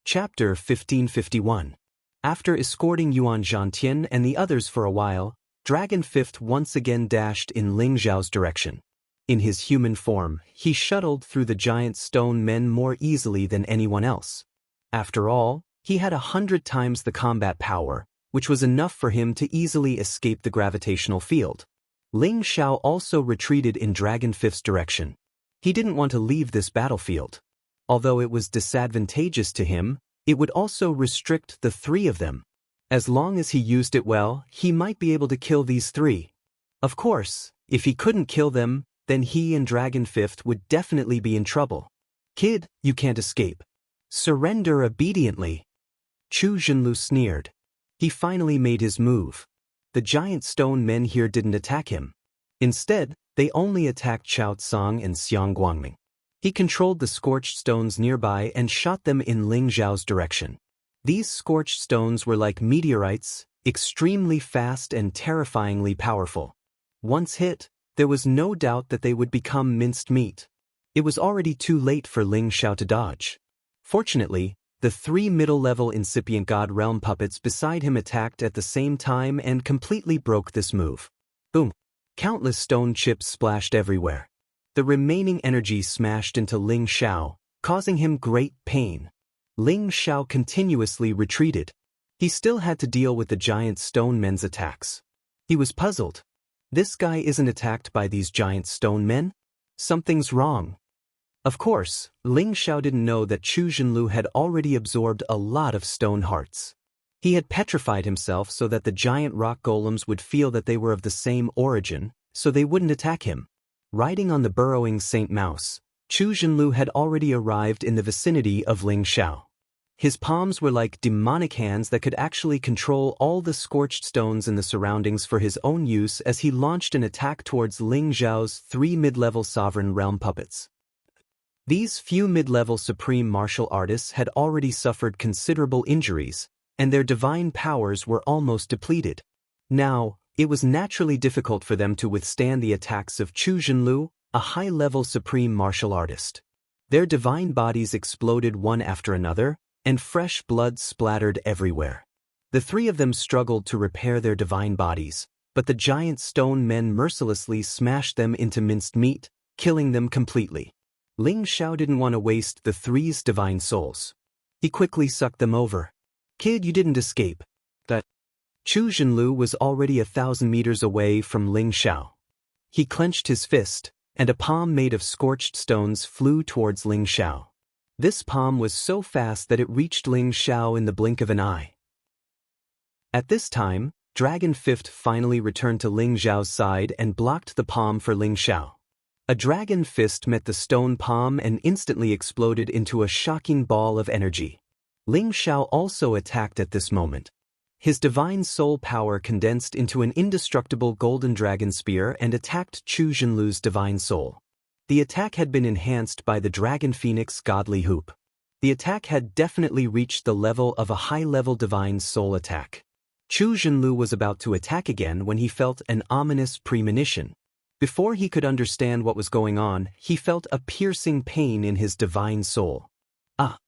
Chapter 1551. After escorting Yuan Zhantian and the others for a while, Dragon Fifth once again dashed in Ling Zhao's direction. In his human form, he shuttled through the giant stone men more easily than anyone else. After all, he had 100 times the combat power, which was enough for him to easily escape the gravitational field. Ling Zhao also retreated in Dragon Fifth's direction. He didn't want to leave this battlefield. Although it was disadvantageous to him, it would also restrict the three of them. As long as he used it well, he might be able to kill these three. Of course, if he couldn't kill them, then he and Dragon Fifth would definitely be in trouble. Kid, you can't escape. Surrender obediently. Chu Zhenlu sneered. He finally made his move. The giant stone men here didn't attack him. Instead, they only attacked Chao Tsang and Xiang Guangming. He controlled the scorched stones nearby and shot them in Ling Zhao's direction. These scorched stones were like meteorites, extremely fast and terrifyingly powerful. Once hit, there was no doubt that they would become minced meat. It was already too late for Ling Zhao to dodge. Fortunately, the three middle-level incipient God Realm puppets beside him attacked at the same time and completely broke this move. Boom! Countless stone chips splashed everywhere. The remaining energy smashed into Ling Zhao, causing him great pain. Ling Zhao continuously retreated. He still had to deal with the giant stone men's attacks. He was puzzled. This guy isn't attacked by these giant stone men? Something's wrong. Of course, Ling Zhao didn't know that Chu Zhenlu had already absorbed a lot of stone hearts. He had petrified himself so that the giant rock golems would feel that they were of the same origin, so they wouldn't attack him. Riding on the burrowing Saint Mouse, Chu Zhenlu had already arrived in the vicinity of Ling Zhao. His palms were like demonic hands that could actually control all the scorched stones in the surroundings for his own use as he launched an attack towards Ling Zhao's three mid-level sovereign realm puppets. These few mid-level supreme martial artists had already suffered considerable injuries, and their divine powers were almost depleted. Now, it was naturally difficult for them to withstand the attacks of Chu Zhenlu, a high-level supreme martial artist. Their divine bodies exploded one after another, and fresh blood splattered everywhere. The three of them struggled to repair their divine bodies, but the giant stone men mercilessly smashed them into minced meat, killing them completely. Ling Zhao didn't want to waste the three's divine souls. He quickly sucked them over. Kid, you didn't escape. That Chu Zhenlu was already 1,000 meters away from Ling Zhao. He clenched his fist, and a palm made of scorched stones flew towards Ling Zhao. This palm was so fast that it reached Ling Zhao in the blink of an eye. At this time, Dragon Fifth finally returned to Ling Zhao's side and blocked the palm for Ling Zhao. A dragon fist met the stone palm and instantly exploded into a shocking ball of energy. Ling Zhao also attacked at this moment. His divine soul power condensed into an indestructible golden dragon spear and attacked Chu Zhenlu's divine soul. The attack had been enhanced by the Dragon Phoenix Godly Hoop. The attack had definitely reached the level of a high-level divine soul attack. Chu Zhenlu was about to attack again when he felt an ominous premonition. Before he could understand what was going on, he felt a piercing pain in his divine soul. Ah!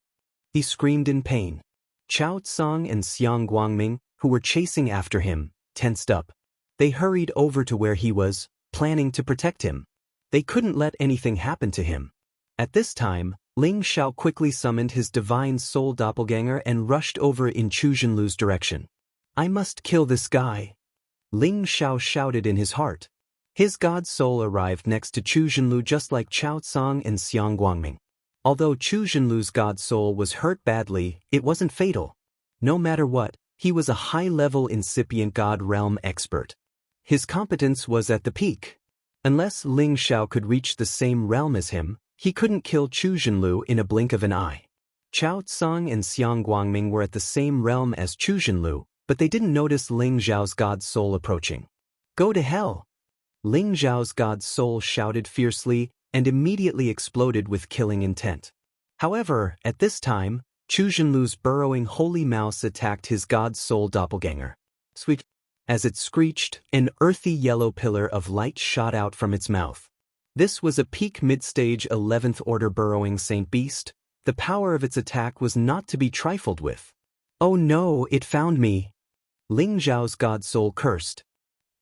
He screamed in pain. Chao Tsang and Xiang Guangming, who were chasing after him, tensed up. They hurried over to where he was, planning to protect him. They couldn't let anything happen to him. At this time, Ling Zhao quickly summoned his divine soul doppelganger and rushed over in Chu Zhenlu's direction. I must kill this guy. Ling Zhao shouted in his heart. His god soul arrived next to Chu Zhenlu just like Chao Tsang and Xiang Guangming. Although Chu Zhenlu's god soul was hurt badly, it wasn't fatal. No matter what, he was a high-level incipient god realm expert. His competence was at the peak. Unless Ling Zhao could reach the same realm as him, he couldn't kill Chu Zhenlu in a blink of an eye. Chao Tsang and Xiang Guangming were at the same realm as Chu Zhenlu, but they didn't notice Ling Zhao's god soul approaching. Go to hell! Ling Zhao's god soul shouted fiercely and immediately exploded with killing intent. However, at this time, Chu Zhenlu's burrowing holy mouse attacked his god soul doppelganger. Sweet! As it screeched, an earthy yellow pillar of light shot out from its mouth. This was a peak mid-stage 11th order burrowing saint beast, The power of its attack was not to be trifled with. "Oh no, it found me!" Ling Zhao's god soul cursed.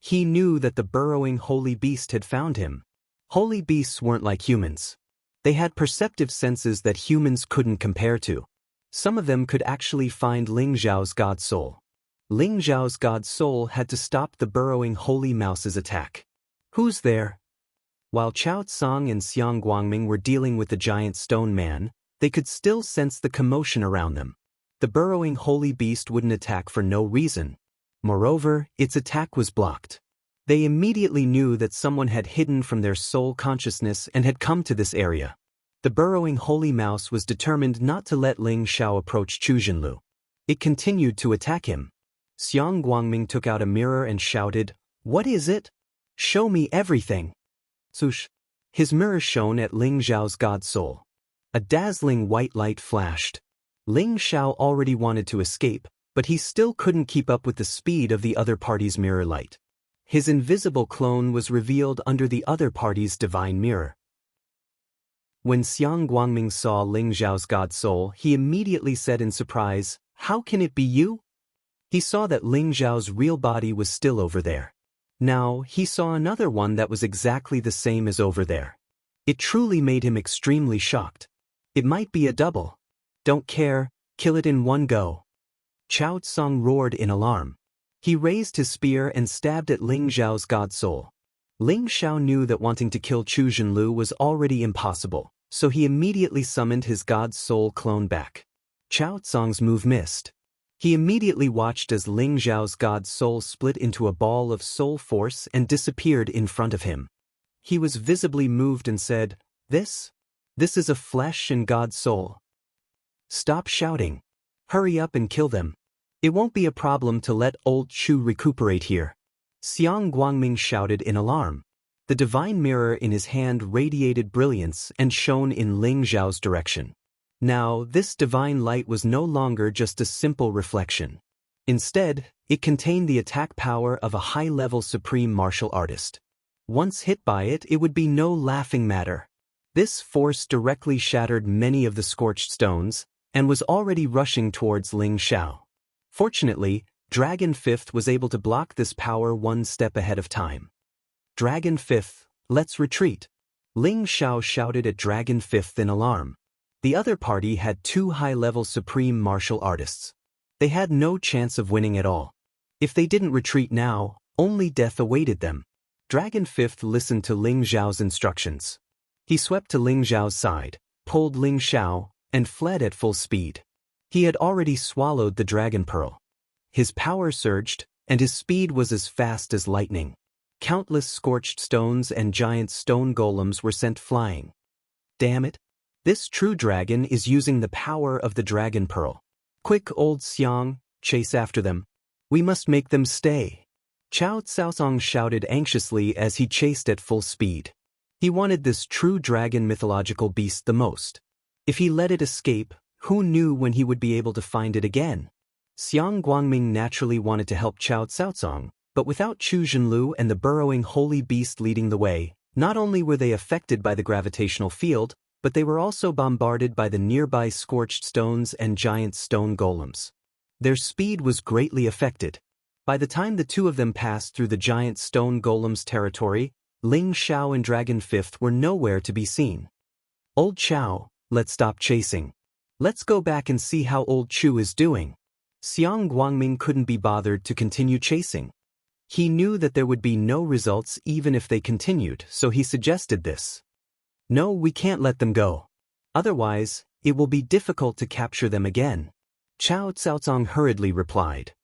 He knew that the burrowing holy beast had found him. Holy beasts weren't like humans. They had perceptive senses that humans couldn't compare to. Some of them could actually find Ling Zhao's god soul. Ling Zhao's god soul had to stop the burrowing holy mouse's attack. "Who's there?" While Chao Tsang and Xiang Guangming were dealing with the giant stone man, they could still sense the commotion around them. The burrowing holy beast wouldn't attack for no reason. Moreover, its attack was blocked. They immediately knew that someone had hidden from their soul consciousness and had come to this area. The burrowing holy mouse was determined not to let Ling Xiao approach Chu Jinlu. It continued to attack him. Xiang Guangming took out a mirror and shouted, "What is it? Show me everything." Swoosh! His mirror shone at Ling Xiao's god soul. A dazzling white light flashed. Ling Xiao already wanted to escape, but he still couldn't keep up with the speed of the other party's mirror light. His invisible clone was revealed under the other party's divine mirror. When Xiang Guangming saw Ling Xiao's god soul, he immediately said in surprise, "How can it be you?" He saw that Ling Xiao's real body was still over there. Now, he saw another one that was exactly the same as over there. It truly made him extremely shocked. It might be a double. "Don't care, kill it in one go." Chao Tsang roared in alarm. He raised his spear and stabbed at Ling Xiao's god soul. Ling Xiao knew that wanting to kill Chu Jinlu was already impossible, so he immediately summoned his god soul clone back. Chao Tsang's move missed. He immediately watched as Ling Xiao's god soul split into a ball of soul force and disappeared in front of him. He was visibly moved and said, This is a flesh and god soul. Stop shouting. Hurry up and kill them. It won't be a problem to let old Chu recuperate here." Xiang Guangming shouted in alarm. The divine mirror in his hand radiated brilliance and shone in Ling Xiao's direction. Now, this divine light was no longer just a simple reflection. Instead, it contained the attack power of a high-level supreme martial artist. Once hit by it, it would be no laughing matter. This force directly shattered many of the scorched stones, and was already rushing towards Ling Xiao. Fortunately, Dragon Fifth was able to block this power one step ahead of time. "Dragon Fifth, let's retreat!" Ling Xiao shouted at Dragon Fifth in alarm. The other party had two high-level supreme martial artists. They had no chance of winning at all. If they didn't retreat now, only death awaited them. Dragon Fifth listened to Ling Xiao's instructions. He swept to Ling Xiao's side, pulled Ling Xiao, and fled at full speed. He had already swallowed the dragon pearl. His power surged, and his speed was as fast as lightning. Countless scorched stones and giant stone golems were sent flying. Damn it! This true dragon is using the power of the dragon pearl. Quick, old Xiang, chase after them. We must make them stay. Chao Caosong shouted anxiously as he chased at full speed. He wanted this true dragon mythological beast the most. If he let it escape, who knew when he would be able to find it again? Xiang Guangming naturally wanted to help Chao Caosong, but without Chu Jinlu and the burrowing holy beast leading the way, not only were they affected by the gravitational field, but they were also bombarded by the nearby scorched stones and giant stone golems. Their speed was greatly affected. By the time the two of them passed through the giant stone golems' territory, Ling Xiao and Dragon Fifth were nowhere to be seen. "Old Chao, let's stop chasing. Let's go back and see how old Chu is doing." Xiang Guangming couldn't be bothered to continue chasing. He knew that there would be no results even if they continued, so he suggested this. "No, we can't let them go. Otherwise, it will be difficult to capture them again." Chao Caosong hurriedly replied.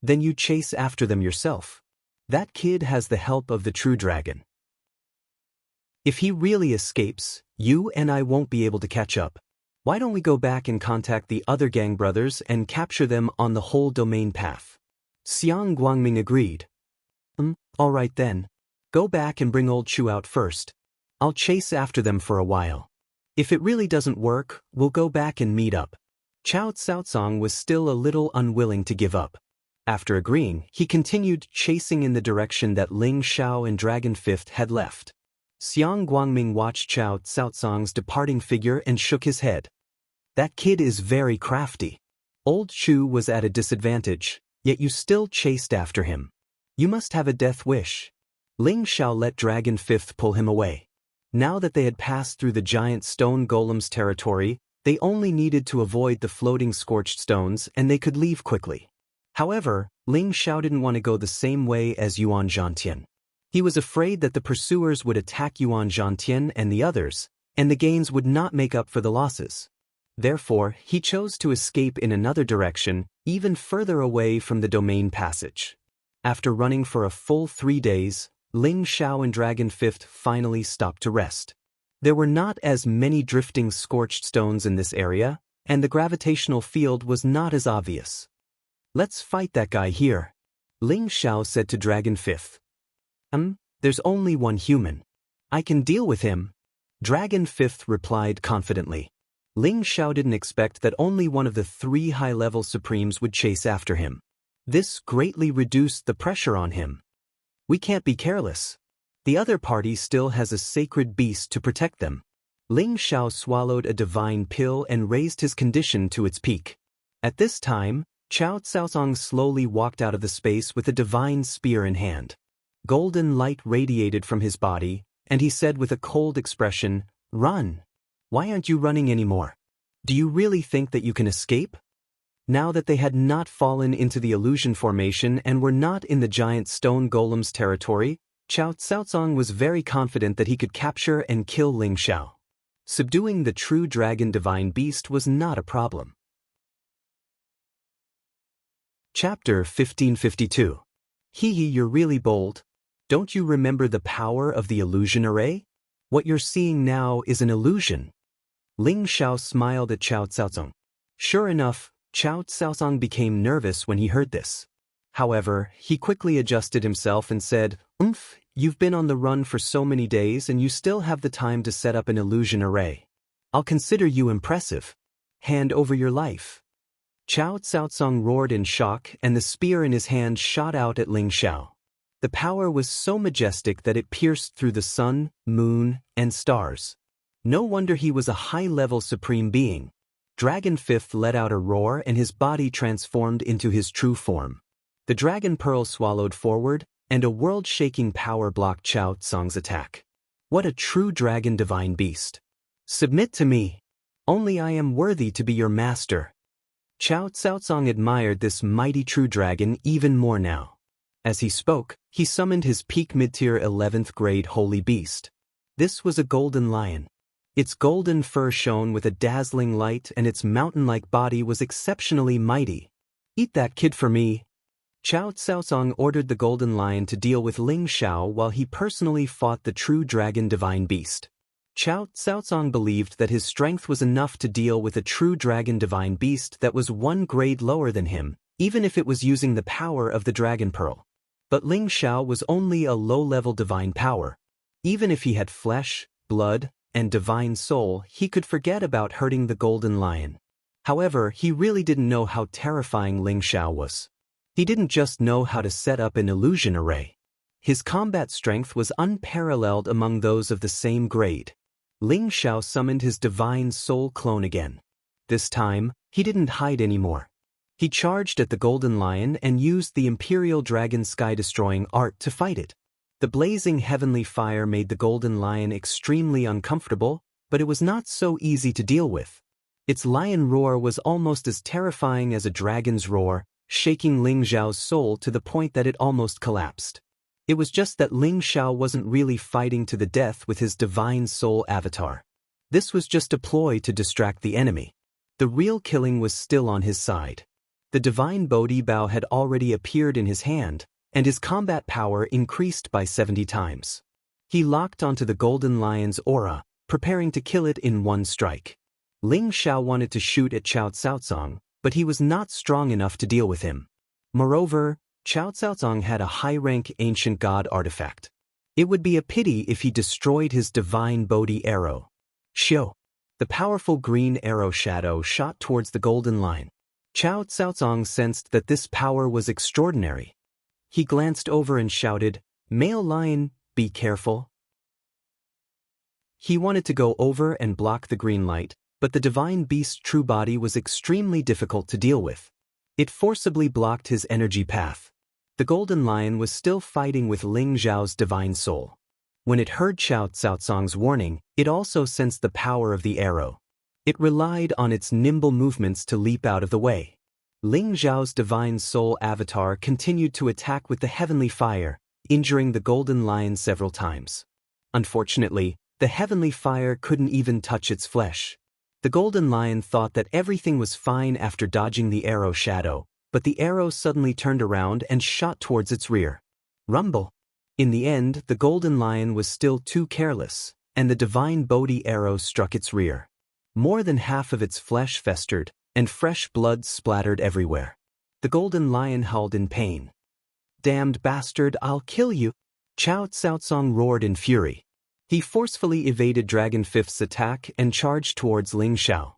"Then you chase after them yourself. That kid has the help of the true dragon. If he really escapes, you and I won't be able to catch up. Why don't we go back and contact the other gang brothers and capture them on the whole domain path?" Xiang Guangming agreed. All right then. Go back and bring old Chu out first. I'll chase after them for a while. If it really doesn't work, we'll go back and meet up." Chao Caosong was still a little unwilling to give up. After agreeing, he continued chasing in the direction that Ling Xiao and Dragon Fifth had left. Xiang Guangming watched Chao Caosong's departing figure and shook his head. That kid is very crafty. Old Chu was at a disadvantage, yet you still chased after him. You must have a death wish. Ling Xiao let Dragon Fifth pull him away. Now that they had passed through the giant stone golem's territory, they only needed to avoid the floating scorched stones and they could leave quickly. However, Ling Xiao didn't want to go the same way as Yuan Zhantian. He was afraid that the pursuers would attack Yuan Zhantian and the others, and the gains would not make up for the losses. Therefore, he chose to escape in another direction, even further away from the domain passage. After running for a full 3 days, Ling Xiao and Dragon Fifth finally stopped to rest. There were not as many drifting scorched stones in this area, and the gravitational field was not as obvious. Let's fight that guy here, Ling Xiao said to Dragon Fifth. There's only one human. I can deal with him, Dragon Fifth replied confidently. Ling Xiao didn't expect that only one of the 3 high-level supremes would chase after him. This greatly reduced the pressure on him. We can't be careless. The other party still has a sacred beast to protect them. Ling Xiao swallowed a divine pill and raised his condition to its peak. At this time, Cao Caozong slowly walked out of the space with a divine spear in hand. Golden light radiated from his body, and he said with a cold expression, "Run! Why aren't you running anymore? Do you really think that you can escape?" Now that they had not fallen into the illusion formation and were not in the giant stone golem's territory, Cao Caozong was very confident that he could capture and kill Ling Xiao. Subduing the true dragon divine beast was not a problem. Chapter 1552. Hee, you're really bold. Don't you remember the power of the illusion array? What you're seeing now is an illusion. Ling Xiao smiled at Cao Caozong. Sure enough, Cao Caozong became nervous when he heard this. However, he quickly adjusted himself and said, You've been on the run for so many days and you still have the time to set up an illusion array. I'll consider you impressive. Hand over your life. Cao Caozong roared in shock and the spear in his hand shot out at Ling Xiao. The power was so majestic that it pierced through the sun, moon, and stars. No wonder he was a high-level supreme being. Dragon Fifth let out a roar and his body transformed into his true form. The dragon pearl swallowed forward, and a world-shaking power blocked Cao Caozong's attack. What a true dragon divine beast. Submit to me. Only I am worthy to be your master. Cao Caozong admired this mighty true dragon even more now. As he spoke, he summoned his peak mid-tier 11th grade holy beast. This was a golden lion. Its golden fur shone with a dazzling light and its mountain-like body was exceptionally mighty. Eat that kid for me. Cao Caozong ordered the golden lion to deal with Ling Xiao while he personally fought the true dragon divine beast. Cao Caozong believed that his strength was enough to deal with a true dragon divine beast that was 1 grade lower than him, even if it was using the power of the dragon pearl. But Ling Xiao was only a low-level divine power. Even if he had flesh, blood, and divine soul, he could forget about hurting the golden lion. However, he really didn't know how terrifying Ling Xiao was. He didn't just know how to set up an illusion array. His combat strength was unparalleled among those of the same grade. Ling Xiao summoned his divine soul clone again. This time, he didn't hide anymore. He charged at the golden lion and used the imperial dragon sky-destroying art to fight it. The blazing heavenly fire made the golden lion extremely uncomfortable, but it was not so easy to deal with. Its lion roar was almost as terrifying as a dragon's roar, shaking Ling Xiao's soul to the point that it almost collapsed. It was just that Ling Xiao wasn't really fighting to the death with his divine soul avatar. This was just a ploy to distract the enemy. The real killing was still on his side. The divine Bodhi bow had already appeared in his hand, and his combat power increased by 70 times. He locked onto the golden lion's aura, preparing to kill it in one strike. Ling Xiao wanted to shoot at Cao Caozong, but he was not strong enough to deal with him. Moreover, Cao Caozong had a high-rank ancient god artifact. It would be a pity if he destroyed his divine Bodhi arrow. Xiu! The powerful green arrow shadow shot towards the golden lion. Cao Caozong sensed that this power was extraordinary. He glanced over and shouted, "Male lion, be careful." He wanted to go over and block the green light, but the divine beast's true body was extremely difficult to deal with. It forcibly blocked his energy path. The golden lion was still fighting with Ling Zhao's divine soul. When it heard Xiao Caocong's warning, it also sensed the power of the arrow. It relied on its nimble movements to leap out of the way. Ling Zhao's divine soul avatar continued to attack with the heavenly fire, injuring the golden lion several times. Unfortunately, the heavenly fire couldn't even touch its flesh. The golden lion thought that everything was fine after dodging the arrow shadow, but the arrow suddenly turned around and shot towards its rear. Rumble! In the end, the golden lion was still too careless, and the divine Bodhi arrow struck its rear. More than half of its flesh festered, and fresh blood splattered everywhere. The golden lion howled in pain. "Damned bastard, I'll kill you!" Xiao Caocong roared in fury. He forcefully evaded Dragon Fifth's attack and charged towards Ling Xiao.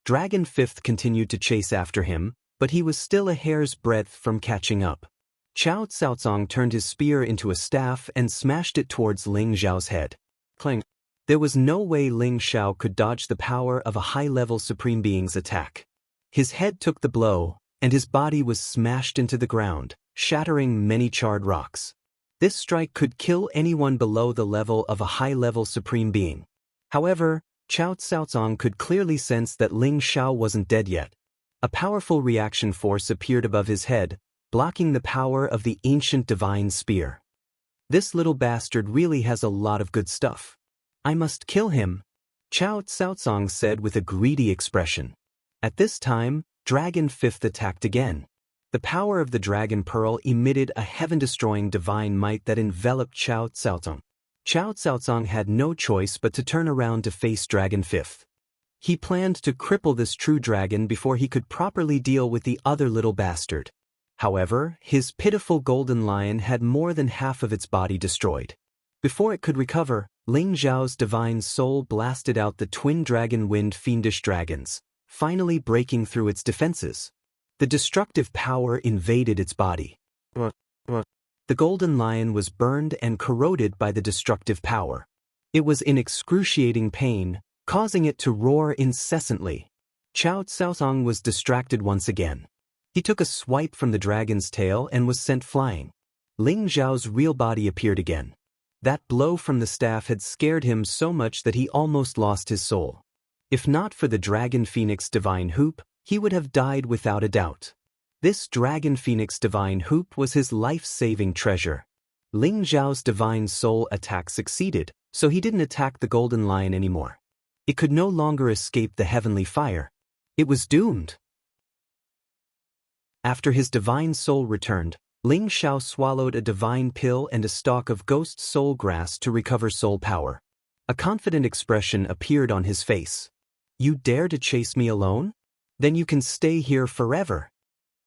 Dragon Fifth continued to chase after him, but he was still a hair's breadth from catching up. Xiao Caocong turned his spear into a staff and smashed it towards Ling Xiao's head. Clang! There was no way Ling Xiao could dodge the power of a high-level Supreme Being's attack. His head took the blow, and his body was smashed into the ground, shattering many charred rocks. This strike could kill anyone below the level of a high-level Supreme Being. However, Xiao Caocong could clearly sense that Ling Xiao wasn't dead yet. A powerful reaction force appeared above his head, blocking the power of the ancient divine spear. This little bastard really has a lot of good stuff. I must kill him, Xiao Caocong said with a greedy expression. At this time, Dragon Fifth attacked again. The power of the Dragon Pearl emitted a heaven-destroying divine might that enveloped Xiao Caocong. Xiao Caocong had no choice but to turn around to face Dragon Fifth. He planned to cripple this true dragon before he could properly deal with the other little bastard. However, his pitiful golden lion had more than half of its body destroyed. Before it could recover, Ling Zhao's divine soul blasted out the twin dragon wind fiendish dragons, finally breaking through its defenses. The destructive power invaded its body. The golden lion was burned and corroded by the destructive power. It was in excruciating pain, causing it to roar incessantly. Xiao Caocong was distracted once again. He took a swipe from the dragon's tail and was sent flying. Ling Zhao's real body appeared again. That blow from the staff had scared him so much that he almost lost his soul. If not for the Dragon Phoenix Divine Hoop, he would have died without a doubt. This Dragon Phoenix Divine Hoop was his life-saving treasure. Ling Zhao's divine soul attack succeeded, so he didn't attack the golden lion anymore. It could no longer escape the heavenly fire. It was doomed. After his divine soul returned, Ling Xiao swallowed a divine pill and a stalk of ghost soul grass to recover soul power. A confident expression appeared on his face. "You dare to chase me alone? Then you can stay here forever."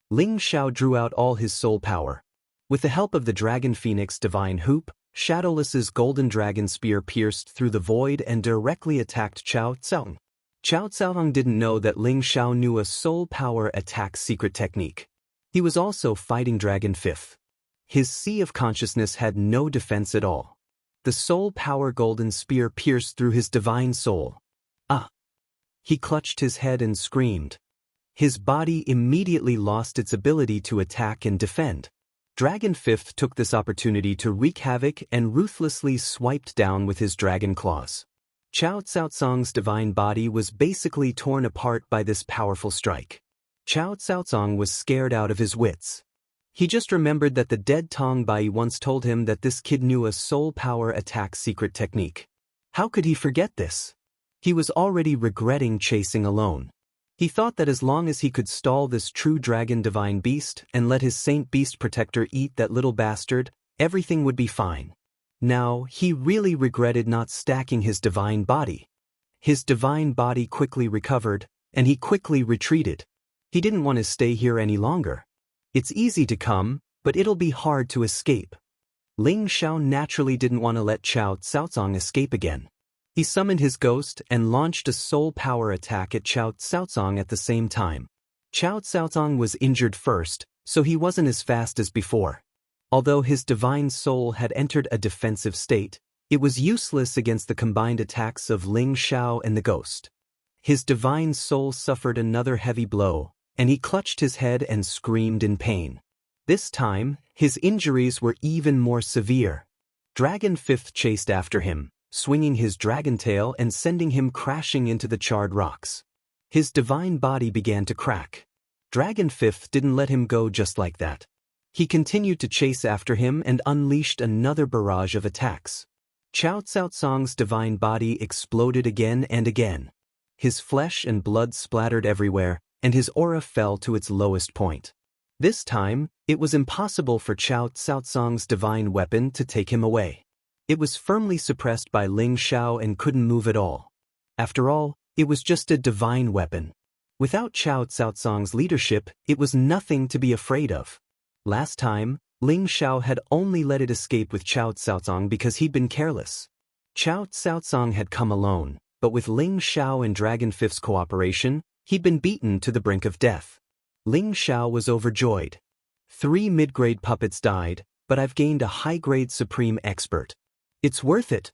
Ling Xiao drew out all his soul power. With the help of the Dragon Phoenix Divine Hoop, Shadowless's golden dragon spear pierced through the void and directly attacked Xiao Caocong. Xiao Caocong didn't know that Ling Xiao knew a soul power attack secret technique. He was also fighting Dragon Fifth. His sea of consciousness had no defense at all. The soul power golden spear pierced through his divine soul. Ah! He clutched his head and screamed. His body immediately lost its ability to attack and defend. Dragon Fifth took this opportunity to wreak havoc and ruthlessly swiped down with his dragon claws. Xiao Caocong's divine body was basically torn apart by this powerful strike. Xiao Caocong was scared out of his wits. He just remembered that the dead Tong Bai once told him that this kid knew a soul power attack secret technique. How could he forget this? He was already regretting chasing alone. He thought that as long as he could stall this true dragon divine beast and let his saint beast protector eat that little bastard, everything would be fine. Now, he really regretted not stacking his divine body. His divine body quickly recovered, and he quickly retreated. He didn't want to stay here any longer. It's easy to come, but it'll be hard to escape. Ling Xiao naturally didn't want to let Xiao Caocong escape again. He summoned his ghost and launched a soul power attack at Xiao Caocong at the same time. Xiao Caocong was injured first, so he wasn't as fast as before. Although his divine soul had entered a defensive state, it was useless against the combined attacks of Ling Xiao and the ghost. His divine soul suffered another heavy blow, and he clutched his head and screamed in pain. This time, his injuries were even more severe. Dragon Fifth chased after him, swinging his dragon tail and sending him crashing into the charred rocks. His divine body began to crack. Dragon Fifth didn't let him go just like that. He continued to chase after him and unleashed another barrage of attacks. Qiao Caocong's divine body exploded again and again. His flesh and blood splattered everywhere, and his aura fell to its lowest point. This time, it was impossible for Qiao Caocong's divine weapon to take him away. It was firmly suppressed by Ling Xiao and couldn't move at all. After all, it was just a divine weapon. Without Qiao Caocong's leadership, it was nothing to be afraid of. Last time, Ling Xiao had only let it escape with Qiao Caocong because he'd been careless. Qiao Caocong had come alone, but with Ling Xiao and Dragon Fifth's cooperation, he'd been beaten to the brink of death. Ling Xiao was overjoyed. 3 mid-grade puppets died, but I've gained a high-grade supreme expert. It's worth it.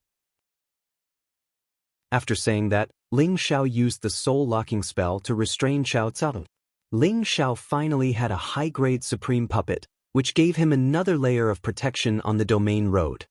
After saying that, Ling Xiao used the soul-locking spell to restrain Qiao Caocong. Ling Xiao finally had a high-grade supreme puppet, which gave him another layer of protection on the domain road.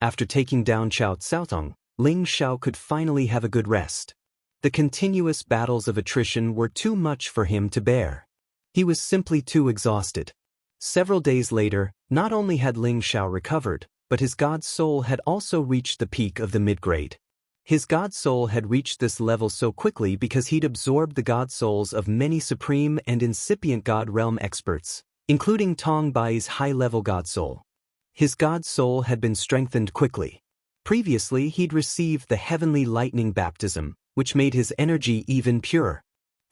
After taking down Qiao Caocong, Ling Xiao could finally have a good rest. The continuous battles of attrition were too much for him to bear. He was simply too exhausted. Several days later, not only had Ling Xiao recovered, but his god soul had also reached the peak of the mid-grade. His god soul had reached this level so quickly because he'd absorbed the god souls of many supreme and incipient god realm experts, including Tong Bai's high-level god soul. His god soul had been strengthened quickly. Previously, he'd received the heavenly lightning baptism, which made his energy even purer.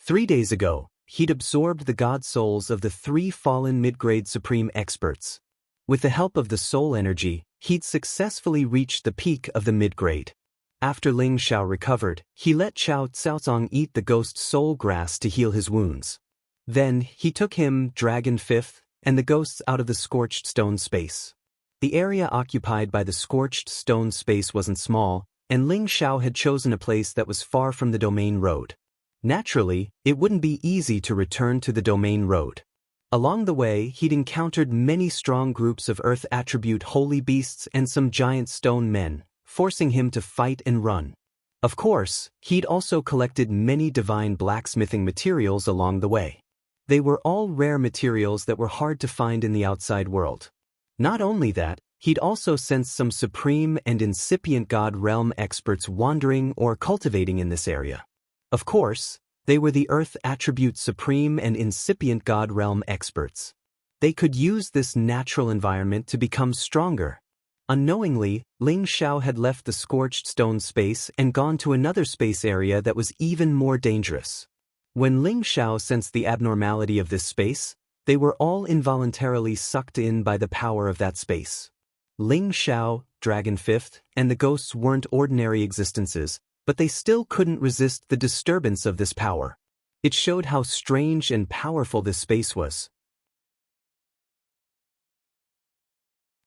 3 days ago, he'd absorbed the god souls of the 3 fallen mid-grade supreme experts. With the help of the soul energy, he'd successfully reached the peak of the mid-grade. After Ling Xiao recovered, he let Qiao Caocong eat the ghost soul grass to heal his wounds. Then, he took him, Dragon Fifth, and the ghosts out of the scorched stone space. The area occupied by the scorched stone space wasn't small, and Ling Xiao had chosen a place that was far from the domain road. Naturally, it wouldn't be easy to return to the domain road. Along the way, he'd encountered many strong groups of earth attribute holy beasts and some giant stone men, forcing him to fight and run. Of course, he'd also collected many divine blacksmithing materials along the way. They were all rare materials that were hard to find in the outside world. Not only that, he'd also sensed some supreme and incipient god realm experts wandering or cultivating in this area. Of course, they were the earth attribute supreme and incipient god realm experts. They could use this natural environment to become stronger. Unknowingly, Ling Xiao had left the scorched stone space and gone to another space area that was even more dangerous. When Ling Xiao sensed the abnormality of this space, they were all involuntarily sucked in by the power of that space. Ling Xiao, Dragon Fifth, and the ghosts weren't ordinary existences, but they still couldn't resist the disturbance of this power. It showed how strange and powerful this space was.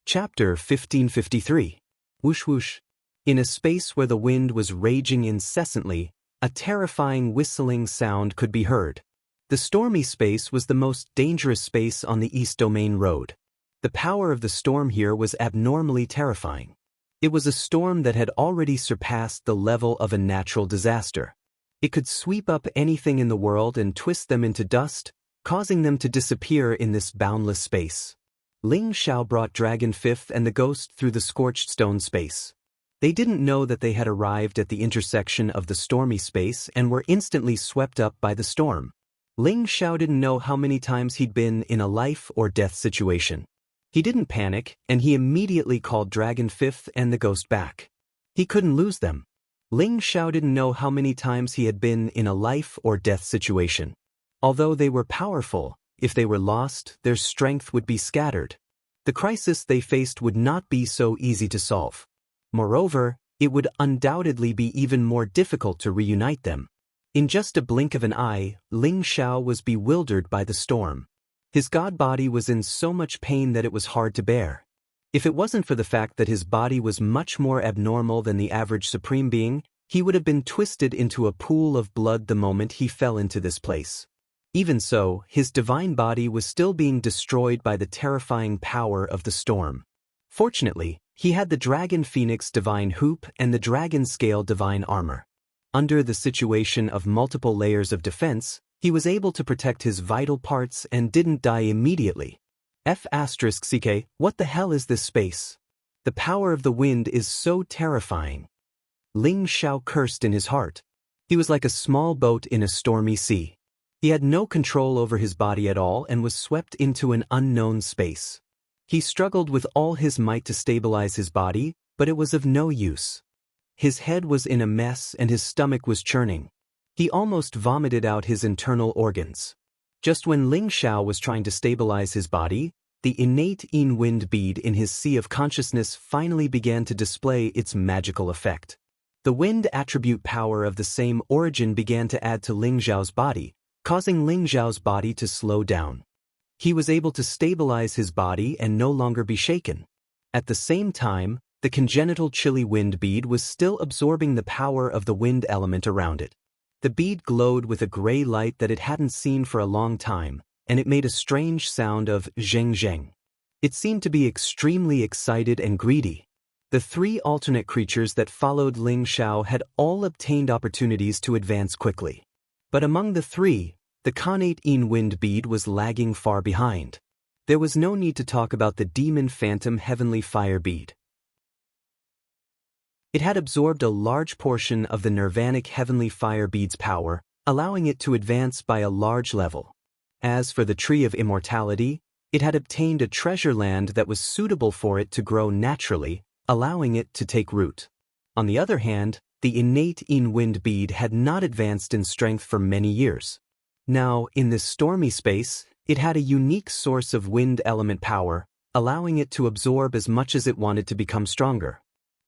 Chapter 1553. Whoosh whoosh. In a space where the wind was raging incessantly, a terrifying whistling sound could be heard. The stormy space was the most dangerous space on the East Domain Road. The power of the storm here was abnormally terrifying. It was a storm that had already surpassed the level of a natural disaster. It could sweep up anything in the world and twist them into dust, causing them to disappear in this boundless space. Ling Xiao brought Dragon Fifth and the ghost through the scorched stone space. They didn't know that they had arrived at the intersection of the stormy space and were instantly swept up by the storm. Ling Xiao didn't know how many times he'd been in a life or death situation. He didn't panic, and he immediately called Dragon Fifth and the ghost back. He couldn't lose them. Ling Xiao didn't know how many times he had been in a life or death situation. Although they were powerful, if they were lost, their strength would be scattered. The crisis they faced would not be so easy to solve. Moreover, it would undoubtedly be even more difficult to reunite them. In just a blink of an eye, Ling Xiao was bewildered by the storm. His god body was in so much pain that it was hard to bear. If it wasn't for the fact that his body was much more abnormal than the average supreme being, He would have been twisted into a pool of blood the moment he fell into this place. Even so, his divine body was still being destroyed by the terrifying power of the storm. Fortunately, he had the Dragon Phoenix divine hoop and the Dragon Scale divine armor. Under the situation of multiple layers of defense, he was able to protect his vital parts and didn't die immediately. F***CK, what the hell is this space? The power of the wind is so terrifying. Ling Xiao cursed in his heart. He was like a small boat in a stormy sea. He had no control over his body at all and was swept into an unknown space. He struggled with all his might to stabilize his body, but it was of no use. His head was in a mess and his stomach was churning. He almost vomited out his internal organs. Just when Ling Xiao was trying to stabilize his body, the innate Yin wind bead in his sea of consciousness finally began to display its magical effect. The wind attribute power of the same origin began to add to Ling Xiao's body, causing Ling Xiao's body to slow down. He was able to stabilize his body and no longer be shaken. At the same time, the congenital chilly wind bead was still absorbing the power of the wind element around it. The bead glowed with a gray light that it hadn't seen for a long time, and it made a strange sound of zheng zheng. It seemed to be extremely excited and greedy. The three alternate creatures that followed Ling Xiao had all obtained opportunities to advance quickly. But among the three, the connate Yin wind bead was lagging far behind. There was no need to talk about the demon phantom heavenly fire bead. It had absorbed a large portion of the nirvanic heavenly fire bead's power, allowing it to advance by a large level. As for the tree of immortality, it had obtained a treasure land that was suitable for it to grow naturally, allowing it to take root. On the other hand, the innate Yin wind bead had not advanced in strength for many years. Now, in this stormy space, it had a unique source of wind element power, allowing it to absorb as much as it wanted to become stronger.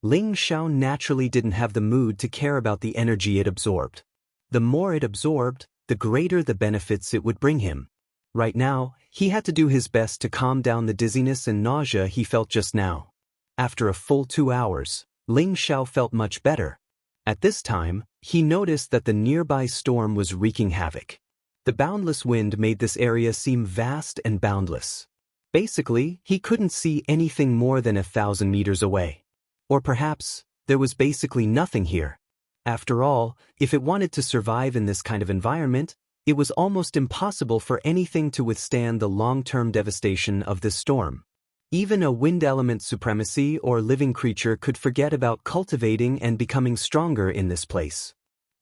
Ling Xiao naturally didn't have the mood to care about the energy it absorbed. The more it absorbed, the greater the benefits it would bring him. Right now, he had to do his best to calm down the dizziness and nausea he felt just now. After a full 2 hours, Ling Xiao felt much better. At this time, he noticed that the nearby storm was wreaking havoc. The boundless wind made this area seem vast and boundless. Basically, he couldn't see anything more than 1,000 meters away. Or perhaps, there was basically nothing here. After all, if it wanted to survive in this kind of environment, it was almost impossible for anything to withstand the long-term devastation of this storm. Even a wind element supremacy or living creature could forget about cultivating and becoming stronger in this place.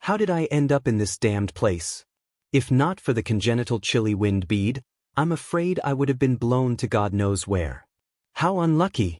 How did I end up in this damned place? If not for the congenital chilly wind bead, I'm afraid I would have been blown to God knows where. How unlucky!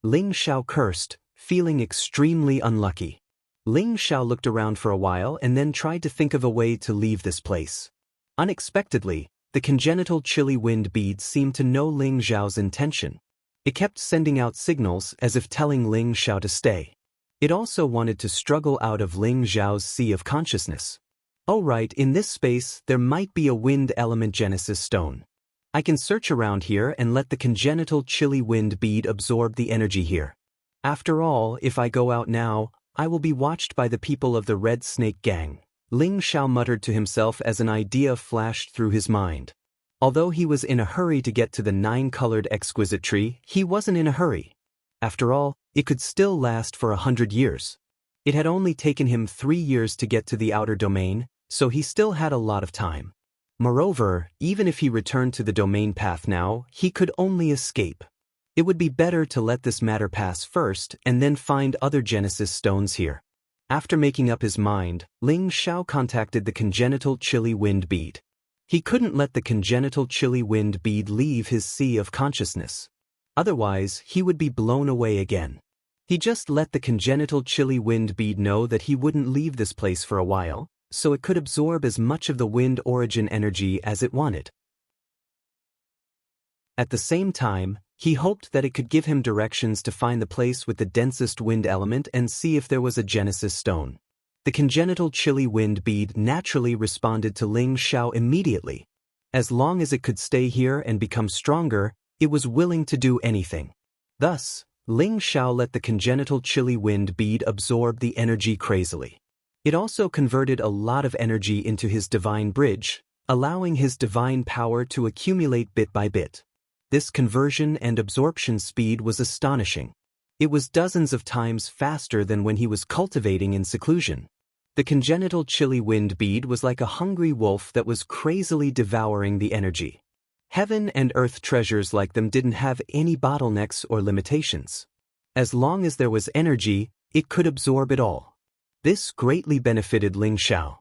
Ling Xiao cursed, feeling extremely unlucky. Ling Xiao looked around for a while and then tried to think of a way to leave this place. Unexpectedly, the congenital chilly wind bead seemed to know Ling Xiao's intention. It kept sending out signals as if telling Ling Xiao to stay. It also wanted to struggle out of Ling Xiao's sea of consciousness. Oh right, in this space there might be a wind element genesis stone. I can search around here and let the congenital chilly wind bead absorb the energy here. After all, if I go out now, I will be watched by the people of the Red Snake Gang. Ling Xiao muttered to himself as an idea flashed through his mind. Although he was in a hurry to get to the 9-colored exquisite tree, he wasn't in a hurry. After all, it could still last for 100 years. It had only taken him 3 years to get to the outer domain, so he still had a lot of time. Moreover, even if he returned to the domain path now, he could only escape. It would be better to let this matter pass first and then find other Genesis stones here. After making up his mind, Ling Xiao contacted the congenital chilly wind bead. He couldn't let the congenital chilly wind bead leave his sea of consciousness. Otherwise, he would be blown away again. He just let the congenital chilly wind bead know that he wouldn't leave this place for a while, so it could absorb as much of the wind origin energy as it wanted. At the same time, he hoped that it could give him directions to find the place with the densest wind element and see if there was a Genesis stone. The congenital chilly wind bead naturally responded to Ling Xiao immediately. As long as it could stay here and become stronger, it was willing to do anything. Thus, Ling Xiao let the congenital chilly wind bead absorb the energy crazily. It also converted a lot of energy into his divine bridge, allowing his divine power to accumulate bit by bit. This conversion and absorption speed was astonishing. It was dozens of times faster than when he was cultivating in seclusion. The congenital chilly wind bead was like a hungry wolf that was crazily devouring the energy. Heaven and earth treasures like them didn't have any bottlenecks or limitations. As long as there was energy, it could absorb it all. This greatly benefited Ling Xiao.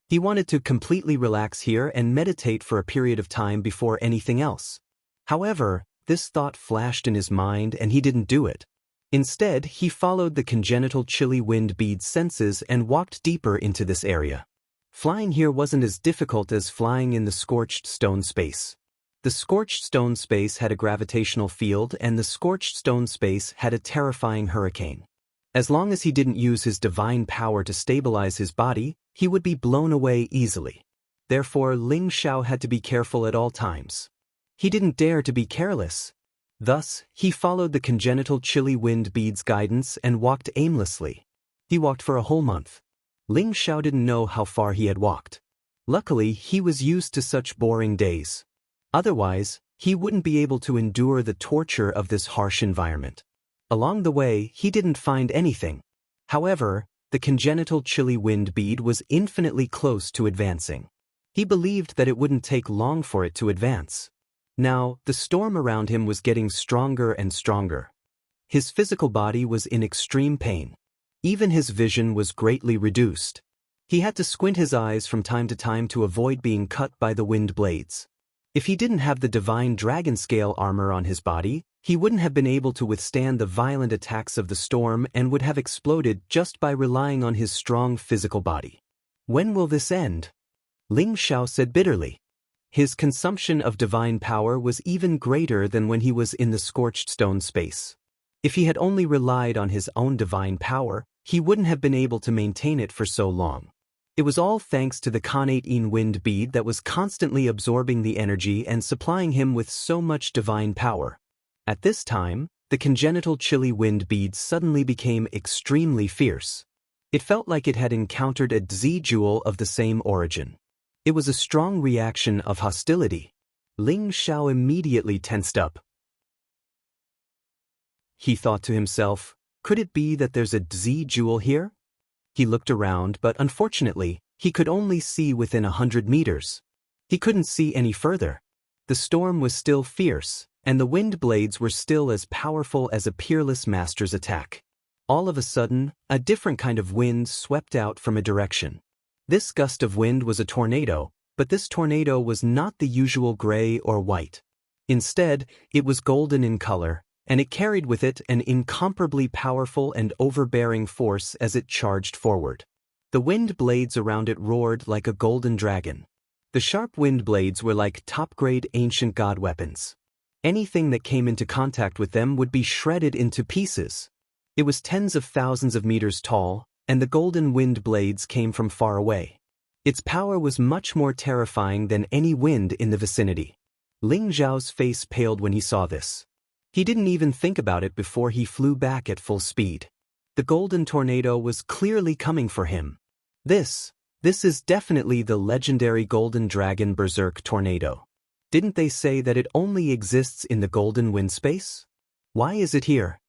He wanted to completely relax here and meditate for a period of time before anything else. However, this thought flashed in his mind and he didn't do it. Instead, he followed the congenital chilly wind bead's senses and walked deeper into this area. Flying here wasn't as difficult as flying in the scorched stone space. The scorched stone space had a gravitational field and the scorched stone space had a terrifying hurricane. As long as he didn't use his divine power to stabilize his body, he would be blown away easily. Therefore, Ling Xiao had to be careful at all times. He didn't dare to be careless. Thus, he followed the congenital chilly wind bead's guidance and walked aimlessly. He walked for a whole month. Ling Xiao didn't know how far he had walked. Luckily, he was used to such boring days. Otherwise, he wouldn't be able to endure the torture of this harsh environment. Along the way, he didn't find anything. However, the congenital chilly wind bead was infinitely close to advancing. He believed that it wouldn't take long for it to advance. Now, the storm around him was getting stronger and stronger. His physical body was in extreme pain. Even his vision was greatly reduced. He had to squint his eyes from time to time to avoid being cut by the wind blades. If he didn't have the divine dragon scale armor on his body, he wouldn't have been able to withstand the violent attacks of the storm and would have exploded just by relying on his strong physical body. When will this end? Ling Xiao said bitterly. His consumption of divine power was even greater than when he was in the scorched stone space. If he had only relied on his own divine power, he wouldn't have been able to maintain it for so long. It was all thanks to the Khanate wind bead that was constantly absorbing the energy and supplying him with so much divine power. At this time, the congenital chilly wind bead suddenly became extremely fierce. It felt like it had encountered a Zi jewel of the same origin. It was a strong reaction of hostility. Ling Xiao immediately tensed up. He thought to himself, could it be that there's a Zi jewel here? He looked around, but unfortunately, he could only see within 100 meters. He couldn't see any further. The storm was still fierce, and the wind blades were still as powerful as a peerless master's attack. All of a sudden, a different kind of wind swept out from a direction. This gust of wind was a tornado, but this tornado was not the usual gray or white. Instead, it was golden in color, and it carried with it an incomparably powerful and overbearing force as it charged forward. The wind blades around it roared like a golden dragon. The sharp wind blades were like top-grade ancient god weapons. Anything that came into contact with them would be shredded into pieces. It was tens of thousands of meters tall, and the golden wind blades came from far away. Its power was much more terrifying than any wind in the vicinity. Ling Xiao's face paled when he saw this. He didn't even think about it before he flew back at full speed. The golden tornado was clearly coming for him. This is definitely the legendary Golden Dragon Berserk Tornado. Didn't they say that it only exists in the golden wind space? Why is it here?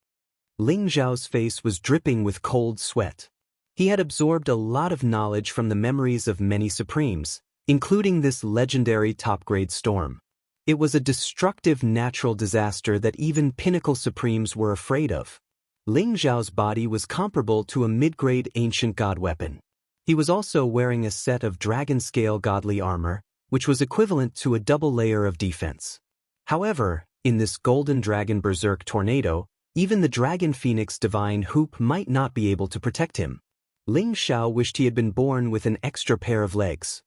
Ling Xiao's face was dripping with cold sweat. He had absorbed a lot of knowledge from the memories of many supremes, including this legendary top-grade storm. It was a destructive natural disaster that even pinnacle supremes were afraid of. Ling Xiao's body was comparable to a mid-grade ancient god weapon. He was also wearing a set of dragon-scale godly armor, which was equivalent to a double layer of defense. However, in this Golden Dragon Berserk Tornado, even the Dragon Phoenix Divine Hoop might not be able to protect him. Ling Xiao wished he had been born with an extra pair of legs.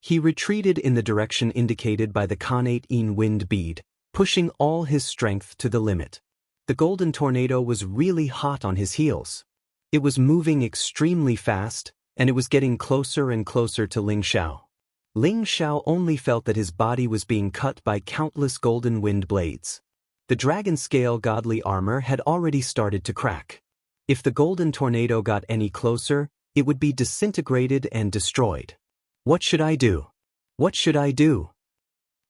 He retreated in the direction indicated by the Khanate wind bead, pushing all his strength to the limit. The golden tornado was really hot on his heels. It was moving extremely fast, and it was getting closer and closer to Ling Xiao. Ling Xiao only felt that his body was being cut by countless golden wind blades. The dragon scale godly armor had already started to crack. If the golden tornado got any closer, it would be disintegrated and destroyed. What should I do? What should I do?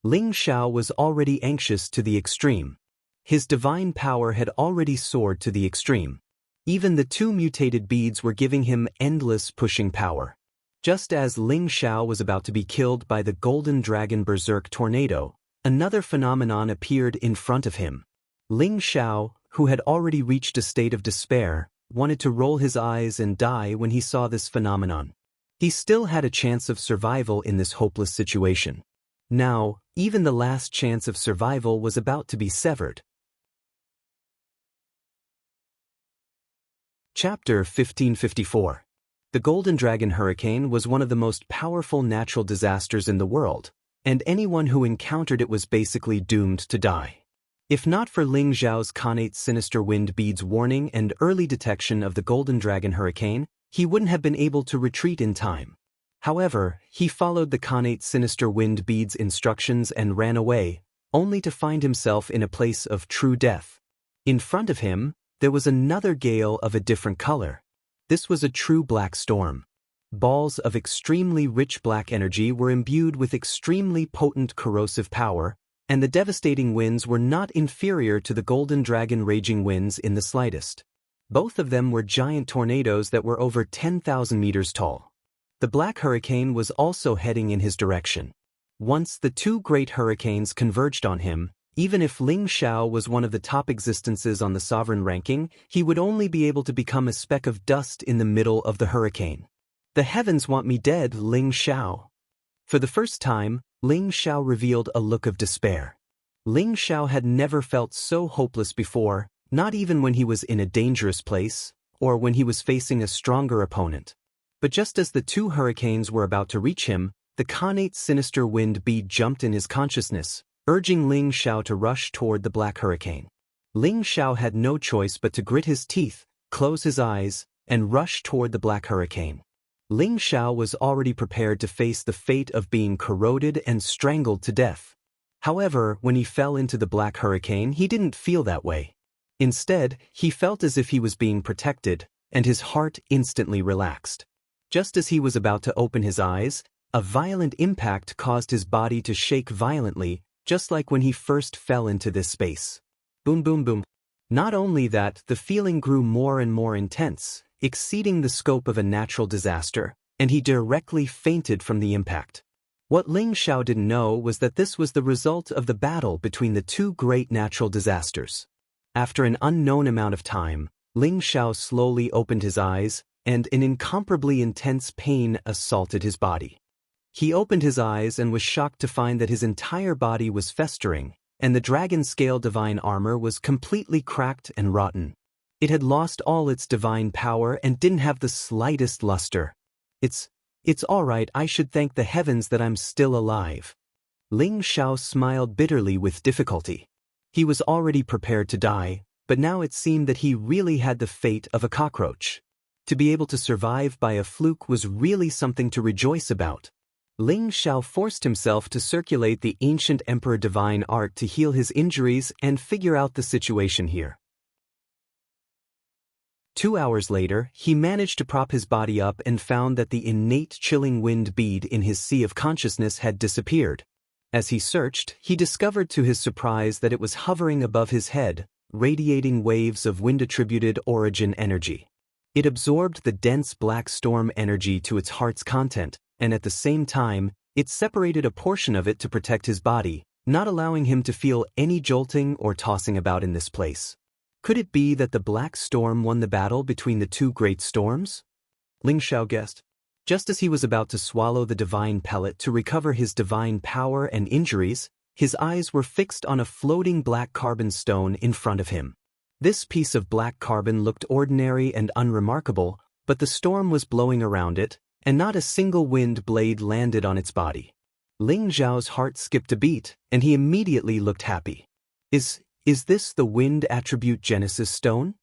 Ling Xiao was already anxious to the extreme. His divine power had already soared to the extreme. Even the two mutated beads were giving him endless pushing power. Just as Ling Xiao was about to be killed by the golden dragon berserk tornado, another phenomenon appeared in front of him. Ling Xiao, who had already reached a state of despair, wanted to roll his eyes and die when he saw this phenomenon. He still had a chance of survival in this hopeless situation. Now, even the last chance of survival was about to be severed. Chapter 1554. The Golden Dragon Hurricane was one of the most powerful natural disasters in the world, and anyone who encountered it was basically doomed to die. If not for Ling Xiao's connate sinister wind beads warning and early detection of the Golden Dragon Hurricane, he wouldn't have been able to retreat in time. However, he followed the connate sinister wind beads instructions and ran away, only to find himself in a place of true death. In front of him, there was another gale of a different color. This was a true black storm. Balls of extremely rich black energy were imbued with extremely potent corrosive power, and the devastating winds were not inferior to the Golden Dragon raging winds in the slightest. Both of them were giant tornadoes that were over 10,000 meters tall. The Black Hurricane was also heading in his direction. Once the two great hurricanes converged on him, even if Ling Xiao was one of the top existences on the sovereign ranking, he would only be able to become a speck of dust in the middle of the hurricane. The heavens want me dead, Ling Xiao. For the first time, Ling Xiao revealed a look of despair. Ling Xiao had never felt so hopeless before, not even when he was in a dangerous place, or when he was facing a stronger opponent. But just as the two hurricanes were about to reach him, the connate sinister wind bead jumped in his consciousness, urging Ling Xiao to rush toward the Black Hurricane. Ling Xiao had no choice but to grit his teeth, close his eyes, and rush toward the Black Hurricane. Ling Xiao was already prepared to face the fate of being corroded and strangled to death. However, when he fell into the Black Hurricane, he didn't feel that way. Instead, he felt as if he was being protected, and his heart instantly relaxed. Just as he was about to open his eyes, a violent impact caused his body to shake violently, just like when he first fell into this space. Boom, boom, boom. Not only that, the feeling grew more and more intense, exceeding the scope of a natural disaster, and he directly fainted from the impact. What Ling Xiao didn't know was that this was the result of the battle between the two great natural disasters. After an unknown amount of time, Ling Xiao slowly opened his eyes, and an incomparably intense pain assaulted his body. He opened his eyes and was shocked to find that his entire body was festering, and the dragon scale divine armor was completely cracked and rotten. It had lost all its divine power and didn't have the slightest luster. It's all right, I should thank the heavens that I'm still alive. Ling Xiao smiled bitterly with difficulty. He was already prepared to die, but now it seemed that he really had the fate of a cockroach. To be able to survive by a fluke was really something to rejoice about. Ling Xiao forced himself to circulate the ancient emperor divine art to heal his injuries and figure out the situation here. 2 hours later, he managed to prop his body up and found that the innate chilling wind bead in his sea of consciousness had disappeared. As he searched, he discovered to his surprise that it was hovering above his head, radiating waves of wind-attributed origin energy. It absorbed the dense black storm energy to its heart's content, and at the same time, it separated a portion of it to protect his body, not allowing him to feel any jolting or tossing about in this place. Could it be that the black storm won the battle between the two great storms? Ling Xiao guessed. Just as he was about to swallow the divine pellet to recover his divine power and injuries, his eyes were fixed on a floating black carbon stone in front of him. This piece of black carbon looked ordinary and unremarkable, but the storm was blowing around it, and not a single wind blade landed on its body. Ling Xiao's heart skipped a beat, and he immediately looked happy. Is this the wind attribute Genesis stone?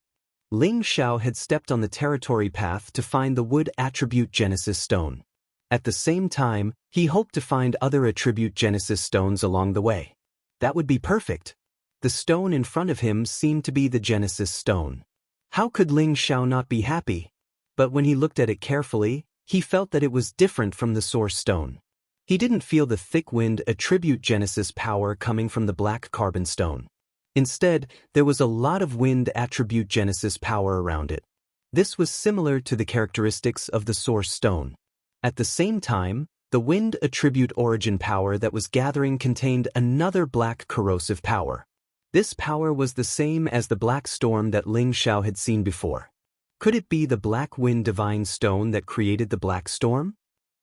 Ling Xiao had stepped on the territory path to find the wood attribute Genesis stone. At the same time, he hoped to find other attribute Genesis stones along the way. That would be perfect. The stone in front of him seemed to be the Genesis stone. How could Ling Xiao not be happy? But when he looked at it carefully, he felt that it was different from the source stone. He didn't feel the thick wind attribute Genesis power coming from the black carbon stone. Instead, there was a lot of wind attribute Genesis power around it. This was similar to the characteristics of the source stone. At the same time, the wind attribute origin power that was gathering contained another black corrosive power. This power was the same as the black storm that Ling Xiao had seen before. Could it be the black wind divine stone that created the black storm?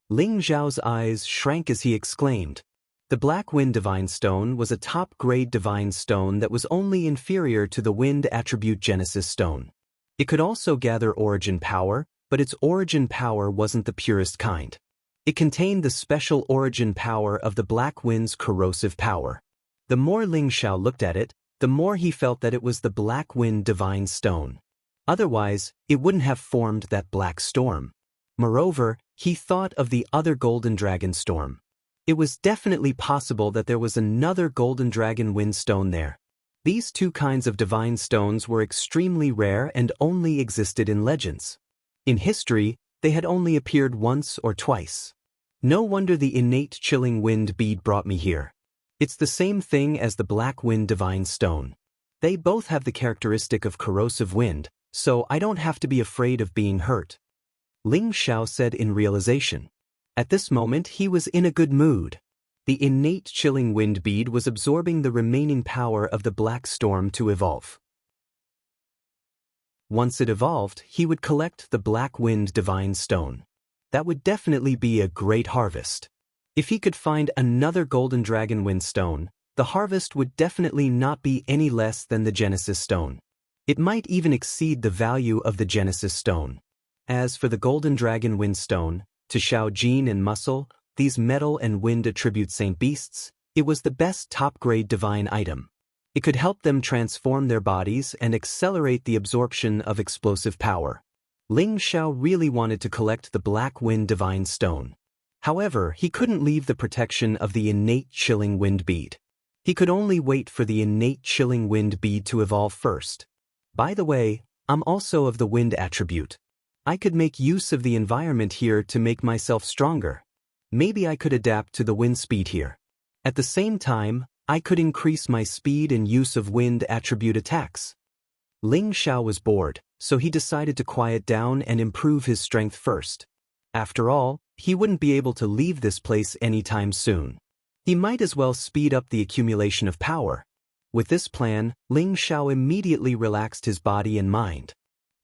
Ling Xiao's eyes shrank as he exclaimed. The black wind divine stone was a top-grade divine stone that was only inferior to the wind attribute Genesis stone. It could also gather origin power, but its origin power wasn't the purest kind. It contained the special origin power of the black wind's corrosive power. The more Ling Xiao looked at it, the more he felt that it was the black wind divine stone. Otherwise, it wouldn't have formed that black storm. Moreover, he thought of the other golden dragon storm. It was definitely possible that there was another golden dragon wind stone there. These two kinds of divine stones were extremely rare and only existed in legends. In history, they had only appeared once or twice. No wonder the innate chilling wind bead brought me here. It's the same thing as the black wind divine stone. They both have the characteristic of corrosive wind, so I don't have to be afraid of being hurt. Ling Xiao said in realization. At this moment he was in a good mood. The innate chilling wind bead was absorbing the remaining power of the black storm to evolve. Once it evolved, he would collect the black wind divine stone. That would definitely be a great harvest. If he could find another golden dragon wind stone, the harvest would definitely not be any less than the Genesis stone. It might even exceed the value of the Genesis stone. As for the golden dragon wind stone, to Xiao Jin and Muscle, these metal and wind attribute saint beasts, it was the best top-grade divine item. It could help them transform their bodies and accelerate the absorption of explosive power. Ling Xiao really wanted to collect the black wind divine stone. However, he couldn't leave the protection of the innate chilling wind bead. He could only wait for the innate chilling wind bead to evolve first. By the way, I'm also of the wind attribute. I could make use of the environment here to make myself stronger. Maybe I could adapt to the wind speed here. At the same time, I could increase my speed and use of wind attribute attacks. Ling Xiao was bored, so he decided to quiet down and improve his strength first. After all, he wouldn't be able to leave this place anytime soon. He might as well speed up the accumulation of power. With this plan, Ling Xiao immediately relaxed his body and mind.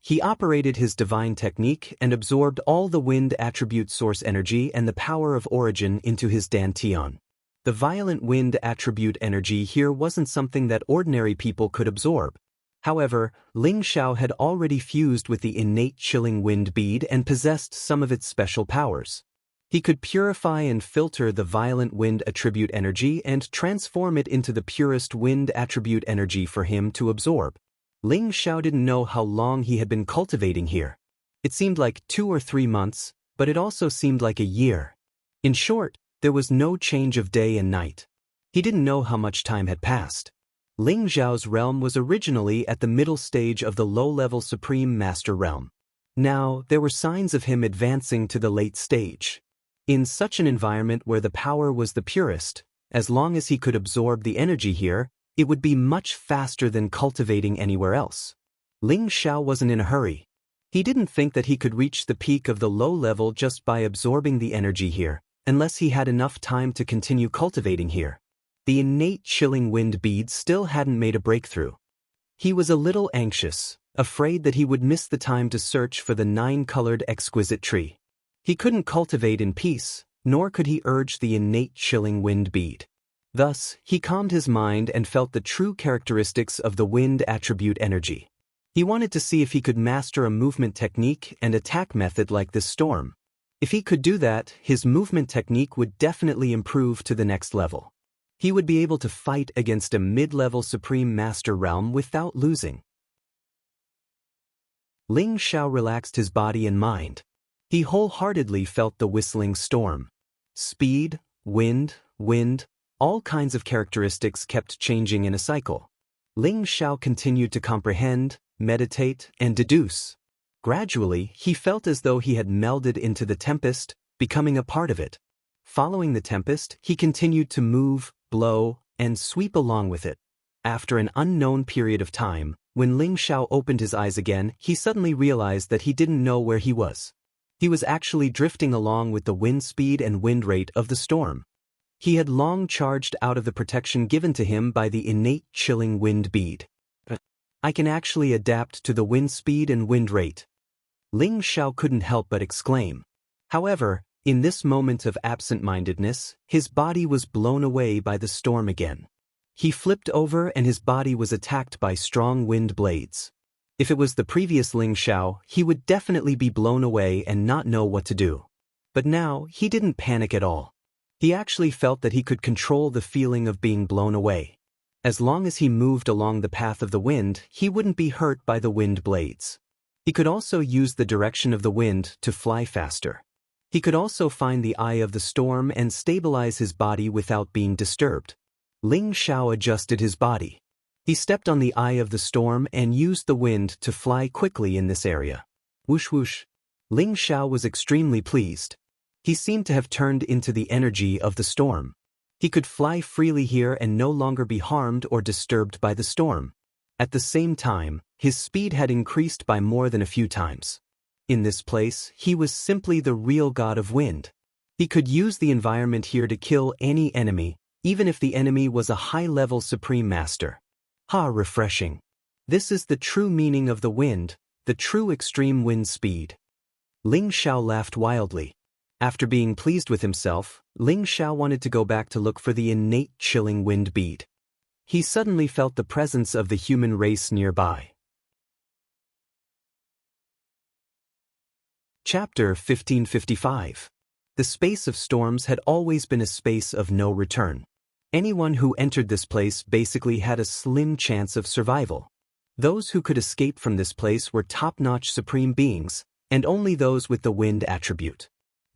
He operated his divine technique and absorbed all the wind attribute source energy and the power of origin into his dantian. The violent wind attribute energy here wasn't something that ordinary people could absorb. However, Ling Xiao had already fused with the innate chilling wind bead and possessed some of its special powers. He could purify and filter the violent wind attribute energy and transform it into the purest wind attribute energy for him to absorb. Ling Xiao didn't know how long he had been cultivating here. It seemed like 2 or 3 months, but it also seemed like a year. In short, there was no change of day and night. He didn't know how much time had passed. Ling Xiao's realm was originally at the middle stage of the low-level Supreme Master realm. Now, there were signs of him advancing to the late stage. In such an environment where the power was the purest, as long as he could absorb the energy here, it would be much faster than cultivating anywhere else. Ling Xiao wasn't in a hurry. He didn't think that he could reach the peak of the low level just by absorbing the energy here, unless he had enough time to continue cultivating here. The innate chilling wind bead still hadn't made a breakthrough. He was a little anxious, afraid that he would miss the time to search for the 9-colored exquisite tree. He couldn't cultivate in peace, nor could he urge the innate chilling wind bead. Thus, he calmed his mind and felt the true characteristics of the wind attribute energy. He wanted to see if he could master a movement technique and attack method like this storm. If he could do that, his movement technique would definitely improve to the next level. He would be able to fight against a mid-level Supreme Master realm without losing. Ling Xiao relaxed his body and mind. He wholeheartedly felt the whistling storm. Speed, wind, all kinds of characteristics kept changing in a cycle. Ling Xiao continued to comprehend, meditate, and deduce. Gradually, he felt as though he had melded into the tempest, becoming a part of it. Following the tempest, he continued to move, blow, and sweep along with it. After an unknown period of time, when Ling Xiao opened his eyes again, he suddenly realized that he didn't know where he was. He was actually drifting along with the wind speed and wind rate of the storm. He had long charged out of the protection given to him by the innate chilling wind bead. I can actually adapt to the wind speed and wind rate. Ling Xiao couldn't help but exclaim. However, in this moment of absent-mindedness, his body was blown away by the storm again. He flipped over and his body was attacked by strong wind blades. If it was the previous Ling Xiao, he would definitely be blown away and not know what to do. But now, he didn't panic at all. He actually felt that he could control the feeling of being blown away. As long as he moved along the path of the wind, he wouldn't be hurt by the wind blades. He could also use the direction of the wind to fly faster. He could also find the eye of the storm and stabilize his body without being disturbed. Ling Xiao adjusted his body. He stepped on the eye of the storm and used the wind to fly quickly in this area. Whoosh whoosh. Ling Xiao was extremely pleased. He seemed to have turned into the energy of the storm. He could fly freely here and no longer be harmed or disturbed by the storm. At the same time, his speed had increased by more than a few times. In this place, he was simply the real god of wind. He could use the environment here to kill any enemy, even if the enemy was a high-level supreme master. Refreshing. This is the true meaning of the wind, the true extreme wind speed. Ling Xiao laughed wildly. After being pleased with himself, Ling Xiao wanted to go back to look for the innate chilling wind bead. He suddenly felt the presence of the human race nearby. Chapter 1555. The space of storms had always been a space of no return. Anyone who entered this place basically had a slim chance of survival. Those who could escape from this place were top-notch supreme beings, and only those with the wind attribute.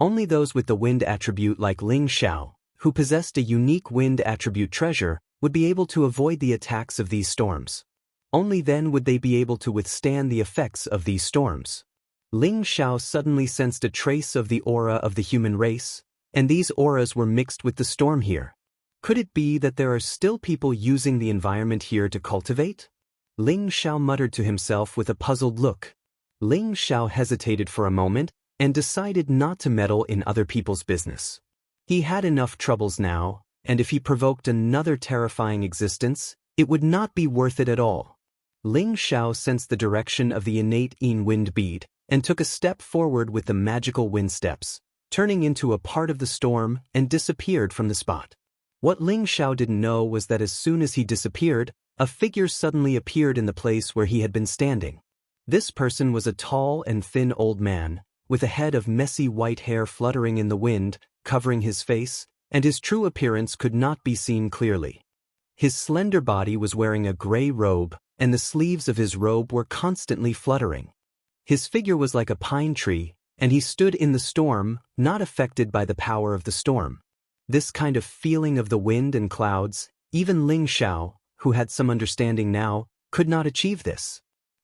Only those with the wind attribute like Ling Xiao, who possessed a unique wind attribute treasure, would be able to avoid the attacks of these storms. Only then would they be able to withstand the effects of these storms. Ling Xiao suddenly sensed a trace of the aura of the human race, and these auras were mixed with the storm here. Could it be that there are still people using the environment here to cultivate? Ling Xiao muttered to himself with a puzzled look. Ling Xiao hesitated for a moment and decided not to meddle in other people's business. He had enough troubles now, and if he provoked another terrifying existence, it would not be worth it at all. Ling Xiao sensed the direction of the innate Yin wind bead and took a step forward with the magical wind steps, turning into a part of the storm and disappeared from the spot. What Ling Xiao didn't know was that as soon as he disappeared, a figure suddenly appeared in the place where he had been standing. This person was a tall and thin old man, with a head of messy white hair fluttering in the wind, covering his face, and his true appearance could not be seen clearly. His slender body was wearing a gray robe, and the sleeves of his robe were constantly fluttering. His figure was like a pine tree, and he stood in the storm, not affected by the power of the storm. This kind of feeling of the wind and clouds, even Ling Xiao, who had some understanding now, could not achieve this.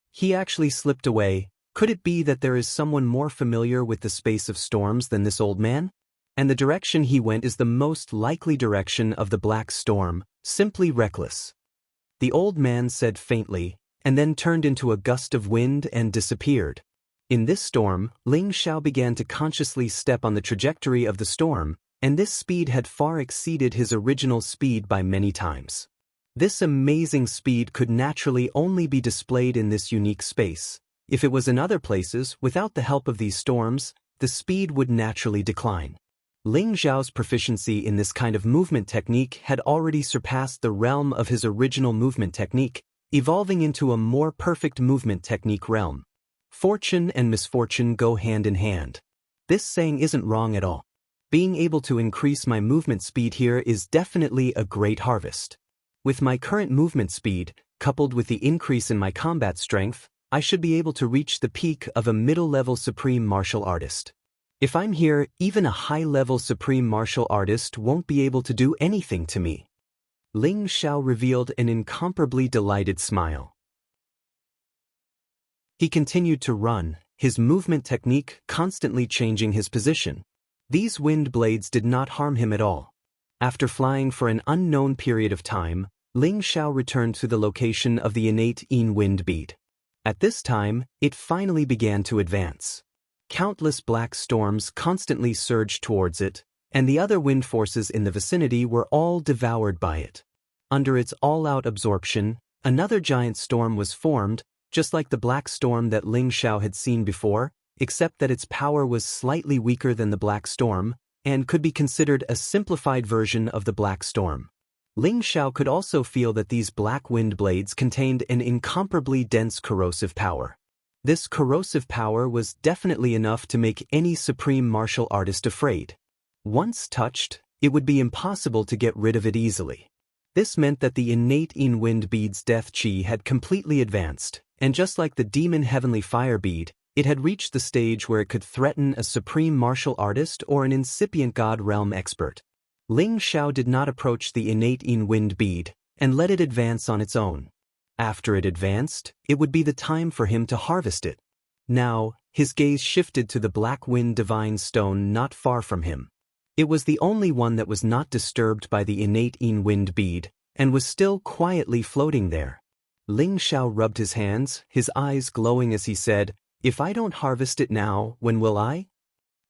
He actually slipped away. Could it be that there is someone more familiar with the space of storms than this old man? And the direction he went is the most likely direction of the black storm, simply reckless. The old man said faintly, and then turned into a gust of wind and disappeared. In this storm, Ling Xiao began to consciously step on the trajectory of the storm, and this speed had far exceeded his original speed by many times. This amazing speed could naturally only be displayed in this unique space. If it was in other places, without the help of these storms, the speed would naturally decline. Ling Xiao's proficiency in this kind of movement technique had already surpassed the realm of his original movement technique, evolving into a more perfect movement technique realm. Fortune and misfortune go hand in hand. This saying isn't wrong at all. Being able to increase my movement speed here is definitely a great harvest. With my current movement speed, coupled with the increase in my combat strength, I should be able to reach the peak of a middle-level supreme martial artist. If I'm here, even a high-level supreme martial artist won't be able to do anything to me. Ling Xiao revealed an incomparably delighted smile. He continued to run, his movement technique constantly changing his position. These wind blades did not harm him at all. After flying for an unknown period of time, Ling Xiao returned to the location of the innate Yin wind bead. At this time, it finally began to advance. Countless black storms constantly surged towards it, and the other wind forces in the vicinity were all devoured by it. Under its all-out absorption, another giant storm was formed, just like the black storm that Ling Xiao had seen before, except that its power was slightly weaker than the black storm, and could be considered a simplified version of the black storm. Ling Xiao could also feel that these black wind blades contained an incomparably dense corrosive power. This corrosive power was definitely enough to make any supreme martial artist afraid. Once touched, it would be impossible to get rid of it easily. This meant that the innate Yin wind bead's death chi had completely advanced, and just like the demon heavenly fire bead, it had reached the stage where it could threaten a supreme martial artist or an incipient god realm expert. Ling Xiao did not approach the innate Yin wind bead, and let it advance on its own. After it advanced, it would be the time for him to harvest it. Now, his gaze shifted to the black wind divine stone not far from him. It was the only one that was not disturbed by the innate Yin wind bead, and was still quietly floating there. Ling Xiao rubbed his hands, his eyes glowing as he said, "If I don't harvest it now, when will I?"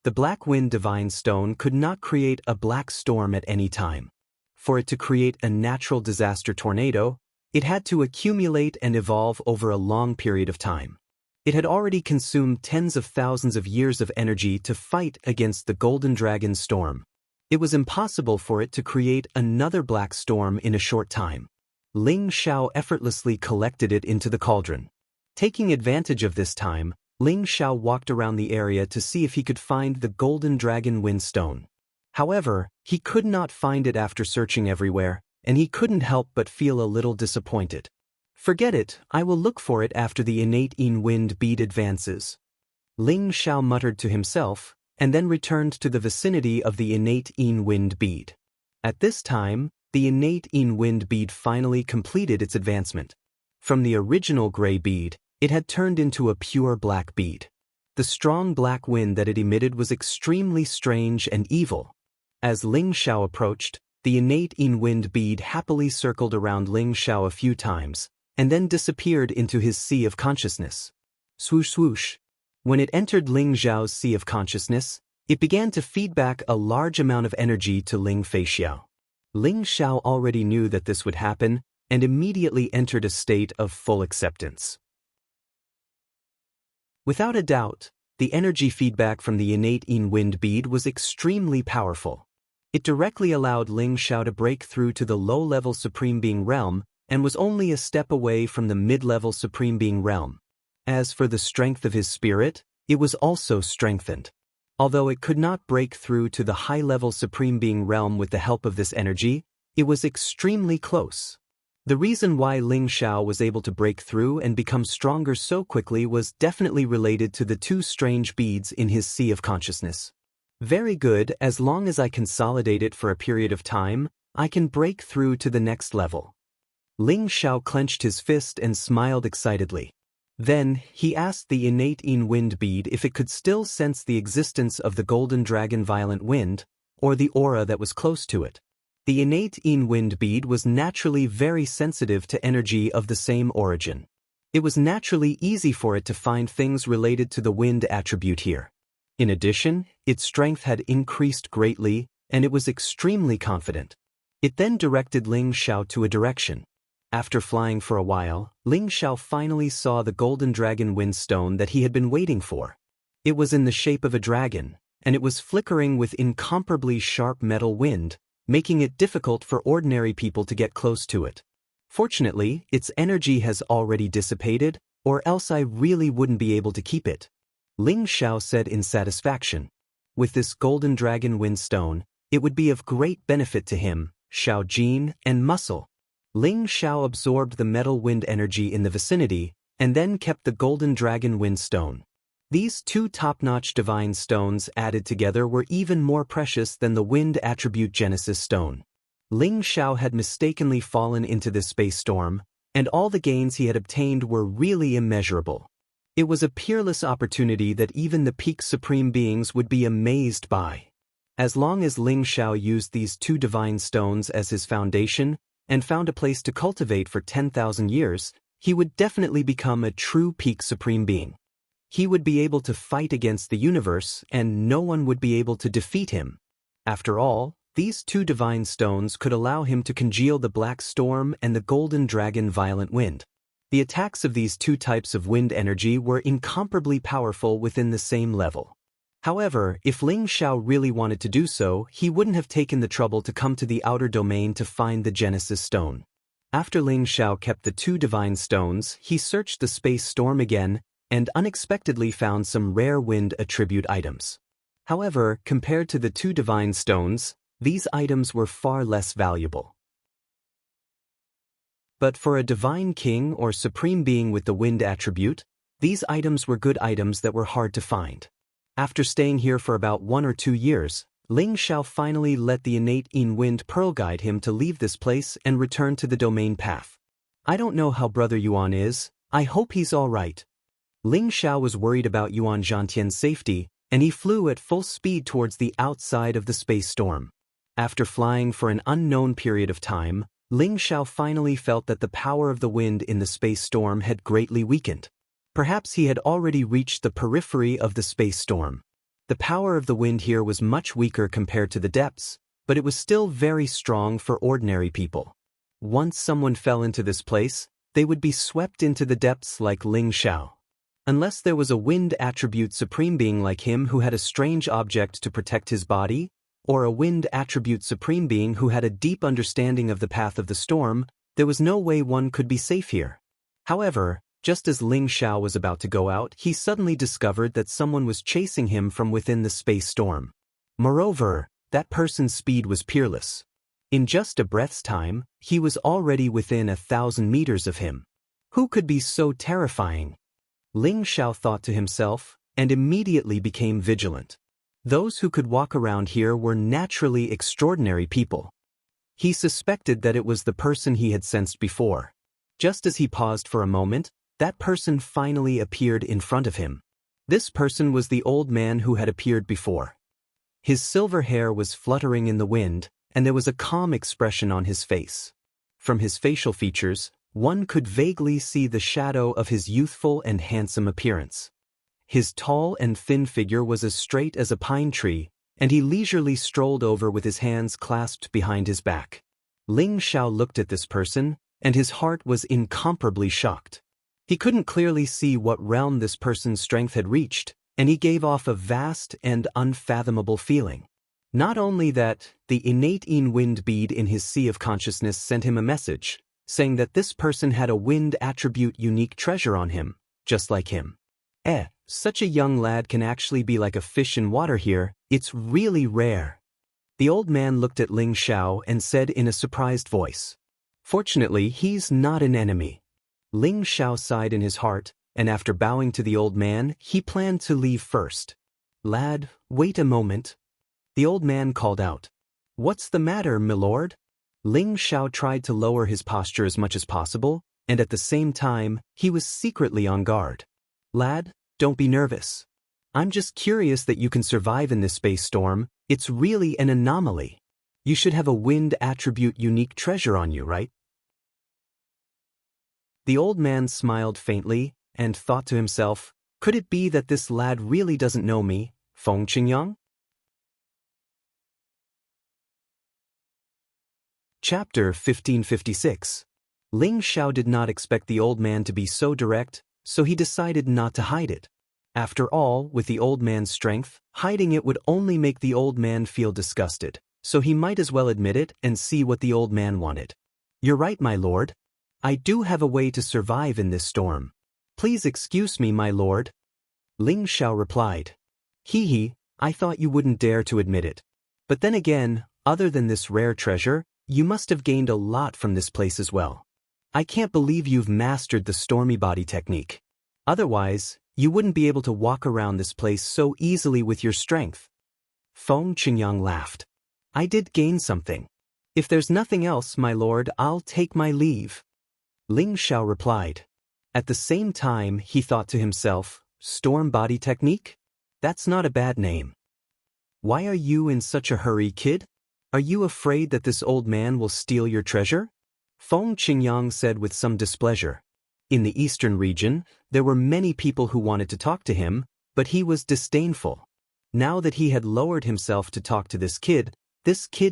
The black wind divine stone could not create a black storm at any time. For it to create a natural disaster tornado, it had to accumulate and evolve over a long period of time. It had already consumed tens of thousands of years of energy to fight against the golden dragon storm. It was impossible for it to create another black storm in a short time. Ling Xiao effortlessly collected it into the cauldron. Taking advantage of this time, Ling Xiao walked around the area to see if he could find the golden dragon wind stone. However, he could not find it after searching everywhere, and he couldn't help but feel a little disappointed. "Forget it, I will look for it after the innate Yin wind bead advances." Ling Xiao muttered to himself, and then returned to the vicinity of the innate Yin wind bead. At this time, the innate Yin wind bead finally completed its advancement. From the original gray bead, it had turned into a pure black bead. The strong black wind that it emitted was extremely strange and evil. As Ling Xiao approached, the innate Yin wind bead happily circled around Ling Xiao a few times, and then disappeared into his sea of consciousness. Swoosh swoosh. When it entered Ling Xiao's sea of consciousness, it began to feed back a large amount of energy to Ling Feixiao. Ling Xiao already knew that this would happen, and immediately entered a state of full acceptance. Without a doubt, the energy feedback from the innate Yin wind bead was extremely powerful. It directly allowed Ling Xiao to break through to the low-level Supreme Being realm, and was only a step away from the mid-level Supreme Being realm. As for the strength of his spirit, it was also strengthened. Although it could not break through to the high-level Supreme Being realm with the help of this energy, it was extremely close. The reason why Ling Xiao was able to break through and become stronger so quickly was definitely related to the two strange beads in his sea of consciousness. Very good, as long as I consolidate it for a period of time, I can break through to the next level. Ling Xiao clenched his fist and smiled excitedly. Then, he asked the innate Yin wind bead if it could still sense the existence of the golden dragon violent wind, or the aura that was close to it. The innate Yin wind bead was naturally very sensitive to energy of the same origin. It was naturally easy for it to find things related to the wind attribute here. In addition, its strength had increased greatly, and it was extremely confident. It then directed Ling Xiao to a direction. After flying for a while, Ling Xiao finally saw the golden dragon wind stone that he had been waiting for. It was in the shape of a dragon, and it was flickering with incomparably sharp metal wind, making it difficult for ordinary people to get close to it. Fortunately, its energy has already dissipated, or else I really wouldn't be able to keep it. Ling Xiao said in satisfaction. With this golden dragon wind stone, it would be of great benefit to him, Xiao Jin, and Muscle. Ling Xiao absorbed the metal wind energy in the vicinity, and then kept the golden dragon wind stone. These two top-notch divine stones added together were even more precious than the wind attribute Genesis stone. Ling Xiao had mistakenly fallen into this space storm, and all the gains he had obtained were really immeasurable. It was a peerless opportunity that even the peak supreme beings would be amazed by. As long as Ling Xiao used these two divine stones as his foundation and found a place to cultivate for 10,000 years, he would definitely become a true peak supreme being. He would be able to fight against the universe and no one would be able to defeat him. After all, these two divine stones could allow him to congeal the black storm and the golden dragon violent wind. The attacks of these two types of wind energy were incomparably powerful within the same level. However, if Ling Xiao really wanted to do so, he wouldn't have taken the trouble to come to the outer domain to find the Genesis stone. After Ling Xiao kept the two divine stones, he searched the space storm again and unexpectedly found some rare wind attribute items. However, compared to the two divine stones, these items were far less valuable. But for a divine king or supreme being with the wind attribute, these items were good items that were hard to find. After staying here for about 1 or 2 years, Ling Xiao finally let the innate Yin Wind Pearl guide him to leave this place and return to the domain path. I don't know how Brother Yuan is, I hope he's all right. Ling Xiao was worried about Yuan Zhantian's safety, and he flew at full speed towards the outside of the space storm. After flying for an unknown period of time, Ling Xiao finally felt that the power of the wind in the space storm had greatly weakened. Perhaps he had already reached the periphery of the space storm. The power of the wind here was much weaker compared to the depths, but it was still very strong for ordinary people. Once someone fell into this place, they would be swept into the depths like Ling Xiao. Unless there was a wind attribute supreme being like him who had a strange object to protect his body, or a wind attribute supreme being who had a deep understanding of the path of the storm, there was no way one could be safe here. However, just as Ling Xiao was about to go out, he suddenly discovered that someone was chasing him from within the space storm. Moreover, that person's speed was peerless. In just a breath's time, he was already within 1,000 meters of him. Who could be so terrifying? Ling Xiao thought to himself, and immediately became vigilant. Those who could walk around here were naturally extraordinary people. He suspected that it was the person he had sensed before. Just as he paused for a moment, that person finally appeared in front of him. This person was the old man who had appeared before. His silver hair was fluttering in the wind, and there was a calm expression on his face. From his facial features, one could vaguely see the shadow of his youthful and handsome appearance. His tall and thin figure was as straight as a pine tree, and he leisurely strolled over with his hands clasped behind his back. Ling Xiao looked at this person, and his heart was incomparably shocked. He couldn't clearly see what realm this person's strength had reached, and he gave off a vast and unfathomable feeling. Not only that, the innate Yin Wind bead in his sea of consciousness sent him a message, saying that this person had a wind attribute unique treasure on him, just like him. Such a young lad can actually be like a fish in water here, it's really rare. The old man looked at Ling Xiao and said in a surprised voice, "Fortunately, he's not an enemy." Ling Xiao sighed in his heart, and after bowing to the old man, he planned to leave first. "Lad, wait a moment." The old man called out, "What's the matter, milord?" Ling Xiao tried to lower his posture as much as possible, and at the same time, he was secretly on guard. "Lad, don't be nervous. I'm just curious that you can survive in this space storm. It's really an anomaly. You should have a wind attribute unique treasure on you, right?" The old man smiled faintly and thought to himself, could it be that this lad really doesn't know me, Feng Qingyang? Chapter 1556. Ling Xiao did not expect the old man to be so direct, so he decided not to hide it. After all, with the old man's strength, hiding it would only make the old man feel disgusted, so he might as well admit it and see what the old man wanted. "You're right, my lord. I do have a way to survive in this storm. Please excuse me, my lord." Ling Xiao replied, "Hee, I thought you wouldn't dare to admit it. But then again, other than this rare treasure, you must have gained a lot from this place as well. I can't believe you've mastered the stormy body technique. Otherwise, you wouldn't be able to walk around this place so easily with your strength." Feng Qingyang laughed. "I did gain something. If there's nothing else, my lord, I'll take my leave. Ling Xiao replied. At the same time, he thought to himself, Storm Body Technique? That's not a bad name. Why are you in such a hurry, kid? Are you afraid that this old man will steal your treasure? Feng Qingyang said with some displeasure. In the eastern region, there were many people who wanted to talk to him, but he was disdainful. Now that he had lowered himself to talk to this kid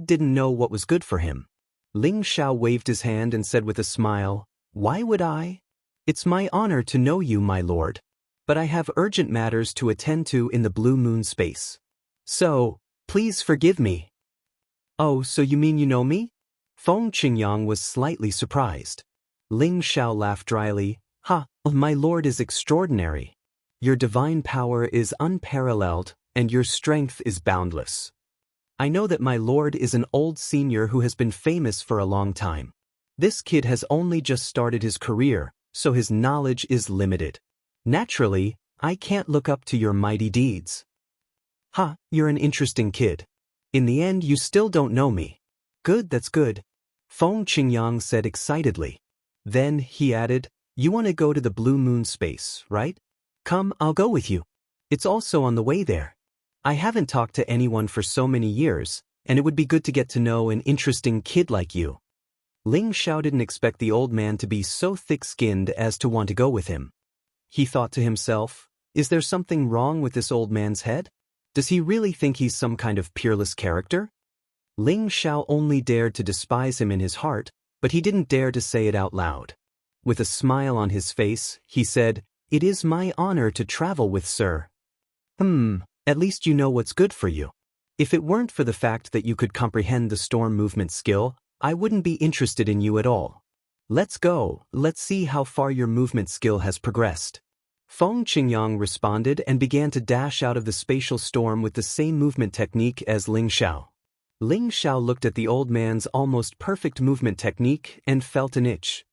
didn't know what was good for him. Ling Xiao waved his hand and said with a smile, Why would I? It's my honor to know you, my lord. But I have urgent matters to attend to in the Blue Moon space. So, please forgive me. Oh, so you mean you know me? Feng Qingyang was slightly surprised. Ling Xiao laughed dryly. Ha, my lord is extraordinary. Your divine power is unparalleled, and your strength is boundless. I know that my lord is an old senior who has been famous for a long time. This kid has only just started his career, so his knowledge is limited. Naturally, I can't look up to your mighty deeds. Ha, you're an interesting kid. In the end, you still don't know me. Good, that's good. Feng Qingyang said excitedly. Then, he added, you want to go to the Blue Moon space, right? Come, I'll go with you. It's also on the way there. I haven't talked to anyone for so many years, and it would be good to get to know an interesting kid like you. Ling Xiao didn't expect the old man to be so thick-skinned as to want to go with him. He thought to himself, is there something wrong with this old man's head? Does he really think he's some kind of peerless character? Ling Xiao only dared to despise him in his heart, but he didn't dare to say it out loud. With a smile on his face, he said, It is my honor to travel with sir. At least you know what's good for you. If it weren't for the fact that you could comprehend the storm movement skill, I wouldn't be interested in you at all. Let's go, let's see how far your movement skill has progressed. Feng Qingyang responded and began to dash out of the spatial storm with the same movement technique as Ling Xiao. Ling Xiao looked at the old man's almost perfect movement technique and felt an itch.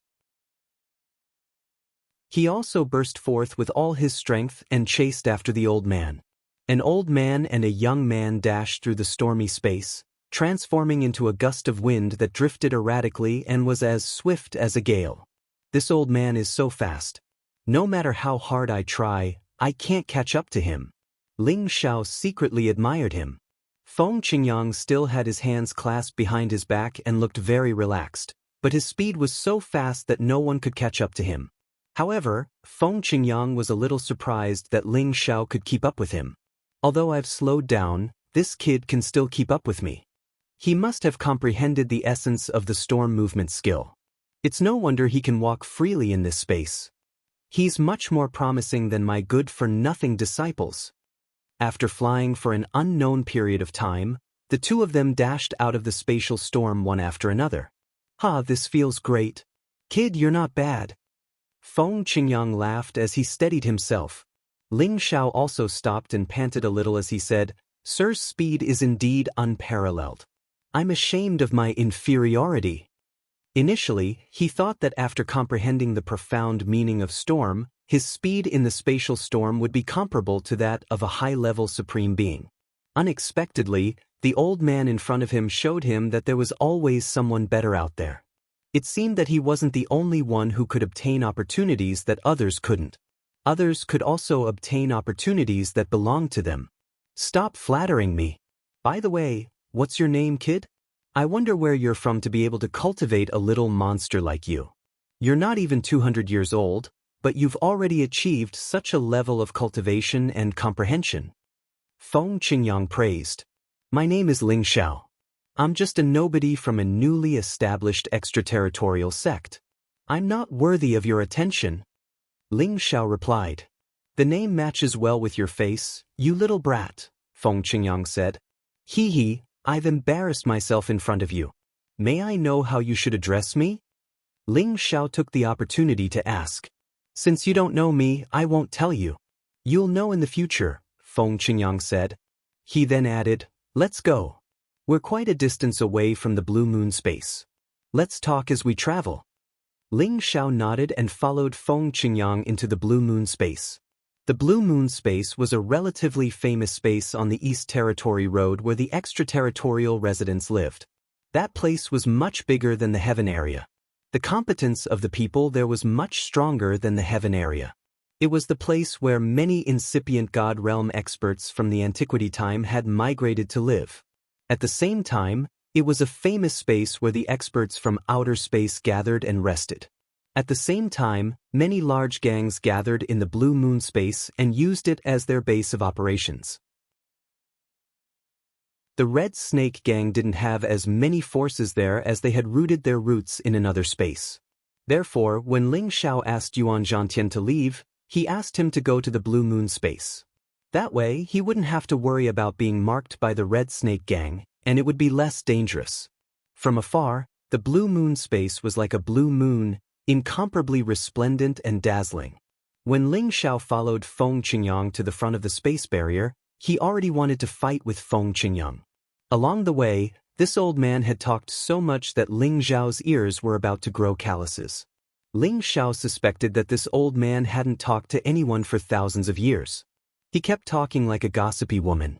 He also burst forth with all his strength and chased after the old man. An old man and a young man dashed through the stormy space, transforming into a gust of wind that drifted erratically and was as swift as a gale. This old man is so fast. No matter how hard I try, I can't catch up to him. Ling Xiao secretly admired him. Feng Qingyang still had his hands clasped behind his back and looked very relaxed, but his speed was so fast that no one could catch up to him. However, Feng Qingyang was a little surprised that Ling Xiao could keep up with him. Although I've slowed down, this kid can still keep up with me. He must have comprehended the essence of the storm movement skill. It's no wonder he can walk freely in this space. He's much more promising than my good-for-nothing disciples. After flying for an unknown period of time, the two of them dashed out of the spatial storm one after another. This feels great. Kid, you're not bad. Feng Qingyang laughed as he steadied himself. Ling Xiao also stopped and panted a little as he said, Sir's speed is indeed unparalleled. I'm ashamed of my inferiority. Initially, he thought that after comprehending the profound meaning of storm, his speed in the spatial storm would be comparable to that of a high-level supreme being. Unexpectedly, the old man in front of him showed him that there was always someone better out there. It seemed that he wasn't the only one who could obtain opportunities that others couldn't. Others could also obtain opportunities that belonged to them. Stop flattering me. By the way, what's your name, kid? I wonder where you're from to be able to cultivate a little monster like you. You're not even 200 years old, but you've already achieved such a level of cultivation and comprehension. Feng Qingyang praised. My name is Ling Xiao. I'm just a nobody from a newly established extraterritorial sect. I'm not worthy of your attention. Ling Xiao replied. The name matches well with your face, you little brat, Feng Qingyang said. Hee, I've embarrassed myself in front of you. May I know how you should address me? Ling Xiao took the opportunity to ask. Since you don't know me, I won't tell you. You'll know in the future, Feng Qingyang said. He then added, Let's go. We're quite a distance away from the Blue Moon space. Let's talk as we travel. Ling Xiao nodded and followed Feng Qingyang into the Blue Moon space. The Blue Moon space was a relatively famous space on the East Territory Road where the extraterritorial residents lived. That place was much bigger than the heaven area. The competence of the people there was much stronger than the heaven area. It was the place where many incipient God realm experts from the antiquity time had migrated to live. At the same time, it was a famous space where the experts from outer space gathered and rested. At the same time, many large gangs gathered in the blue moon space and used it as their base of operations. The Red Snake Gang didn't have as many forces there as they had rooted their roots in another space. Therefore, when Ling Xiao asked Yuan Zhantian to leave, he asked him to go to the Blue Moon space. That way, he wouldn't have to worry about being marked by the Red Snake Gang, and it would be less dangerous. From afar, the Blue Moon space was like a blue moon, incomparably resplendent and dazzling. When Ling Xiao followed Feng Qingyang to the front of the space barrier, he already wanted to fight with Feng Qingyang. Along the way, this old man had talked so much that Ling Xiao's ears were about to grow calluses. Ling Xiao suspected that this old man hadn't talked to anyone for thousands of years. He kept talking like a gossipy woman.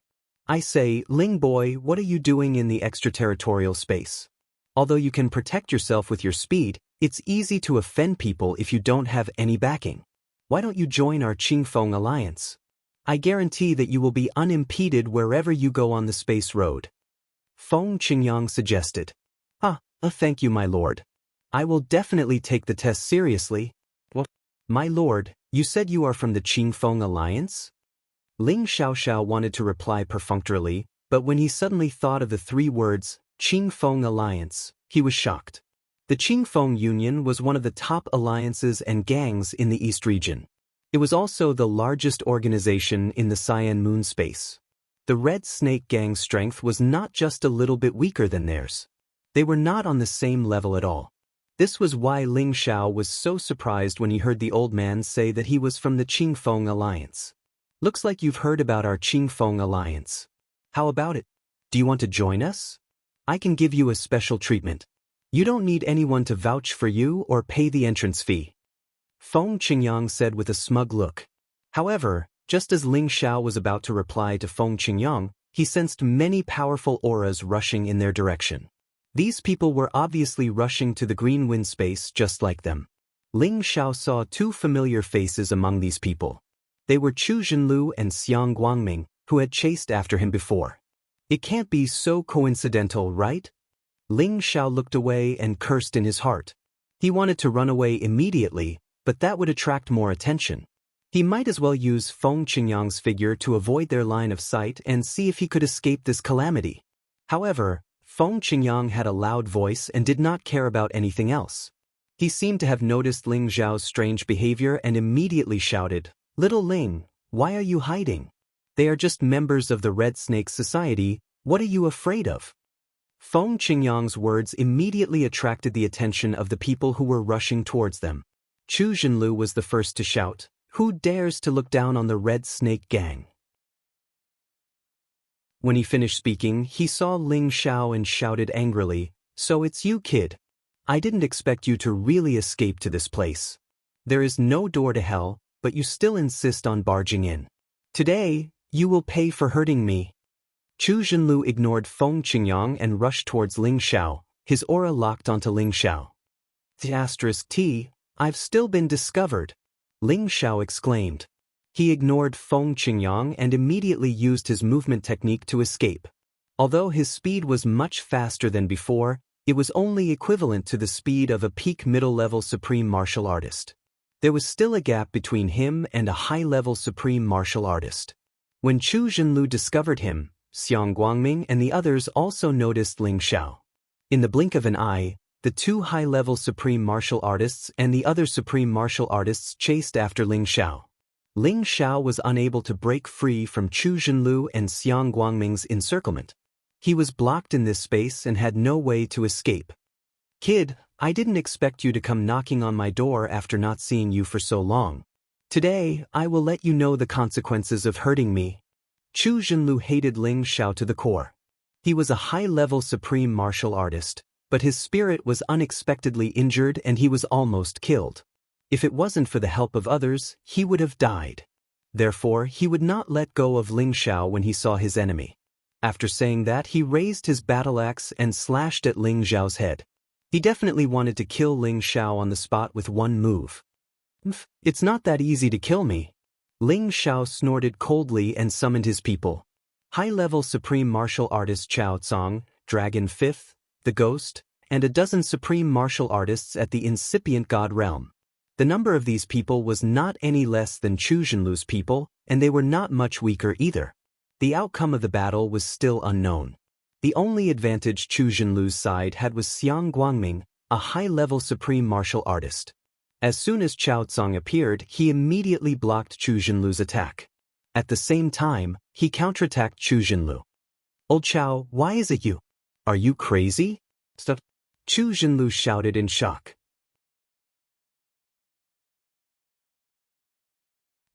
I say, Ling boy, what are you doing in the extraterritorial space? Although you can protect yourself with your speed, it's easy to offend people if you don't have any backing. Why don't you join our Qingfeng alliance? I guarantee that you will be unimpeded wherever you go on the space road. Feng Qingyang suggested. Thank you, my lord. I will definitely take the test seriously. What? My lord, you said you are from the Qingfeng alliance? Ling Xiaoxiao wanted to reply perfunctorily, but when he suddenly thought of the 3 words, Qingfeng alliance, he was shocked. The Qingfeng Union was one of the top alliances and gangs in the East region. It was also the largest organization in the Cyan Moon space. The Red Snake Gang's strength was not just a little bit weaker than theirs. They were not on the same level at all. This was why Ling Xiao was so surprised when he heard the old man say that he was from the Qingfeng alliance. Looks like you've heard about our Qingfeng alliance. How about it? Do you want to join us? I can give you a special treatment. You don't need anyone to vouch for you or pay the entrance fee. Feng Qingyang said with a smug look. However, just as Ling Xiao was about to reply to Feng Qingyang, he sensed many powerful auras rushing in their direction. These people were obviously rushing to the green wind space just like them. Ling Xiao saw 2 familiar faces among these people. They were Chu Zhenlu and Xiang Guangming, who had chased after him before. It can't be so coincidental, right? Ling Xiao looked away and cursed in his heart. He wanted to run away immediately, but that would attract more attention. He might as well use Feng Qingyang's figure to avoid their line of sight and see if he could escape this calamity. However, Feng Qingyang had a loud voice and did not care about anything else. He seemed to have noticed Ling Xiao's strange behavior and immediately shouted, "Little Ling, why are you hiding? They are just members of the Red Snake Society, what are you afraid of?" Feng Qingyang's words immediately attracted the attention of the people who were rushing towards them. Chu Zhenlu was the first to shout, "Who dares to look down on the Red Snake Gang?" When he finished speaking, he saw Ling Xiao and shouted angrily, "So it's you, kid. I didn't expect you to really escape to this place. There is no door to hell, but you still insist on barging in. Today, you will pay for hurting me." Chu Zhenlu ignored Feng Qingyang and rushed towards Ling Xiao, his aura locked onto Ling Xiao. "T, I've still been discovered," Ling Xiao exclaimed. He ignored Feng Qingyang and immediately used his movement technique to escape. Although his speed was much faster than before, it was only equivalent to the speed of a peak middle-level supreme martial artist. There was still a gap between him and a high-level supreme martial artist. When Chu Zhenlu discovered him, Xiang Guangming and the others also noticed Ling Xiao. In the blink of an eye, the 2 high-level supreme martial artists and the other supreme martial artists chased after Ling Xiao. Ling Xiao was unable to break free from Chu Zhenlu and Xiang Guangming's encirclement. He was blocked in this space and had no way to escape. "Kid, I didn't expect you to come knocking on my door after not seeing you for so long. Today, I will let you know the consequences of hurting me." Chu Zhenlu hated Ling Xiao to the core. He was a high-level supreme martial artist, but his spirit was unexpectedly injured and he was almost killed. If it wasn't for the help of others, he would have died. Therefore, he would not let go of Ling Xiao when he saw his enemy. After saying that, he raised his battle axe and slashed at Ling Xiao's head. He definitely wanted to kill Ling Xiao on the spot with one move. It's not that easy to kill me. Ling Xiao snorted coldly and summoned his people. High-level supreme martial artist Chao Tsong, Dragon 5th, the Ghost, and a dozen supreme martial artists at the incipient God realm. The number of these people was not any less than Chu Zhenlu's people, and they were not much weaker either. The outcome of the battle was still unknown. The only advantage Chu Zhenlu's side had was Xiang Guangming, a high-level supreme martial artist. As soon as Chao Tsong appeared, he immediately blocked Chu Zhenlu's attack. At the same time, he counterattacked Chu Zhenlu. "Old Chao, why is it you? Are you crazy?" Chu Zhenlu shouted in shock.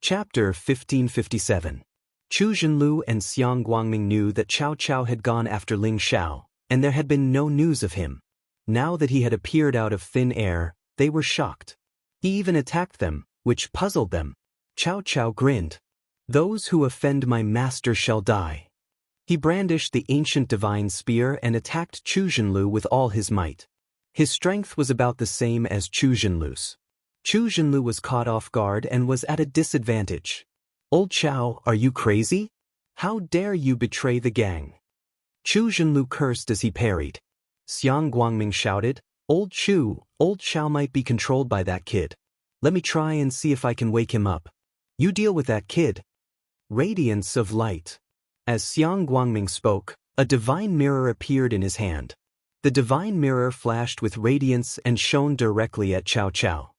Chapter 1557. Chu Zhenlu and Xiang Guangming knew that Cao Cao had gone after Ling Xiao, and there had been no news of him. Now that he had appeared out of thin air, they were shocked. He even attacked them, which puzzled them. Cao Cao grinned. "Those who offend my master shall die." He brandished the ancient divine spear and attacked Chu Zhenlu with all his might. His strength was about the same as Chu Zhenlu's. Chu Zhenlu was caught off guard and was at a disadvantage. "Old Chao, are you crazy? How dare you betray the gang?" Chu Zhenlu cursed as he parried. Xiang Guangming shouted, Old Chao might be controlled by that kid. Let me try and see if I can wake him up. You deal with that kid." Radiance of light. As Xiang Guangming spoke, a divine mirror appeared in his hand. The divine mirror flashed with radiance and shone directly at Cao Cao.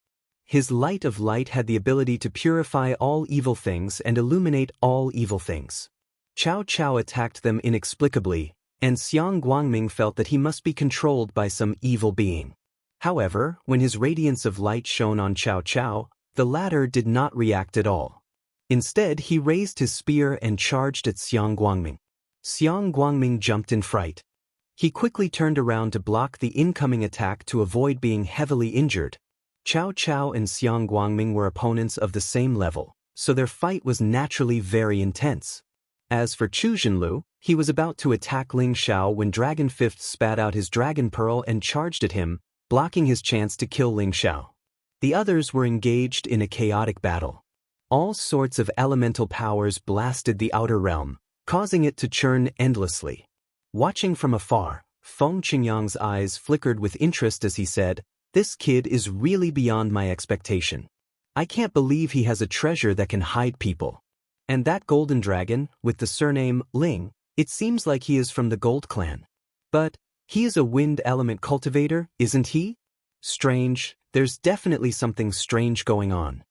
His light of light had the ability to purify all evil things and illuminate all evil things. Cao Cao attacked them inexplicably, and Xiang Guangming felt that he must be controlled by some evil being. However, when his radiance of light shone on Cao Cao, the latter did not react at all. Instead, he raised his spear and charged at Xiang Guangming. Xiang Guangming jumped in fright. He quickly turned around to block the incoming attack to avoid being heavily injured. Cao Cao and Xiang Guangming were opponents of the same level, so their fight was naturally very intense. As for Chu Zhenlu, he was about to attack Ling Xiao when Dragon 5th spat out his dragon pearl and charged at him, blocking his chance to kill Ling Xiao. The others were engaged in a chaotic battle. All sorts of elemental powers blasted the outer realm, causing it to churn endlessly. Watching from afar, Feng Qingyang's eyes flickered with interest as he said, "This kid is really beyond my expectation. I can't believe he has a treasure that can hide people. And that golden dragon, with the surname Ling, it seems like he is from the Gold Clan. But he is a wind element cultivator, isn't he? Strange, there's definitely something strange going on."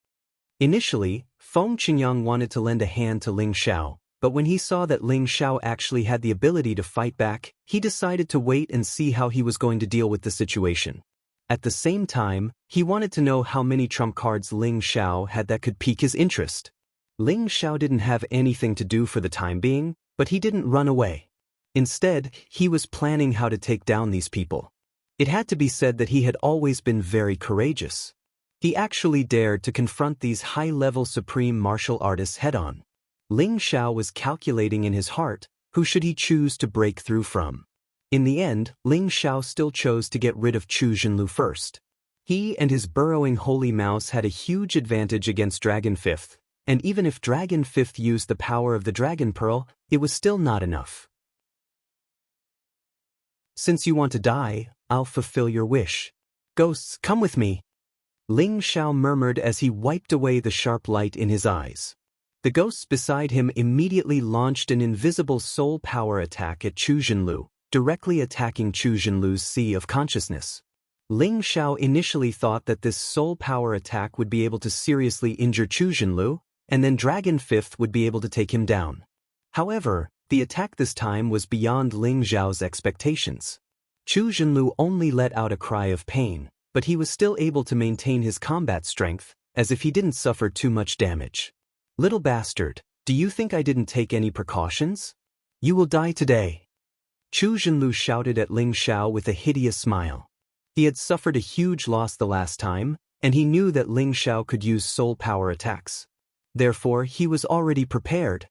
Initially, Feng Qingyang wanted to lend a hand to Ling Xiao, but when he saw that Ling Xiao actually had the ability to fight back, he decided to wait and see how he was going to deal with the situation. At the same time, he wanted to know how many trump cards Ling Xiao had that could pique his interest. Ling Xiao didn't have anything to do for the time being, but he didn't run away. Instead, he was planning how to take down these people. It had to be said that he had always been very courageous. He actually dared to confront these high-level supreme martial artists head-on. Ling Xiao was calculating in his heart, who should he choose to break through from? In the end, Ling Xiao still chose to get rid of Chu Zhenlu first. He and his burrowing holy mouse had a huge advantage against Dragon 5th, and even if Dragon 5th used the power of the Dragon Pearl, it was still not enough. "Since you want to die, I'll fulfill your wish. Ghosts, come with me," Ling Xiao murmured as he wiped away the sharp light in his eyes. The ghosts beside him immediately launched an invisible soul power attack at Chu Zhenlu, directly attacking Chu Zhenlu's sea of consciousness. Ling Xiao initially thought that this soul power attack would be able to seriously injure Chu Zhenlu, and then Dragon 5th would be able to take him down. However, the attack this time was beyond Ling Xiao's expectations. Chu Zhenlu only let out a cry of pain, but he was still able to maintain his combat strength, as if he didn't suffer too much damage. "Little bastard, do you think I didn't take any precautions? You will die today." Chu Zhenlu shouted at Ling Xiao with a hideous smile. He had suffered a huge loss the last time, and he knew that Ling Xiao could use soul power attacks. Therefore, he was already prepared.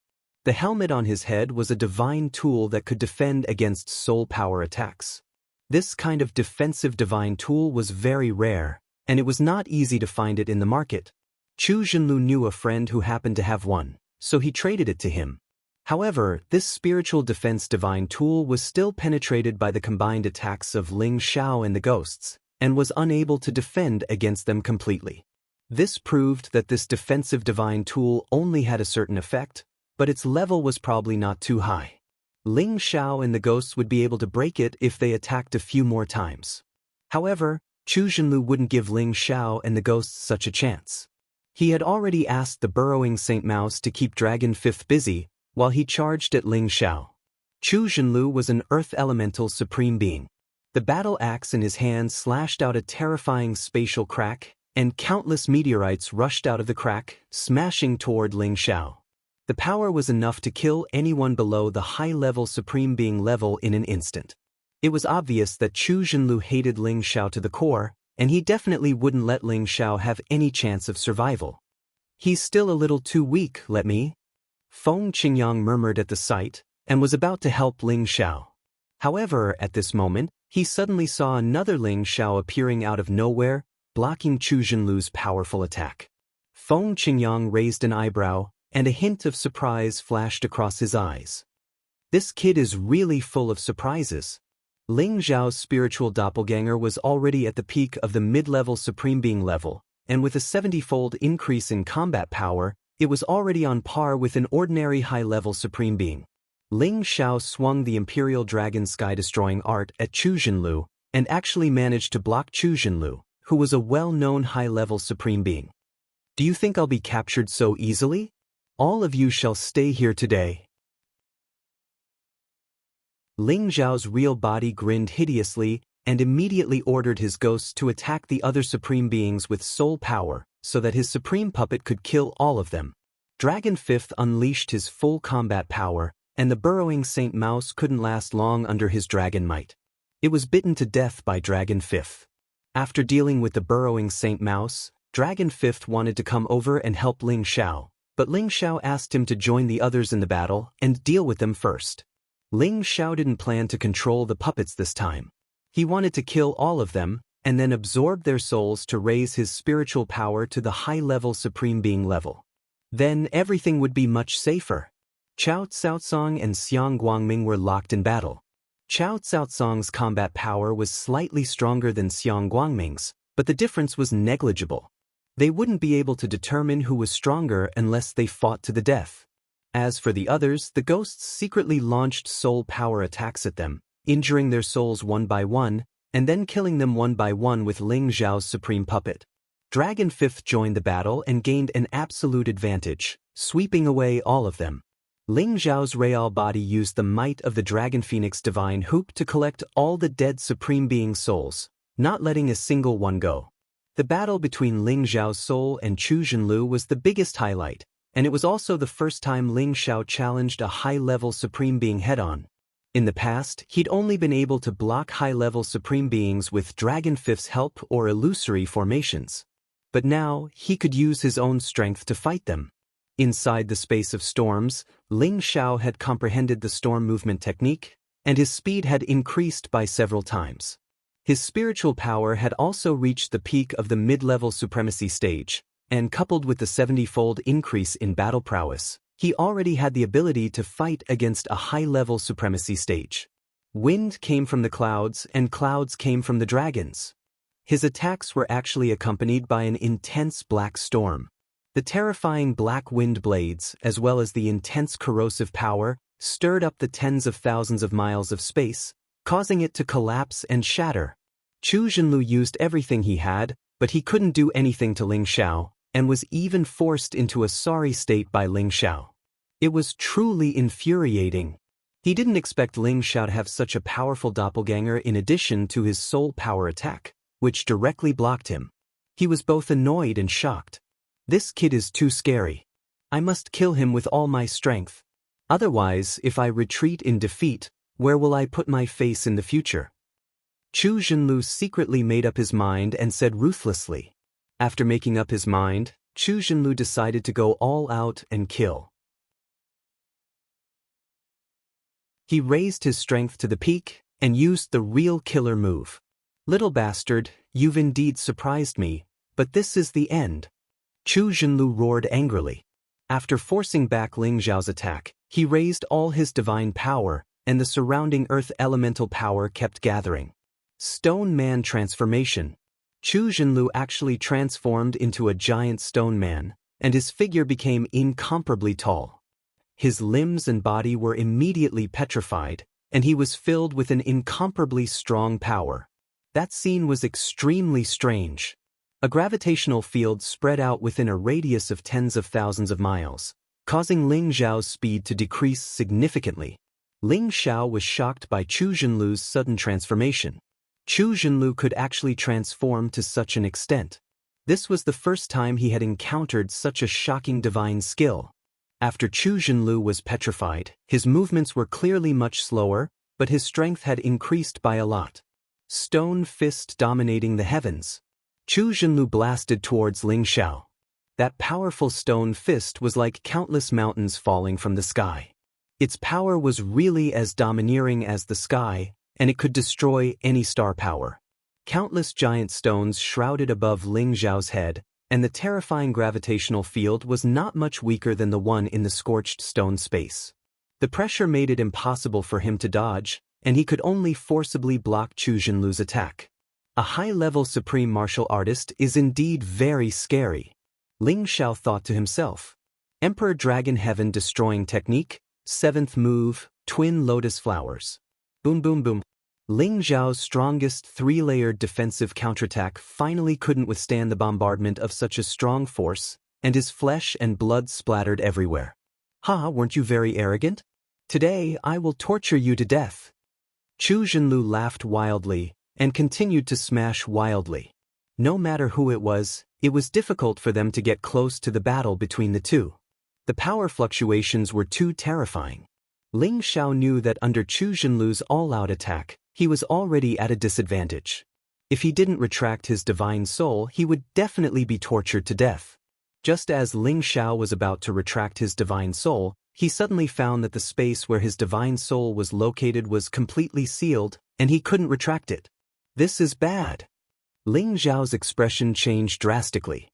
The helmet on his head was a divine tool that could defend against soul power attacks. This kind of defensive divine tool was very rare, and it was not easy to find it in the market. Chu Zhenlu knew a friend who happened to have one, so he traded it to him. However, this spiritual defense divine tool was still penetrated by the combined attacks of Ling Xiao and the ghosts, and was unable to defend against them completely. This proved that this defensive divine tool only had a certain effect, but its level was probably not too high. Ling Xiao and the ghosts would be able to break it if they attacked a few more times. However, Chu Zhenlu wouldn't give Ling Xiao and the ghosts such a chance. He had already asked the burrowing Saint Mouse to keep Dragon 5th busy while he charged at Ling Xiao. Chu Zhenlu was an earth elemental supreme being. The battle axe in his hand slashed out a terrifying spatial crack, and countless meteorites rushed out of the crack, smashing toward Ling Xiao. The power was enough to kill anyone below the high-level supreme being level in an instant. It was obvious that Chu Zhenlu hated Ling Xiao to the core, and he definitely wouldn't let Ling Xiao have any chance of survival. "He's still a little too weak, let me." Feng Qingyang murmured at the sight, and was about to help Ling Xiao. However, at this moment, he suddenly saw another Ling Xiao appearing out of nowhere, blocking Chu Zhenlu's powerful attack. Feng Qingyang raised an eyebrow, and a hint of surprise flashed across his eyes. This kid is really full of surprises. Ling Xiao's spiritual doppelganger was already at the peak of the mid-level supreme being level, and with a 70-fold increase in combat power, it was already on par with an ordinary high-level supreme being. Ling Xiao swung the Imperial Dragon Sky-destroying art at Chu Zhenlu, and actually managed to block Chu Zhenlu, who was a well-known high-level supreme being. "Do you think I'll be captured so easily? All of you shall stay here today." Ling Xiao's real body grinned hideously, and immediately ordered his ghosts to attack the other supreme beings with soul power, so that his supreme puppet could kill all of them. Dragon 5th unleashed his full combat power, and the burrowing Saint Mouse couldn't last long under his dragon might. It was bitten to death by Dragon 5th. After dealing with the burrowing Saint Mouse, Dragon 5th wanted to come over and help Ling Xiao, but Ling Xiao asked him to join the others in the battle and deal with them first. Ling Xiao didn't plan to control the puppets this time. He wanted to kill all of them, and then absorb their souls to raise his spiritual power to the high-level supreme being level. Then everything would be much safer. Cao Caocong and Xiang Guangming were locked in battle. Cao Caocong's combat power was slightly stronger than Xiang Guangming's, but the difference was negligible. They wouldn't be able to determine who was stronger unless they fought to the death. As for the others, the ghosts secretly launched soul power attacks at them, injuring their souls one by one, and then killing them one by one with Ling Xiao's supreme puppet. Dragon 5th joined the battle and gained an absolute advantage, sweeping away all of them. Ling Xiao's real body used the might of the Dragon Phoenix Divine Hoop to collect all the dead Supreme Being souls, not letting a single one go. The battle between Ling Xiao's soul and Chu Zhenlu was the biggest highlight, and it was also the first time Ling Xiao challenged a high-level Supreme Being head-on. In the past, he'd only been able to block high-level Supreme Beings with Dragon 5th's help or illusory formations. But now, he could use his own strength to fight them. Inside the space of storms, Ling Xiao had comprehended the storm movement technique, and his speed had increased by several times. His spiritual power had also reached the peak of the mid-level supremacy stage, and coupled with the 70-fold increase in battle prowess, he already had the ability to fight against a high-level supremacy stage. Wind came from the clouds and clouds came from the dragons. His attacks were actually accompanied by an intense black storm. The terrifying black wind blades, as well as the intense corrosive power, stirred up the tens of thousands of miles of space, causing it to collapse and shatter. Chu Zhenlu used everything he had, but he couldn't do anything to Ling Xiao, and was even forced into a sorry state by Ling Xiao. It was truly infuriating. He didn't expect Ling Xiao to have such a powerful doppelganger in addition to his soul power attack, which directly blocked him. He was both annoyed and shocked. This kid is too scary. I must kill him with all my strength. Otherwise, if I retreat in defeat, where will I put my face in the future? Chu Zhenlu secretly made up his mind and said ruthlessly. After making up his mind, Chu Zhenlu decided to go all out and kill. He raised his strength to the peak and used the real killer move. "Little bastard, you've indeed surprised me, but this is the end." Chu Zhenlu roared angrily. After forcing back Ling Xiao's attack, he raised all his divine power, and the surrounding earth elemental power kept gathering. Stone Man transformation. Chu Zhenlu actually transformed into a giant stone man, and his figure became incomparably tall. His limbs and body were immediately petrified, and he was filled with an incomparably strong power. That scene was extremely strange. A gravitational field spread out within a radius of tens of thousands of miles, causing Ling Xiao's speed to decrease significantly. Ling Xiao was shocked by Chu Zhenlu's sudden transformation. Chu Zhenlu could actually transform to such an extent. This was the first time he had encountered such a shocking divine skill. After Chu Zhenlu was petrified, his movements were clearly much slower, but his strength had increased by a lot. Stone fist dominating the heavens. Chu Zhenlu blasted towards Ling Xiao. That powerful stone fist was like countless mountains falling from the sky. Its power was really as domineering as the sky, and it could destroy any star power. Countless giant stones shrouded above Ling Xiao's head, and the terrifying gravitational field was not much weaker than the one in the scorched stone space. The pressure made it impossible for him to dodge, and he could only forcibly block Chu Zhenlu's attack. A high-level supreme martial artist is indeed very scary. Ling Xiao thought to himself. Emperor Dragon Heaven destroying technique, 7th move, twin lotus flowers. Boom boom boom. Ling Xiao's strongest 3-layered defensive counterattack finally couldn't withstand the bombardment of such a strong force, and his flesh and blood splattered everywhere. "Ha, weren't you very arrogant? Today I will torture you to death." Chu Zhenlu laughed wildly, and continued to smash wildly. No matter who it was difficult for them to get close to the battle between the two. The power fluctuations were too terrifying. Ling Xiao knew that under Chu Zhenlu's all-out attack, he was already at a disadvantage. If he didn't retract his divine soul, he would definitely be tortured to death. Just as Ling Xiao was about to retract his divine soul, he suddenly found that the space where his divine soul was located was completely sealed, and he couldn't retract it. "This is bad." Ling Xiao's expression changed drastically.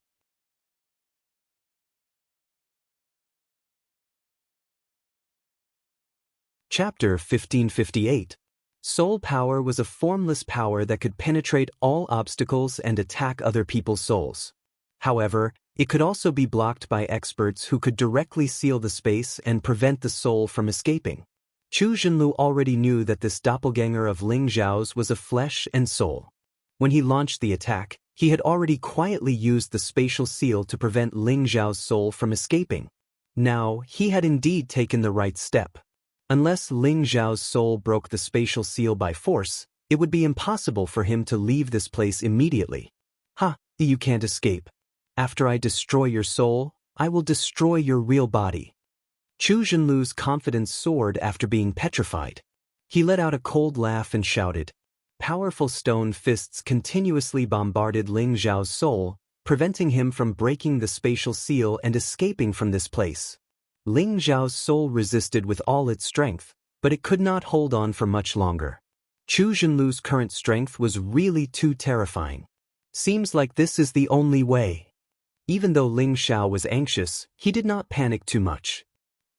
Chapter 1558. Soul power was a formless power that could penetrate all obstacles and attack other people's souls. However, it could also be blocked by experts who could directly seal the space and prevent the soul from escaping. Chu Zhenlu already knew that this doppelganger of Ling Xiao's was of flesh and soul. When he launched the attack, he had already quietly used the spatial seal to prevent Ling Xiao's soul from escaping. Now, he had indeed taken the right step. Unless Ling Xiao's soul broke the spatial seal by force, it would be impossible for him to leave this place immediately. "Ha, you can't escape. After I destroy your soul, I will destroy your real body." Chu Zhenlu's confidence soared after being petrified. He let out a cold laugh and shouted. Powerful stone fists continuously bombarded Ling Xiao's soul, preventing him from breaking the spatial seal and escaping from this place. Ling Xiao's soul resisted with all its strength, but it could not hold on for much longer. Chu Zhenlu's current strength was really too terrifying. Seems like this is the only way. Even though Ling Xiao was anxious, he did not panic too much.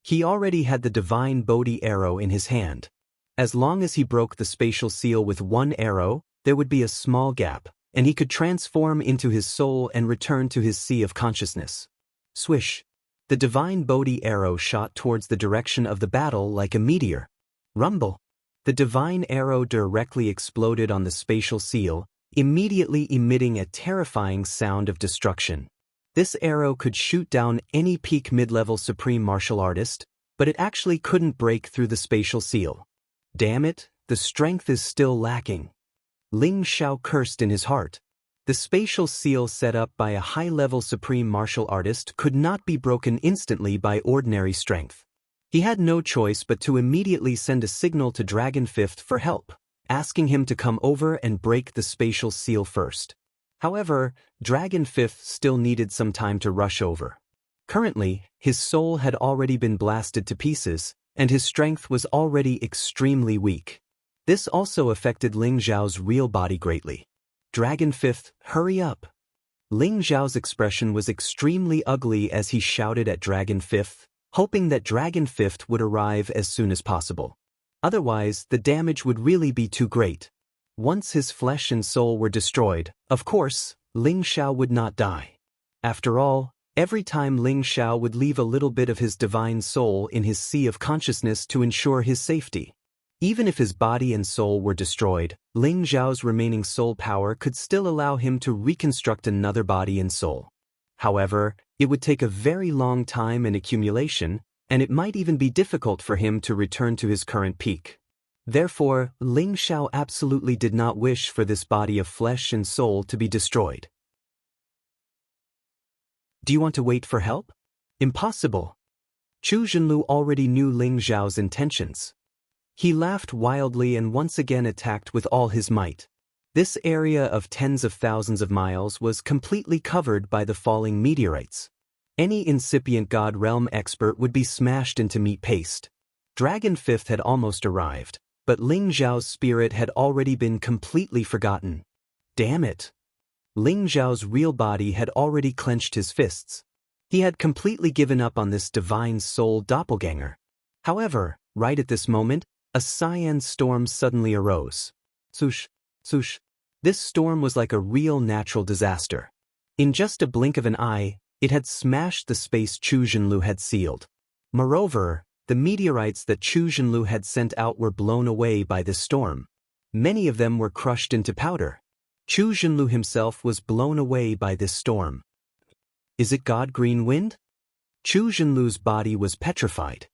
He already had the divine Bodhi arrow in his hand. As long as he broke the spatial seal with one arrow, there would be a small gap, and he could transform into his soul and return to his sea of consciousness. Swish! The divine Bodhi arrow shot towards the direction of the battle like a meteor. Rumble! The divine arrow directly exploded on the spatial seal, immediately emitting a terrifying sound of destruction. This arrow could shoot down any peak mid-level supreme martial artist, but it actually couldn't break through the spatial seal. Damn it, the strength is still lacking. Ling Xiao cursed in his heart. The spatial seal set up by a high-level supreme martial artist could not be broken instantly by ordinary strength. He had no choice but to immediately send a signal to Dragon Fifth for help, asking him to come over and break the spatial seal first. However, Dragon Fifth still needed some time to rush over. Currently, his soul had already been blasted to pieces, and his strength was already extremely weak. This also affected Ling Zhao's real body greatly. Dragon Fifth, hurry up! Ling Zhao's expression was extremely ugly as he shouted at Dragon Fifth, hoping that Dragon Fifth would arrive as soon as possible. Otherwise, the damage would really be too great. Once his flesh and soul were destroyed, of course, Ling Zhao would not die. After all, every time Ling Zhao would leave a little bit of his divine soul in his sea of consciousness to ensure his safety. Even if his body and soul were destroyed, Ling Zhao's remaining soul power could still allow him to reconstruct another body and soul. However, it would take a very long time and accumulation, and it might even be difficult for him to return to his current peak. Therefore, Ling Zhao absolutely did not wish for this body of flesh and soul to be destroyed. Do you want to wait for help? Impossible. Chu Zhenlu already knew Ling Zhao's intentions. He laughed wildly and once again attacked with all his might. This area of tens of thousands of miles was completely covered by the falling meteorites. Any incipient God Realm expert would be smashed into meat paste. Dragon Fifth had almost arrived, but Ling Zhao's spirit had already been completely forgotten. Damn it! Ling Zhao's real body had already clenched his fists. He had completely given up on this divine soul doppelganger. However, right at this moment, a cyan storm suddenly arose. Swoosh, swoosh. This storm was like a real natural disaster. In just a blink of an eye, it had smashed the space Chu Zhenlu had sealed. Moreover, the meteorites that Chu Zhenlu had sent out were blown away by this storm. Many of them were crushed into powder. Chu Zhenlu himself was blown away by this storm. Is it God Green Wind? Chu Zhenlu's body was petrified.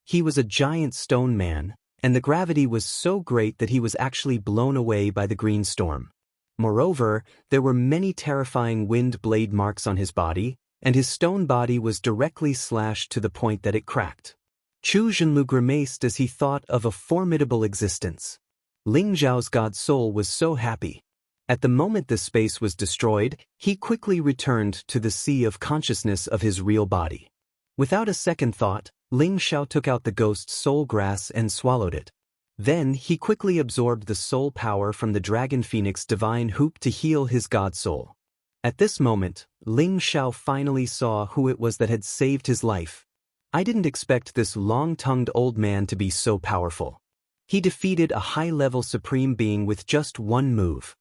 He was a giant stone man, and the gravity was so great that he was actually blown away by the green storm. Moreover, there were many terrifying wind blade marks on his body, and his stone body was directly slashed to the point that it cracked. Chu Zhenlu grimaced as he thought of a formidable existence. Ling Zhao's god soul was so happy. At the moment the space was destroyed, he quickly returned to the sea of consciousness of his real body. Without a second thought, Ling Zhao took out the ghost soul grass and swallowed it. Then he quickly absorbed the soul power from the Dragon Phoenix divine hoop to heal his god soul. At this moment, Ling Zhao finally saw who it was that had saved his life. I didn't expect this long-tongued old man to be so powerful. He defeated a high-level supreme being with just one move.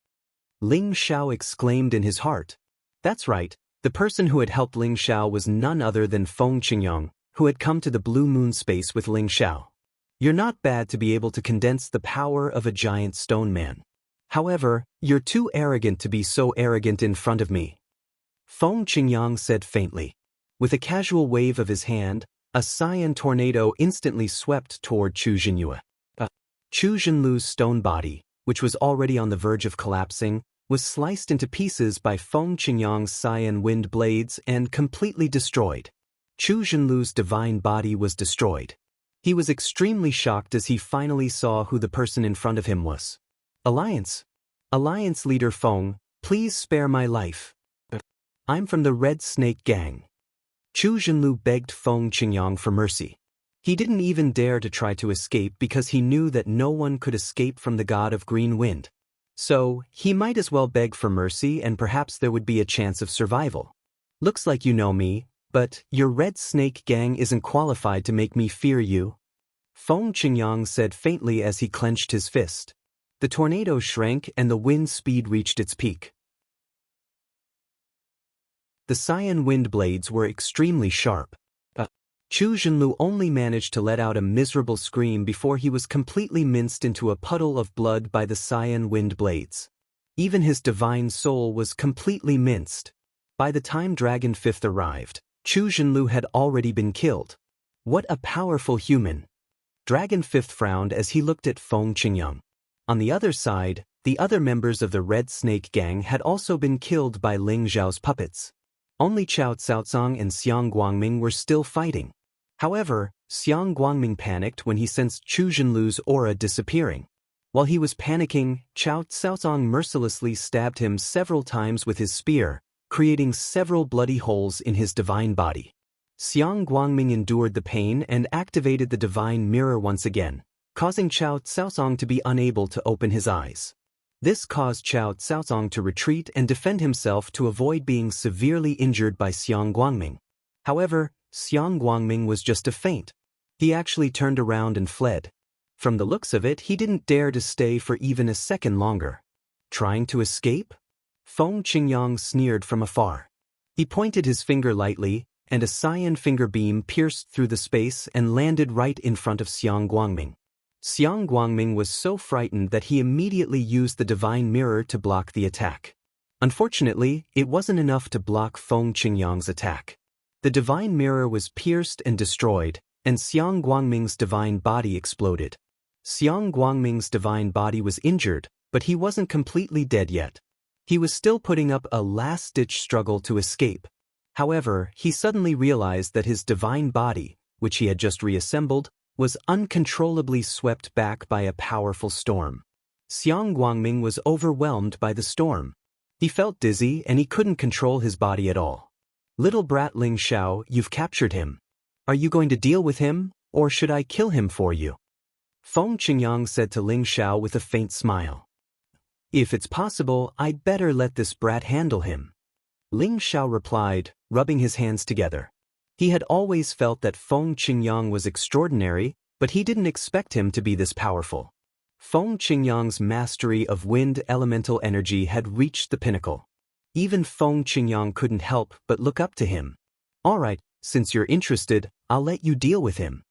Ling Zhao exclaimed in his heart. That's right, the person who had helped Ling Zhao was none other than Feng Qingyang, who had come to the Blue Moon space with Ling Zhao. You're not bad to be able to condense the power of a giant stone man. However, you're too arrogant to be so arrogant in front of me. Feng Qingyang said faintly. With a casual wave of his hand, a cyan tornado instantly swept toward Chu Zhenlu. Chu Zhenlu's stone body, which was already on the verge of collapsing, was sliced into pieces by Feng Qingyang's cyan wind blades and completely destroyed. Chu Zhenlu's divine body was destroyed. He was extremely shocked as he finally saw who the person in front of him was. Alliance leader Feng, please spare my life. I'm from the Red Snake Gang. Chu Zhenlu begged Feng Qingyang for mercy. He didn't even dare to try to escape because he knew that no one could escape from the god of green wind. So, he might as well beg for mercy and perhaps there would be a chance of survival. Looks like you know me, but your Red Snake Gang isn't qualified to make me fear you. Feng Qingyang said faintly as he clenched his fist. The tornado shrank and the wind speed reached its peak. The cyan wind blades were extremely sharp. Chu Zhenlu only managed to let out a miserable scream before he was completely minced into a puddle of blood by the cyan wind blades. Even his divine soul was completely minced. By the time Dragon Fifth arrived, Chu Zhenlu had already been killed. What a powerful human! Dragon Fifth frowned as he looked at Feng Qingyang. On the other side, the other members of the Red Snake Gang had also been killed by Ling Zhao's puppets. Only Chao Caocang and Xiang Guangming were still fighting. However, Xiang Guangming panicked when he sensed Chu Zhenlu's aura disappearing. While he was panicking, Chao Caocang mercilessly stabbed him several times with his spear, creating several bloody holes in his divine body. Xiang Guangming endured the pain and activated the divine mirror once again, causing Cao Caozong to be unable to open his eyes. This caused Cao Caozong to retreat and defend himself to avoid being severely injured by Xiang Guangming. However, Xiang Guangming was just a feint. He actually turned around and fled. From the looks of it, he didn't dare to stay for even a second longer. Trying to escape? Feng Qingyang sneered from afar. He pointed his finger lightly, and a cyan finger beam pierced through the space and landed right in front of Xiang Guangming. Xiang Guangming was so frightened that he immediately used the divine mirror to block the attack. Unfortunately, it wasn't enough to block Feng Qingyang's attack. The divine mirror was pierced and destroyed, and Xiang Guangming's divine body exploded. Xiang Guangming's divine body was injured, but he wasn't completely dead yet. He was still putting up a last-ditch struggle to escape. However, he suddenly realized that his divine body, which he had just reassembled, was uncontrollably swept back by a powerful storm. Xiang Guangming was overwhelmed by the storm. He felt dizzy and he couldn't control his body at all. "Little brat Ling Xiao, you've captured him. Are you going to deal with him, or should I kill him for you?" Feng Qingyang said to Ling Xiao with a faint smile. "If it's possible, I'd better let this brat handle him." Ling Xiao replied, rubbing his hands together. He had always felt that Feng Qingyang was extraordinary, but he didn't expect him to be this powerful. Feng Qingyang's mastery of wind elemental energy had reached the pinnacle. Even Feng Qingyang couldn't help but look up to him. "All right, since you're interested, I'll let you deal with him,"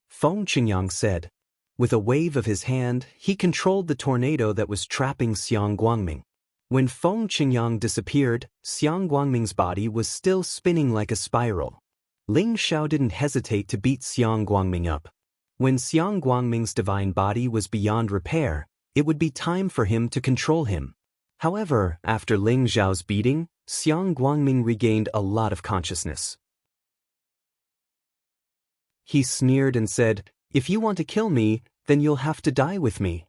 Feng Qingyang said. With a wave of his hand, he controlled the tornado that was trapping Xiang Guangming. When Feng Qingyang disappeared, Xiang Guangming's body was still spinning like a spiral. Ling Xiao didn't hesitate to beat Xiang Guangming up. When Xiang Guangming's divine body was beyond repair, it would be time for him to control him. However, after Ling Xiao's beating, Xiang Guangming regained a lot of consciousness. He sneered and said, "If you want to kill me, then you'll have to die with me."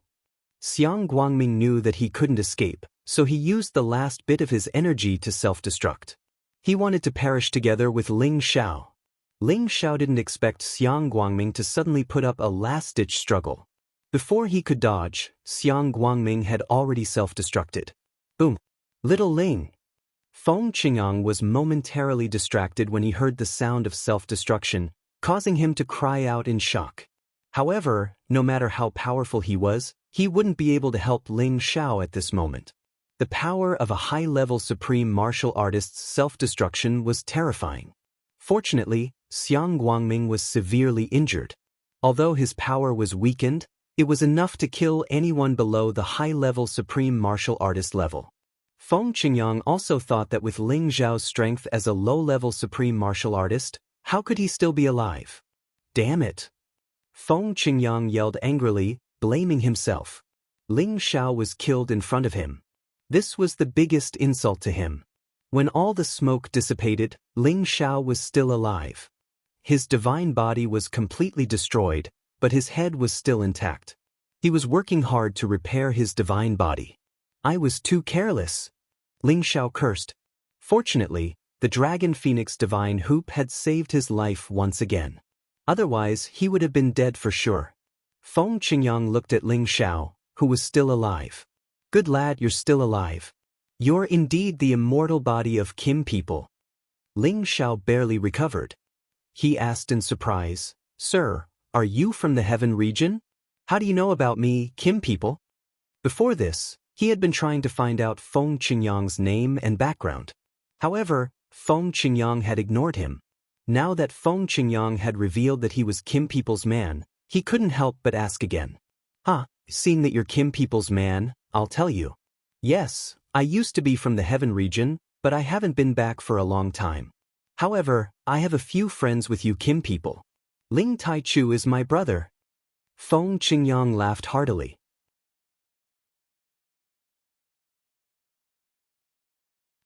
Xiang Guangming knew that he couldn't escape, so he used the last bit of his energy to self-destruct. He wanted to perish together with Ling Xiao. Ling Xiao didn't expect Xiang Guangming to suddenly put up a last-ditch struggle. Before he could dodge, Xiang Guangming had already self-destructed. Boom! "Little Ling!" Feng Qingyang was momentarily distracted when he heard the sound of self-destruction, causing him to cry out in shock. However, no matter how powerful he was, he wouldn't be able to help Ling Xiao at this moment. The power of a high-level supreme martial artist's self-destruction was terrifying. Fortunately, Xiang Guangming was severely injured. Although his power was weakened, it was enough to kill anyone below the high-level supreme martial artist level. Feng Qingyang also thought that with Ling Xiao's strength as a low-level supreme martial artist, how could he still be alive? Damn it! Feng Qingyang yelled angrily, blaming himself. Ling Xiao was killed in front of him. This was the biggest insult to him. When all the smoke dissipated, Ling Xiao was still alive. His divine body was completely destroyed, but his head was still intact. He was working hard to repair his divine body. "I was too careless," Ling Xiao cursed. Fortunately, the Dragon Phoenix Divine Hoop had saved his life once again. Otherwise, he would have been dead for sure. Feng Qingyang looked at Ling Xiao, who was still alive. "Good lad, you're still alive. You're indeed the immortal body of Kim people." Ling Xiao barely recovered. He asked in surprise, "Sir, are you from the heaven region? How do you know about me, Kim people?" Before this, he had been trying to find out Feng Qingyang's name and background. However, Feng Qingyang had ignored him. Now that Feng Qingyang had revealed that he was Kim people's man, he couldn't help but ask again. Seeing that you're Kim people's man, I'll tell you. Yes, I used to be from the heaven region, but I haven't been back for a long time. However, I have a few friends with you Kim people. Ling Taichu is my brother." Feng Qingyang laughed heartily.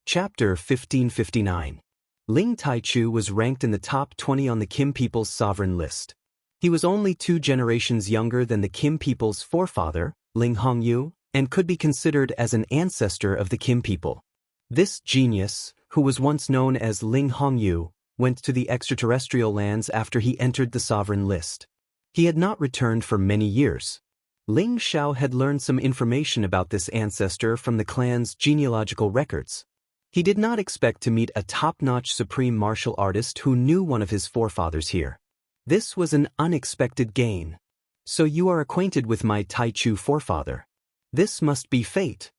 Chapter 1559. Ling Taichu was ranked in the top 20 on the Kim people's sovereign list. He was only 2 generations younger than the Kim people's forefather, Ling Hongyu, and could be considered as an ancestor of the Kim people. This genius, who was once known as Ling Hongyu, went to the extraterrestrial lands after he entered the sovereign list. He had not returned for many years. Ling Xiao had learned some information about this ancestor from the clan's genealogical records. He did not expect to meet a top-notch supreme martial artist who knew one of his forefathers here. This was an unexpected gain. So you are acquainted with my Taichu forefather. This must be fate.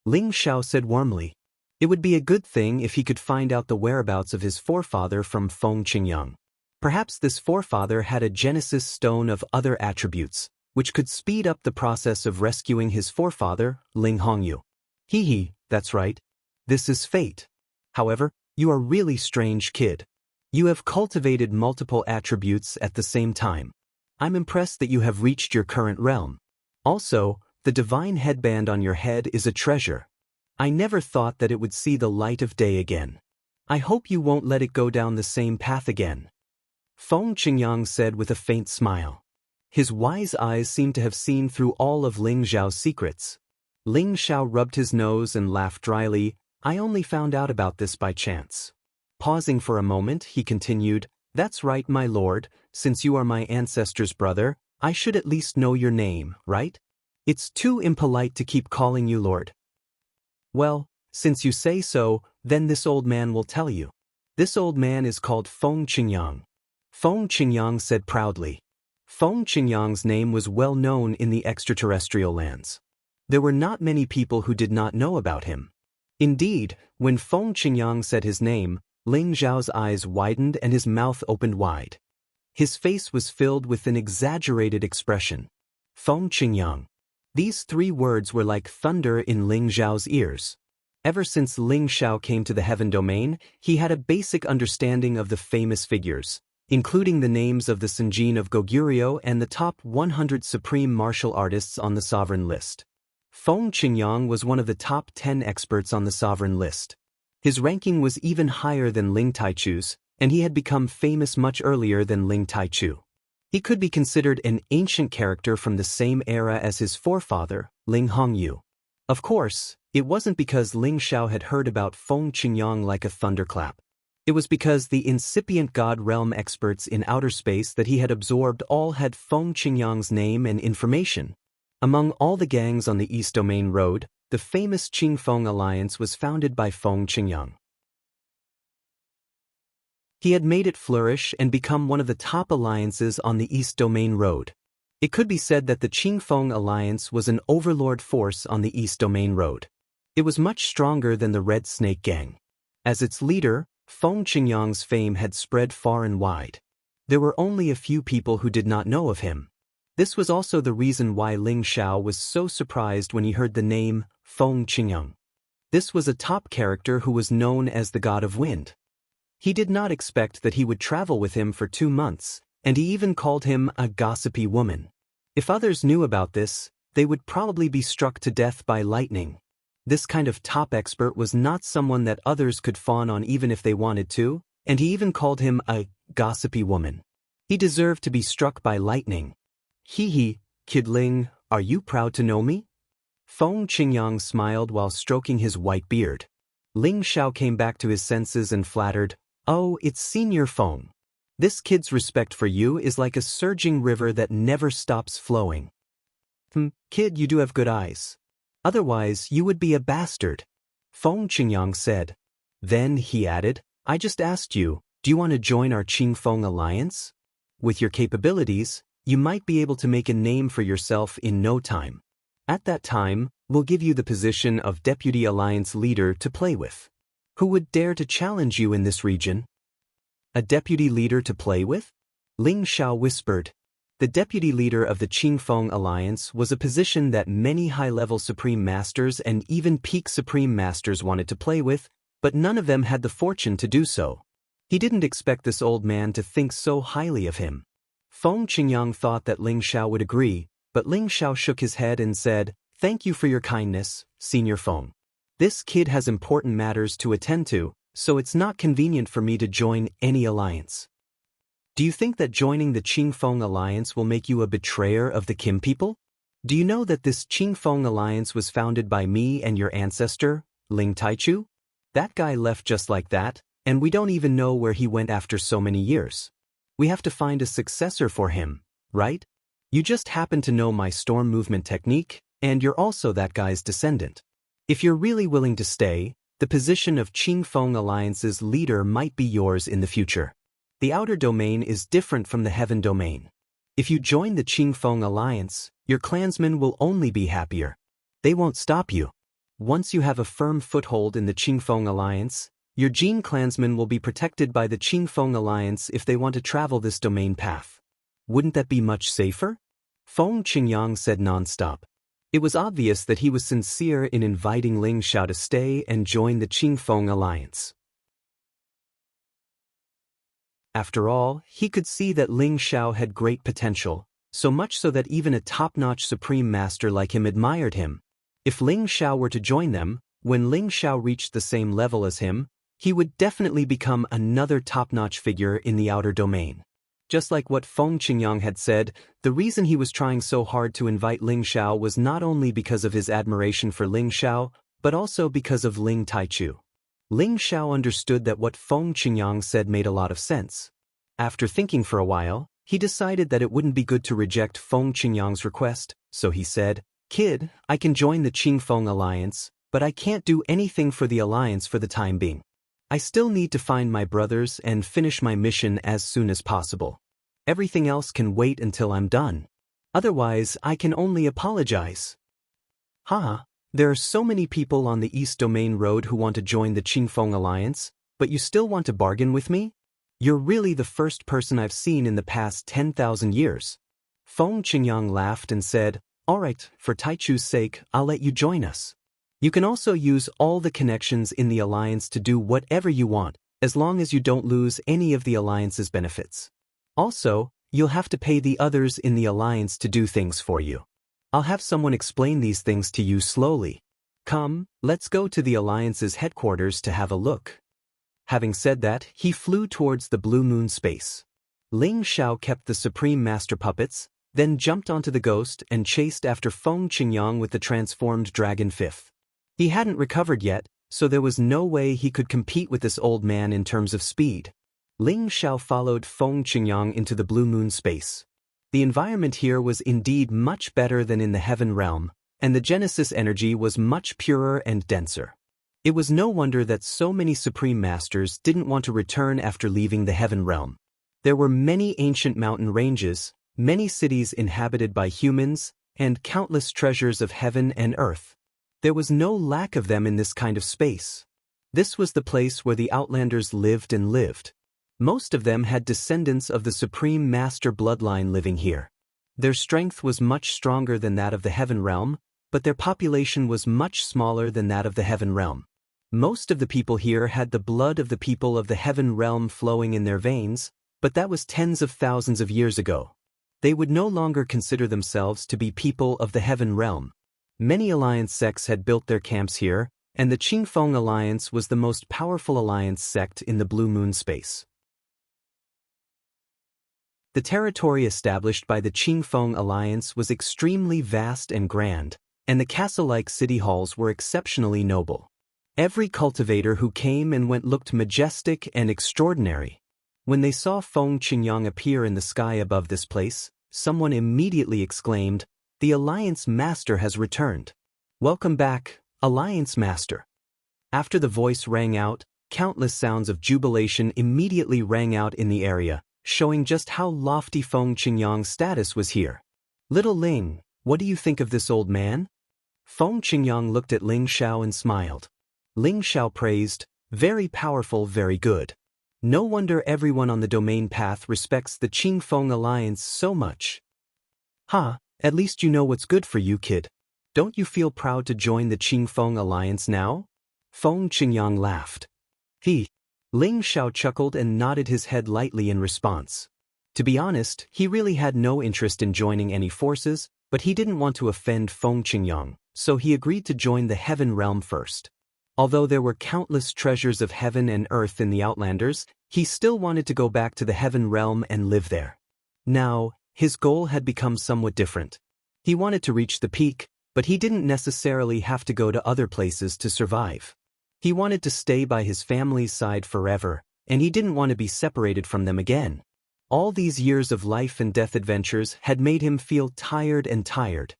Ling Xiao said warmly. It would be a good thing if he could find out the whereabouts of his forefather from Feng Qingyang. Perhaps this forefather had a genesis stone of other attributes, which could speed up the process of rescuing his forefather, Ling Hongyu. Hee, that's right. This is fate. However, you are really strange kid. You have cultivated multiple attributes at the same time. I'm impressed that you have reached your current realm. Also, the divine headband on your head is a treasure. I never thought that it would see the light of day again. I hope you won't let it go down the same path again. Feng Qingyang said with a faint smile. His wise eyes seemed to have seen through all of Ling Xiao's secrets. Ling Xiao rubbed his nose and laughed dryly. I only found out about this by chance. Pausing for a moment, he continued, That's right, my lord, since you are my ancestor's brother, I should at least know your name, right? It's too impolite to keep calling you lord. Well, since you say so, then this old man will tell you. This old man is called Feng Qingyang. Feng Qingyang said proudly. Feng Qingyang's name was well known in the extraterrestrial lands. There were not many people who did not know about him. Indeed, when Feng Qingyang said his name, Ling Xiao's eyes widened and his mouth opened wide. His face was filled with an exaggerated expression. Feng Qingyang. These three words were like thunder in Ling Xiao's ears. Ever since Ling Xiao came to the heaven domain, he had a basic understanding of the famous figures, including the names of the Senjin of Goguryeo and the top 100 supreme martial artists on the sovereign list. Feng Qingyang was one of the top 10 experts on the sovereign list. His ranking was even higher than Ling Taichu's, and he had become famous much earlier than Ling Taichu. He could be considered an ancient character from the same era as his forefather, Ling Hongyu. Of course, it wasn't because Ling Xiao had heard about Feng Qingyang like a thunderclap. It was because the incipient God realm experts in outer space that he had absorbed all had Feng Qingyang's name and information. Among all the gangs on the East Domain Road, the famous Qingfeng Alliance was founded by Feng Qingyang. He had made it flourish and become one of the top alliances on the East Domain Road. It could be said that the Qingfeng Alliance was an overlord force on the East Domain Road. It was much stronger than the Red Snake Gang. As its leader, Feng Qingyang's fame had spread far and wide. There were only a few people who did not know of him. This was also the reason why Ling Xiao was so surprised when he heard the name Feng Qingyang. This was a top character who was known as the God of Wind. He did not expect that he would travel with him for 2 months, and he even called him a gossipy woman. If others knew about this, they would probably be struck to death by lightning. This kind of top expert was not someone that others could fawn on even if they wanted to, and he even called him a gossipy woman. He deserved to be struck by lightning. Hee, Kid Ling, are you proud to know me? Feng Qingyang smiled while stroking his white beard. Ling Xiao came back to his senses and flattered, Oh, it's Senior Feng. This kid's respect for you is like a surging river that never stops flowing. Kid, you do have good eyes. Otherwise, you would be a bastard. Feng Qingyang said. Then, he added, I just asked you, do you want to join our Qingfeng Alliance? With your capabilities, you might be able to make a name for yourself in no time. At that time, we'll give you the position of Deputy Alliance Leader to play with. Who would dare to challenge you in this region? A deputy leader to play with? Ling Xiao whispered. The deputy leader of the Qingfeng Alliance was a position that many high-level Supreme Masters and even peak Supreme Masters wanted to play with, but none of them had the fortune to do so. He didn't expect this old man to think so highly of him. Feng Qingyang thought that Ling Xiao would agree, but Ling Xiao shook his head and said, Thank you for your kindness, Senior Feng. This kid has important matters to attend to, so it's not convenient for me to join any alliance. Do you think that joining the Qingfeng Alliance will make you a betrayer of the Kim people? Do you know that this Qingfeng Alliance was founded by me and your ancestor, Ling Taichu? That guy left just like that, And we don't even know where he went after so many years. We have to find a successor for him, right? You just happen to know my storm movement technique, and you're also that guy's descendant. If you're really willing to stay, the position of Qingfeng Alliance's leader might be yours in the future. The outer domain is different from the heaven domain. If you join the Qingfeng Alliance, your clansmen will only be happier. They won't stop you. Once you have a firm foothold in the Qingfeng Alliance, your Jin clansmen will be protected by the Qingfeng Alliance if they want to travel this domain path. Wouldn't that be much safer? Feng Qingyang said non-stop. It was obvious that he was sincere in inviting Ling Xiao to stay and join the Qingfeng Alliance. After all, he could see that Ling Xiao had great potential, so much so that even a top-notch supreme master like him admired him. If Ling Xiao were to join them, when Ling Xiao reached the same level as him, he would definitely become another top-notch figure in the outer domain. Just like what Feng Qingyang had said, the reason he was trying so hard to invite Ling Xiao was not only because of his admiration for Ling Xiao, but also because of Ling Taichu. Ling Xiao understood that what Feng Qingyang said made a lot of sense. After thinking for a while, he decided that it wouldn't be good to reject Feng Qingyang's request, so he said, "Kid, I can join the Qingfeng Alliance, but I can't do anything for the Alliance for the time being. I still need to find my brothers and finish my mission as soon as possible. Everything else can wait until I'm done. Otherwise, I can only apologize." Haha, there are so many people on the East Domain Road who want to join the Qingfeng Alliance, but you still want to bargain with me? You're really the first person I've seen in the past 10,000 years. Feng Qingyang laughed and said, "All right, for Taichu's sake, I'll let you join us. You can also use all the connections in the Alliance to do whatever you want, as long as you don't lose any of the Alliance's benefits. Also, you'll have to pay the others in the Alliance to do things for you. I'll have someone explain these things to you slowly. Come, let's go to the Alliance's headquarters to have a look." Having said that, he flew towards the blue moon space. Ling Xiao kept the Supreme Master puppets, then jumped onto the ghost and chased after Feng Qingyang with the transformed Dragon Fifth. He hadn't recovered yet, so there was no way he could compete with this old man in terms of speed. Ling Xiao followed Feng Qingyang into the blue moon space. The environment here was indeed much better than in the heaven realm, and the Genesis energy was much purer and denser. It was no wonder that so many Supreme Masters didn't want to return after leaving the heaven realm. There were many ancient mountain ranges, many cities inhabited by humans, and countless treasures of heaven and earth. There was no lack of them in this kind of space. This was the place where the Outlanders lived and lived. Most of them had descendants of the Supreme Master bloodline living here. Their strength was much stronger than that of the heaven realm, but their population was much smaller than that of the heaven realm. Most of the people here had the blood of the people of the heaven realm flowing in their veins, but that was tens of thousands of years ago. They would no longer consider themselves to be people of the heaven realm. Many alliance sects had built their camps here, and the Qingfeng Alliance was the most powerful alliance sect in the Blue Moon space. The territory established by the Qingfeng Alliance was extremely vast and grand, and the castle-like city halls were exceptionally noble. Every cultivator who came and went looked majestic and extraordinary. When they saw Feng Qingyang appear in the sky above this place, someone immediately exclaimed, "The Alliance Master has returned. Welcome back, Alliance Master." After the voice rang out, countless sounds of jubilation immediately rang out in the area, showing just how lofty Feng Qingyang's status was here. "Little Ling, what do you think of this old man?" Feng Qingyang looked at Ling Xiao and smiled. Ling Xiao praised, "Very powerful, very good. No wonder everyone on the domain path respects the Qingfeng Alliance so much." At least you know what's good for you, kid. Don't you feel proud to join the Qingfeng Alliance now?" Feng Qingyang laughed. Ling Xiao chuckled and nodded his head lightly in response. To be honest, he really had no interest in joining any forces, but he didn't want to offend Feng Qingyang, so he agreed to join the heaven realm first. Although there were countless treasures of heaven and earth in the Outlanders, he still wanted to go back to the heaven realm and live there. Now, his goal had become somewhat different. He wanted to reach the peak, but he didn't necessarily have to go to other places to survive. He wanted to stay by his family's side forever, and he didn't want to be separated from them again. All these years of life and death adventures had made him feel tired and tired.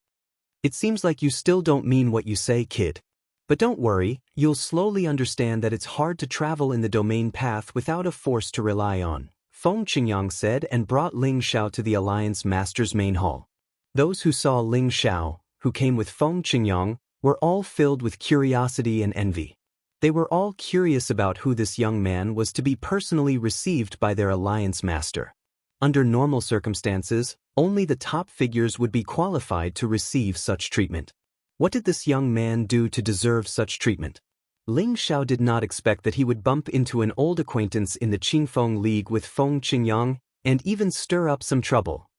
It seems like you still don't mean what you say, kid. But don't worry, you'll slowly understand that it's hard to travel in the domain path without a force to rely on, Feng Qingyang said and brought Ling Xiao to the Alliance Master's main hall. Those who saw Ling Xiao, who came with Feng Qingyang, were all filled with curiosity and envy. They were all curious about who this young man was to be personally received by their Alliance Master. Under normal circumstances, only the top figures would be qualified to receive such treatment. What did this young man do to deserve such treatment? Ling Xiao did not expect that he would bump into an old acquaintance in the Qingfeng League with Feng Qingyang and even stir up some trouble.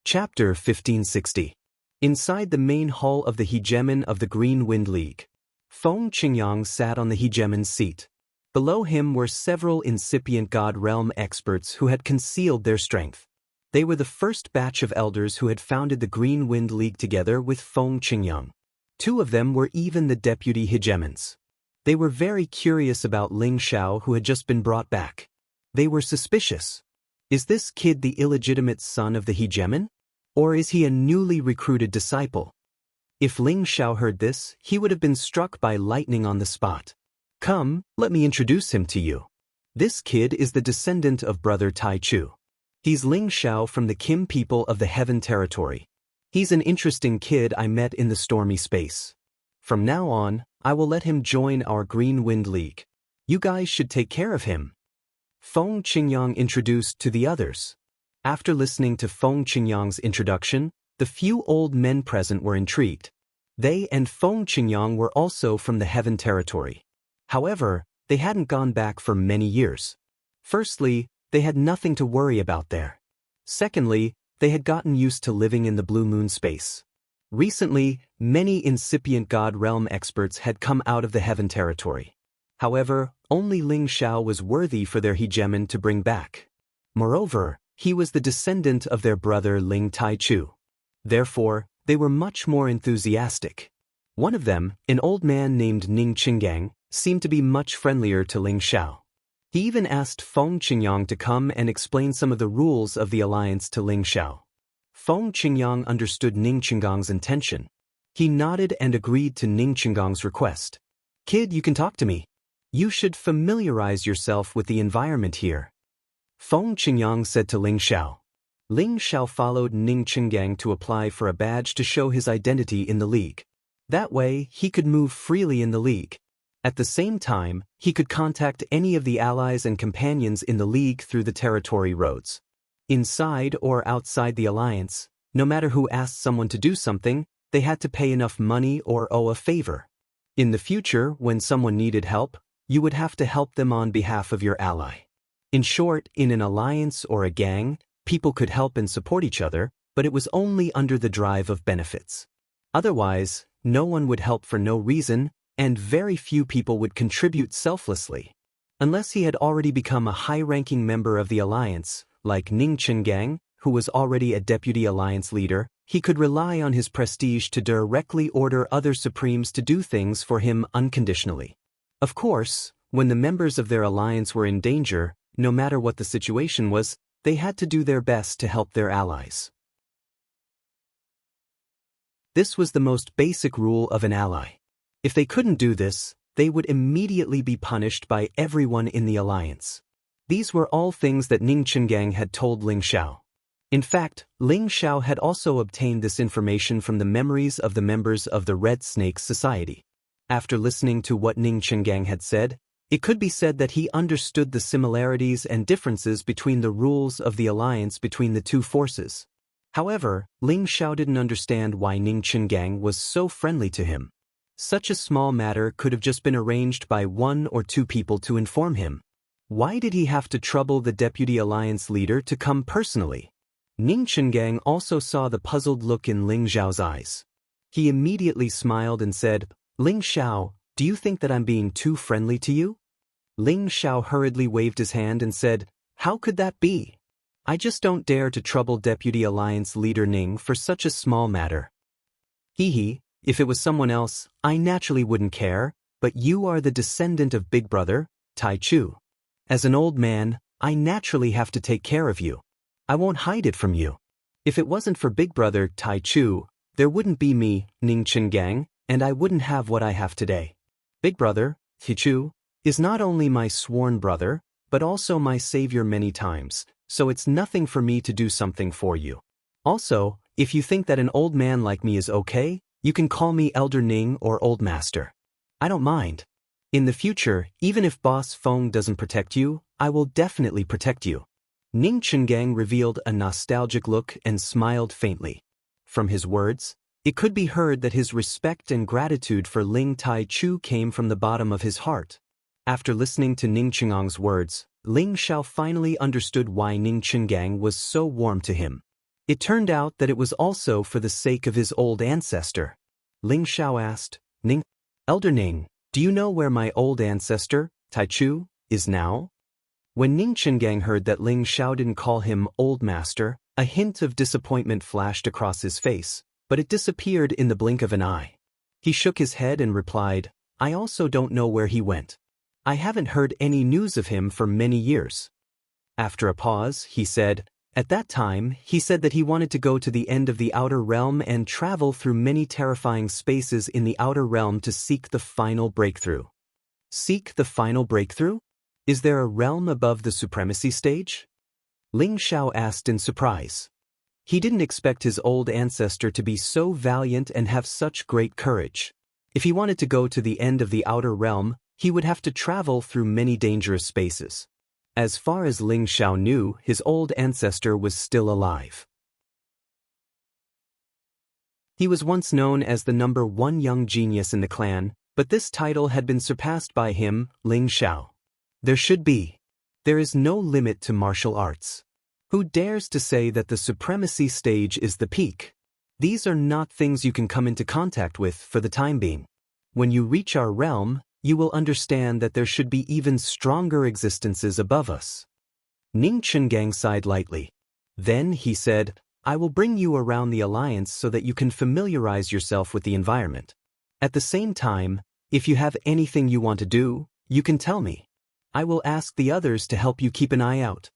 Chapter 1560. Inside the main hall of the hegemon of the Green Wind League. Feng Qingyang sat on the hegemon's seat. Below him were several incipient God Realm experts who had concealed their strength. They were the first batch of elders who had founded the Green Wind League together with Feng Qingyang. Two of them were even the deputy hegemons. They were very curious about Ling Xiao, who had just been brought back. They were suspicious. Is this kid the illegitimate son of the hegemon? Or is he a newly recruited disciple? If Ling Xiao heard this, he would have been struck by lightning on the spot. Come, let me introduce him to you. This kid is the descendant of Brother Tai Chu. He's Ling Xiao from the Kim people of the Heaven Territory. He's an interesting kid I met in the stormy space. From now on, I will let him join our Green Wind League. You guys should take care of him. Feng Qingyang introduced to the others. After listening to Feng Qingyang's introduction, the few old men present were intrigued. They and Feng Qingyang were also from the Heaven Territory. However, they hadn't gone back for many years. Firstly, they had nothing to worry about there. Secondly, they had gotten used to living in the Blue Moon space. Recently, many incipient God Realm experts had come out of the Heaven Territory. However, only Ling Xiao was worthy for their hegemon to bring back. Moreover, he was the descendant of their brother Ling Tai Chu. Therefore, they were much more enthusiastic. One of them, an old man named Ning Qinggang, seemed to be much friendlier to Ling Xiao. He even asked Feng Qingyang to come and explain some of the rules of the alliance to Ling Xiao. Feng Qingyang understood Ning Qinggang's intention. He nodded and agreed to Ning Qinggang's request. Kid, you can talk to me. You should familiarize yourself with the environment here. Feng Qingyang said to Ling Xiao. Ling Xiao followed Ning Qinggang to apply for a badge to show his identity in the league. That way, he could move freely in the league. At the same time, he could contact any of the allies and companions in the league through the territory roads. Inside or outside the alliance, no matter who asked someone to do something, they had to pay enough money or owe a favor. In the future, when someone needed help, you would have to help them on behalf of your ally. In short, in an alliance or a gang, people could help and support each other, but it was only under the drive of benefits. Otherwise, no one would help for no reason, and very few people would contribute selflessly. Unless he had already become a high-ranking member of the alliance, like Ning Qinggang, who was already a deputy alliance leader, he could rely on his prestige to directly order other supremes to do things for him unconditionally. Of course, when the members of their alliance were in danger, no matter what the situation was, they had to do their best to help their allies. This was the most basic rule of an ally. If they couldn't do this, they would immediately be punished by everyone in the alliance. These were all things that Ning Qinggang had told Ling Xiao. In fact, Ling Xiao had also obtained this information from the memories of the members of the Red Snake Society. After listening to what Ning Qinggang had said, it could be said that he understood the similarities and differences between the rules of the alliance between the two forces. However, Ling Xiao didn't understand why Ning Qinggang was so friendly to him. Such a small matter could have just been arranged by one or two people to inform him. Why did he have to trouble the deputy alliance leader to come personally? Ning Qinggang also saw the puzzled look in Ling Xiao's eyes. He immediately smiled and said, Ling Xiao, do you think that I'm being too friendly to you? Ling Xiao hurriedly waved his hand and said, How could that be? I just don't dare to trouble Deputy Alliance Leader Ning for such a small matter. Hee hee, if it was someone else, I naturally wouldn't care, but you are the descendant of Big Brother, Tai Chu. As an old man, I naturally have to take care of you. I won't hide it from you. If it wasn't for Big Brother Tai Chu, there wouldn't be me, Ning Chengang, and I wouldn't have what I have today. Big Brother, Tai Chu, is not only my sworn brother, but also my savior many times, so it's nothing for me to do something for you. Also, if you think that an old man like me is okay, you can call me Elder Ning or Old Master. I don't mind. In the future, even if Boss Feng doesn't protect you, I will definitely protect you. Ning Chengang revealed a nostalgic look and smiled faintly. From his words, it could be heard that his respect and gratitude for Ling Tai Chu came from the bottom of his heart. After listening to Ning Chenggang's words, Ling Xiao finally understood why Ning Chengang was so warm to him. It turned out that it was also for the sake of his old ancestor. Ling Xiao asked, Elder Ning, do you know where my old ancestor, Tai Chu, is now? When Ning Chengang heard that Ling Xiao didn't call him Old Master, a hint of disappointment flashed across his face, but it disappeared in the blink of an eye. He shook his head and replied, I also don't know where he went. I haven't heard any news of him for many years. After a pause, he said, at that time, he said that he wanted to go to the end of the outer realm and travel through many terrifying spaces in the outer realm to seek the final breakthrough. Seek the final breakthrough? Is there a realm above the supremacy stage? Ling Xiao asked in surprise. He didn't expect his old ancestor to be so valiant and have such great courage. If he wanted to go to the end of the outer realm, he would have to travel through many dangerous spaces. As far as Ling Xiao knew, his old ancestor was still alive. He was once known as the #1 young genius in the clan, but this title had been surpassed by him, Ling Xiao. There is no limit to martial arts. Who dares to say that the supremacy stage is the peak? These are not things you can come into contact with for the time being. When you reach our realm, you will understand that there should be even stronger existences above us. Ning Chengang sighed lightly. Then he said, I will bring you around the alliance so that you can familiarize yourself with the environment. At the same time, if you have anything you want to do, you can tell me. I will ask the others to help you keep an eye out.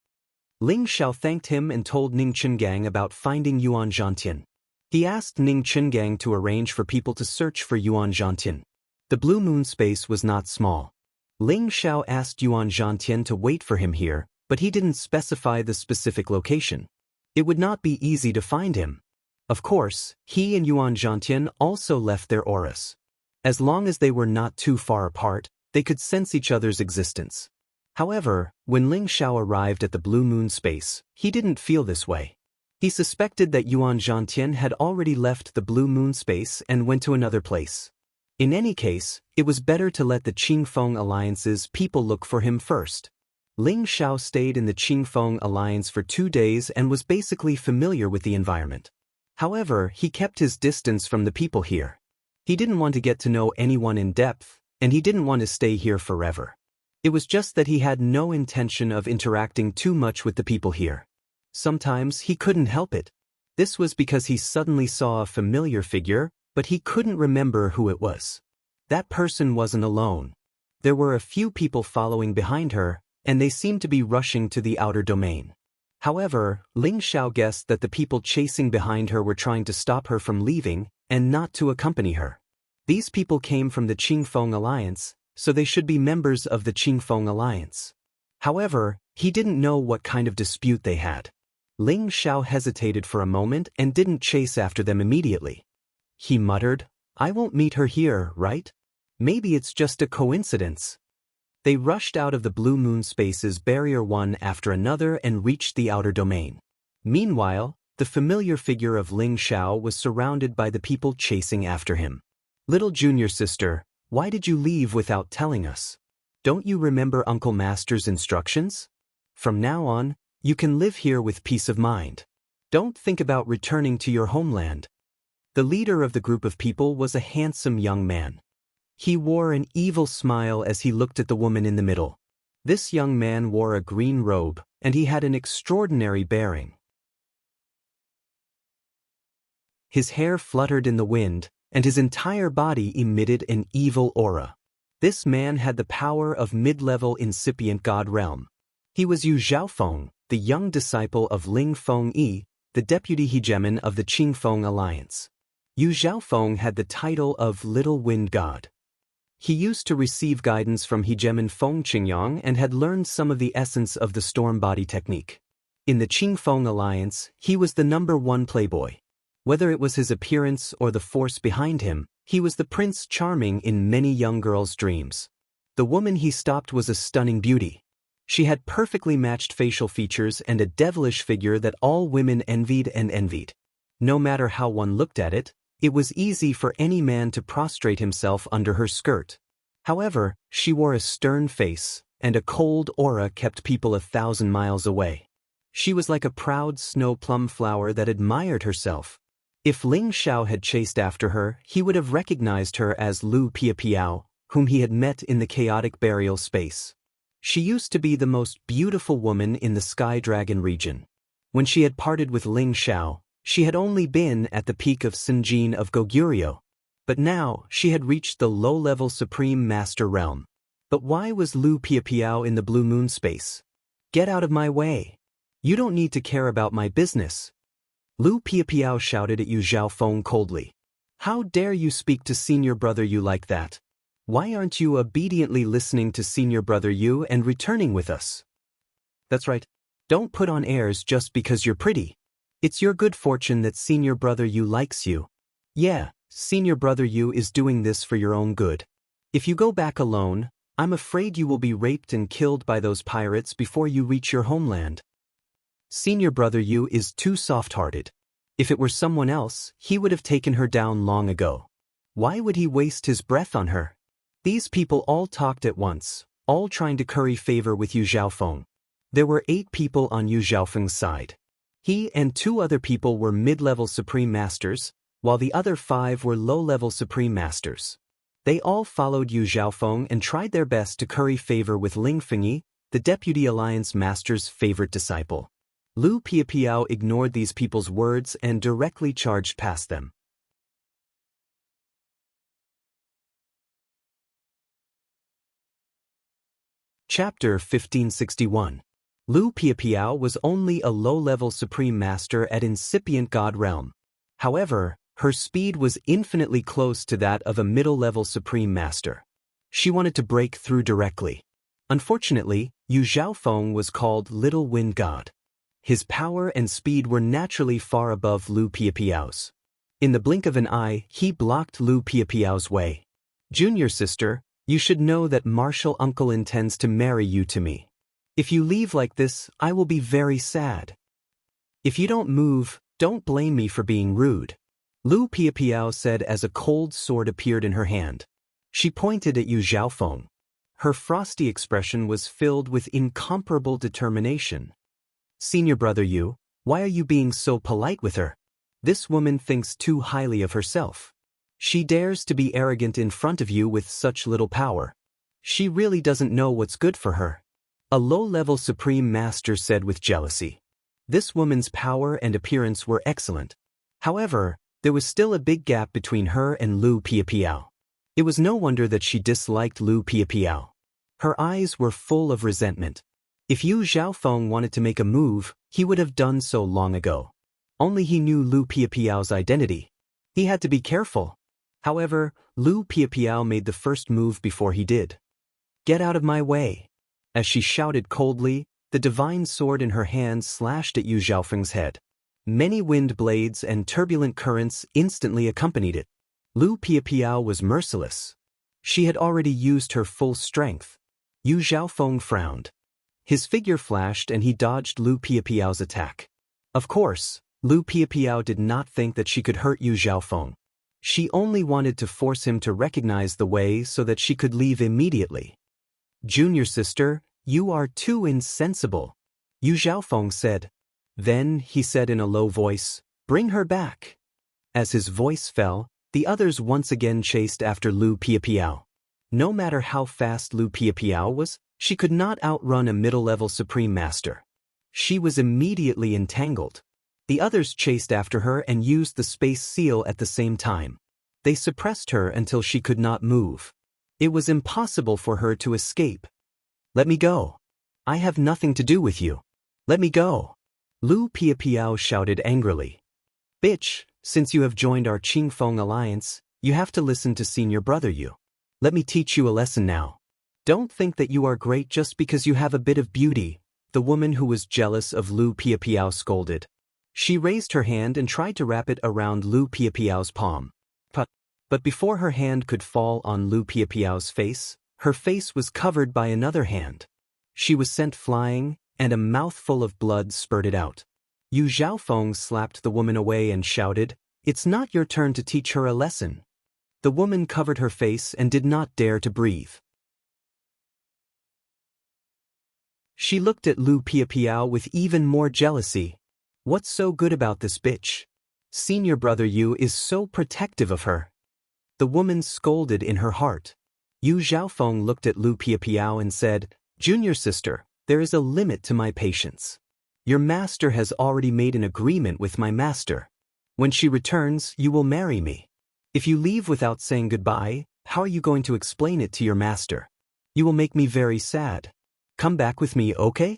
Ling Xiao thanked him and told Ning Chengang about finding Yuan Zhantian. He asked Ning Chengang to arrange for people to search for Yuan Zhantian. The Blue Moon space was not small. Ling Xiao asked Yuan Zhantian to wait for him here, but he didn't specify the specific location. It would not be easy to find him. Of course, he and Yuan Zhantian also left their auras. As long as they were not too far apart, they could sense each other's existence. However, when Ling Xiao arrived at the Blue Moon space, he didn't feel this way. He suspected that Yuan Zhantian had already left the Blue Moon space and went to another place. In any case, it was better to let the Qingfeng Alliance's people look for him first. Ling Xiao stayed in the Qingfeng Alliance for 2 days and was basically familiar with the environment. However, he kept his distance from the people here. He didn't want to get to know anyone in depth, and he didn't want to stay here forever. It was just that he had no intention of interacting too much with the people here. Sometimes he couldn't help it. This was because he suddenly saw a familiar figure, but he couldn't remember who it was. That person wasn't alone. There were a few people following behind her, and they seemed to be rushing to the outer domain. However, Ling Xiao guessed that the people chasing behind her were trying to stop her from leaving, and not to accompany her. These people came from the Qingfeng Alliance, so they should be members of the Qingfeng Alliance. However, he didn't know what kind of dispute they had. Ling Xiao hesitated for a moment and didn't chase after them immediately. He muttered, I won't meet her here, right? Maybe it's just a coincidence. They rushed out of the Blue Moon spaces barrier one after another and reached the outer domain. Meanwhile, the familiar figure of Ling Xiao was surrounded by the people chasing after him. Little junior sister, why did you leave without telling us? Don't you remember Uncle Master's instructions? From now on, you can live here with peace of mind. Don't think about returning to your homeland. The leader of the group of people was a handsome young man. He wore an evil smile as he looked at the woman in the middle. This young man wore a green robe, and he had an extraordinary bearing. His hair fluttered in the wind, and his entire body emitted an evil aura. This man had the power of mid-level incipient god realm. He was Yu Zhaofeng, the young disciple of Ling Fengyi, the deputy hegemon of the Qingfeng alliance. Yu Zhaofeng had the title of Little Wind God. He used to receive guidance from hegemon Feng Qingyang and had learned some of the essence of the storm body technique. In the Qingfeng alliance, he was the #1 playboy. Whether it was his appearance or the force behind him, he was the Prince Charming in many young girls' dreams. The woman he stopped was a stunning beauty. She had perfectly matched facial features and a devilish figure that all women envied and envied. No matter how one looked at it, it was easy for any man to prostrate himself under her skirt. However, she wore a stern face, and a cold aura kept people 1,000 miles away. She was like a proud snow plum flower that admired herself. If Ling Xiao had chased after her, he would have recognized her as Lu Piapiao, whom he had met in the chaotic burial space. She used to be the most beautiful woman in the Sky Dragon region. When she had parted with Ling Xiao, she had only been at the peak of Sinjin of Goguryeo. But now, she had reached the low-level Supreme Master realm. But why was Lu Piapiao in the Blue Moon space? Get out of my way. You don't need to care about my business. Lu Piapiao shouted at Yu Zhaofeng coldly. How dare you speak to Senior Brother Yu like that? Why aren't you obediently listening to Senior Brother Yu and returning with us? That's right. Don't put on airs just because you're pretty. It's your good fortune that Senior Brother Yu likes you. Yeah, Senior Brother Yu is doing this for your own good. If you go back alone, I'm afraid you will be raped and killed by those pirates before you reach your homeland. Senior Brother Yu is too soft-hearted. If it were someone else, he would have taken her down long ago. Why would he waste his breath on her? These people all talked at once, all trying to curry favor with Yu Zhaofeng. There were 8 people on Yu Zhaofeng's side. He and 2 other people were mid-level Supreme Masters, while the other 5 were low-level Supreme Masters. They all followed Yu Zhaofeng and tried their best to curry favor with Ling Fengyi, the Deputy Alliance Master's favorite disciple. Lu Piapiao ignored these people's words and directly charged past them. Chapter 1561. Lu Piapiao was only a low-level Supreme Master at incipient God realm. However, her speed was infinitely close to that of a middle-level Supreme Master. She wanted to break through directly. Unfortunately, Yu Zhaofeng was called Little Wind God. His power and speed were naturally far above Lu Piapiao's. In the blink of an eye, he blocked Lu Piapiao's way. Junior sister, you should know that Martial Uncle intends to marry you to me. If you leave like this, I will be very sad. If you don't move, don't blame me for being rude. Lu Piapiao said as a cold sword appeared in her hand. She pointed at Yu Zhaofeng. Her frosty expression was filled with incomparable determination. Senior Brother Yu, why are you being so polite with her? This woman thinks too highly of herself. She dares to be arrogant in front of you with such little power. She really doesn't know what's good for her. A low-level Supreme Master said with jealousy. This woman's power and appearance were excellent. However, there was still a big gap between her and Lu Piapiao. It was no wonder that she disliked Lu Piapiao. Her eyes were full of resentment. If Yu Zhaofeng wanted to make a move, he would have done so long ago. Only he knew Lu Piapiao's identity. He had to be careful. However, Lu Piapiao made the first move before he did. Get out of my way. As she shouted coldly, the divine sword in her hand slashed at Yu Zhaofeng's head. Many wind blades and turbulent currents instantly accompanied it. Lu Piapiao was merciless. She had already used her full strength. Yu Zhaofeng frowned. His figure flashed and he dodged Lu Piapiao's attack. Of course, Lu Piapiao did not think that she could hurt Yu Zhaofeng. She only wanted to force him to recognize the way so that she could leave immediately. Junior sister, you are too insensible, Yu Zhaofeng said. Then, he said in a low voice, bring her back. As his voice fell, the others once again chased after Lu Piapiao. No matter how fast Lu Piapiao was, she could not outrun a middle-level Supreme Master. She was immediately entangled. The others chased after her and used the space seal at the same time. They suppressed her until she could not move. It was impossible for her to escape. "Let me go. I have nothing to do with you. Let me go." Lu Piapiao shouted angrily. "Bitch, since you have joined our Qingfeng alliance, you have to listen to senior brother Yu. Let me teach you a lesson now. Don't think that you are great just because you have a bit of beauty," the woman who was jealous of Lu Piapiao scolded. She raised her hand and tried to wrap it around Lu Piapiao's palm. But before her hand could fall on Lu Piapiao's face, her face was covered by another hand. She was sent flying, and a mouthful of blood spurted out. Yu Zhaofeng slapped the woman away and shouted, "It's not your turn to teach her a lesson." The woman covered her face and did not dare to breathe. She looked at Lu Piapiao with even more jealousy. "What's so good about this bitch? Senior brother Yu is so protective of her." The woman scolded in her heart. Yu Zhaofeng looked at Lu Piapiao and said, "Junior sister, there is a limit to my patience. Your master has already made an agreement with my master. When she returns, you will marry me. If you leave without saying goodbye, how are you going to explain it to your master? You will make me very sad. Come back with me, okay?"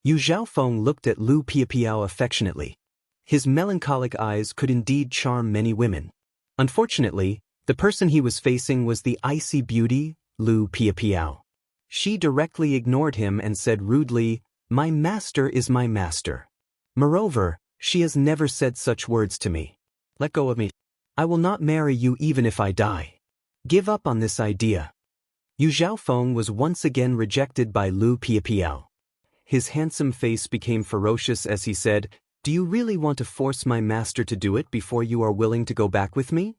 Yu Zhaofeng looked at Lu Piapiao affectionately. His melancholic eyes could indeed charm many women. Unfortunately, the person he was facing was the icy beauty, Lu Piapiao. She directly ignored him and said rudely, "My master is my master. Moreover, she has never said such words to me. Let go of me. I will not marry you even if I die. Give up on this idea." Yu Zhaofeng was once again rejected by Lu Piapiao. His handsome face became ferocious as he said, "Do you really want to force my master to do it before you are willing to go back with me?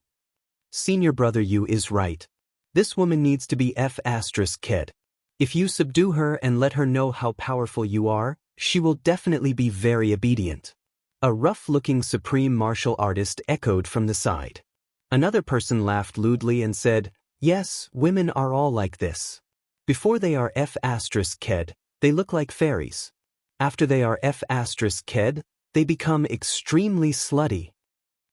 Senior brother Yu is right. This woman needs to be F***ked. If you subdue her and let her know how powerful you are, she will definitely be very obedient." A rough-looking supreme martial artist echoed from the side. Another person laughed lewdly and said, "Yes, women are all like this. Before they are F***ked, they look like fairies. After they are F***ked, they become extremely slutty."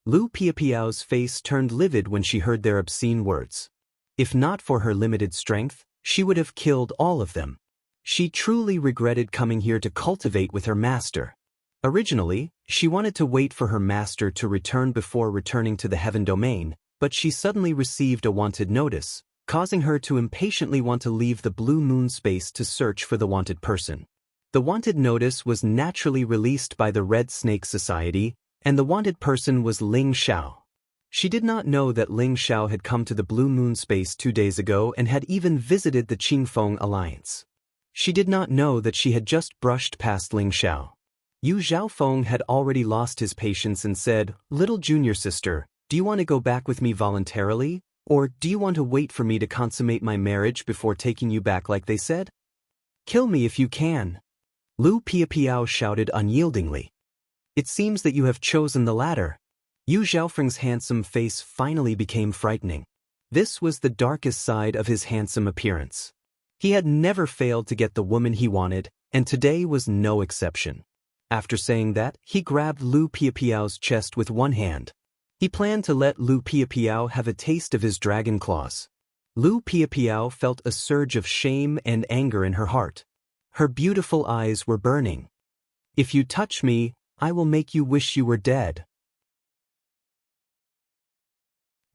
Lu Piapiao's face turned livid when she heard their obscene words. If not for her limited strength, she would have killed all of them. She truly regretted coming here to cultivate with her master. Originally, she wanted to wait for her master to return before returning to the heaven domain, but she suddenly received a wanted notice, causing her to impatiently want to leave the blue moon space to search for the wanted person. The wanted notice was naturally released by the Red Snake Society, and the wanted person was Ling Xiao. She did not know that Ling Xiao had come to the Blue Moon space 2 days ago and had even visited the Qingfeng alliance. She did not know that she had just brushed past Ling Xiao. Yu Zhaofeng had already lost his patience and said, "Little junior sister, do you want to go back with me voluntarily, or do you want to wait for me to consummate my marriage before taking you back like they said? Kill me if you can." Lu Piapiao shouted unyieldingly. "It seems that you have chosen the latter." Yu Zhaofeng's handsome face finally became frightening. This was the darkest side of his handsome appearance. He had never failed to get the woman he wanted, and today was no exception. After saying that, he grabbed Lu Piapiao's chest with one hand. He planned to let Lu Piapiao have a taste of his dragon claws. Lu Piapiao felt a surge of shame and anger in her heart. Her beautiful eyes were burning. "If you touch me, I will make you wish you were dead.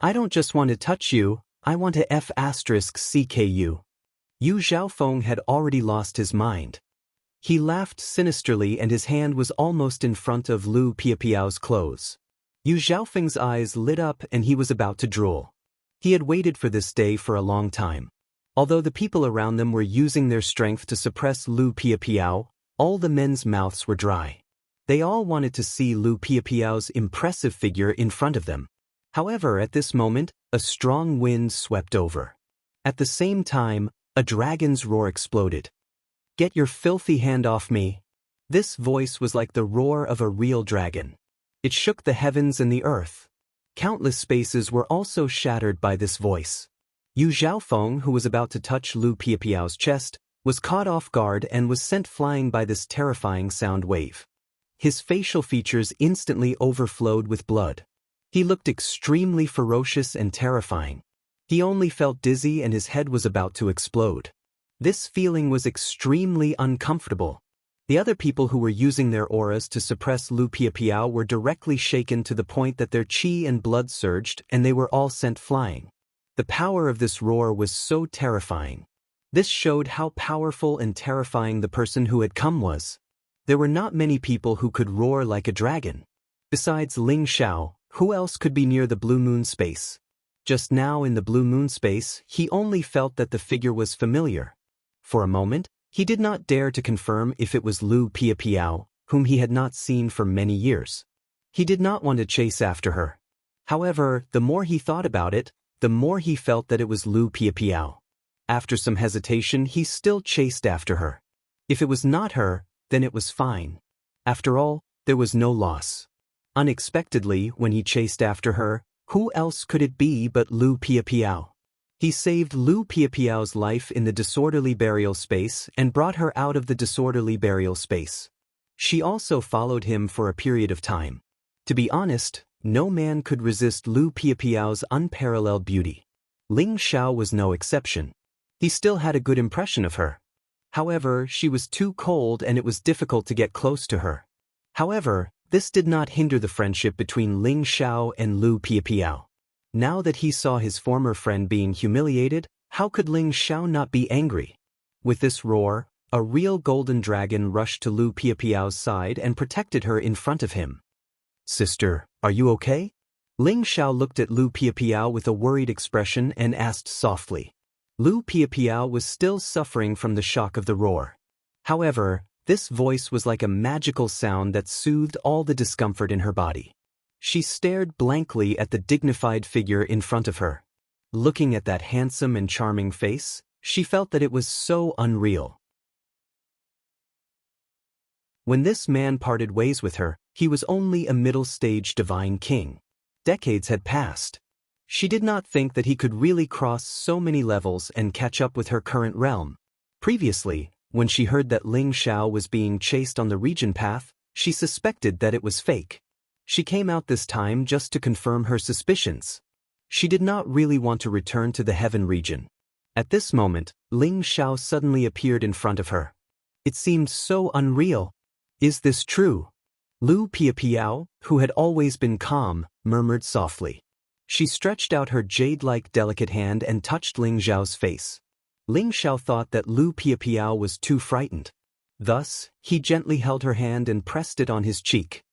I don't just want to touch you, I want to F***ck you." Yu Zhaofeng had already lost his mind. He laughed sinisterly and his hand was almost in front of Lu Piapiao's clothes. Yu Zhaofeng's eyes lit up and he was about to drool. He had waited for this day for a long time. Although the people around them were using their strength to suppress Lu Piapiao, all the men's mouths were dry. They all wanted to see Lu Piapiao's impressive figure in front of them. However, at this moment, a strong wind swept over. At the same time, a dragon's roar exploded. "Get your filthy hand off me." This voice was like the roar of a real dragon. It shook the heavens and the earth. Countless spaces were also shattered by this voice. Yu Zhaofeng, who was about to touch Lu Piapiao's chest, was caught off guard and was sent flying by this terrifying sound wave. his facial features instantly overflowed with blood. He looked extremely ferocious and terrifying. He only felt dizzy and his head was about to explode. This feeling was extremely uncomfortable. The other people who were using their auras to suppress Lu Piapiao were directly shaken to the point that their chi and blood surged and they were all sent flying. The power of this roar was so terrifying. This showed how powerful and terrifying the person who had come was. There were not many people who could roar like a dragon. Besides Ling Xiao, who else could be near the blue moon space? Just now in the blue moon space, he only felt that the figure was familiar. For a moment, he did not dare to confirm if it was Lu Piapiao, whom he had not seen for many years. He did not want to chase after her. However, the more he thought about it, the more he felt that it was Lu Piapiao. After some hesitation, he still chased after her. If it was not her, then it was fine. After all, there was no loss. Unexpectedly, when he chased after her, who else could it be but Lu Piapiao? He saved Lu Piapiao's life in the disorderly burial space and brought her out of the disorderly burial space. She also followed him for a period of time. To be honest, no man could resist Lu Piapiao's unparalleled beauty. Ling Xiao was no exception. He still had a good impression of her. However, she was too cold and it was difficult to get close to her. However, this did not hinder the friendship between Ling Xiao and Lu Piapiao. Now that he saw his former friend being humiliated, how could Ling Xiao not be angry? With this roar, a real golden dragon rushed to Lu Piapiao's side and protected her in front of him. "Sister, are you okay?" Ling Xiao looked at Lu Piapiao with a worried expression and asked softly. Lu Piapiao was still suffering from the shock of the roar. However, this voice was like a magical sound that soothed all the discomfort in her body. She stared blankly at the dignified figure in front of her. Looking at that handsome and charming face, she felt that it was so unreal. When this man parted ways with her, he was only a middle-stage divine king. Decades had passed. She did not think that he could really cross so many levels and catch up with her current realm. Previously, when she heard that Ling Xiao was being chased on the region path, she suspected that it was fake. She came out this time just to confirm her suspicions. She did not really want to return to the heaven region. At this moment, Ling Xiao suddenly appeared in front of her. It seemed so unreal. "Is this true?" Lu Piapiao, who had always been calm, murmured softly. She stretched out her jade-like delicate hand and touched Ling Xiao's face. Ling Xiao thought that Lu Piapiao was too frightened. Thus, he gently held her hand and pressed it on his cheek.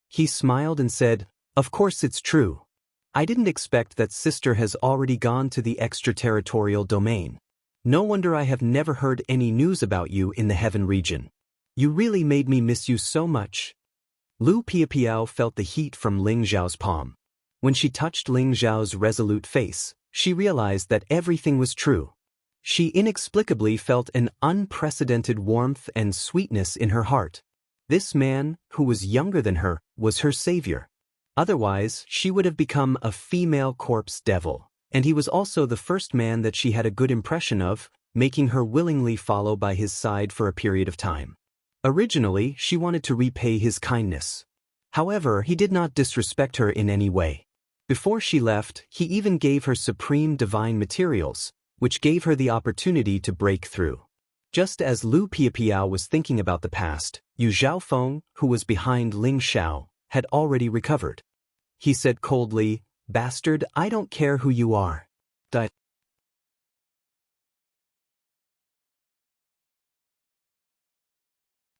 He smiled and said, "Of course it's true. I didn't expect that sister has already gone to the extraterritorial domain. No wonder I have never heard any news about you in the heaven region. You really made me miss you so much." Lu Piapiao felt the heat from Ling Xiao's palm. When she touched Ling Xiao's resolute face, she realized that everything was true. She inexplicably felt an unprecedented warmth and sweetness in her heart. This man, who was younger than her, was her savior. Otherwise, she would have become a female corpse devil, and he was also the first man that she had a good impression of, making her willingly follow by his side for a period of time. Originally, she wanted to repay his kindness. However, he did not disrespect her in any way. Before she left, he even gave her supreme divine materials, which gave her the opportunity to break through. Just as Lu Piapiao was thinking about the past, Yu Zhaofeng, who was behind Ling Xiao, had already recovered. He said coldly, "Bastard, I don't care who you are. Die."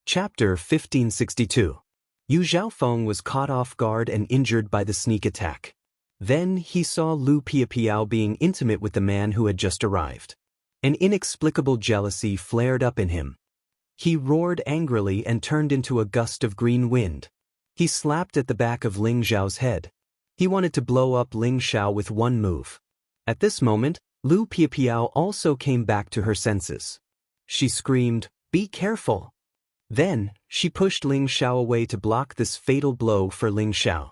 Chapter 1562. Yu Zhaofeng was caught off guard and injured by the sneak attack. Then he saw Lu Piapiao being intimate with the man who had just arrived. An inexplicable jealousy flared up in him. He roared angrily and turned into a gust of green wind. He slapped at the back of Ling Xiao's head. He wanted to blow up Ling Xiao with one move. At this moment, Lu Piapiao also came back to her senses. She screamed, "Be careful!" Then, she pushed Ling Xiao away to block this fatal blow for Ling Xiao.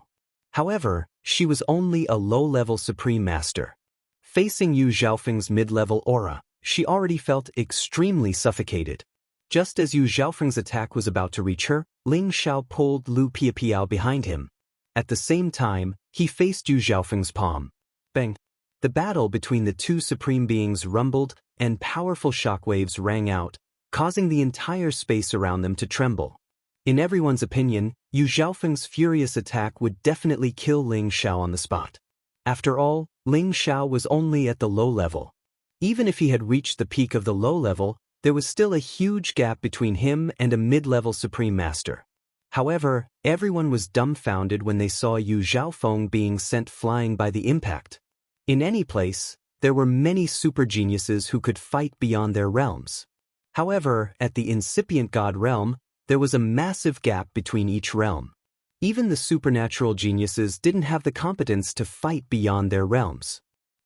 However, she was only a low-level supreme master. Facing Yu Zhaofeng's mid-level aura, she already felt extremely suffocated. Just as Yu Zhaofeng's attack was about to reach her, Ling Xiao pulled Lu Piapiao behind him. At the same time, he faced Yu Zhaofeng's palm. Bang! The battle between the two supreme beings rumbled, and powerful shockwaves rang out, causing the entire space around them to tremble. In everyone's opinion, Yu Zhaofeng's furious attack would definitely kill Ling Xiao on the spot. After all, Ling Xiao was only at the low level. Even if he had reached the peak of the low level, there was still a huge gap between him and a mid-level Supreme Master. However, everyone was dumbfounded when they saw Yu Zhaofeng being sent flying by the impact. In any place, there were many super geniuses who could fight beyond their realms. However, at the incipient God realm, there was a massive gap between each realm. Even the supernatural geniuses didn't have the competence to fight beyond their realms.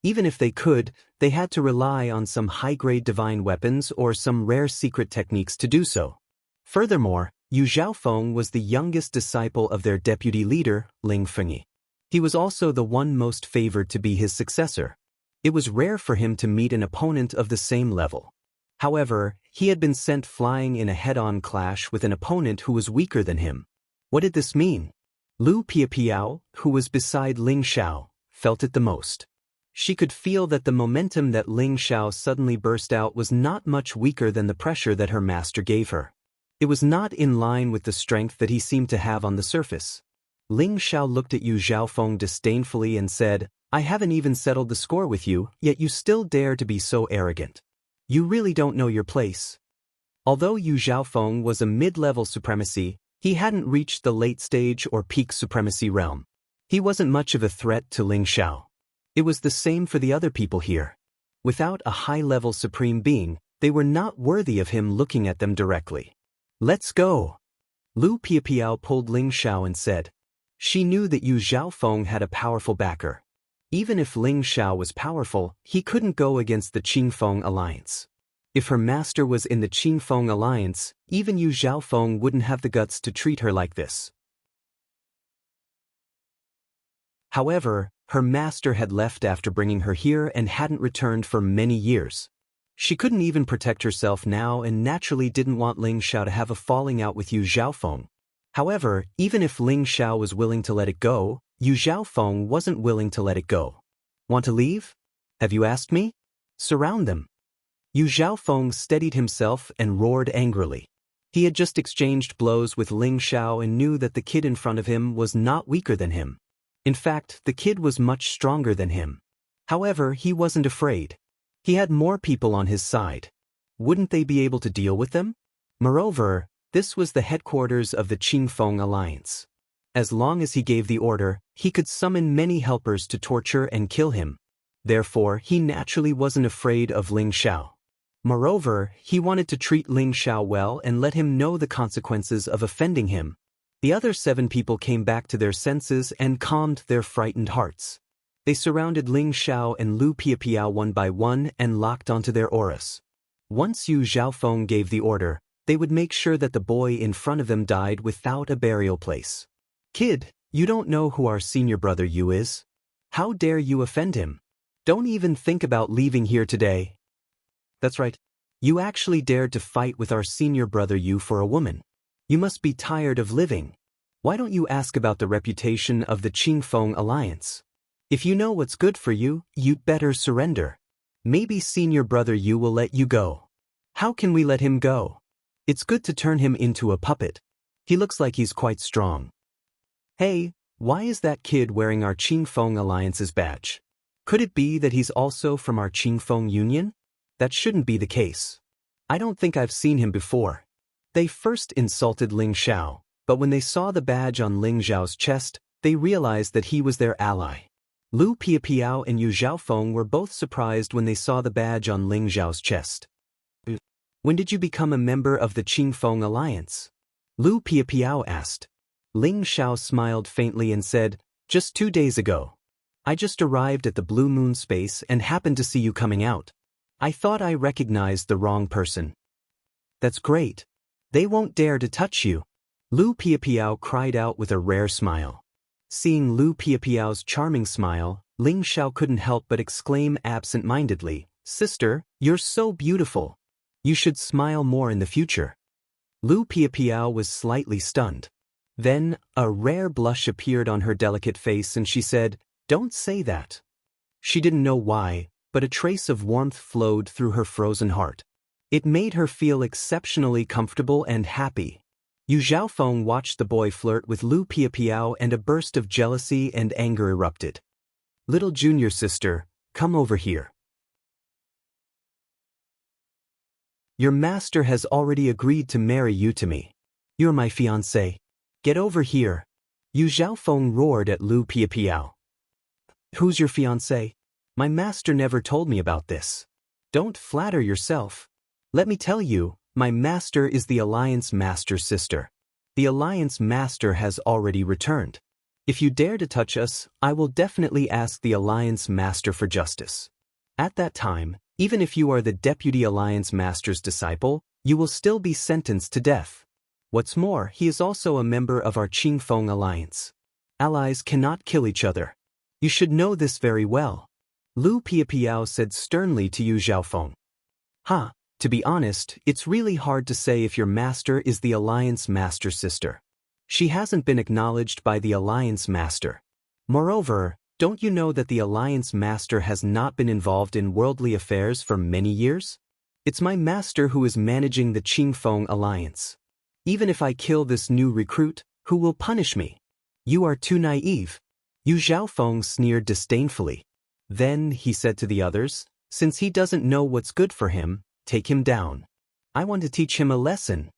Even if they could, they had to rely on some high-grade divine weapons or some rare secret techniques to do so. Furthermore, Yu Zhaofeng was the youngest disciple of their deputy leader, Ling Fengyi. He was also the one most favored to be his successor. It was rare for him to meet an opponent of the same level. However, he had been sent flying in a head-on clash with an opponent who was weaker than him. What did this mean? Lu Piapiao, who was beside Ling Xiao, felt it the most. She could feel that the momentum that Ling Xiao suddenly burst out was not much weaker than the pressure that her master gave her. It was not in line with the strength that he seemed to have on the surface. Ling Xiao looked at Yu Zhaofeng disdainfully and said, "I haven't even settled the score with you, yet you still dare to be so arrogant. You really don't know your place." Although Yu Zhaofeng was a mid-level supremacy, he hadn't reached the late stage or peak supremacy realm. He wasn't much of a threat to Ling Xiao. It was the same for the other people here. Without a high-level supreme being, they were not worthy of him looking at them directly. "Let's go." Lu Piapiao pulled Ling Xiao and said. She knew that Yu Zhaofeng had a powerful backer. Even if Ling Xiao was powerful, he couldn't go against the Qingfeng alliance. If her master was in the Qingfeng alliance, even Yu Zhaofeng wouldn't have the guts to treat her like this. However, her master had left after bringing her here and hadn't returned for many years. She couldn't even protect herself now and naturally didn't want Ling Xiao to have a falling out with Yu Zhaofeng. However, even if Ling Xiao was willing to let it go, Yu Zhaofeng wasn't willing to let it go. "Want to leave? Have you asked me? Surround them." Yu Zhaofeng steadied himself and roared angrily. He had just exchanged blows with Ling Xiao and knew that the kid in front of him was not weaker than him. In fact, the kid was much stronger than him. However, he wasn't afraid. He had more people on his side. Wouldn't they be able to deal with them? Moreover, this was the headquarters of the Qingfeng alliance. As long as he gave the order, he could summon many helpers to torture and kill him. Therefore, he naturally wasn't afraid of Ling Xiao. Moreover, he wanted to treat Ling Xiao well and let him know the consequences of offending him. The other 7 people came back to their senses and calmed their frightened hearts. They surrounded Ling Xiao and Lu Piapiao one by one and locked onto their auras. Once Yu Zhaofeng gave the order, they would make sure that the boy in front of them died without a burial place. "Kid, you don't know who our senior brother Yu is? How dare you offend him? Don't even think about leaving here today." "That's right. You actually dared to fight with our senior brother Yu for a woman. You must be tired of living. Why don't you ask about the reputation of the Qingfeng alliance? If you know what's good for you, you'd better surrender. Maybe senior brother Yu will let you go." "How can we let him go? It's good to turn him into a puppet. He looks like he's quite strong." "Hey, why is that kid wearing our Qingfeng alliance's badge? Could it be that he's also from our Qingfeng union? That shouldn't be the case. I don't think I've seen him before." They first insulted Ling Xiao, but when they saw the badge on Ling Xiao's chest, they realized that he was their ally. Lu Piapiao and Yu Zhaofeng were both surprised when they saw the badge on Ling Xiao's chest. "When did you become a member of the Qingfeng alliance?" Lu Piapiao asked. Ling Xiao smiled faintly and said, "Just 2 days ago. I just arrived at the Blue Moon space and happened to see you coming out. I thought I recognized the wrong person." "That's great. They won't dare to touch you." Lu Piapiao cried out with a rare smile. Seeing Lu Piapiao's charming smile, Ling Xiao couldn't help but exclaim absent-mindedly, "Sister, you're so beautiful." You should smile more in the future. Lu Piapiao was slightly stunned. Then, a rare blush appeared on her delicate face and she said, "Don't say that." She didn't know why, but a trace of warmth flowed through her frozen heart. It made her feel exceptionally comfortable and happy. Yu Zhaofeng watched the boy flirt with Lu Piapiao and a burst of jealousy and anger erupted. "Little junior sister, come over here. Your master has already agreed to marry you to me. You're my fiancé. Get over here." Yu Zhaofeng roared at Lu Piapiao. "Who's your fiancé? My master never told me about this. Don't flatter yourself. Let me tell you, my master is the Alliance Master's sister. The Alliance Master has already returned. If you dare to touch us, I will definitely ask the Alliance Master for justice. At that time, even if you are the Deputy Alliance Master's disciple, you will still be sentenced to death. What's more, he is also a member of our Qingfeng Alliance. Allies cannot kill each other. You should know this very well." Lu Piapiao said sternly to Yu Zhaofeng. To be honest, it's really hard to say if your master is the Alliance Master's sister. She hasn't been acknowledged by the Alliance Master. Moreover, don't you know that the Alliance Master has not been involved in worldly affairs for many years? It's my master who is managing the Qingfeng Alliance. Even if I kill this new recruit, who will punish me? You are too naive." Yu Zhaofeng sneered disdainfully. Then he said to the others, "Since he doesn't know what's good for him, take him down. I want to teach him a lesson.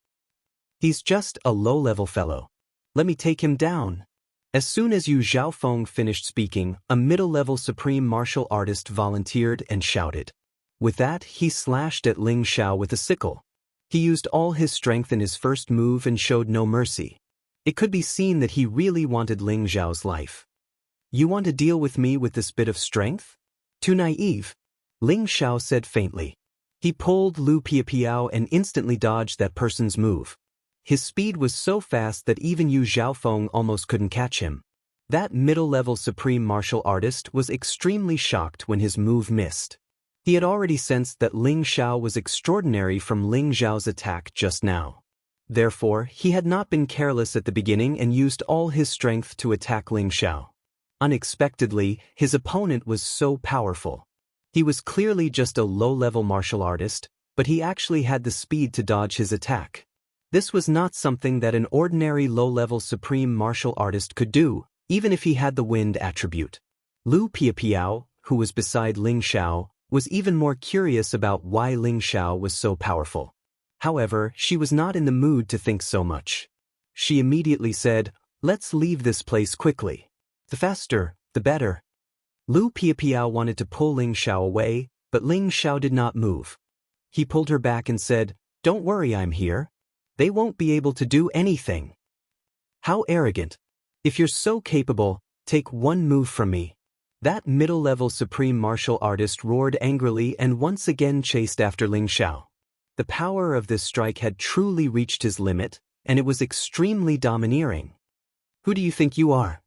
He's just a low-level fellow. Let me take him down." As soon as Yu Zhaofeng finished speaking, a middle-level supreme martial artist volunteered and shouted. With that, he slashed at Ling Xiao with a sickle. He used all his strength in his first move and showed no mercy. It could be seen that he really wanted Ling Xiao's life. "You want to deal with me with this bit of strength? Too naive," Ling Xiao said faintly. He pulled Lu Piapiao and instantly dodged that person's move. His speed was so fast that even Yu Zhaofeng almost couldn't catch him. That middle-level supreme martial artist was extremely shocked when his move missed. He had already sensed that Ling Xiao was extraordinary from Ling Xiao's attack just now. Therefore, he had not been careless at the beginning and used all his strength to attack Ling Xiao. Unexpectedly, his opponent was so powerful. He was clearly just a low-level martial artist, but he actually had the speed to dodge his attack. This was not something that an ordinary low-level supreme martial artist could do, even if he had the wind attribute. Lu Piapiao, who was beside Ling Xiao, was even more curious about why Ling Xiao was so powerful. However, she was not in the mood to think so much. She immediately said, "Let's leave this place quickly. The faster, the better." Lu Piapiao wanted to pull Ling Xiao away, but Ling Xiao did not move. He pulled her back and said, "Don't worry, I'm here. They won't be able to do anything." "How arrogant. If you're so capable, take one move from me." That middle-level supreme martial artist roared angrily and once again chased after Ling Xiao. The power of this strike had truly reached his limit, and it was extremely domineering. "Who do you think you are?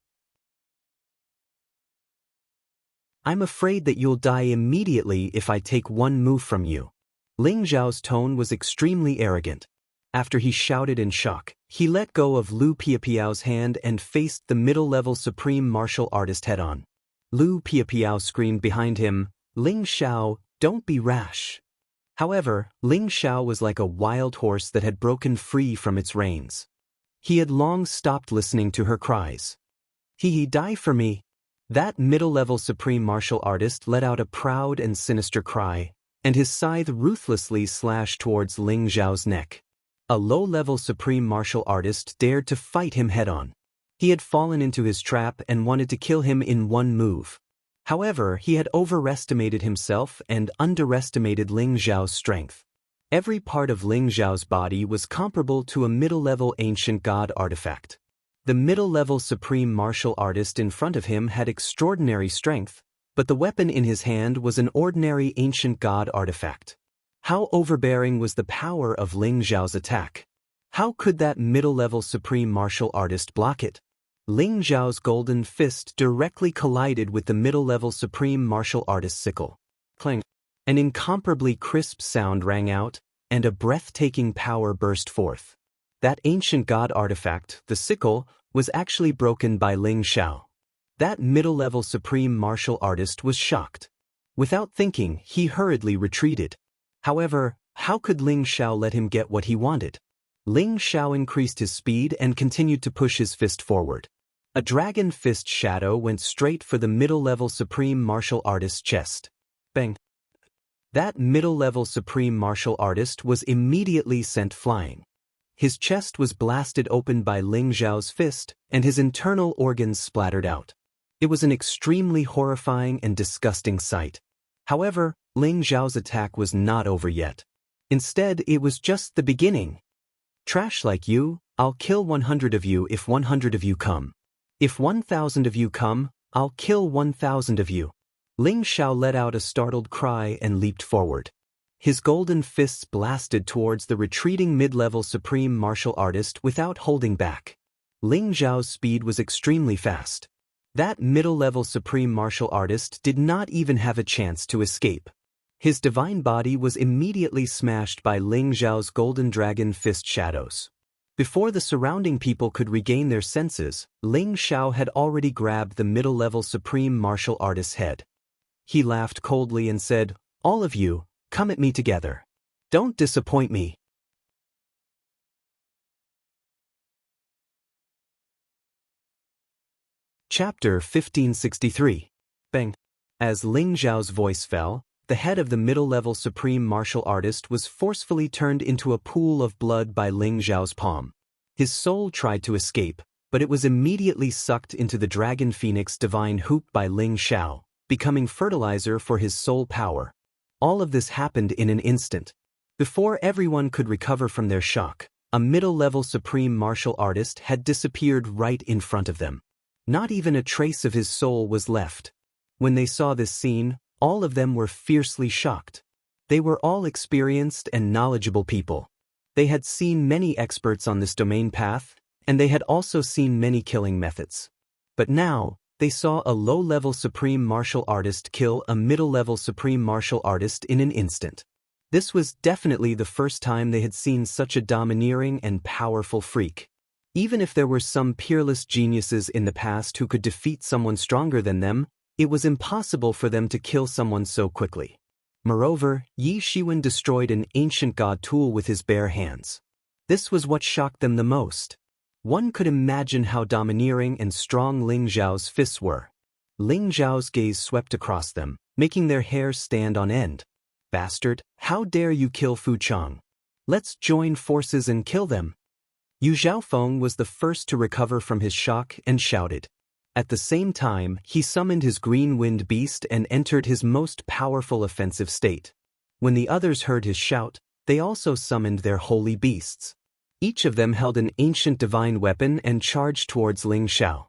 I'm afraid that you'll die immediately if I take one move from you." Ling Xiao's tone was extremely arrogant. After he shouted in shock, he let go of Lu Piapiao's hand and faced the middle-level supreme martial artist head-on. Lu Piapiao screamed behind him, "Ling Xiao, don't be rash." However, Ling Xiao was like a wild horse that had broken free from its reins. He had long stopped listening to her cries. "He die for me." That middle-level supreme martial artist let out a proud and sinister cry, and his scythe ruthlessly slashed towards Ling Xiao's neck. A low-level supreme martial artist dared to fight him head-on. He had fallen into his trap and wanted to kill him in one move. However, he had overestimated himself and underestimated Ling Xiao's strength. Every part of Ling Xiao's body was comparable to a middle-level ancient god artifact. The middle-level supreme martial artist in front of him had extraordinary strength, but the weapon in his hand was an ordinary ancient god artifact. How overbearing was the power of Ling Xiao's attack? How could that middle-level supreme martial artist block it? Ling Xiao's golden fist directly collided with the middle-level supreme martial artist's sickle. Clang! An incomparably crisp sound rang out, and a breathtaking power burst forth. That ancient god artifact, the sickle, was actually broken by Ling Xiao. That middle-level supreme martial artist was shocked. Without thinking, he hurriedly retreated. However, how could Ling Xiao let him get what he wanted? Ling Xiao increased his speed and continued to push his fist forward. A dragon fist shadow went straight for the middle-level supreme martial artist's chest. Bang! That middle-level supreme martial artist was immediately sent flying. His chest was blasted open by Ling Xiao's fist, and his internal organs splattered out. It was an extremely horrifying and disgusting sight. However, Ling Xiao's attack was not over yet. Instead, it was just the beginning. Trash like you, I'll kill 100 of you if 100 of you come. If 1,000 of you come, I'll kill 1,000 of you. Ling Xiao let out a startled cry and leaped forward. His golden fists blasted towards the retreating mid-level supreme martial artist without holding back. Ling Xiao's speed was extremely fast. That middle-level supreme martial artist did not even have a chance to escape. His divine body was immediately smashed by Ling Xiao's golden dragon fist shadows. Before the surrounding people could regain their senses, Ling Xiao had already grabbed the middle-level supreme martial artist's head. He laughed coldly and said, "All of you, come at me together. Don't disappoint me." Chapter 1563. Bang! As Ling Xiao's voice fell, the head of the middle-level supreme martial artist was forcefully turned into a pool of blood by Ling Xiao's palm. His soul tried to escape, but it was immediately sucked into the Dragon Phoenix divine hoop by Ling Xiao, becoming fertilizer for his soul power. All of this happened in an instant. Before everyone could recover from their shock, a middle-level supreme martial artist had disappeared right in front of them. Not even a trace of his soul was left. When they saw this scene, all of them were fiercely shocked. They were all experienced and knowledgeable people. They had seen many experts on this domain path, and they had also seen many killing methods. But now, they saw a low-level supreme martial artist kill a middle-level supreme martial artist in an instant. This was definitely the first time they had seen such a domineering and powerful freak. Even if there were some peerless geniuses in the past who could defeat someone stronger than them, it was impossible for them to kill someone so quickly. Moreover, Yi Shiwen destroyed an ancient god tool with his bare hands. This was what shocked them the most. One could imagine how domineering and strong Ling Xiao's fists were. Ling Xiao's gaze swept across them, making their hair stand on end. "Bastard, how dare you kill Fu Chang? Let's join forces and kill them." Yu Xiaofeng was the first to recover from his shock and shouted. At the same time, he summoned his green wind beast and entered his most powerful offensive state. When the others heard his shout, they also summoned their holy beasts. Each of them held an ancient divine weapon and charged towards Ling Xiao.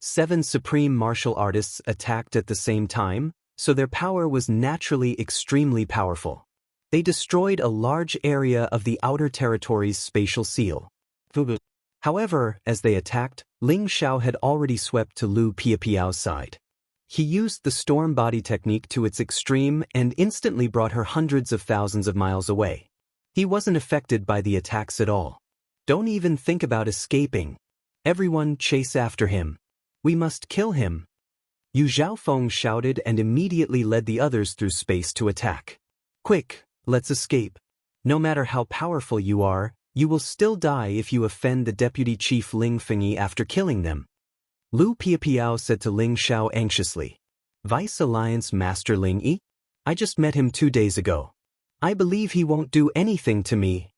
7 supreme martial artists attacked at the same time, so their power was naturally extremely powerful. They destroyed a large area of the outer territory's spatial seal. However, as they attacked, Ling Xiao had already swept to Lu Piapiao's side. He used the storm body technique to its extreme and instantly brought her hundreds of thousands of miles away. He wasn't affected by the attacks at all. "Don't even think about escaping. Everyone chase after him. We must kill him." Yu Xiaofeng shouted and immediately led the others through space to attack. "Quick, let's escape. No matter how powerful you are, you will still die if you offend the deputy chief Ling Fengyi after killing them." Lu Piapiao said to Ling Xiao anxiously. "Vice Alliance Master Ling Yi? I just met him 2 days ago. I believe he won't do anything to me."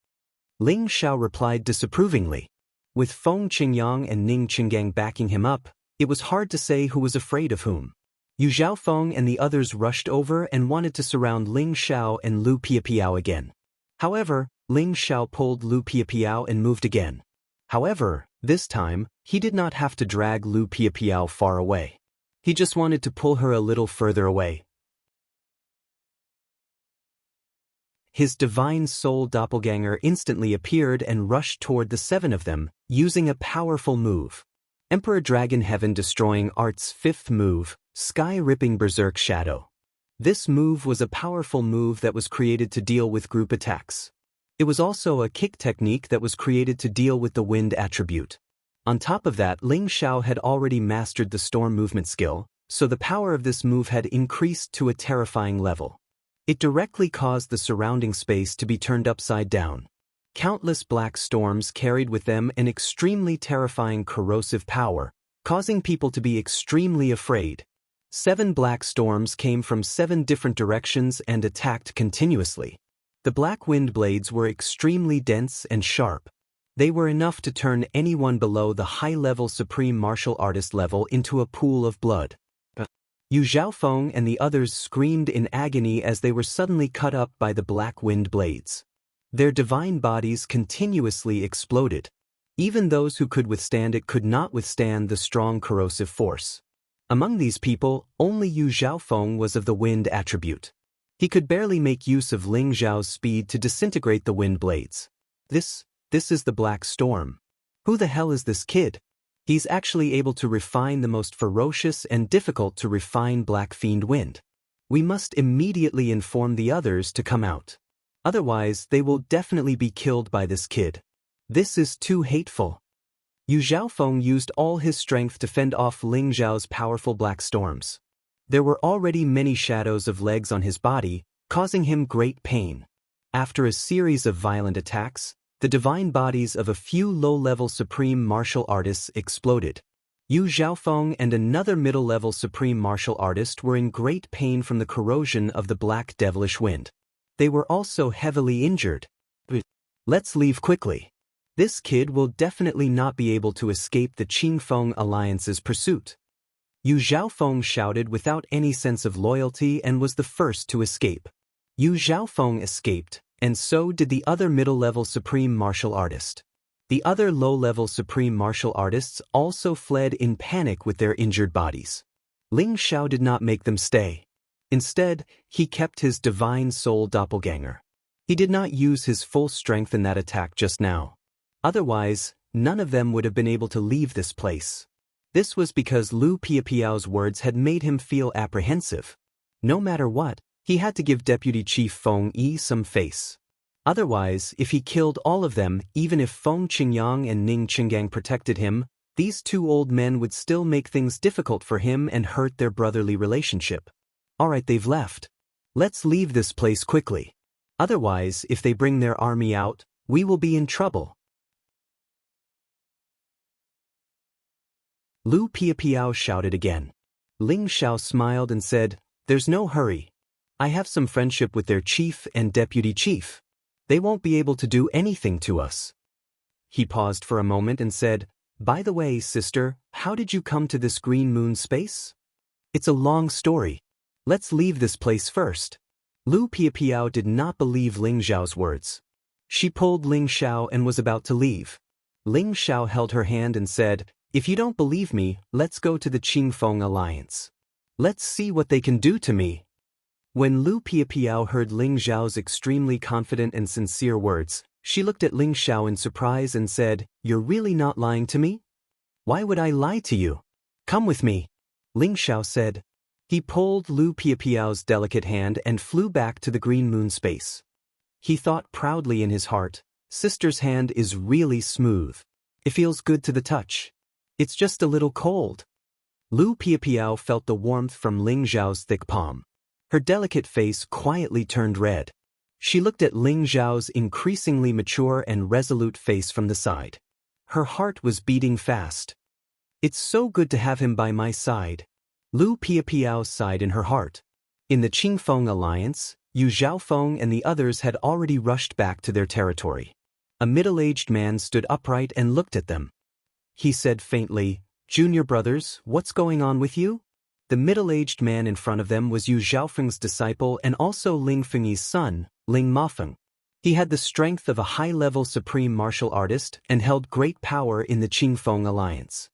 Ling Xiao replied disapprovingly. With Feng Qingyang and Ning Qinggang backing him up, it was hard to say who was afraid of whom. Yu Xiaofeng and the others rushed over and wanted to surround Ling Xiao and Lu Piapiao again. However, Ling Xiao pulled Lu Piapiao and moved again. However, this time, he did not have to drag Lu Piapiao far away. He just wanted to pull her a little further away. His divine soul doppelganger instantly appeared and rushed toward the 7 of them, using a powerful move. Emperor Dragon Heaven Destroying Art's 5th move, Sky-Ripping Berserk Shadow. This move was a powerful move that was created to deal with group attacks. It was also a kick technique that was created to deal with the wind attribute. On top of that, Ling Xiao had already mastered the storm movement skill, so the power of this move had increased to a terrifying level. It directly caused the surrounding space to be turned upside down. Countless black storms carried with them an extremely terrifying corrosive power, causing people to be extremely afraid. 7 black storms came from 7 different directions and attacked continuously. The black wind blades were extremely dense and sharp. They were enough to turn anyone below the high-level supreme martial artist level into a pool of blood. Yu Zhaofeng and the others screamed in agony as they were suddenly cut up by the black wind blades. Their divine bodies continuously exploded. Even those who could withstand it could not withstand the strong corrosive force. Among these people, only Yu Zhaofeng was of the wind attribute. He could barely make use of Ling Xiao's speed to disintegrate the wind blades. This is the Black Storm. Who the hell is this kid? He's actually able to refine the most ferocious and difficult to refine Black Fiend Wind. We must immediately inform the others to come out. Otherwise, they will definitely be killed by this kid. This is too hateful. Yu Zhaofeng used all his strength to fend off Ling Xiao's powerful black storms. There were already many shadows of legs on his body, causing him great pain. After a series of violent attacks, the divine bodies of a few low-level supreme martial artists exploded. Yu Zhaofeng and another middle-level supreme martial artist were in great pain from the corrosion of the black devilish wind. They were also heavily injured. Let's leave quickly. This kid will definitely not be able to escape the Qingfeng Alliance's pursuit. Yu Zhaofeng shouted without any sense of loyalty and was the first to escape. Yu Zhaofeng escaped, and so did the other middle-level supreme martial artist. The other low-level supreme martial artists also fled in panic with their injured bodies. Ling Xiao did not make them stay. Instead, he kept his divine soul doppelganger. He did not use his full strength in that attack just now. Otherwise, none of them would have been able to leave this place. This was because Lu Piapiao's words had made him feel apprehensive. No matter what, he had to give Deputy Chief Feng Yi some face. Otherwise, if he killed all of them, even if Feng Qingyang and Ning Qinggang protected him, these two old men would still make things difficult for him and hurt their brotherly relationship. Alright, they've left. Let's leave this place quickly. Otherwise, if they bring their army out, we will be in trouble. Lu Piapiao shouted again. Ling Xiao smiled and said, "There's no hurry. I have some friendship with their chief and deputy chief. They won't be able to do anything to us." He paused for a moment and said, "By the way, sister, how did you come to this green moon space? It's a long story. Let's leave this place first." Lu Piapiao did not believe Ling Xiao's words. She pulled Ling Xiao and was about to leave. Ling Xiao held her hand and said, "If you don't believe me, let's go to the Qingfeng Alliance. Let's see what they can do to me." When Lu Piapiao heard Ling Xiao's extremely confident and sincere words, she looked at Ling Xiao in surprise and said, "You're really not lying to me? Why would I lie to you? Come with me." Ling Xiao said. He pulled Lu Piapiao's delicate hand and flew back to the green moon space. He thought proudly in his heart, "Sister's hand is really smooth. It feels good to the touch. It's just a little cold." Lu Piapiao felt the warmth from Ling Xiao's thick palm. Her delicate face quietly turned red. She looked at Ling Xiao's increasingly mature and resolute face from the side. Her heart was beating fast. "It's so good to have him by my side." Lu Piapiao sighed in her heart. In the Qingfeng Alliance, Yu Zhaofeng and the others had already rushed back to their territory. A middle-aged man stood upright and looked at them. He said faintly, "Junior brothers, what's going on with you?" The middle-aged man in front of them was Yu Zhaofeng's disciple and also Ling Fengyi's son, Ling Mafeng. He had the strength of a high-level supreme martial artist and held great power in the Qingfeng Alliance.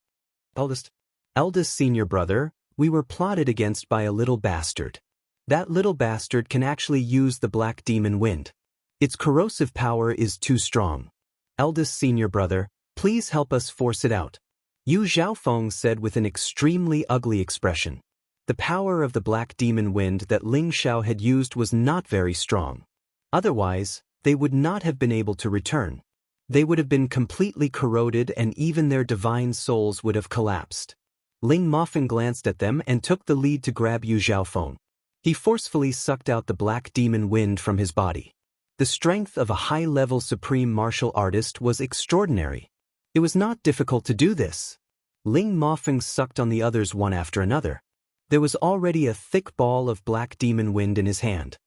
Eldest senior brother, we were plotted against by a little bastard. That little bastard can actually use the black demon wind. Its corrosive power is too strong. Eldest senior brother, please help us force it out," Yu Zhaofeng said with an extremely ugly expression. The power of the black demon wind that Ling Xiao had used was not very strong. Otherwise, they would not have been able to return. They would have been completely corroded and even their divine souls would have collapsed. Ling Mofeng glanced at them and took the lead to grab Yu Xiaofeng. He forcefully sucked out the black demon wind from his body. The strength of a high-level supreme martial artist was extraordinary. It was not difficult to do this. Ling Mofeng sucked on the others one after another. There was already a thick ball of black demon wind in his hand.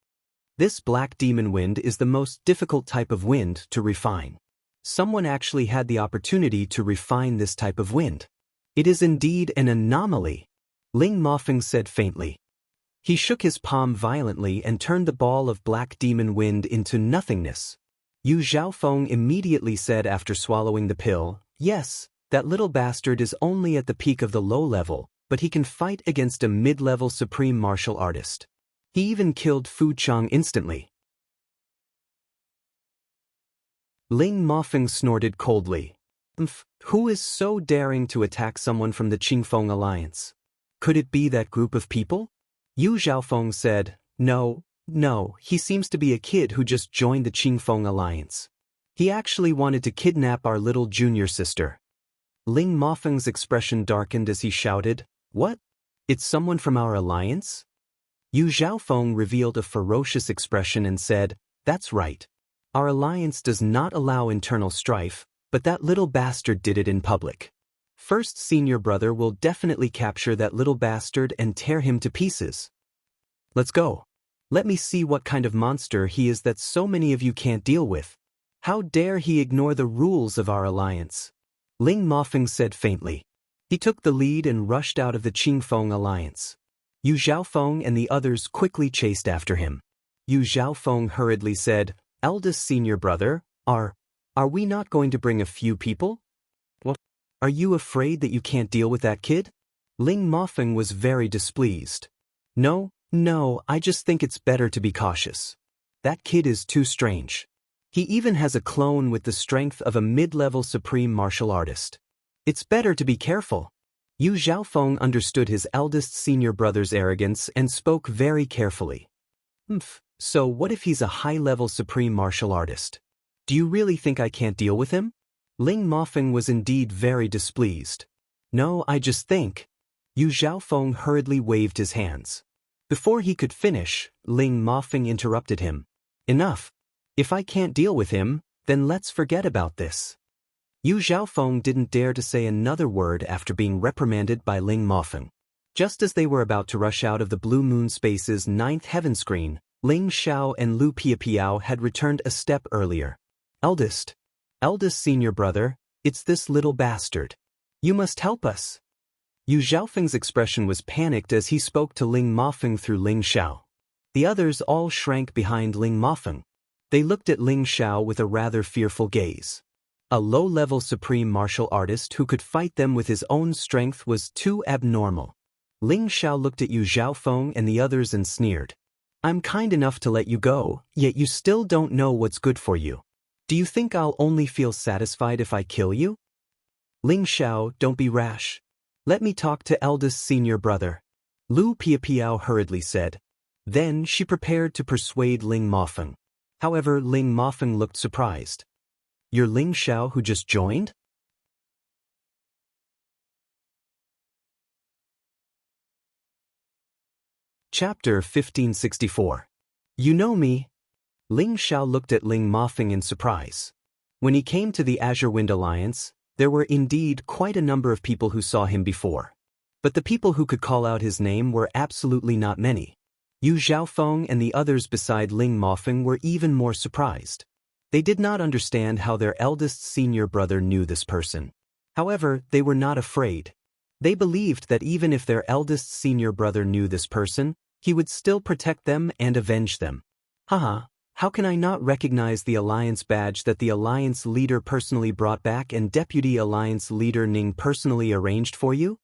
This black demon wind is the most difficult type of wind to refine. Someone actually had the opportunity to refine this type of wind. It is indeed an anomaly, Ling Mofeng said faintly. He shook his palm violently and turned the ball of black demon wind into nothingness. Yu Xiaofeng immediately said after swallowing the pill, "Yes, that little bastard is only at the peak of the low level, but he can fight against a mid-level supreme martial artist. He even killed Fu Chang instantly." Ling Mofeng snorted coldly. Who is so daring to attack someone from the Qingfeng alliance? Could it be that group of people? Yu Xiaofeng said, No, he seems to be a kid who just joined the Qingfeng alliance. He actually wanted to kidnap our little junior sister. Ling Mofeng's expression darkened as he shouted, "What? It's someone from our alliance?" Yu Xiaofeng revealed a ferocious expression and said, "That's right. Our alliance does not allow internal strife, but that little bastard did it in public. First senior brother will definitely capture that little bastard and tear him to pieces. Let's go. Let me see what kind of monster he is that so many of you can't deal with. How dare he ignore the rules of our alliance?" Ling Mofeng said faintly. He took the lead and rushed out of the Qingfeng alliance. Yu Xiaofeng and the others quickly chased after him. Yu Xiaofeng hurriedly said, "Eldest senior brother, are we not going to bring a few people? What? Are you afraid that you can't deal with that kid?" Ling Mofeng was very displeased. No, I just think it's better to be cautious. That kid is too strange. He even has a clone with the strength of a mid-level supreme martial artist. It's better to be careful." Yu Xiaofeng understood his eldest senior brother's arrogance and spoke very carefully. So what if he's a high-level supreme martial artist? Do you really think I can't deal with him?" Ling Mofeng was indeed very displeased. "No, I just think." Yu Xiaofeng hurriedly waved his hands. Before he could finish, Ling Mofeng interrupted him. "Enough. If I can't deal with him, then let's forget about this." Yu Xiaofeng didn't dare to say another word after being reprimanded by Ling Mofeng. Just as they were about to rush out of the Blue Moon Space's 9th heaven screen, Ling Xiao and Lu Piapiao had returned a step earlier. Eldest senior brother, it's this little bastard. You must help us." Yu Xiaofeng's expression was panicked as he spoke to Ling Mofeng through Ling Xiao. The others all shrank behind Ling Mofeng. They looked at Ling Xiao with a rather fearful gaze. A low-level supreme martial artist who could fight them with his own strength was too abnormal. Ling Xiao looked at Yu Xiaofeng and the others and sneered. "I'm kind enough to let you go, yet you still don't know what's good for you. Do you think I'll only feel satisfied if I kill you?" "Ling Xiao, don't be rash. Let me talk to eldest senior brother," Lu Piapiao hurriedly said. Then she prepared to persuade Ling Mofeng. However, Ling Mofeng looked surprised. "You're Ling Xiao who just joined?" Chapter 1564. You know me? Ling Xiao looked at Ling Mofeng in surprise. When he came to the Azure Wind Alliance, there were indeed quite a number of people who saw him before. But the people who could call out his name were absolutely not many. Yu Xiaofeng and the others beside Ling Mofeng were even more surprised. They did not understand how their eldest senior brother knew this person. However, they were not afraid. They believed that even if their eldest senior brother knew this person, he would still protect them and avenge them. Haha, how can I not recognize the alliance badge that the alliance leader personally brought back and deputy alliance leader Ning personally arranged for you?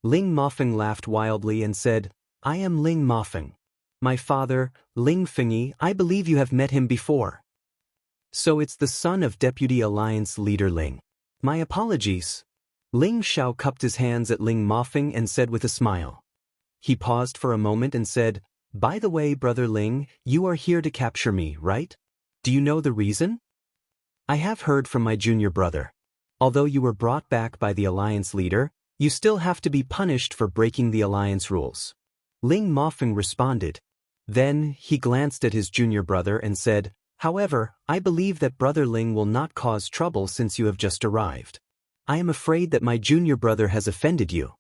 Ling Mofeng laughed wildly and said, "I am Ling Mofeng. My father, Ling Fengyi, I believe you have met him before. So it's the son of Deputy Alliance Leader Ling. My apologies." Ling Xiao cupped his hands at Ling Mofeng and said with a smile. He paused for a moment and said, "By the way, Brother Ling, you are here to capture me, right?" Do you know the reason? I have heard from my junior brother. Although you were brought back by the alliance leader, you still have to be punished for breaking the alliance rules. Ling Mofeng responded. Then, he glanced at his junior brother and said, However, I believe that Brother Ling will not cause trouble since you have just arrived. I am afraid that my junior brother has offended you.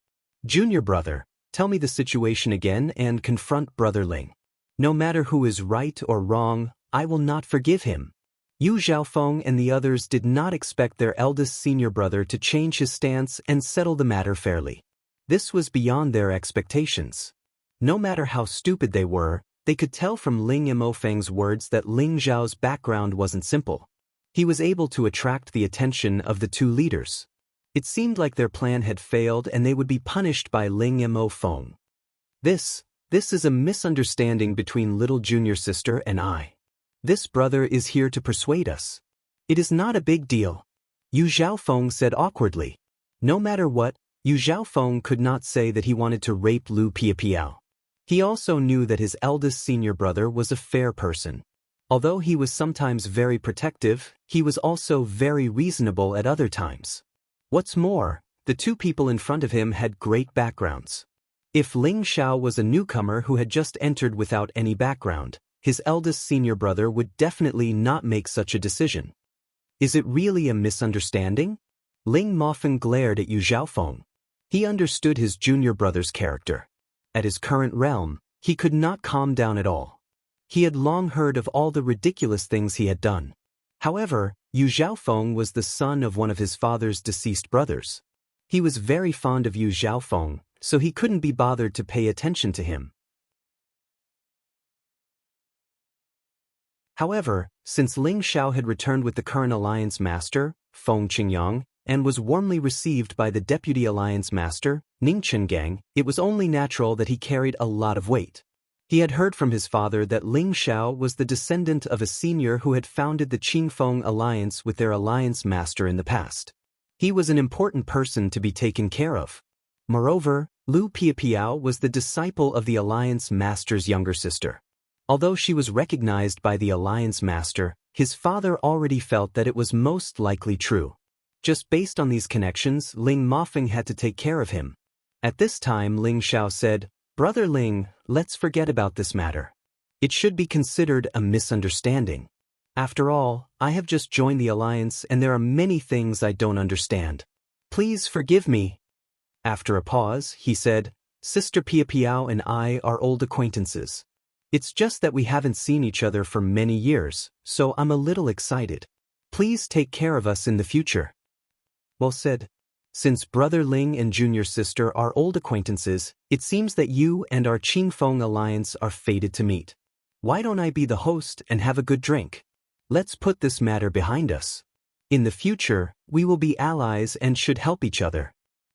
Junior brother, tell me the situation again and confront Brother Ling. No matter who is right or wrong, I will not forgive him. Yu Xiaofeng and the others did not expect their eldest senior brother to change his stance and settle the matter fairly. This was beyond their expectations. No matter how stupid they were, they could tell from Ling Mofeng's words that Ling Zhao's background wasn't simple. He was able to attract the attention of the two leaders. It seemed like their plan had failed and they would be punished by Ling Mofeng. This is a misunderstanding between little junior sister and I. This brother is here to persuade us. It is not a big deal. Yu Xiaofeng said awkwardly. No matter what, Yu Xiaofeng could not say that he wanted to rape Lu Piapiao. He also knew that his eldest senior brother was a fair person. Although he was sometimes very protective, he was also very reasonable at other times. What's more, the two people in front of him had great backgrounds. If Ling Xiao was a newcomer who had just entered without any background, his eldest senior brother would definitely not make such a decision. Is it really a misunderstanding? Ling Mofeng glared at Yu Xiaofeng. He understood his junior brother's character. At his current realm, he could not calm down at all. He had long heard of all the ridiculous things he had done. However, Yu Xiaofeng was the son of one of his father's deceased brothers. He was very fond of Yu Xiaofeng, so he couldn't be bothered to pay attention to him. However, since Ling Xiao had returned with the current alliance master, Feng Qingyang, and was warmly received by the deputy alliance master, Ning Chengang, it was only natural that he carried a lot of weight. He had heard from his father that Ling Xiao was the descendant of a senior who had founded the Qingfeng alliance with their alliance master in the past. He was an important person to be taken care of. Moreover, Lu Piapiao was the disciple of the alliance master's younger sister. Although she was recognized by the alliance master, his father already felt that it was most likely true. Just based on these connections, Ling Mofeng had to take care of him. At this time Ling Xiao said, Brother Ling, let's forget about this matter. It should be considered a misunderstanding. After all, I have just joined the alliance and there are many things I don't understand. Please forgive me. After a pause, he said, Sister Piapiao and I are old acquaintances. It's just that we haven't seen each other for many years, so I'm a little excited. Please take care of us in the future. Well said. Since Brother Ling and junior sister are old acquaintances, it seems that you and our Qingfeng alliance are fated to meet. Why don't I be the host and have a good drink? Let's put this matter behind us. In the future, we will be allies and should help each other.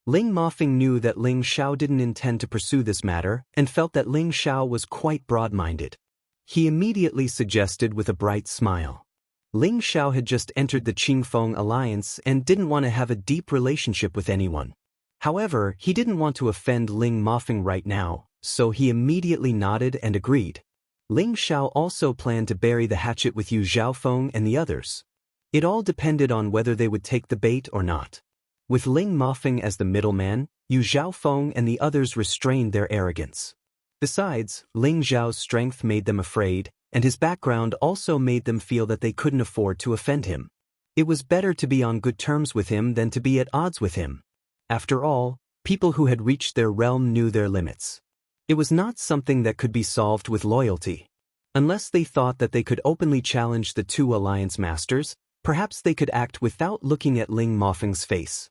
Ling Mofeng knew that Ling Xiao didn't intend to pursue this matter and felt that Ling Xiao was quite broad-minded. He immediately suggested with a bright smile. Ling Xiao had just entered the Qingfeng alliance and didn't want to have a deep relationship with anyone. However, he didn't want to offend Ling Mofeng right now, so he immediately nodded and agreed. Ling Xiao also planned to bury the hatchet with Yu Xiaofeng and the others. It all depended on whether they would take the bait or not. With Ling Mofeng as the middleman, Yu Xiaofeng and the others restrained their arrogance. Besides, Ling Zhao's strength made them afraid, and his background also made them feel that they couldn't afford to offend him. It was better to be on good terms with him than to be at odds with him. After all, people who had reached their realm knew their limits. It was not something that could be solved with loyalty. Unless they thought that they could openly challenge the two alliance masters, perhaps they could act without looking at Ling Mofeng's face.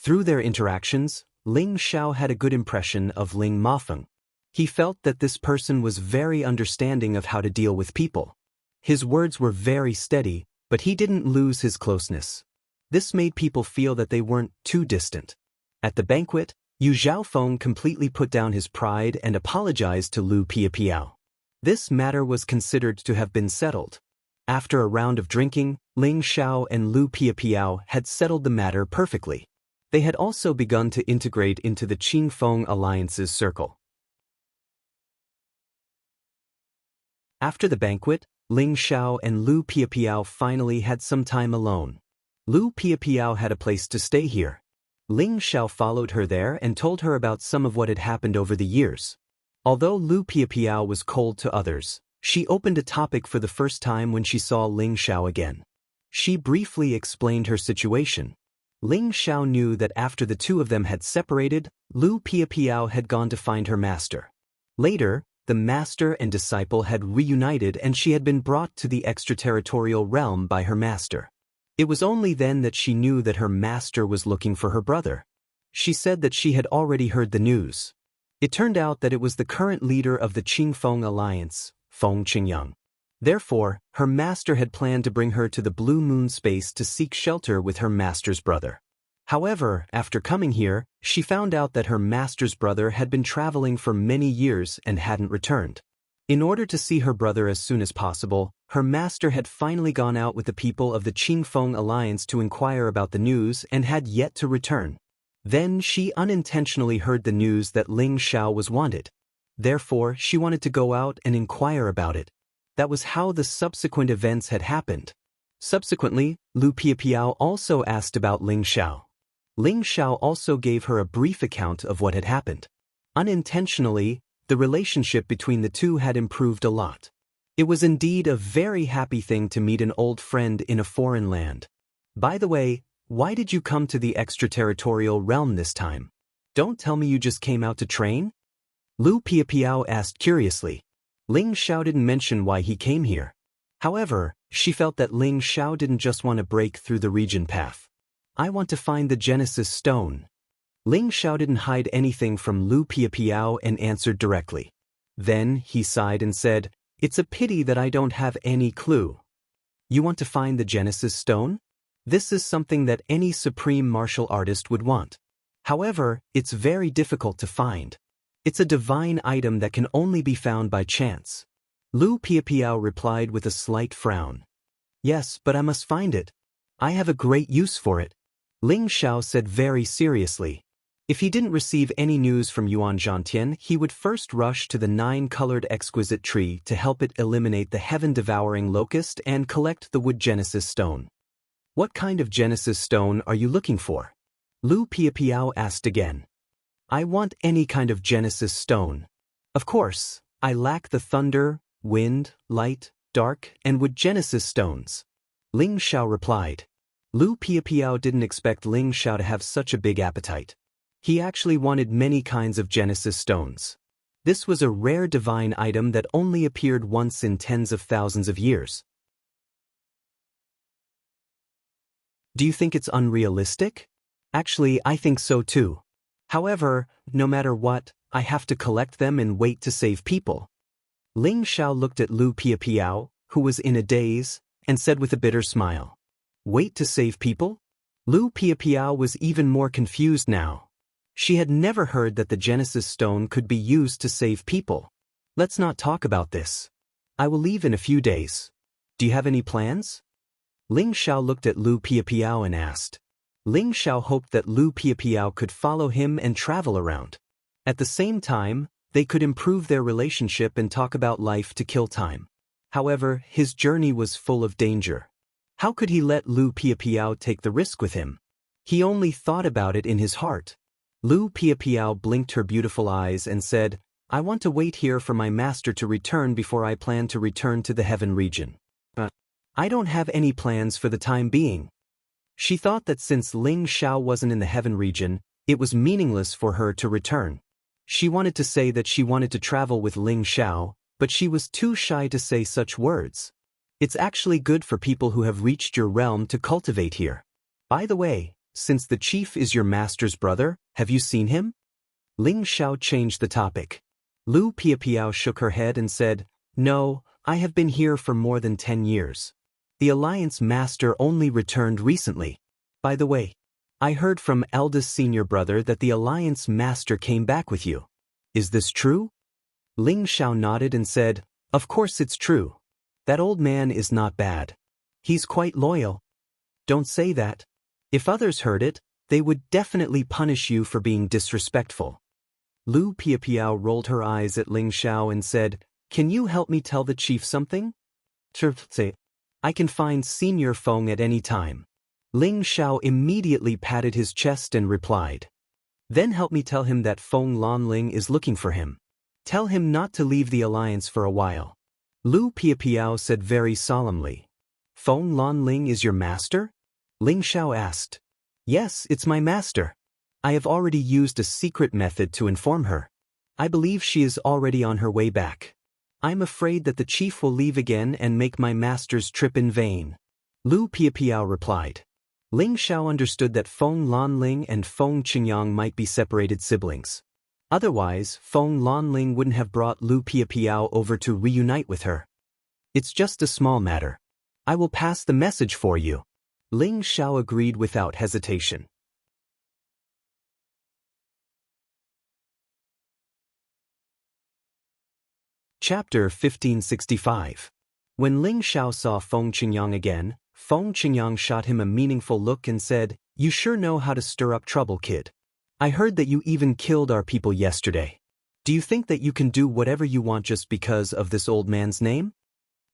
Through their interactions, Ling Xiao had a good impression of Ling Mofeng. He felt that this person was very understanding of how to deal with people. His words were very steady, but he didn't lose his closeness. This made people feel that they weren't too distant. At the banquet, Yu Xiaofeng completely put down his pride and apologized to Lu Piapiao. This matter was considered to have been settled. After a round of drinking, Ling Xiao and Lu Piapiao had settled the matter perfectly. They had also begun to integrate into the Qingfeng alliance's circle. After the banquet, Ling Xiao and Lu Piapiao finally had some time alone. Lu Piapiao had a place to stay here. Ling Xiao followed her there and told her about some of what had happened over the years. Although Lu Piapiao was cold to others, she opened a topic for the first time when she saw Ling Xiao again. She briefly explained her situation. Ling Xiao knew that after the two of them had separated, Lu Piapiao had gone to find her master. Later, the master and disciple had reunited and she had been brought to the extraterritorial realm by her master. It was only then that she knew that her master was looking for her brother. She said that she had already heard the news. It turned out that it was the current leader of the Qingfeng Alliance, Feng Qingyang. Therefore, her master had planned to bring her to the Blue Moon space to seek shelter with her master's brother. However, after coming here, she found out that her master's brother had been traveling for many years and hadn't returned. In order to see her brother as soon as possible, her master had finally gone out with the people of the Qingfeng Alliance to inquire about the news and had yet to return. Then she unintentionally heard the news that Ling Xiao was wanted. Therefore, she wanted to go out and inquire about it. That was how the subsequent events had happened. Subsequently, Lu Piapiao also asked about Ling Xiao. Ling Xiao also gave her a brief account of what had happened. Unintentionally, the relationship between the two had improved a lot. It was indeed a very happy thing to meet an old friend in a foreign land. By the way, why did you come to the extraterritorial realm this time? Don't tell me you just came out to train? Lu Piapiao asked curiously. Ling Xiao didn't mention why he came here. However, she felt that Ling Xiao didn't just want to break through the region path. I want to find the Genesis Stone. Ling Xiao didn't hide anything from Lu Piapiao and answered directly. Then he sighed and said, "It's a pity that I don't have any clue." You want to find the Genesis Stone? This is something that any supreme martial artist would want. However, it's very difficult to find. It's a divine item that can only be found by chance. Lu Piapiao replied with a slight frown. Yes, but I must find it. I have a great use for it. Ling Xiao said very seriously. If he didn't receive any news from Yuan Zhantian, he would first rush to the 9-colored exquisite tree to help it eliminate the heaven-devouring locust and collect the wood Genesis Stone. What kind of Genesis Stone are you looking for? Lu Piapiao asked again. I want any kind of Genesis Stone. Of course, I lack the thunder, wind, light, dark, and wood Genesis Stones. Ling Xiao replied. Lu Piapiao didn't expect Ling Xiao to have such a big appetite. He actually wanted many kinds of Genesis Stones. This was a rare divine item that only appeared once in tens of thousands of years. Do you think it's unrealistic? Actually, I think so too. However, no matter what, I have to collect them and wait to save people. Ling Xiao looked at Lu Piapiao, who was in a daze, and said with a bitter smile. Wait to save people? Lu Piapiao was even more confused now. She had never heard that the Genesis Stone could be used to save people. Let's not talk about this. I will leave in a few days. Do you have any plans? Ling Xiao looked at Lu Piapiao and asked. Ling Xiao hoped that Lu Piapiao could follow him and travel around. At the same time, they could improve their relationship and talk about life to kill time. However, his journey was full of danger. How could he let Lu Piapiao take the risk with him? He only thought about it in his heart. Lu Piapiao blinked her beautiful eyes and said, I want to wait here for my master to return before I plan to return to the heaven region. But I don't have any plans for the time being. She thought that since Ling Xiao wasn't in the heaven region, it was meaningless for her to return. She wanted to say that she wanted to travel with Ling Xiao, but she was too shy to say such words. It's actually good for people who have reached your realm to cultivate here. By the way, since the chief is your master's brother, have you seen him? Ling Xiao changed the topic. Lu Piapiao shook her head and said, No, I have been here for more than 10 years. The Alliance Master only returned recently. By the way, I heard from eldest senior brother that the Alliance Master came back with you. Is this true? Ling Xiao nodded and said, Of course it's true. That old man is not bad. He's quite loyal. Don't say that. If others heard it, they would definitely punish you for being disrespectful. Lu Piapiao rolled her eyes at Ling Xiao and said, Can you help me tell the chief something? Swordplay. I can find Senior Feng at any time. Ling Xiao immediately patted his chest and replied. Then help me tell him that Feng Lanling is looking for him. Tell him not to leave the alliance for a while. Lu Piapiao said very solemnly. Feng Lanling is your master? Ling Xiao asked. Yes, it's my master. I have already used a secret method to inform her. I believe she is already on her way back. I'm afraid that the chief will leave again and make my master's trip in vain. Lu Piapiao replied. Ling Xiao understood that Feng Lanling and Feng Qingyang might be separated siblings. Otherwise, Feng Lanling wouldn't have brought Lu Piapiao over to reunite with her. It's just a small matter. I will pass the message for you. Ling Xiao agreed without hesitation. Chapter 1565. When Ling Xiao saw Feng Qingyang again, Feng Qingyang shot him a meaningful look and said, You sure know how to stir up trouble, kid. I heard that you even killed our people yesterday. Do you think that you can do whatever you want just because of this old man's name?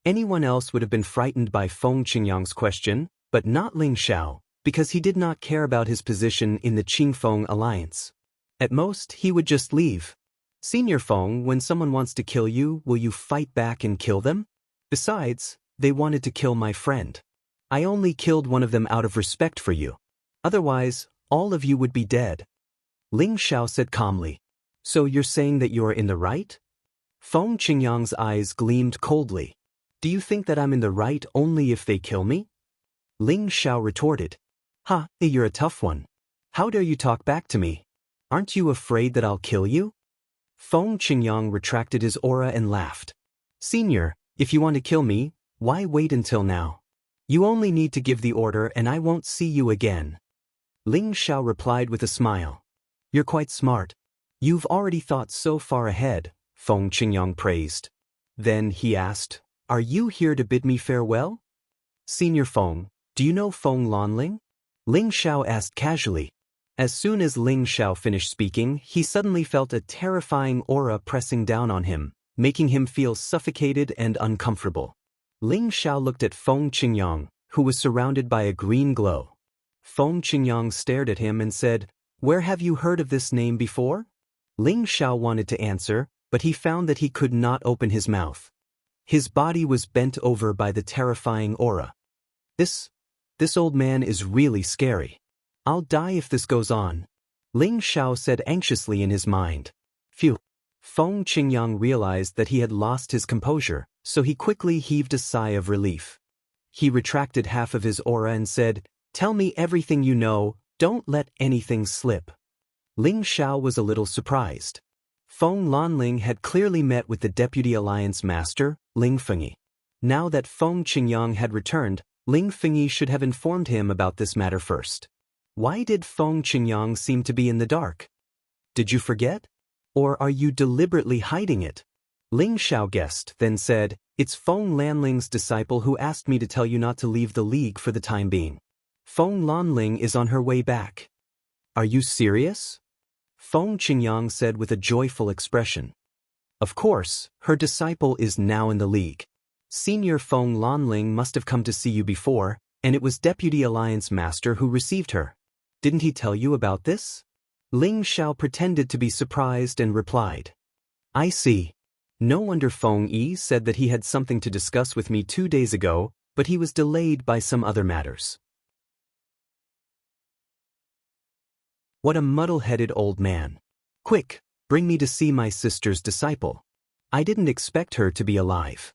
Anyone else would have been frightened by Feng Qingyang's question, but not Ling Xiao, because he did not care about his position in the Qingfeng alliance. At most, he would just leave. Senior Feng, when someone wants to kill you, will you fight back and kill them? Besides, they wanted to kill my friend. I only killed one of them out of respect for you. Otherwise, all of you would be dead. Ling Xiao said calmly. So you're saying that you are in the right? Feng Qingyang's eyes gleamed coldly. Do you think that I'm in the right only if they kill me? Ling Xiao retorted. Ha, you're a tough one. How dare you talk back to me? Aren't you afraid that I'll kill you? Feng Qingyang retracted his aura and laughed. Senior, if you want to kill me, why wait until now? You only need to give the order and I won't see you again. Ling Xiao replied with a smile. You're quite smart. You've already thought so far ahead, Feng Qingyang praised. Then he asked, Are you here to bid me farewell? Senior Feng, do you know Feng Lanling? Ling Xiao asked casually. As soon as Ling Xiao finished speaking, he suddenly felt a terrifying aura pressing down on him, making him feel suffocated and uncomfortable. Ling Xiao looked at Feng Qingyang, who was surrounded by a green glow. Feng Qingyang stared at him and said, Where have you heard of this name before? Ling Xiao wanted to answer, but he found that he could not open his mouth. His body was bent over by the terrifying aura. This old man is really scary. I'll die if this goes on. Ling Xiao said anxiously in his mind. Phew. Feng Qingyang realized that he had lost his composure, so he quickly heaved a sigh of relief. He retracted half of his aura and said, Tell me everything you know, don't let anything slip. Ling Xiao was a little surprised. Feng Lanling had clearly met with the Deputy Alliance Master, Ling Fengyi. Now that Feng Qingyang had returned, Ling Fengyi should have informed him about this matter first. Why did Feng Qingyang seem to be in the dark? Did you forget? Or are you deliberately hiding it? Ling Xiao guessed, then said, It's Feng Lanling's disciple who asked me to tell you not to leave the League for the time being. Feng Lanling is on her way back. Are you serious? Feng Qingyang said with a joyful expression. Of course, her disciple is now in the League. Senior Feng Lanling must have come to see you before, and it was Deputy Alliance Master who received her. Didn't he tell you about this? Ling Xiao pretended to be surprised and replied. I see. No wonder Feng Yi said that he had something to discuss with me 2 days ago, but he was delayed by some other matters. What a muddle-headed old man. Quick, bring me to see my sister's disciple. I didn't expect her to be alive.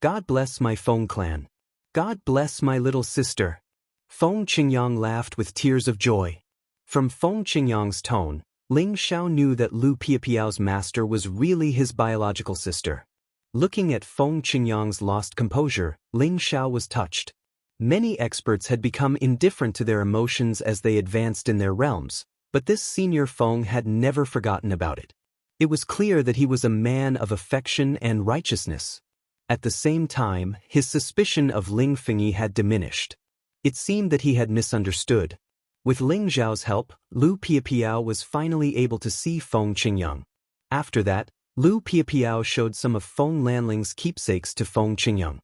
God bless my Feng clan. God bless my little sister. Feng Qingyang laughed with tears of joy. From Feng Qingyang's tone, Ling Xiao knew that Lu Piapiao's master was really his biological sister. Looking at Feng Qingyang's lost composure, Ling Xiao was touched. Many experts had become indifferent to their emotions as they advanced in their realms, but this senior Feng had never forgotten about it. It was clear that he was a man of affection and righteousness. At the same time, his suspicion of Ling Fengyi had diminished. It seemed that he had misunderstood. With Ling Zhao's help, Lu Piapiao was finally able to see Feng Qingyang. After that, Lu Piapiao showed some of Feng Lanling's keepsakes to Feng Qingyang.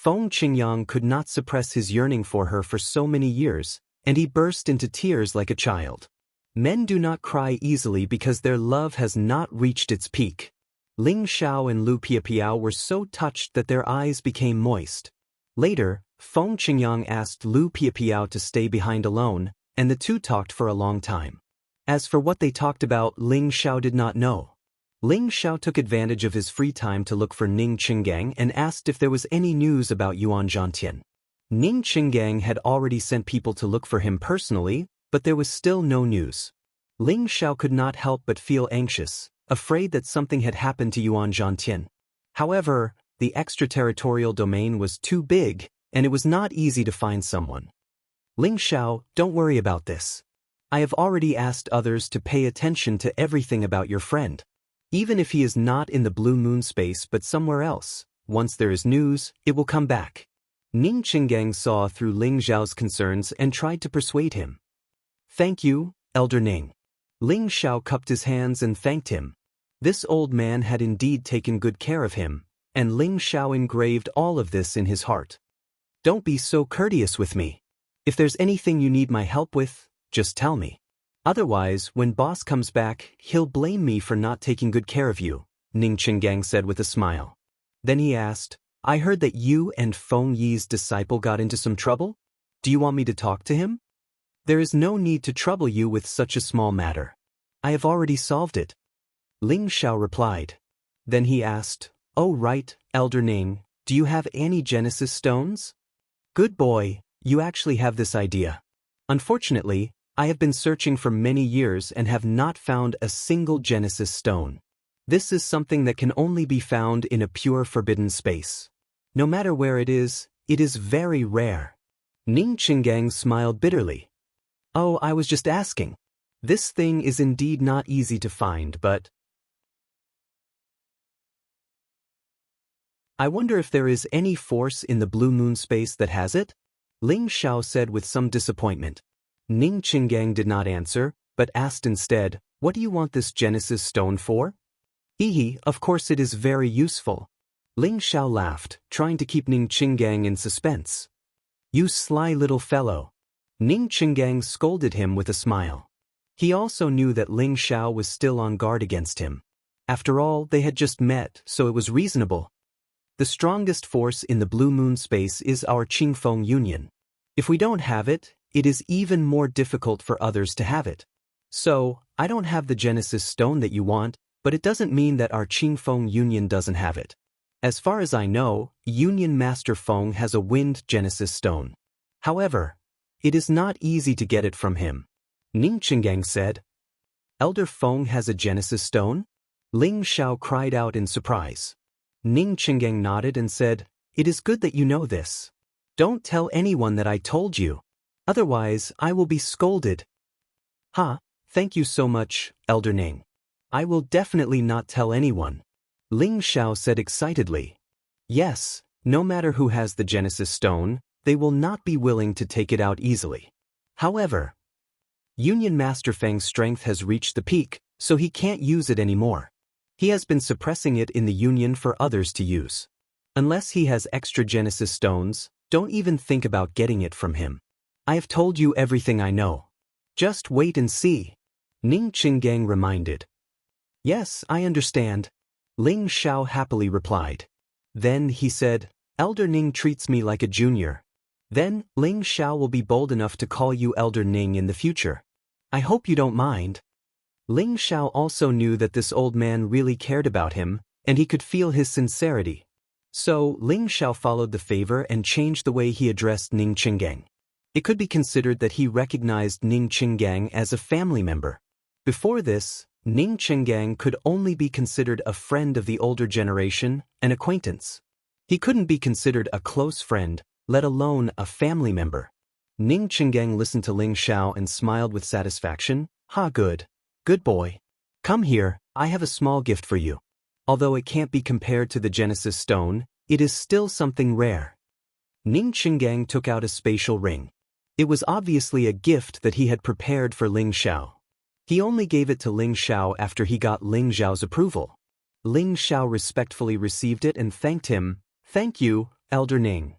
Feng Qingyang could not suppress his yearning for her for so many years, and he burst into tears like a child. Men do not cry easily because their love has not reached its peak. Ling Xiao and Lu Piapiao were so touched that their eyes became moist. Later, Feng Qingyang asked Lu Piapiao to stay behind alone, and the two talked for a long time. As for what they talked about, Ling Xiao did not know. Ling Xiao took advantage of his free time to look for Ning Qinggang and asked if there was any news about Yuan Zhantian. Ning Qinggang had already sent people to look for him personally, but there was still no news. Ling Xiao could not help but feel anxious, afraid that something had happened to Yuan Zhantian. However, the extraterritorial domain was too big, and it was not easy to find someone. Ling Xiao, don't worry about this. I have already asked others to pay attention to everything about your friend. Even if he is not in the blue moon space but somewhere else, once there is news, it will come back. Ning Qinggang saw through Ling Xiao's concerns and tried to persuade him. Thank you, Elder Ning. Ling Xiao cupped his hands and thanked him. This old man had indeed taken good care of him, and Ling Xiao engraved all of this in his heart. Don't be so courteous with me. If there's anything you need my help with, just tell me. Otherwise, when boss comes back, he'll blame me for not taking good care of you, Ning Qinggang said with a smile. Then he asked, I heard that you and Feng Yi's disciple got into some trouble? Do you want me to talk to him? There is no need to trouble you with such a small matter. I have already solved it. Ling Xiao replied. Then he asked, Oh right, Elder Ning, do you have any Genesis stones? Good boy, you actually have this idea. Unfortunately, I have been searching for many years and have not found a single Genesis stone. This is something that can only be found in a pure forbidden space. No matter where it is very rare. Ning Qinggang smiled bitterly. Oh, I was just asking. This thing is indeed not easy to find, but I wonder if there is any force in the blue moon space that has it? Ling Xiao said with some disappointment. Ning Qinggang did not answer, but asked instead, What do you want this Genesis stone for? Of course it is very useful. Ling Xiao laughed, trying to keep Ning Qinggang in suspense. You sly little fellow. Ning Qinggang scolded him with a smile. He also knew that Ling Xiao was still on guard against him. After all, they had just met, so it was reasonable. The strongest force in the blue moon space is our Qingfeng Union. If we don't have it, it is even more difficult for others to have it. So, I don't have the Genesis stone that you want, but it doesn't mean that our Qingfeng Union doesn't have it. As far as I know, Union Master Feng has a wind Genesis stone. However, it is not easy to get it from him. Ning Qinggang said. Elder Feng has a Genesis stone? Ling Xiao cried out in surprise. Ning Qinggang nodded and said, It is good that you know this. Don't tell anyone that I told you. Otherwise, I will be scolded. Thank you so much, Elder Ning. I will definitely not tell anyone. Ling Xiao said excitedly. Yes, no matter who has the Genesis stone, they will not be willing to take it out easily. However, Union Master Feng's strength has reached the peak, so he can't use it anymore. He has been suppressing it in the Union for others to use. Unless he has extra Genesis stones, don't even think about getting it from him. I have told you everything I know. Just wait and see. Ning Qinggang reminded. Yes, I understand. Ling Xiao happily replied. Then he said, Elder Ning treats me like a junior. Then, Ling Xiao will be bold enough to call you Elder Ning in the future. I hope you don't mind. Ling Xiao also knew that this old man really cared about him, and he could feel his sincerity. So, Ling Xiao followed the favor and changed the way he addressed Ning Qinggang. It could be considered that he recognized Ning Qinggang as a family member. Before this, Ning Qinggang could only be considered a friend of the older generation, an acquaintance. He couldn't be considered a close friend, let alone a family member. Ning Qinggang listened to Ling Xiao and smiled with satisfaction. Good. Good boy. Come here, I have a small gift for you. Although it can't be compared to the Genesis stone, it is still something rare. Ning Qinggang took out a spatial ring. It was obviously a gift that he had prepared for Ling Xiao. He only gave it to Ling Xiao after he got Ling Xiao's approval. Ling Xiao respectfully received it and thanked him. Thank you, Elder Ning.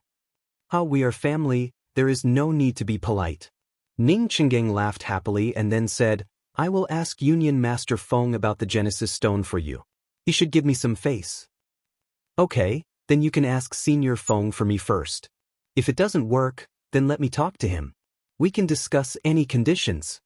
Ah, we are family, there is no need to be polite. Ning Chengang laughed happily and then said, I will ask Union Master Feng about the Genesis Stone for you. He should give me some face. Okay, then you can ask Senior Feng for me first. If it doesn't work, then let me talk to him. We can discuss any conditions.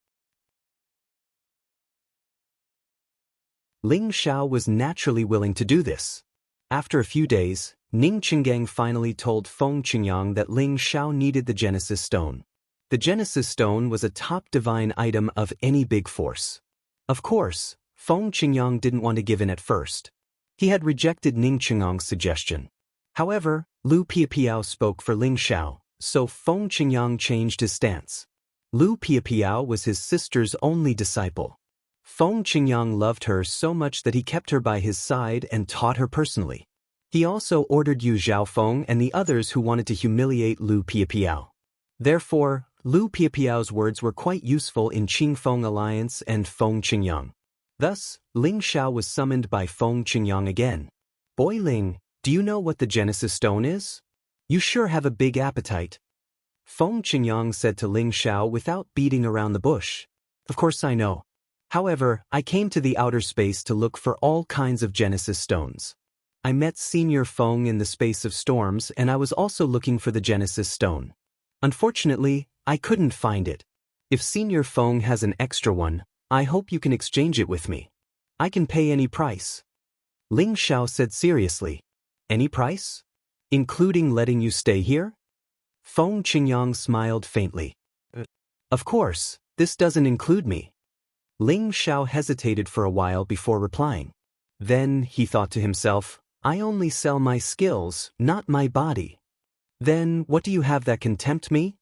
Ling Xiao was naturally willing to do this. After a few days, Ning Chengang finally told Feng Qingyang that Ling Xiao needed the Genesis Stone. The Genesis Stone was a top divine item of any big force. Of course, Feng Qingyang didn't want to give in at first. He had rejected Ning Chengyang's suggestion. However, Lu Piapiao spoke for Ling Xiao, so Feng Qingyang changed his stance. Lu Piapiao was his sister's only disciple. Feng Qingyang loved her so much that he kept her by his side and taught her personally. He also ordered Yu Zhaofeng and the others who wanted to humiliate Lu Piapiao. Therefore, Lu Piapiao's words were quite useful in Qingfeng Alliance and Feng Qingyang. Thus, Ling Xiao was summoned by Feng Qingyang again. Boy Ling, do you know what the Genesis Stone is? You sure have a big appetite. Feng Qingyang said to Ling Xiao without beating around the bush. Of course I know. However, I came to the outer space to look for all kinds of Genesis stones. I met Senior Feng in the Space of Storms and I was also looking for the Genesis Stone. Unfortunately, I couldn't find it. If Senior Feng has an extra one, I hope you can exchange it with me. I can pay any price. Ling Xiao said seriously. Any price? Including letting you stay here? Feng Qingyang smiled faintly. Of course, this doesn't include me. Ling Xiao hesitated for a while before replying. Then, he thought to himself, I only sell my skills, not my body. Then, what do you have that can tempt me?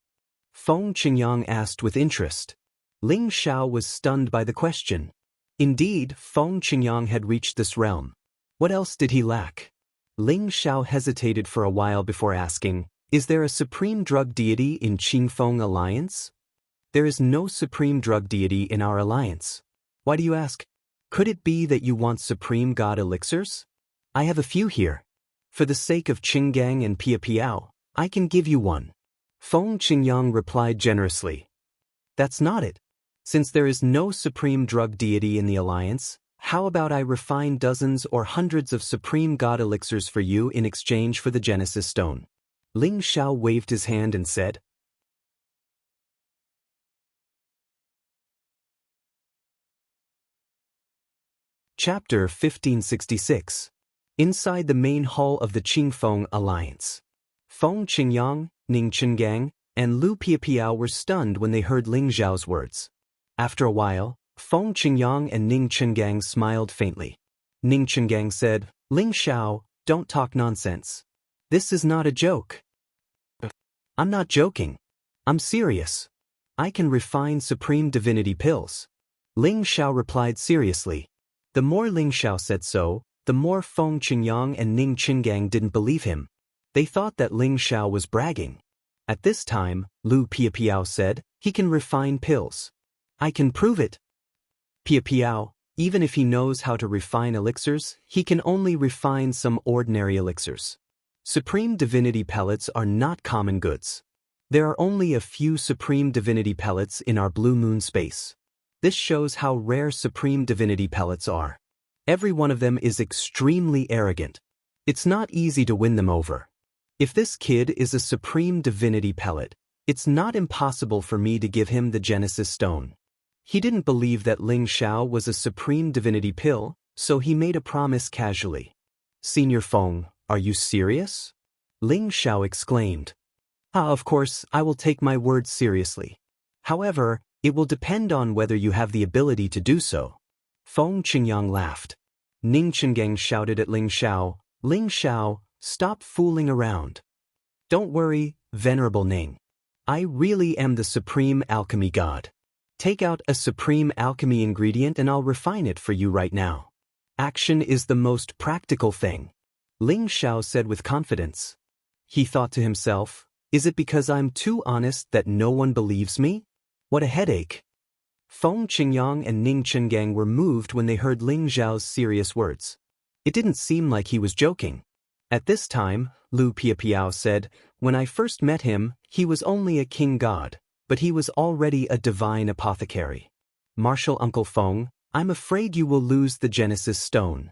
Feng Qingyang asked with interest. Ling Xiao was stunned by the question. Indeed, Feng Qingyang had reached this realm. What else did he lack? Ling Xiao hesitated for a while before asking, Is there a supreme drug deity in Qingfeng Alliance? There is no supreme drug deity in our alliance. Why do you ask? Could it be that you want supreme god elixirs? I have a few here. For the sake of Qinggang and Piapiao, I can give you one. Feng Qingyang replied generously. That's not it. Since there is no supreme drug deity in the alliance, how about I refine dozens or hundreds of supreme god elixirs for you in exchange for the Genesis Stone? Ling Xiao waved his hand and said. Chapter 1566. Inside the main hall of the Qingfeng Alliance. Feng Qingyang, Ning Chengang, and Lu Piapiao were stunned when they heard Ling Xiao's words. After a while, Feng Qingyang and Ning Chengang smiled faintly. Ning Chengang said, Ling Xiao, don't talk nonsense. This is not a joke. I'm not joking. I'm serious. I can refine supreme divinity pills. Ling Xiao replied seriously. The more Ling Xiao said so, the more Feng Qingyang and Ning Chengang didn't believe him. They thought that Ling Xiao was bragging. At this time, Lu Piapiao said, he can refine pills. I can prove it. Piapiao, even if he knows how to refine elixirs, he can only refine some ordinary elixirs. Supreme divinity pellets are not common goods. There are only a few supreme divinity pellets in our blue moon space. This shows how rare supreme divinity pellets are. Every one of them is extremely arrogant. It's not easy to win them over. If this kid is a supreme divinity pellet, it's not impossible for me to give him the Genesis Stone. He didn't believe that Ling Xiao was a supreme divinity pill, so he made a promise casually. Senior Feng, are you serious? Ling Xiao exclaimed. Of course, I will take my words seriously. However, it will depend on whether you have the ability to do so. Feng Qingyang laughed. Ning Chengang shouted at Ling Xiao, stop fooling around. Don't worry, Venerable Ning. I really am the supreme alchemy god. Take out a supreme alchemy ingredient and I'll refine it for you right now. Action is the most practical thing. Ling Xiao said with confidence. He thought to himself, is it because I'm too honest that no one believes me? What a headache. Feng Qingyang and Ning Chengang were moved when they heard Ling Xiao's serious words. It didn't seem like he was joking. At this time, Lu Piapiao said, "When I first met him, he was only a king god, but he was already a divine apothecary. Martial Uncle Feng, I'm afraid you will lose the Genesis Stone."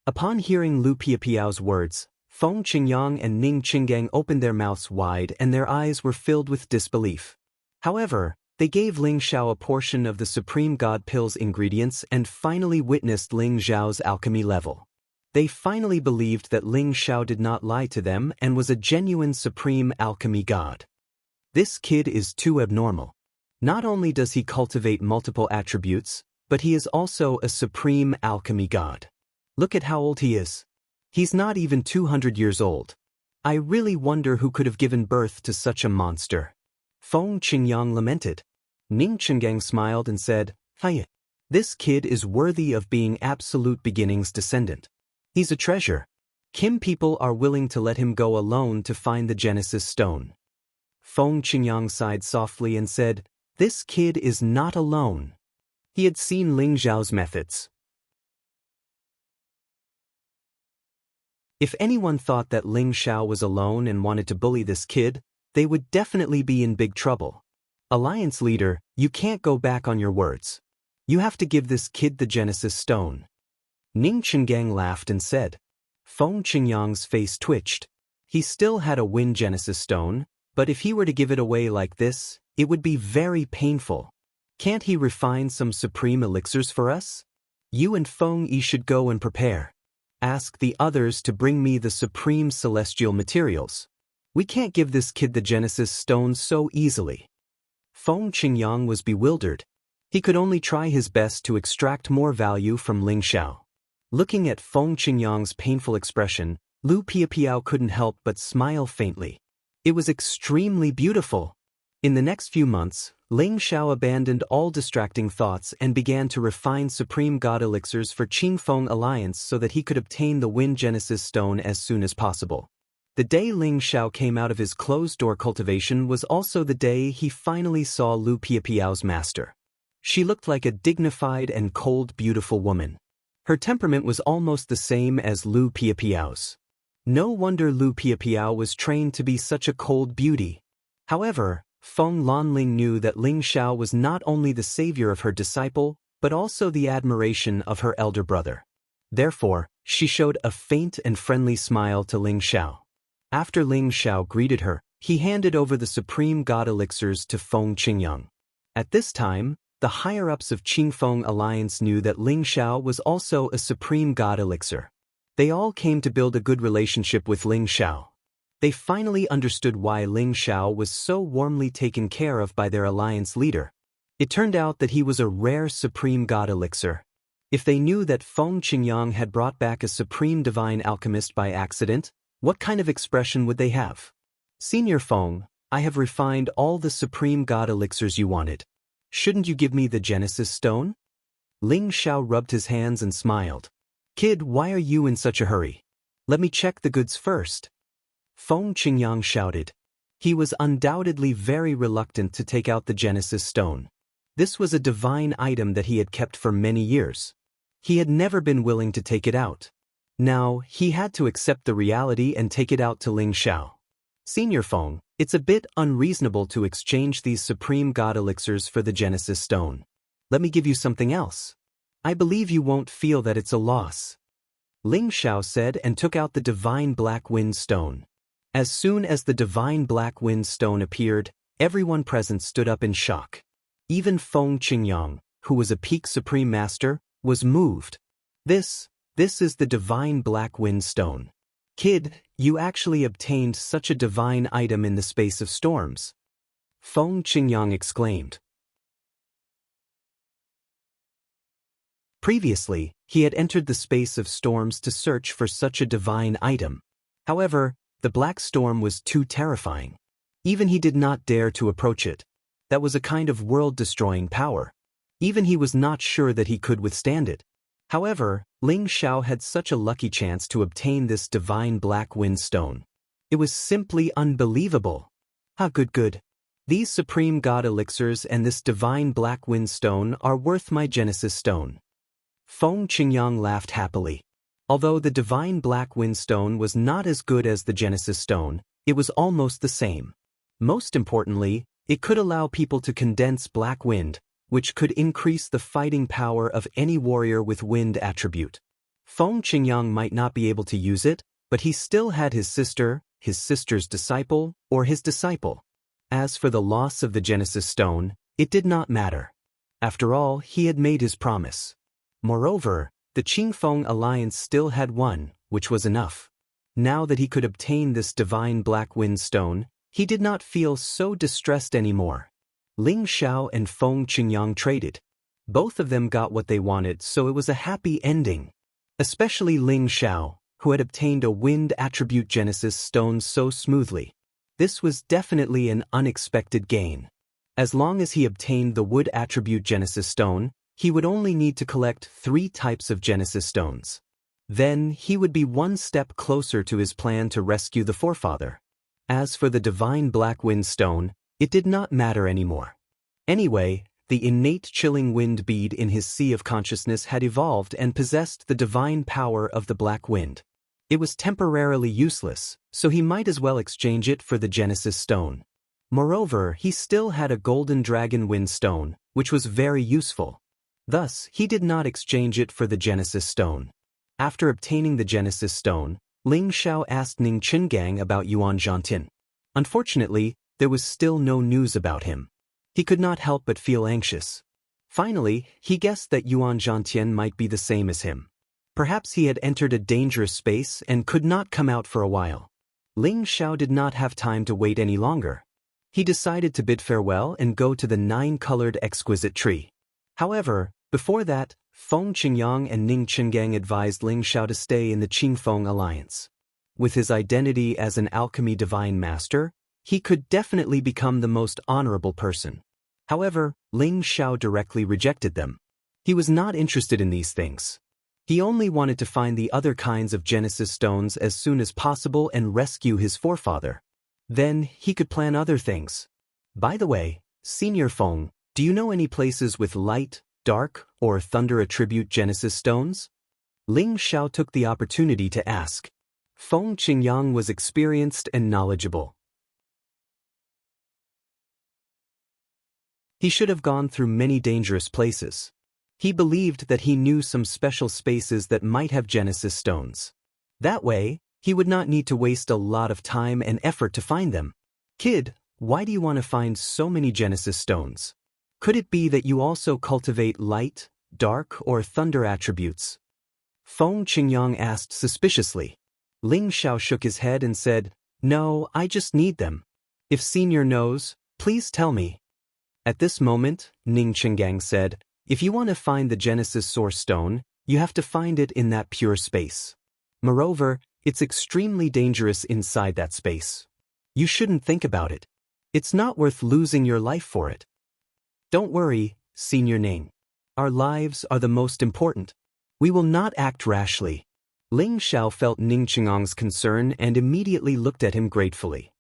Upon hearing Lu Piapiao's words, Feng Qingyang and Ning Qinggang opened their mouths wide and their eyes were filled with disbelief. However, they gave Ling Xiao a portion of the Supreme God Pill's ingredients and finally witnessed Ling Xiao's alchemy level. They finally believed that Ling Xiao did not lie to them and was a genuine supreme alchemy god. This kid is too abnormal. Not only does he cultivate multiple attributes, but he is also a supreme alchemy god. Look at how old he is. He's not even 200 years old. I really wonder who could have given birth to such a monster. Feng Qingyang lamented. Ning Qinggang smiled and said, "Hiya. This kid is worthy of being absolute beginning's descendant. He's a treasure. Kim people are willing to let him go alone to find the Genesis Stone." Feng Qingyang sighed softly and said, "This kid is not alone." He had seen Ling Xiao's methods. If anyone thought that Ling Xiao was alone and wanted to bully this kid, they would definitely be in big trouble. Alliance leader, you can't go back on your words. You have to give this kid the Genesis Stone. Ning Qinggang laughed and said. Feng Qingyang's face twitched. He still had a Wind Genesis Stone, but if he were to give it away like this, it would be very painful. Can't he refine some supreme elixirs for us? You and Feng Yi should go and prepare. Ask the others to bring me the supreme celestial materials. We can't give this kid the Genesis Stone so easily. Feng Qingyang was bewildered. He could only try his best to extract more value from Ling Xiao. Looking at Feng Qingyang's painful expression, Lu Piapiao couldn't help but smile faintly. It was extremely beautiful. In the next few months, Ling Xiao abandoned all distracting thoughts and began to refine supreme god elixirs for Qingfeng Alliance so that he could obtain the Wind Genesis Stone as soon as possible. The day Ling Xiao came out of his closed-door cultivation was also the day he finally saw Lu Piapiao's master. She looked like a dignified and cold, beautiful woman. Her temperament was almost the same as Lu Piapiao's. No wonder Lu Piapiao was trained to be such a cold beauty. However, Feng Lanling knew that Ling Xiao was not only the savior of her disciple, but also the admiration of her elder brother. Therefore, she showed a faint and friendly smile to Ling Xiao. After Ling Xiao greeted her, he handed over the supreme god elixirs to Feng Qingyang. At this time, the higher-ups of Qingfeng Alliance knew that Ling Xiao was also a supreme god elixir. They all came to build a good relationship with Ling Xiao. They finally understood why Ling Xiao was so warmly taken care of by their alliance leader. It turned out that he was a rare supreme god elixir. If they knew that Feng Qingyang had brought back a supreme divine alchemist by accident, what kind of expression would they have? Senior Feng, I have refined all the supreme god elixirs you wanted. Shouldn't you give me the Genesis Stone? Ling Xiao rubbed his hands and smiled. Kid, why are you in such a hurry? Let me check the goods first. Feng Qingyang shouted. He was undoubtedly very reluctant to take out the Genesis Stone. This was a divine item that he had kept for many years. He had never been willing to take it out. Now, he had to accept the reality and take it out to Ling Xiao. Senior Feng, it's a bit unreasonable to exchange these supreme god elixirs for the Genesis Stone. Let me give you something else. I believe you won't feel that it's a loss. Ling Xiao said and took out the divine Black Wind Stone. As soon as the divine Black Wind Stone appeared, everyone present stood up in shock. Even Feng Qingyang, who was a peak supreme master, was moved. This is the divine Black Wind Stone. Kid, you actually obtained such a divine item in the space of storms. Feng Qingyang exclaimed. Previously, he had entered the space of storms to search for such a divine item. However, the black storm was too terrifying. Even he did not dare to approach it. That was a kind of world-destroying power. Even he was not sure that he could withstand it. However, Ling Xiao had such a lucky chance to obtain this divine Black Wind Stone. It was simply unbelievable. Good. These supreme god elixirs and this divine Black Wind Stone are worth my Genesis Stone. Feng Qingyang laughed happily. Although the divine black wind stone was not as good as the Genesis stone, it was almost the same. Most importantly, it could allow people to condense black wind, which could increase the fighting power of any warrior with wind attribute. Feng Qingyang might not be able to use it, but he still had his sister, his sister's disciple, or his disciple. As for the loss of the Genesis stone, it did not matter. After all, he had made his promise. Moreover, the Qingfeng alliance still had one, which was enough. Now that he could obtain this divine black wind stone, he did not feel so distressed anymore. Ling Xiao and Feng Qingyang traded. Both of them got what they wanted, so it was a happy ending. Especially Ling Xiao, who had obtained a wind attribute Genesis stone so smoothly. This was definitely an unexpected gain. As long as he obtained the wood attribute Genesis stone, he would only need to collect 3 types of Genesis stones. Then he would be one step closer to his plan to rescue the forefather. As for the divine black wind stone, it did not matter anymore. Anyway, the innate chilling wind bead in his sea of consciousness had evolved and possessed the divine power of the black wind. It was temporarily useless, so he might as well exchange it for the Genesis stone. Moreover, he still had a golden dragon wind stone, which was very useful. Thus, he did not exchange it for the Genesis stone. After obtaining the Genesis stone, Ling Xiao asked Ning Qingang about Yuan Zhantian. Unfortunately, there was still no news about him. He could not help but feel anxious. Finally, he guessed that Yuan Zhantian might be the same as him. Perhaps he had entered a dangerous space and could not come out for a while. Ling Xiao did not have time to wait any longer. He decided to bid farewell and go to the 9-colored exquisite tree. However, before that, Feng Qingyang and Ning Qingang advised Ling Xiao to stay in the Qingfeng alliance. With his identity as an alchemy divine master, he could definitely become the most honorable person. However, Ling Xiao directly rejected them. He was not interested in these things. He only wanted to find the other kinds of Genesis stones as soon as possible and rescue his forefather. Then, he could plan other things. By the way, Senior Feng, do you know any places with light, dark, or thunder attribute Genesis stones? Ling Xiao took the opportunity to ask. Feng Qingyang was experienced and knowledgeable. He should have gone through many dangerous places. He believed that he knew some special spaces that might have Genesis stones. That way, he would not need to waste a lot of time and effort to find them. Kid, why do you want to find so many Genesis stones? Could it be that you also cultivate light, dark, or thunder attributes? Feng Qingyang asked suspiciously. Ling Xiao shook his head and said, No, I just need them. If Senior knows, please tell me. At this moment, Ning Qingang said, If you want to find the Genesis Source Stone, you have to find it in that pure space. Moreover, it's extremely dangerous inside that space. You shouldn't think about it. It's not worth losing your life for it. Don't worry, Senior Ning. Our lives are the most important. We will not act rashly. Ling Xiao felt Ning Qinggang's concern and immediately looked at him gratefully.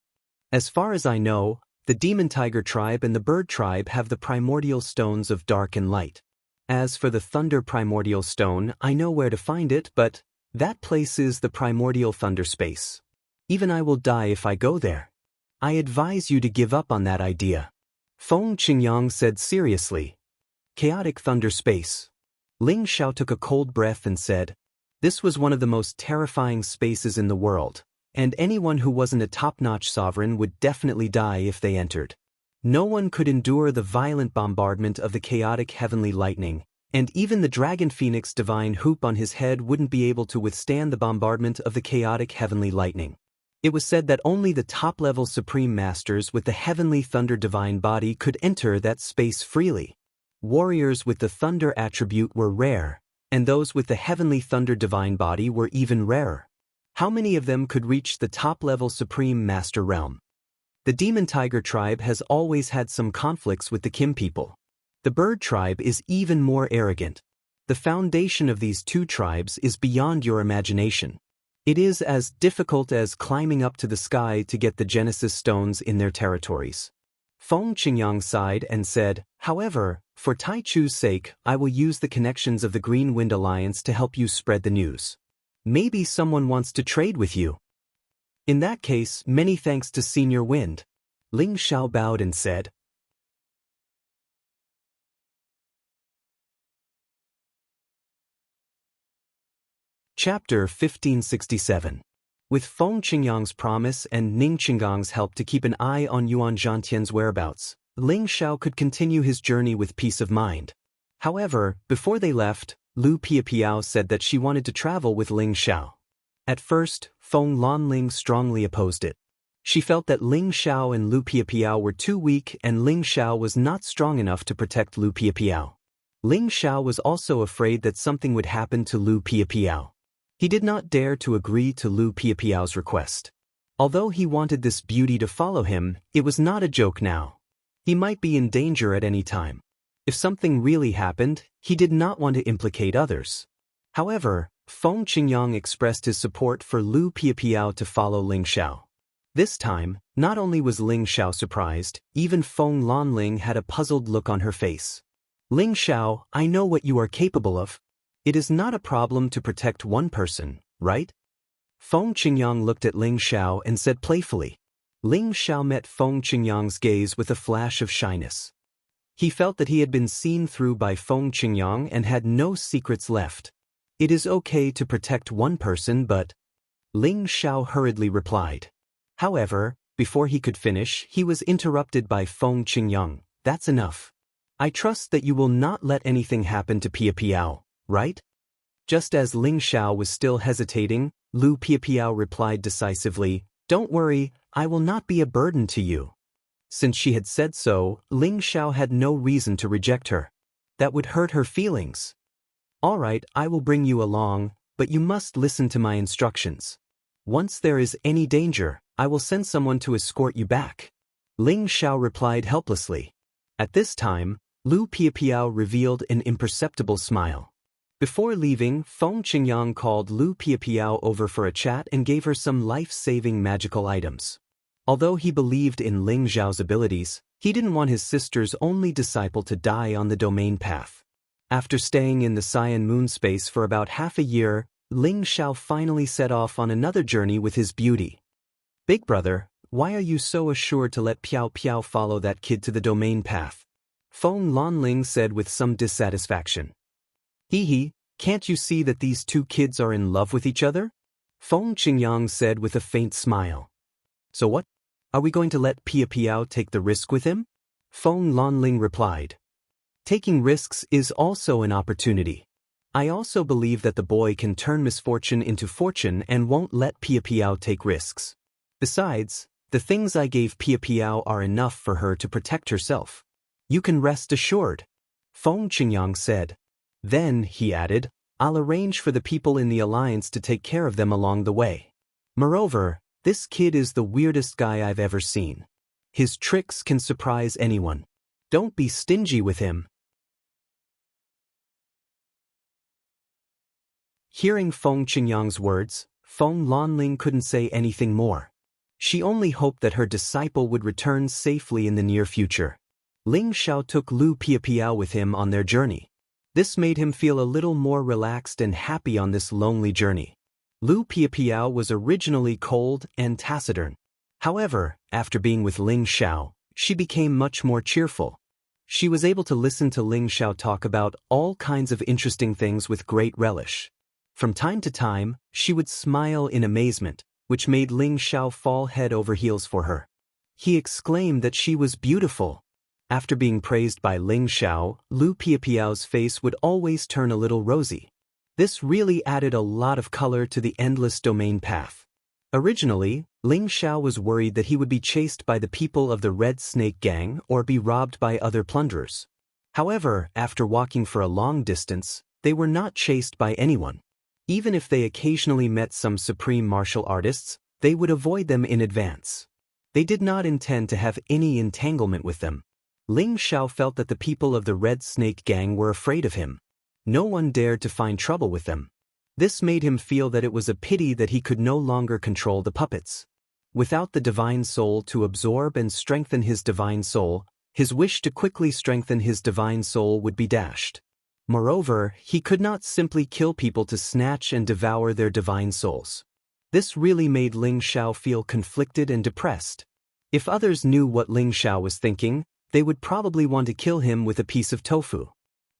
As far as I know, the Demon Tiger tribe and the Bird tribe have the primordial stones of dark and light. As for the Thunder primordial stone, I know where to find it, but that place is the primordial thunder space. Even I will die if I go there. I advise you to give up on that idea. Feng Qingyang said seriously. Chaotic thunder space. Ling Xiao took a cold breath and said, This was one of the most terrifying spaces in the world, and anyone who wasn't a top-notch sovereign would definitely die if they entered. No one could endure the violent bombardment of the chaotic heavenly lightning, and even the dragon phoenix divine hoop on his head wouldn't be able to withstand the bombardment of the chaotic heavenly lightning. It was said that only the top-level supreme masters with the heavenly thunder divine body could enter that space freely. Warriors with the thunder attribute were rare, and those with the heavenly thunder divine body were even rarer. How many of them could reach the top-level supreme master realm? The Demon Tiger tribe has always had some conflicts with the Kim people. The Bird tribe is even more arrogant. The foundation of these two tribes is beyond your imagination. It is as difficult as climbing up to the sky to get the Genesis stones in their territories. Feng Qingyang sighed and said, However, for Tai Chu's sake, I will use the connections of the Green Wind Alliance to help you spread the news. Maybe someone wants to trade with you. In that case, many thanks to Senior Wind. Ling Xiao bowed and said. Chapter 1567. With Feng Qingyang's promise and Ning Qinggang's help to keep an eye on Yuan Zhantian's whereabouts, Ling Xiao could continue his journey with peace of mind. However, before they left, Lu Piapiao said that she wanted to travel with Ling Xiao. At first, Feng Lanling strongly opposed it. She felt that Ling Xiao and Lu Piapiao were too weak and Ling Xiao was not strong enough to protect Lu Piapiao. Ling Xiao was also afraid that something would happen to Lu Piapiao. He did not dare to agree to Lu Piapiao's request. Although he wanted this beauty to follow him, it was not a joke now. He might be in danger at any time. If something really happened, he did not want to implicate others. However, Feng Qingyang expressed his support for Lu Piapiao to follow Ling Xiao. This time, not only was Ling Xiao surprised, even Feng Lanling had a puzzled look on her face. Ling Xiao, I know what you are capable of. It is not a problem to protect one person, right? Feng Qingyang looked at Ling Xiao and said playfully. Ling Xiao met Feng Qingyang's gaze with a flash of shyness. He felt that he had been seen through by Feng Qingyang and had no secrets left. It is okay to protect one person, but... Ling Xiao hurriedly replied. However, before he could finish, he was interrupted by Feng Qingyang. That's enough. I trust that you will not let anything happen to Piapiao, right? Just as Ling Xiao was still hesitating, Lu Piapiao replied decisively, Don't worry, I will not be a burden to you. Since she had said so, Ling Xiao had no reason to reject her. That would hurt her feelings. All right, I will bring you along, but you must listen to my instructions. Once there is any danger, I will send someone to escort you back. Ling Xiao replied helplessly. At this time, Lu Piapiao revealed an imperceptible smile. Before leaving, Feng Qingyang called Lu Piapiao over for a chat and gave her some life-saving magical items. Although he believed in Ling Xiao's abilities, he didn't want his sister's only disciple to die on the domain path. After staying in the Cyan Moon space for about half a year, Ling Xiao finally set off on another journey with his beauty. Big brother, why are you so assured to let Piao Piao follow that kid to the domain path? Feng Lanling said with some dissatisfaction. Hee, can't you see that these two kids are in love with each other? Feng Qingyang said with a faint smile. So what? Are we going to let Piapiao take the risk with him? Feng Lanling replied. Taking risks is also an opportunity. I also believe that the boy can turn misfortune into fortune and won't let Piapiao take risks. Besides, the things I gave Piapiao are enough for her to protect herself. You can rest assured. Feng Qingyang said. Then, he added, I'll arrange for the people in the alliance to take care of them along the way. Moreover, this kid is the weirdest guy I've ever seen. His tricks can surprise anyone. Don't be stingy with him. Hearing Feng Qingyang's words, Feng Lanling couldn't say anything more. She only hoped that her disciple would return safely in the near future. Ling Xiao took Lu Piapiao with him on their journey. This made him feel a little more relaxed and happy on this lonely journey. Lu Piapiao was originally cold and taciturn. However, after being with Ling Xiao, she became much more cheerful. She was able to listen to Ling Xiao talk about all kinds of interesting things with great relish. From time to time, she would smile in amazement, which made Ling Xiao fall head over heels for her. He exclaimed that she was beautiful. After being praised by Ling Xiao, Lu Piapiao's face would always turn a little rosy. This really added a lot of color to the endless domain path. Originally, Ling Xiao was worried that he would be chased by the people of the Red Snake Gang or be robbed by other plunderers. However, after walking for a long distance, they were not chased by anyone. Even if they occasionally met some supreme martial artists, they would avoid them in advance. They did not intend to have any entanglement with them. Ling Xiao felt that the people of the Red Snake Gang were afraid of him. No one dared to find trouble with them. This made him feel that it was a pity that he could no longer control the puppets. Without the divine soul to absorb and strengthen his divine soul, his wish to quickly strengthen his divine soul would be dashed. Moreover, he could not simply kill people to snatch and devour their divine souls. This really made Ling Xiao feel conflicted and depressed. If others knew what Ling Xiao was thinking, they would probably want to kill him with a piece of tofu.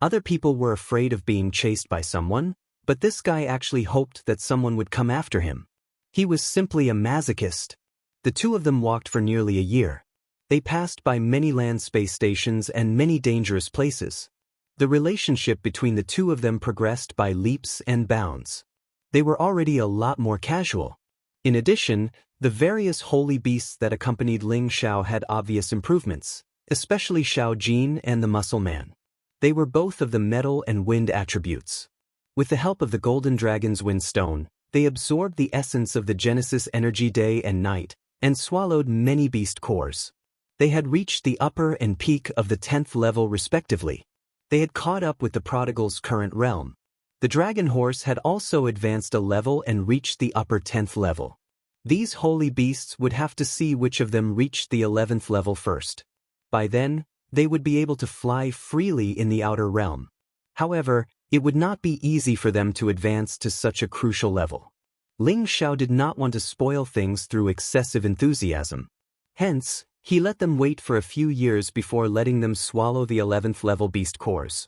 Other people were afraid of being chased by someone, but this guy actually hoped that someone would come after him. He was simply a masochist. The two of them walked for nearly a year. They passed by many land space stations and many dangerous places. The relationship between the two of them progressed by leaps and bounds. They were already a lot more casual. In addition, the various holy beasts that accompanied Ling Xiao had obvious improvements, especially Xiao Jin and the Muscle Man. They were both of the metal and wind attributes. With the help of the Golden Dragon's Wind Stone, they absorbed the essence of the Genesis energy day and night, and swallowed many beast cores. They had reached the upper and peak of the 10th level respectively. They had caught up with the prodigal's current realm. The dragon horse had also advanced a level and reached the upper 10th level. These holy beasts would have to see which of them reached the 11th level first. By then, they would be able to fly freely in the outer realm. However, it would not be easy for them to advance to such a crucial level. Ling Xiao did not want to spoil things through excessive enthusiasm. Hence, he let them wait for a few years before letting them swallow the 11th level beast cores.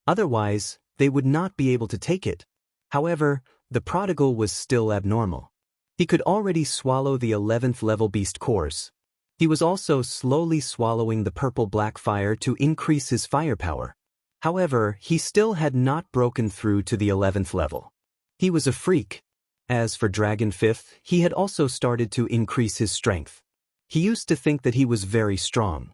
Otherwise, they would not be able to take it. However, the prodigal was still abnormal. He could already swallow the 11th level beast cores. He was also slowly swallowing the purple-black fire to increase his firepower. However, he still had not broken through to the 11th level. He was a freak. As for Dragon 5th, he had also started to increase his strength. He used to think that he was very strong.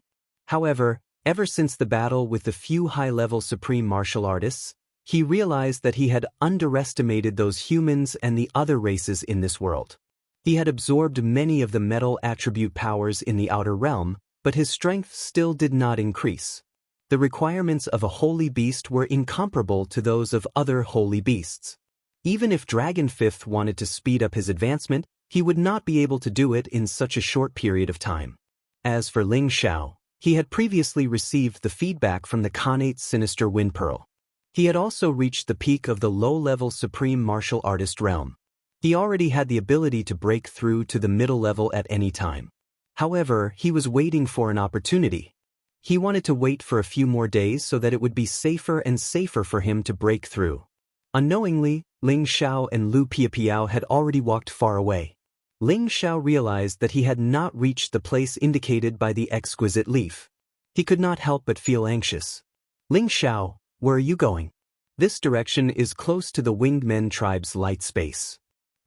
However, ever since the battle with the few high-level supreme martial artists, he realized that he had underestimated those humans and the other races in this world. He had absorbed many of the metal attribute powers in the outer realm, but his strength still did not increase. The requirements of a holy beast were incomparable to those of other holy beasts. Even if Dragon 5th wanted to speed up his advancement, he would not be able to do it in such a short period of time. As for Ling Xiao, he had previously received the feedback from the Khanate Sinister Wind Pearl. He had also reached the peak of the low-level Supreme Martial Artist realm. He already had the ability to break through to the middle level at any time. However, he was waiting for an opportunity. He wanted to wait for a few more days so that it would be safer and safer for him to break through. Unknowingly, Ling Xiao and Lu Piapiao had already walked far away. Ling Xiao realized that he had not reached the place indicated by the exquisite leaf. He could not help but feel anxious. Ling Xiao, where are you going? This direction is close to the Winged Men tribe's light space.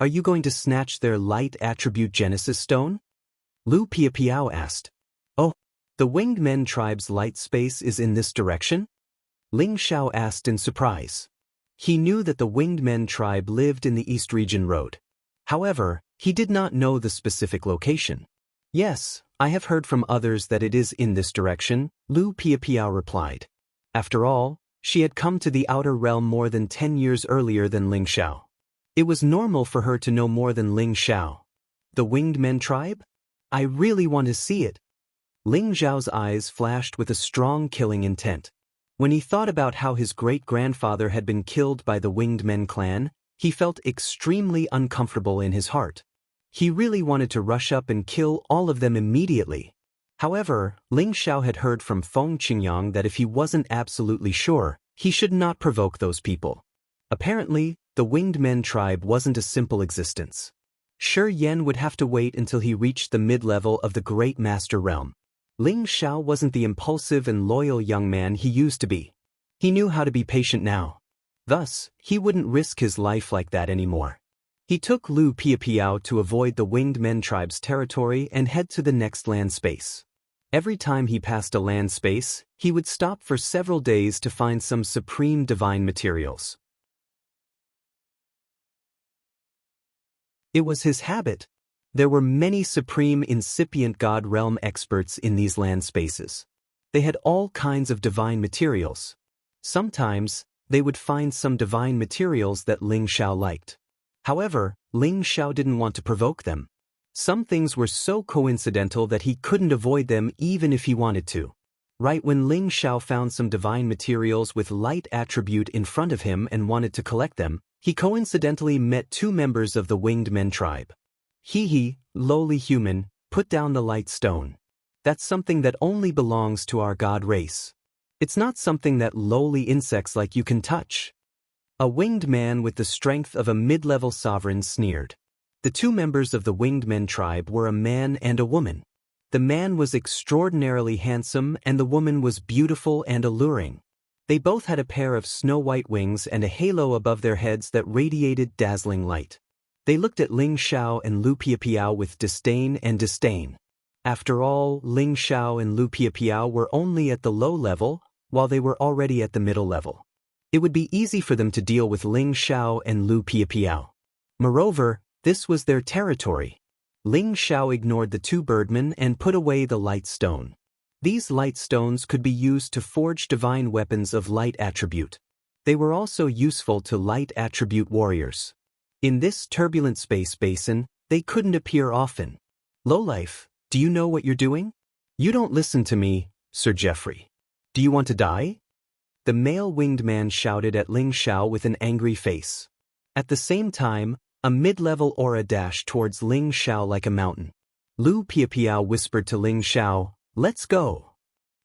Are you going to snatch their light attribute Genesis stone? Lu Piapiao asked. Oh, the Winged Men tribe's light space is in this direction? Ling Xiao asked in surprise. He knew that the Winged Men tribe lived in the East Region Road. However, he did not know the specific location. Yes, I have heard from others that it is in this direction, Lu Piapiao replied. After all, she had come to the outer realm more than 10 years earlier than Ling Xiao. It was normal for her to know more than Ling Xiao. The Winged Men tribe? I really want to see it. Ling Xiao's eyes flashed with a strong killing intent. When he thought about how his great-grandfather had been killed by the Winged Men clan, he felt extremely uncomfortable in his heart. He really wanted to rush up and kill all of them immediately. However, Ling Xiao had heard from Feng Qingyang that if he wasn't absolutely sure, he should not provoke those people. Apparently, the Winged Men tribe wasn't a simple existence. Shi Yan would have to wait until he reached the mid-level of the Great Master Realm. Ling Xiao wasn't the impulsive and loyal young man he used to be. He knew how to be patient now. Thus, he wouldn't risk his life like that anymore. He took Lu Piapiao to avoid the Winged Men tribe's territory and head to the next land space. Every time he passed a land space, he would stop for several days to find some supreme divine materials. It was his habit. There were many supreme incipient God realm experts in these land spaces. They had all kinds of divine materials. Sometimes, they would find some divine materials that Ling Xiao liked. However, Ling Xiao didn't want to provoke them. Some things were so coincidental that he couldn't avoid them even if he wanted to. Right when Ling Xiao found some divine materials with light attribute in front of him and wanted to collect them, he coincidentally met two members of the winged men tribe. He, lowly human, put down the light stone. That's something that only belongs to our god race. It's not something that lowly insects like you can touch. A winged man with the strength of a mid-level sovereign sneered. The two members of the winged men tribe were a man and a woman. The man was extraordinarily handsome and the woman was beautiful and alluring. They both had a pair of snow-white wings and a halo above their heads that radiated dazzling light. They looked at Ling Xiao and Lu Piapiao with disdain. After all, Ling Xiao and Lu Piapiao were only at the low level, while they were already at the middle level. It would be easy for them to deal with Ling Xiao and Lu Piapiao. Moreover, this was their territory. Ling Xiao ignored the two birdmen and put away the light stone. These light stones could be used to forge divine weapons of light attribute. They were also useful to light attribute warriors. In this turbulent space basin, they couldn't appear often. Lowlife, do you know what you're doing? You don't listen to me, Sir Geoffrey. Do you want to die? The male winged man shouted at Ling Xiao with an angry face. At the same time, a mid-level aura dashed towards Ling Xiao like a mountain. Lu Piapiao whispered to Ling Xiao, "Let's go."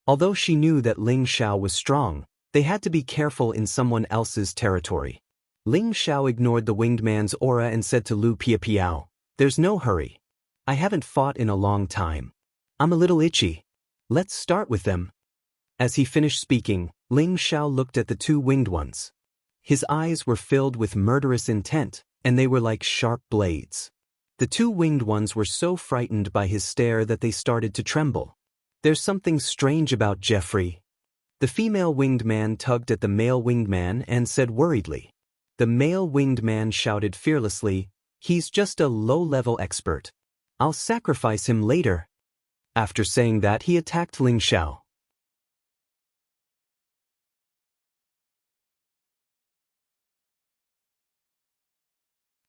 Although she knew that Ling Xiao was strong, they had to be careful in someone else's territory. Ling Xiao ignored the winged man's aura and said to Lu Piapiao, "There's no hurry. I haven't fought in a long time. I'm a little itchy. Let's start with them." As he finished speaking, Ling Xiao looked at the two winged ones. His eyes were filled with murderous intent, and they were like sharp blades. The two winged ones were so frightened by his stare that they started to tremble. "There's something strange about Geoffrey." The female winged man tugged at the male winged man and said worriedly. The male winged man shouted fearlessly, "He's just a low-level expert. I'll sacrifice him later." After saying that, he attacked Ling Xiao.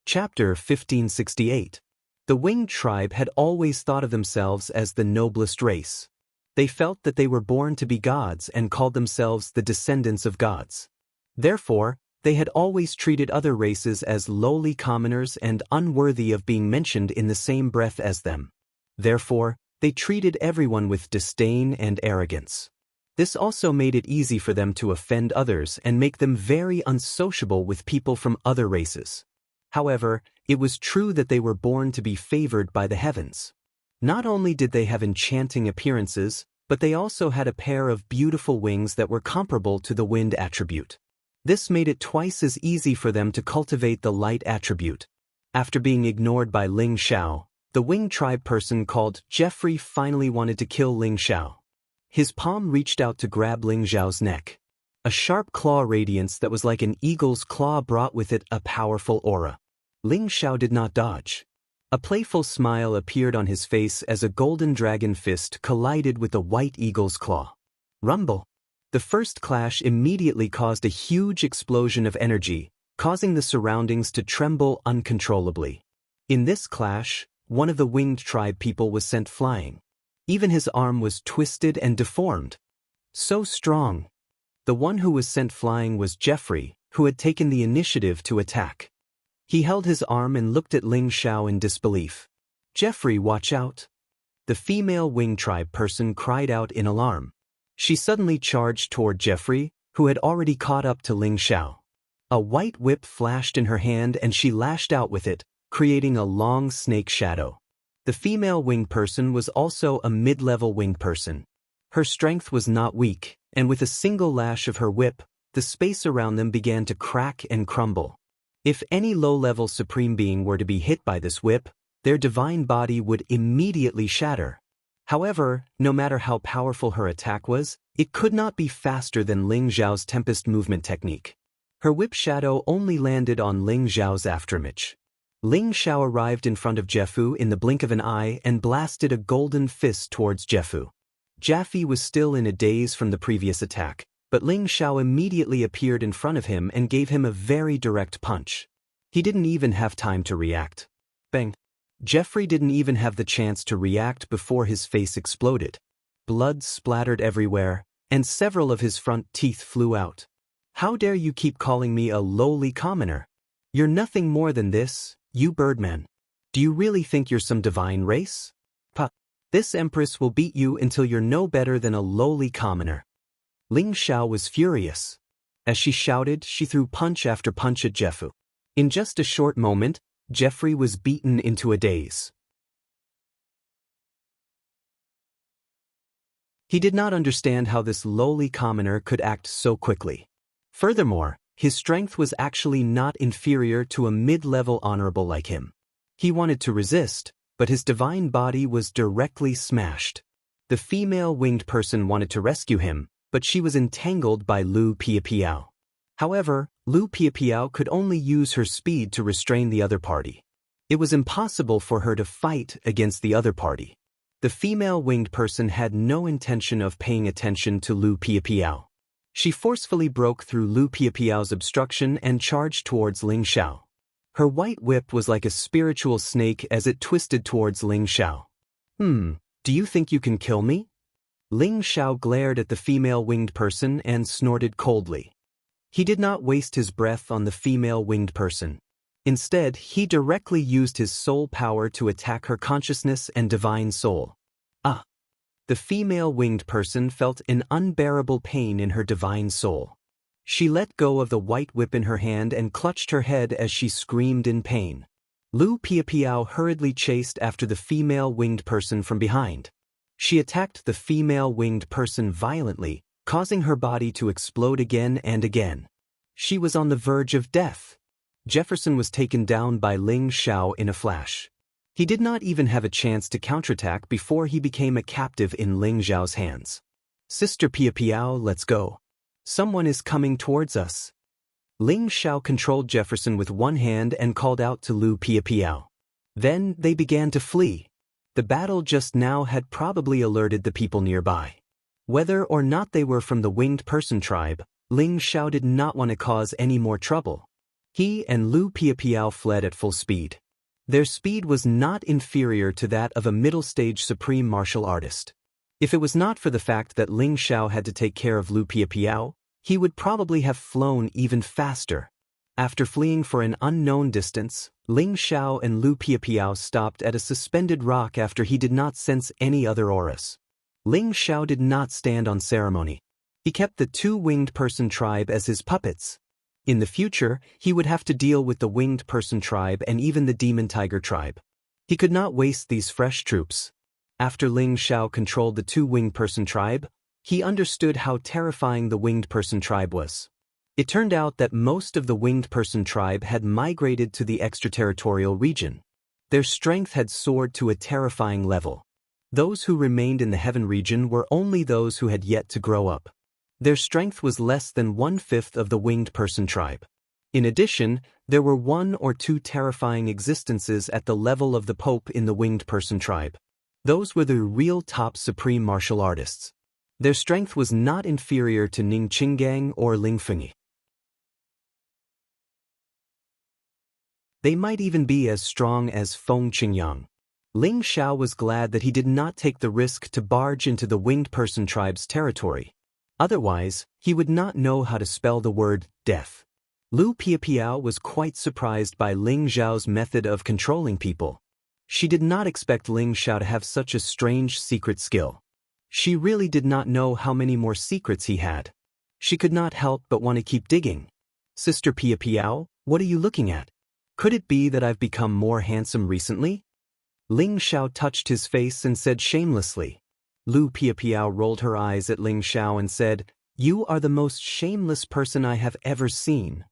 Chapter 1568. The winged tribe had always thought of themselves as the noblest race. They felt that they were born to be gods and called themselves the descendants of gods. Therefore, they had always treated other races as lowly commoners and unworthy of being mentioned in the same breath as them. Therefore, they treated everyone with disdain and arrogance. This also made it easy for them to offend others and make them very unsociable with people from other races. However, it was true that they were born to be favored by the heavens. Not only did they have enchanting appearances, but they also had a pair of beautiful wings that were comparable to the wind attribute. This made it twice as easy for them to cultivate the light attribute. After being ignored by Ling Xiao, the winged tribe person called Geoffrey finally wanted to kill Ling Xiao. His palm reached out to grab Ling Xiao's neck. A sharp claw radiance that was like an eagle's claw brought with it a powerful aura. Ling Xiao did not dodge. A playful smile appeared on his face as a golden dragon fist collided with the white eagle's claw. Rumble! The first clash immediately caused a huge explosion of energy, causing the surroundings to tremble uncontrollably. In this clash, one of the winged tribe people was sent flying. Even his arm was twisted and deformed. So strong. The one who was sent flying was Geoffrey, who had taken the initiative to attack. He held his arm and looked at Ling Xiao in disbelief. "Geoffrey, watch out!" The female winged tribe person cried out in alarm. She suddenly charged toward Geoffrey, who had already caught up to Ling Xiao. A white whip flashed in her hand and she lashed out with it, creating a long snake shadow. The female winged person was also a mid-level winged person. Her strength was not weak, and with a single lash of her whip, the space around them began to crack and crumble. If any low-level supreme being were to be hit by this whip, their divine body would immediately shatter. However, no matter how powerful her attack was, it could not be faster than Ling Xiao's tempest movement technique. Her whip shadow only landed on Ling Xiao's afterimage. Ling Xiao arrived in front of Jeffu in the blink of an eye and blasted a golden fist towards Jeffu. Jaffe was still in a daze from the previous attack, but Ling Xiao immediately appeared in front of him and gave him a very direct punch. He didn't even have time to react. Bang! Geoffrey didn't even have the chance to react before his face exploded. blood splattered everywhere, and several of his front teeth flew out. "How dare you keep calling me a lowly commoner? You're nothing more than this, you birdman. Do you really think you're some divine race? Pah! This empress will beat you until you're no better than a lowly commoner." Ling Xiao was furious. As she shouted, she threw punch after punch at Jeffu. In just a short moment, Jeffrey was beaten into a daze. He did not understand how this lowly commoner could act so quickly. Furthermore, his strength was actually not inferior to a mid-level honorable like him. He wanted to resist, but his divine body was directly smashed. The female winged person wanted to rescue him, but she was entangled by Lu Piapiao. However, Lu Piapiao could only use her speed to restrain the other party. It was impossible for her to fight against the other party. The female winged person had no intention of paying attention to Lu Piapiao. She forcefully broke through Lu Piapiao's obstruction and charged towards Ling Xiao. Her white whip was like a spiritual snake as it twisted towards Ling Xiao. Do you think you can kill me?" Ling Xiao glared at the female winged person and snorted coldly. He did not waste his breath on the female winged person. Instead, he directly used his soul power to attack her consciousness and divine soul. The female winged person felt an unbearable pain in her divine soul. She let go of the white whip in her hand and clutched her head as she screamed in pain. Lu Piapiao hurriedly chased after the female winged person from behind. She attacked the female winged person violently, causing her body to explode again and again. She was on the verge of death. Jefferson was taken down by Ling Xiao in a flash. He did not even have a chance to counterattack before he became a captive in Ling Xiao's hands. "Sister Piapiao, let's go. Someone is coming towards us." Ling Xiao controlled Jefferson with one hand and called out to Lu Piapiao. Then they began to flee. The battle just now had probably alerted the people nearby. Whether or not they were from the winged person tribe, Ling Xiao did not want to cause any more trouble. He and Lu Piapiao fled at full speed. Their speed was not inferior to that of a middle-stage supreme martial artist. If it was not for the fact that Ling Xiao had to take care of Lu Piapiao, he would probably have flown even faster. After fleeing for an unknown distance, Ling Xiao and Lu Piapiao stopped at a suspended rock after he did not sense any other auras. Ling Xiao did not stand on ceremony. He kept the two winged person tribe as his puppets. In the future, he would have to deal with the winged person tribe and even the demon tiger tribe. He could not waste these fresh troops. After Ling Xiao controlled the two winged person tribe, he understood how terrifying the winged person tribe was. It turned out that most of the winged person tribe had migrated to the extraterritorial region. Their strength had soared to a terrifying level. Those who remained in the heaven region were only those who had yet to grow up. Their strength was less than 1/5 of the winged person tribe. In addition, there were one or two terrifying existences at the level of the Pope in the winged person tribe. Those were the real top supreme martial artists. Their strength was not inferior to Ning Qinggang or Ling Fengyi. They might even be as strong as Feng Qingyang. Ling Xiao was glad that he did not take the risk to barge into the winged person tribe's territory. Otherwise, he would not know how to spell the word death. Lu Piapiao was quite surprised by Ling Xiao's method of controlling people. She did not expect Ling Xiao to have such a strange secret skill. She really did not know how many more secrets he had. She could not help but want to keep digging. "Sister Piapiao, what are you looking at? Could it be that I've become more handsome recently?" Ling Xiao touched his face and said shamelessly. Lu Piapiao rolled her eyes at Ling Xiao and said, "You are the most shameless person I have ever seen."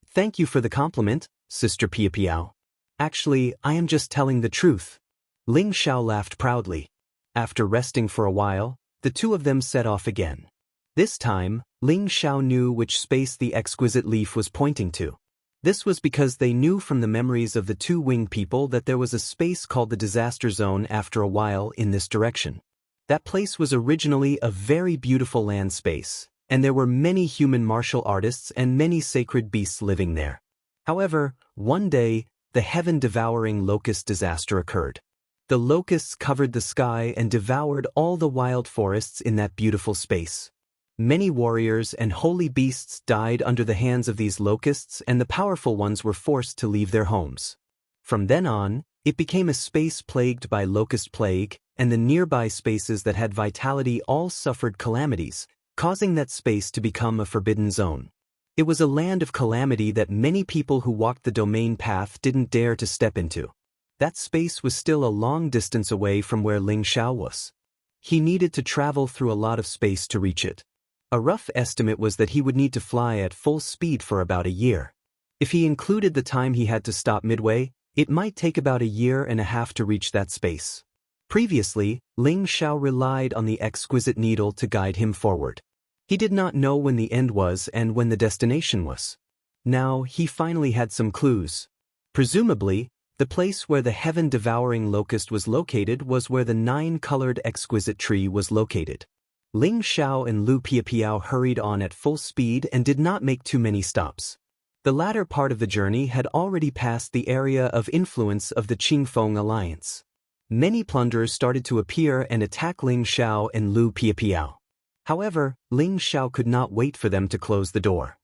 Thank you for the compliment, Sister Piapiao. Actually, I am just telling the truth." Ling Xiao laughed proudly. After resting for a while, the two of them set off again. This time, Ling Xiao knew which space the exquisite leaf was pointing to. This was because they knew from the memories of the two winged people that there was a space called the Disaster Zone after a while in this direction. That place was originally a very beautiful land space, and there were many human martial artists and many sacred beasts living there. However, one day, the heaven-devouring locust disaster occurred. The locusts covered the sky and devoured all the wild forests in that beautiful space. Many warriors and holy beasts died under the hands of these locusts, and the powerful ones were forced to leave their homes. From then on, it became a space plagued by locust plague, and the nearby spaces that had vitality all suffered calamities, causing that space to become a forbidden zone. It was a land of calamity that many people who walked the domain path didn't dare to step into. That space was still a long distance away from where Ling Xiao was. He needed to travel through a lot of space to reach it. A rough estimate was that he would need to fly at full speed for about a year. If he included the time he had to stop midway, it might take about a year and a half to reach that space. Previously, Ling Xiao relied on the exquisite needle to guide him forward. He did not know when the end was and when the destination was. Now, he finally had some clues. Presumably, the place where the heaven-devouring locust was located was where the 9-colored exquisite tree was located. Ling Xiao and Lu Piapiao hurried on at full speed and did not make too many stops. The latter part of the journey had already passed the area of influence of the Qingfeng alliance. Many plunderers started to appear and attack Ling Xiao and Lu Piapiao. However, Ling Xiao could not wait for them to close the door.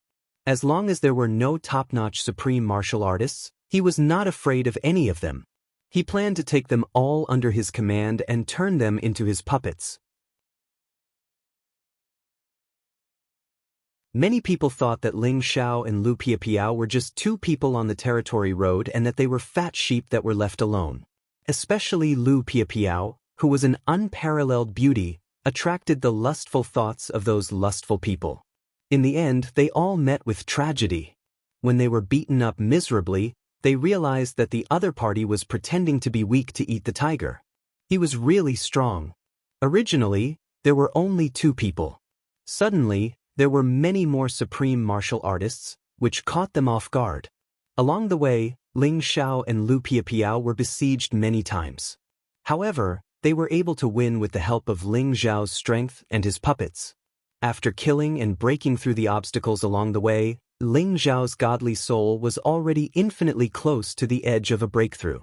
As long as there were no top-notch supreme martial artists, he was not afraid of any of them. He planned to take them all under his command and turn them into his puppets. Many people thought that Ling Xiao and Lu Piapiao were just two people on the territory road and that they were fat sheep that were left alone. Especially Lu Piapiao, who was an unparalleled beauty, attracted the lustful thoughts of those lustful people. In the end, they all met with tragedy. When they were beaten up miserably, they realized that the other party was pretending to be weak to eat the tiger. He was really strong. Originally, there were only 2 people. Suddenly, there were many more supreme martial artists, which caught them off guard. Along the way, Ling Xiao and Lu Piapiao were besieged many times. However, they were able to win with the help of Ling Xiao's strength and his puppets. After killing and breaking through the obstacles along the way, Ling Xiao's godly soul was already infinitely close to the edge of a breakthrough.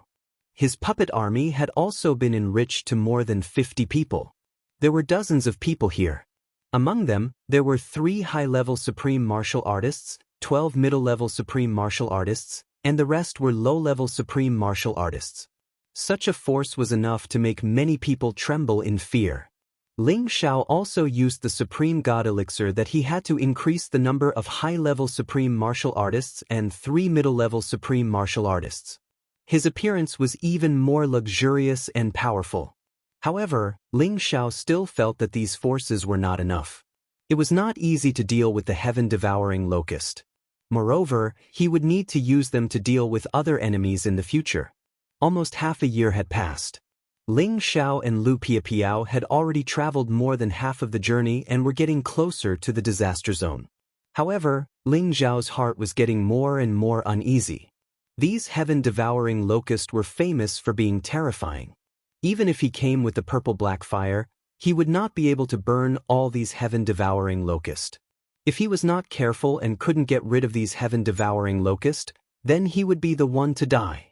His puppet army had also been enriched to more than 50 people. There were dozens of people here. Among them, there were 3 high-level supreme martial artists, 12 middle-level supreme martial artists, and the rest were low-level supreme martial artists. Such a force was enough to make many people tremble in fear. Ling Xiao also used the Supreme God Elixir that he had to increase the number of high-level supreme martial artists and 3 middle-level supreme martial artists. His appearance was even more luxurious and powerful. However, Ling Xiao still felt that these forces were not enough. It was not easy to deal with the heaven-devouring locust. Moreover, he would need to use them to deal with other enemies in the future. Almost half a year had passed. Ling Xiao and Lu Piapiao had already traveled more than half of the journey and were getting closer to the disaster zone. However, Ling Xiao's heart was getting more and more uneasy. These heaven-devouring locusts were famous for being terrifying. Even if he came with the purple-black fire, he would not be able to burn all these heaven-devouring locusts. If he was not careful and couldn't get rid of these heaven-devouring locusts, then he would be the one to die.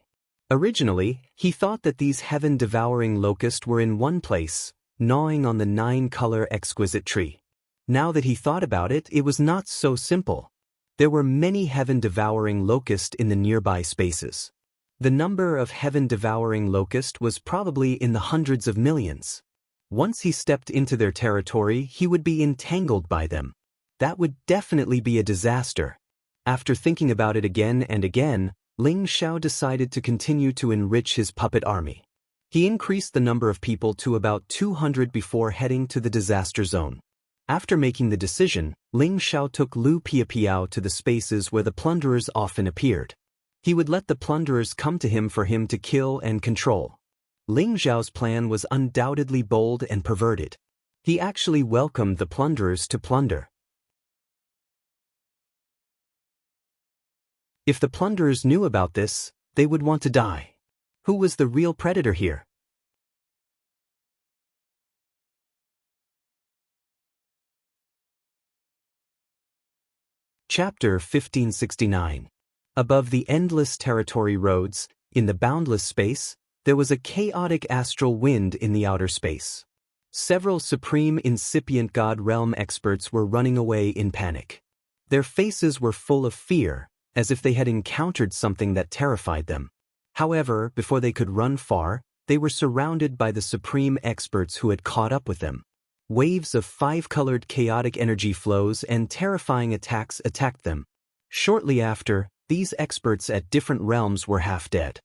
Originally, he thought that these heaven-devouring locusts were in one place, gnawing on the 9-color exquisite tree. Now that he thought about it, it was not so simple. There were many heaven-devouring locusts in the nearby spaces. The number of heaven-devouring locusts was probably in the hundreds of millions. Once he stepped into their territory, he would be entangled by them. That would definitely be a disaster. After thinking about it again and again, Ling Xiao decided to continue to enrich his puppet army. He increased the number of people to about 200 before heading to the disaster zone. After making the decision, Ling Xiao took Lu Piapiao to the spaces where the plunderers often appeared. He would let the plunderers come to him for him to kill and control. Ling Xiao's plan was undoubtedly bold and perverted. He actually welcomed the plunderers to plunder. If the plunderers knew about this, they would want to die. Who was the real predator here? Chapter 1569. Above the endless territory roads, in the boundless space, there was a chaotic astral wind in the outer space. Several supreme incipient God realm experts were running away in panic. Their faces were full of fear, as if they had encountered something that terrified them. However, before they could run far, they were surrounded by the supreme experts who had caught up with them. Waves of five-colored chaotic energy flows and terrifying attacks attacked them. Shortly after, these experts at different realms were half dead.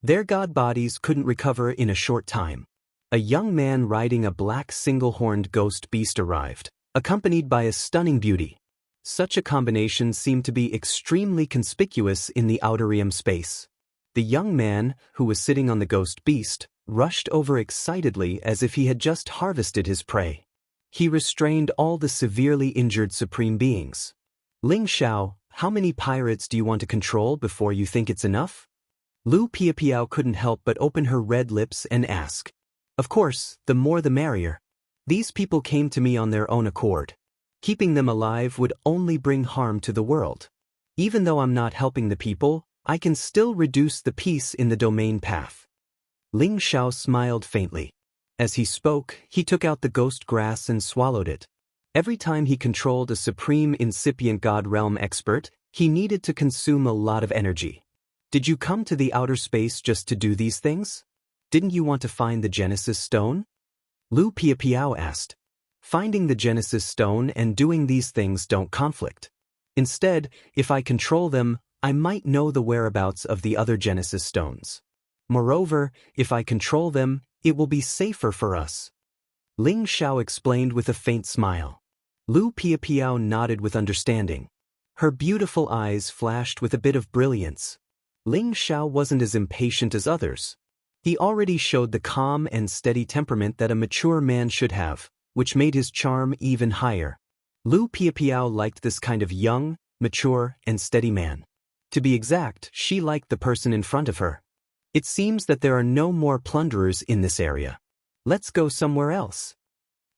Their god bodies couldn't recover in a short time. A young man riding a black single-horned ghost beast arrived, accompanied by a stunning beauty. Such a combination seemed to be extremely conspicuous in the outer realm space. The young man, who was sitting on the ghost beast, rushed over excitedly as if he had just harvested his prey. He restrained all the severely injured supreme beings. Ling Xiao, how many pirates do you want to control before you think it's enough? Lu Piapiao couldn't help but open her red lips and ask. Of course, the more the merrier. These people came to me on their own accord. Keeping them alive would only bring harm to the world. Even though I'm not helping the people, I can still reduce the peace in the domain path. Ling Xiao smiled faintly. As he spoke, he took out the ghost grass and swallowed it. Every time he controlled a supreme incipient god realm expert, he needed to consume a lot of energy. Did you come to the outer space just to do these things? Didn't you want to find the Genesis Stone? Lu Piapiao asked. Finding the Genesis Stone and doing these things don't conflict. Instead, if I control them, I might know the whereabouts of the other Genesis Stones. Moreover, if I control them, it will be safer for us. Ling Xiao explained with a faint smile. Lu Piapiao nodded with understanding. Her beautiful eyes flashed with a bit of brilliance. Ling Xiao wasn't as impatient as others. He already showed the calm and steady temperament that a mature man should have, which made his charm even higher. Lu Piapiao liked this kind of young, mature, and steady man. To be exact, she liked the person in front of her. It seems that there are no more plunderers in this area. Let's go somewhere else.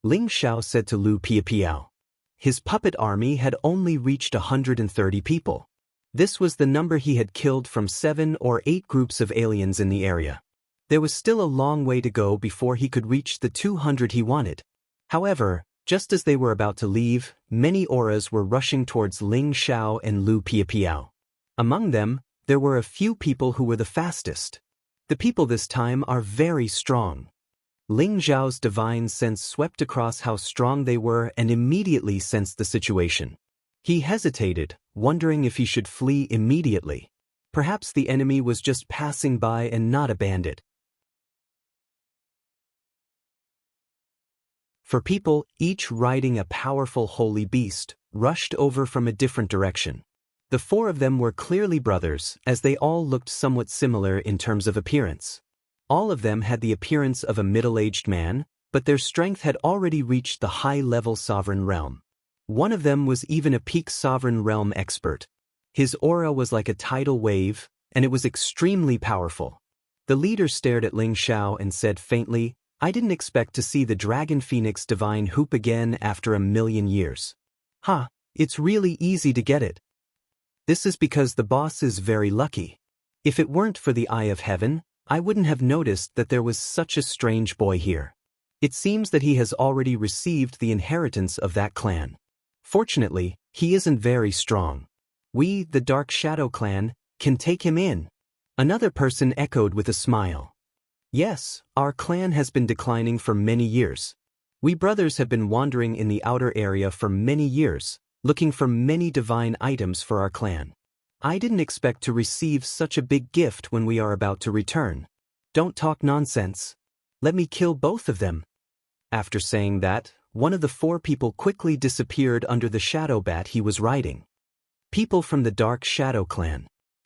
Ling Xiao said to Lu Piapiao. His puppet army had only reached 130 people. This was the number he had killed from 7 or 8 groups of aliens in the area. There was still a long way to go before he could reach the 200 he wanted. However, just as they were about to leave, many auras were rushing towards Ling Xiao and Lu Piapiao. Among them, there were a few people who were the fastest. The people this time are very strong. Ling Xiao's divine sense swept across how strong they were and immediately sensed the situation. He hesitated, wondering if he should flee immediately. Perhaps the enemy was just passing by and not a bandit. For people, each riding a powerful holy beast, rushed over from a different direction. The 4 of them were clearly brothers, as they all looked somewhat similar in terms of appearance. All of them had the appearance of a middle-aged man, but their strength had already reached the high-level sovereign realm. One of them was even a peak sovereign realm expert. His aura was like a tidal wave, and it was extremely powerful. The leader stared at Ling Xiao and said faintly, I didn't expect to see the Dragon Phoenix divine hoop again after 1,000,000 years. It's really easy to get it. This is because the boss is very lucky. If it weren't for the Eye of Heaven, I wouldn't have noticed that there was such a strange boy here. It seems that he has already received the inheritance of that clan. Fortunately, he isn't very strong. We, the Dark Shadow clan, can take him in. Another person echoed with a smile. Yes, our clan has been declining for many years. We brothers have been wandering in the outer area for many years, looking for many divine items for our clan. I didn't expect to receive such a big gift when we are about to return. Don't talk nonsense. Let me kill both of them. After saying that, one of the 4 people quickly disappeared under the shadow bat he was riding. People from the Dark Shadow clan.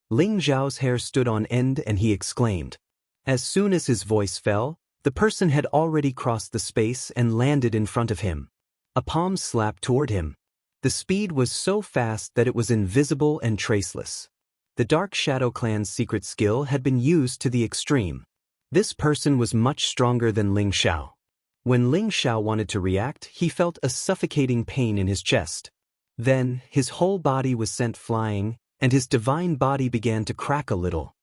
Ling Xiao's hair stood on end and he exclaimed. As soon as his voice fell, the person had already crossed the space and landed in front of him. A palm slapped toward him. The speed was so fast that it was invisible and traceless. The Dark Shadow clan's secret skill had been used to the extreme. This person was much stronger than Ling Xiao. When Ling Xiao wanted to react, he felt a suffocating pain in his chest. Then, his whole body was sent flying, and his divine body began to crack a little.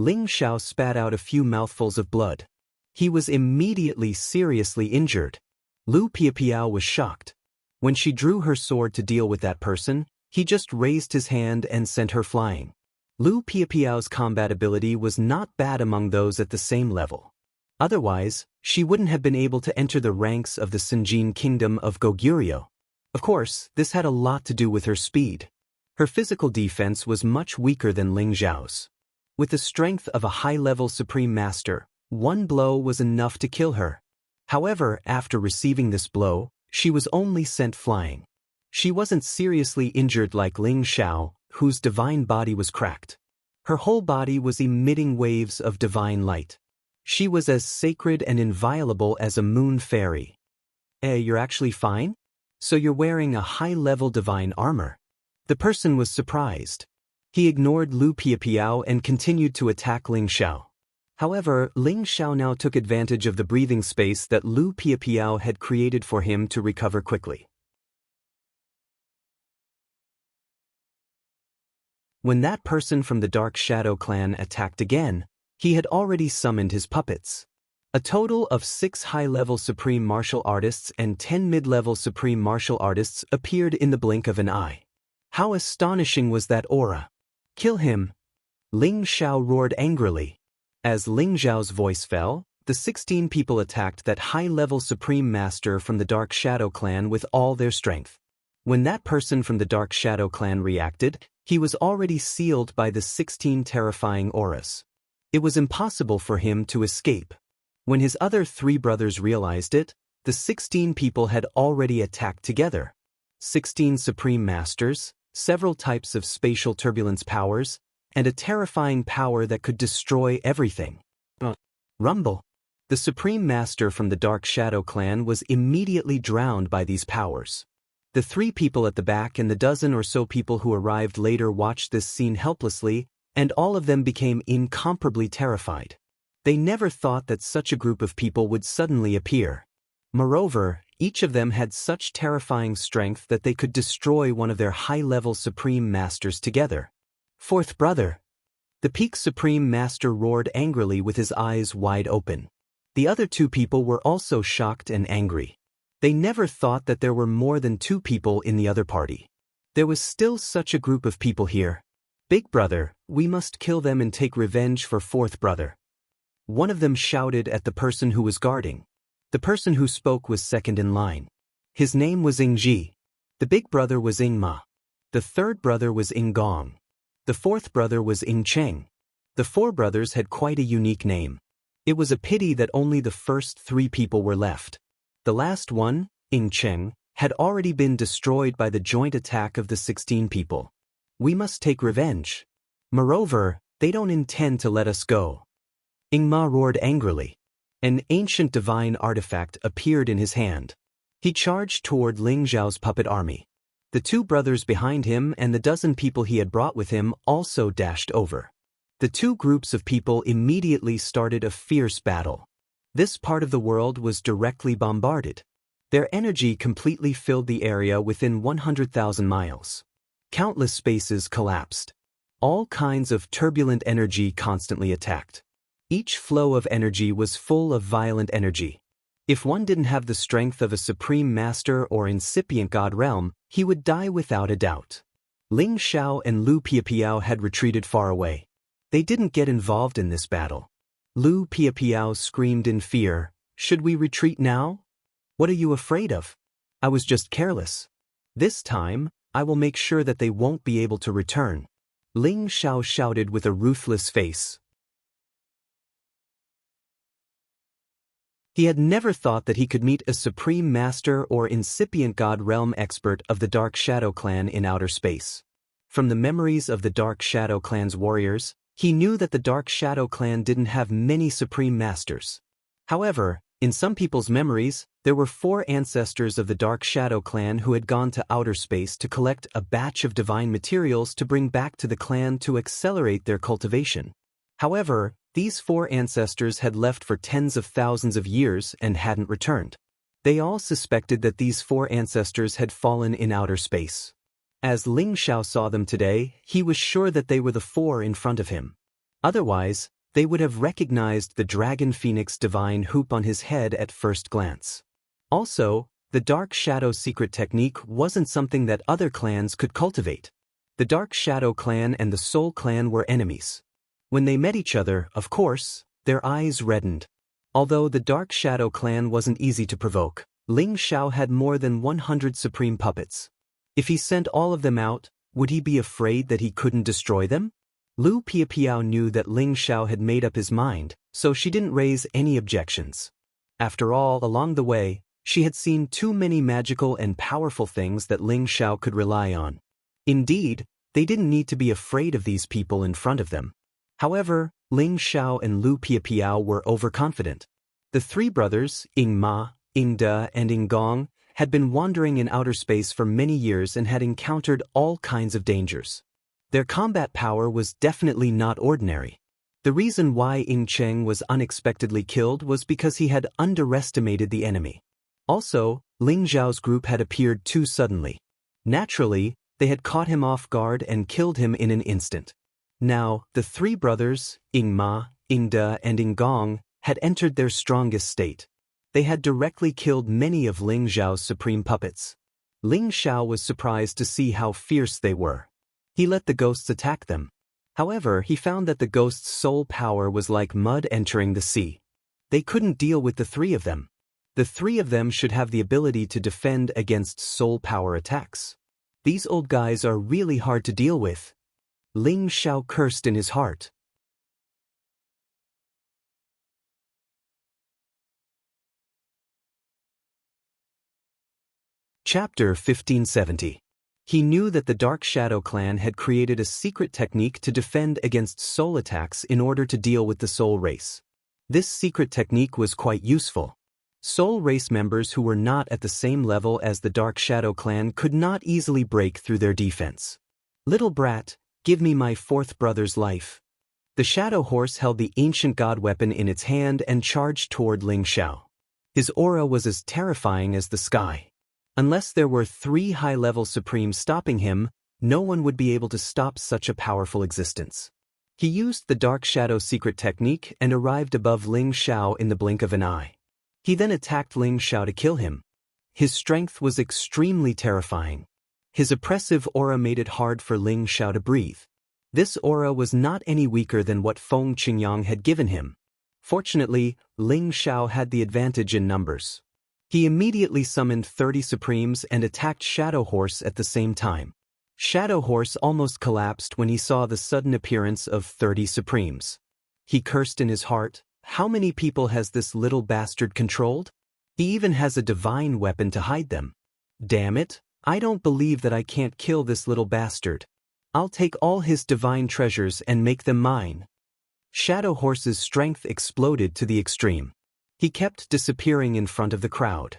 Ling Xiao spat out a few mouthfuls of blood. He was immediately seriously injured. Lu Piapiao was shocked. When she drew her sword to deal with that person, he just raised his hand and sent her flying. Lu Piapiao's combat ability was not bad among those at the same level. Otherwise, she wouldn't have been able to enter the ranks of the Sinjin kingdom of Goguryeo. Of course, this had a lot to do with her speed. Her physical defense was much weaker than Ling Xiao's. With the strength of a high-level Supreme Master, one blow was enough to kill her. However, after receiving this blow, she was only sent flying. She wasn't seriously injured like Ling Xiao, whose divine body was cracked. Her whole body was emitting waves of divine light. She was as sacred and inviolable as a moon fairy. You're actually fine? So you're wearing a high-level divine armor? The person was surprised. He ignored Lu Piapiao and continued to attack Ling Xiao. However, Ling Xiao now took advantage of the breathing space that Lu Piapiao had created for him to recover quickly. When that person from the Dark Shadow clan attacked again, he had already summoned his puppets. A total of 6 high-level supreme martial artists and 10 mid-level supreme martial artists appeared in the blink of an eye. How astonishing was that aura! Kill him! Ling Xiao roared angrily. As Ling Xiao's voice fell, the 16 people attacked that high-level supreme master from the Dark Shadow clan with all their strength. When that person from the Dark Shadow clan reacted, he was already sealed by the 16 terrifying auras. It was impossible for him to escape. When his other 3 brothers realized it, the 16 people had already attacked together. 16 supreme masters, several types of spatial turbulence powers, and a terrifying power that could destroy everything. Rumble. The supreme master from the Dark Shadow clan was immediately drowned by these powers. The 3 people at the back and the dozen or so people who arrived later watched this scene helplessly, and all of them became incomparably terrified. They never thought that such a group of people would suddenly appear. Moreover, each of them had such terrifying strength that they could destroy one of their high-level supreme masters together. 4th brother. The Peak Supreme Master roared angrily with his eyes wide open. The other 2 people were also shocked and angry. They never thought that there were more than 2 people in the other party. There was still such a group of people here. Big brother, we must kill them and take revenge for 4th brother. One of them shouted at the person who was guarding. The person who spoke was second in line. His name was Ingji. The big brother was Ingma. The 3rd brother was Inggong. The 4th brother was Ingcheng. The 4 brothers had quite a unique name. It was a pity that only the first 3 people were left. The last one, Ingcheng, had already been destroyed by the joint attack of the 16 people. We must take revenge. Moreover, they don't intend to let us go. Ingma roared angrily. An ancient divine artifact appeared in his hand. He charged toward Ling Xiao's puppet army. The 2 brothers behind him and the dozen people he had brought with him also dashed over. The 2 groups of people immediately started a fierce battle. This part of the world was directly bombarded. Their energy completely filled the area within 100,000 miles. Countless spaces collapsed. All kinds of turbulent energy constantly attacked. Each flow of energy was full of violent energy. If one didn't have the strength of a supreme master or incipient god realm, he would die without a doubt. Ling Xiao and Lu Piapiao had retreated far away. They didn't get involved in this battle. Lu Piapiao screamed in fear, "Should we retreat now? What are you afraid of? I was just careless. This time, I will make sure that they won't be able to return." Ling Xiao shouted with a ruthless face. He had never thought that he could meet a supreme master or incipient god realm expert of the Dark Shadow clan in outer space. From the memories of the Dark Shadow clan's warriors, he knew that the Dark Shadow clan didn't have many supreme masters. However, in some people's memories, there were 4 ancestors of the Dark Shadow clan who had gone to outer space to collect a batch of divine materials to bring back to the clan to accelerate their cultivation. However, these 4 ancestors had left for tens of thousands of years and hadn't returned. They all suspected that these 4 ancestors had fallen in outer space. As Ling Xiao saw them today, he was sure that they were the 4 in front of him. Otherwise, they would have recognized the dragon phoenix divine hoop on his head at first glance. Also, the Dark Shadow secret technique wasn't something that other clans could cultivate. The Dark Shadow clan and the Soul clan were enemies. When they met each other, of course, their eyes reddened. Although the Dark Shadow clan wasn't easy to provoke, Ling Xiao had more than 100 supreme puppets. If he sent all of them out, would he be afraid that he couldn't destroy them? Lu Piapiao knew that Ling Xiao had made up his mind, so she didn't raise any objections. After all, along the way, she had seen too many magical and powerful things that Ling Xiao could rely on. Indeed, they didn't need to be afraid of these people in front of them. However, Ling Xiao and Lu Piapiao were overconfident. The three brothers, Ying Ma, Ying De, and Ying Gong, had been wandering in outer space for many years and had encountered all kinds of dangers. Their combat power was definitely not ordinary. The reason why Ying Cheng was unexpectedly killed was because he had underestimated the enemy. Also, Ling Xiao's group had appeared too suddenly. Naturally, they had caught him off guard and killed him in an instant. Now, the three brothers, Ying Ma, Ying De, and Ying Gong, had entered their strongest state. They had directly killed many of Ling Xiao's supreme puppets. Ling Xiao was surprised to see how fierce they were. He let the ghosts attack them. However, he found that the ghosts' soul power was like mud entering the sea. They couldn't deal with the three of them. The three of them should have the ability to defend against soul power attacks. These old guys are really hard to deal with. Ling Xiao cursed in his heart. Chapter 1570. He knew that the Dark Shadow clan had created a secret technique to defend against soul attacks in order to deal with the soul race. This secret technique was quite useful. Soul race members who were not at the same level as the Dark Shadow clan could not easily break through their defense. Little brat, give me my fourth brother's life. The Shadow Horse held the ancient god weapon in its hand and charged toward Ling Xiao. His aura was as terrifying as the sky. Unless there were three high-level supremes stopping him, no one would be able to stop such a powerful existence. He used the Dark Shadow secret technique and arrived above Ling Xiao in the blink of an eye. He then attacked Ling Xiao to kill him. His strength was extremely terrifying. His oppressive aura made it hard for Ling Xiao to breathe. This aura was not any weaker than what Feng Qingyang had given him. Fortunately, Ling Xiao had the advantage in numbers. He immediately summoned 30 Supremes and attacked Shadow Horse at the same time. Shadow Horse almost collapsed when he saw the sudden appearance of 30 Supremes. He cursed in his heart, how many people has this little bastard controlled? He even has a divine weapon to hide them. Damn it, I don't believe that I can't kill this little bastard. I'll take all his divine treasures and make them mine. Shadow Horse's strength exploded to the extreme. He kept disappearing in front of the crowd.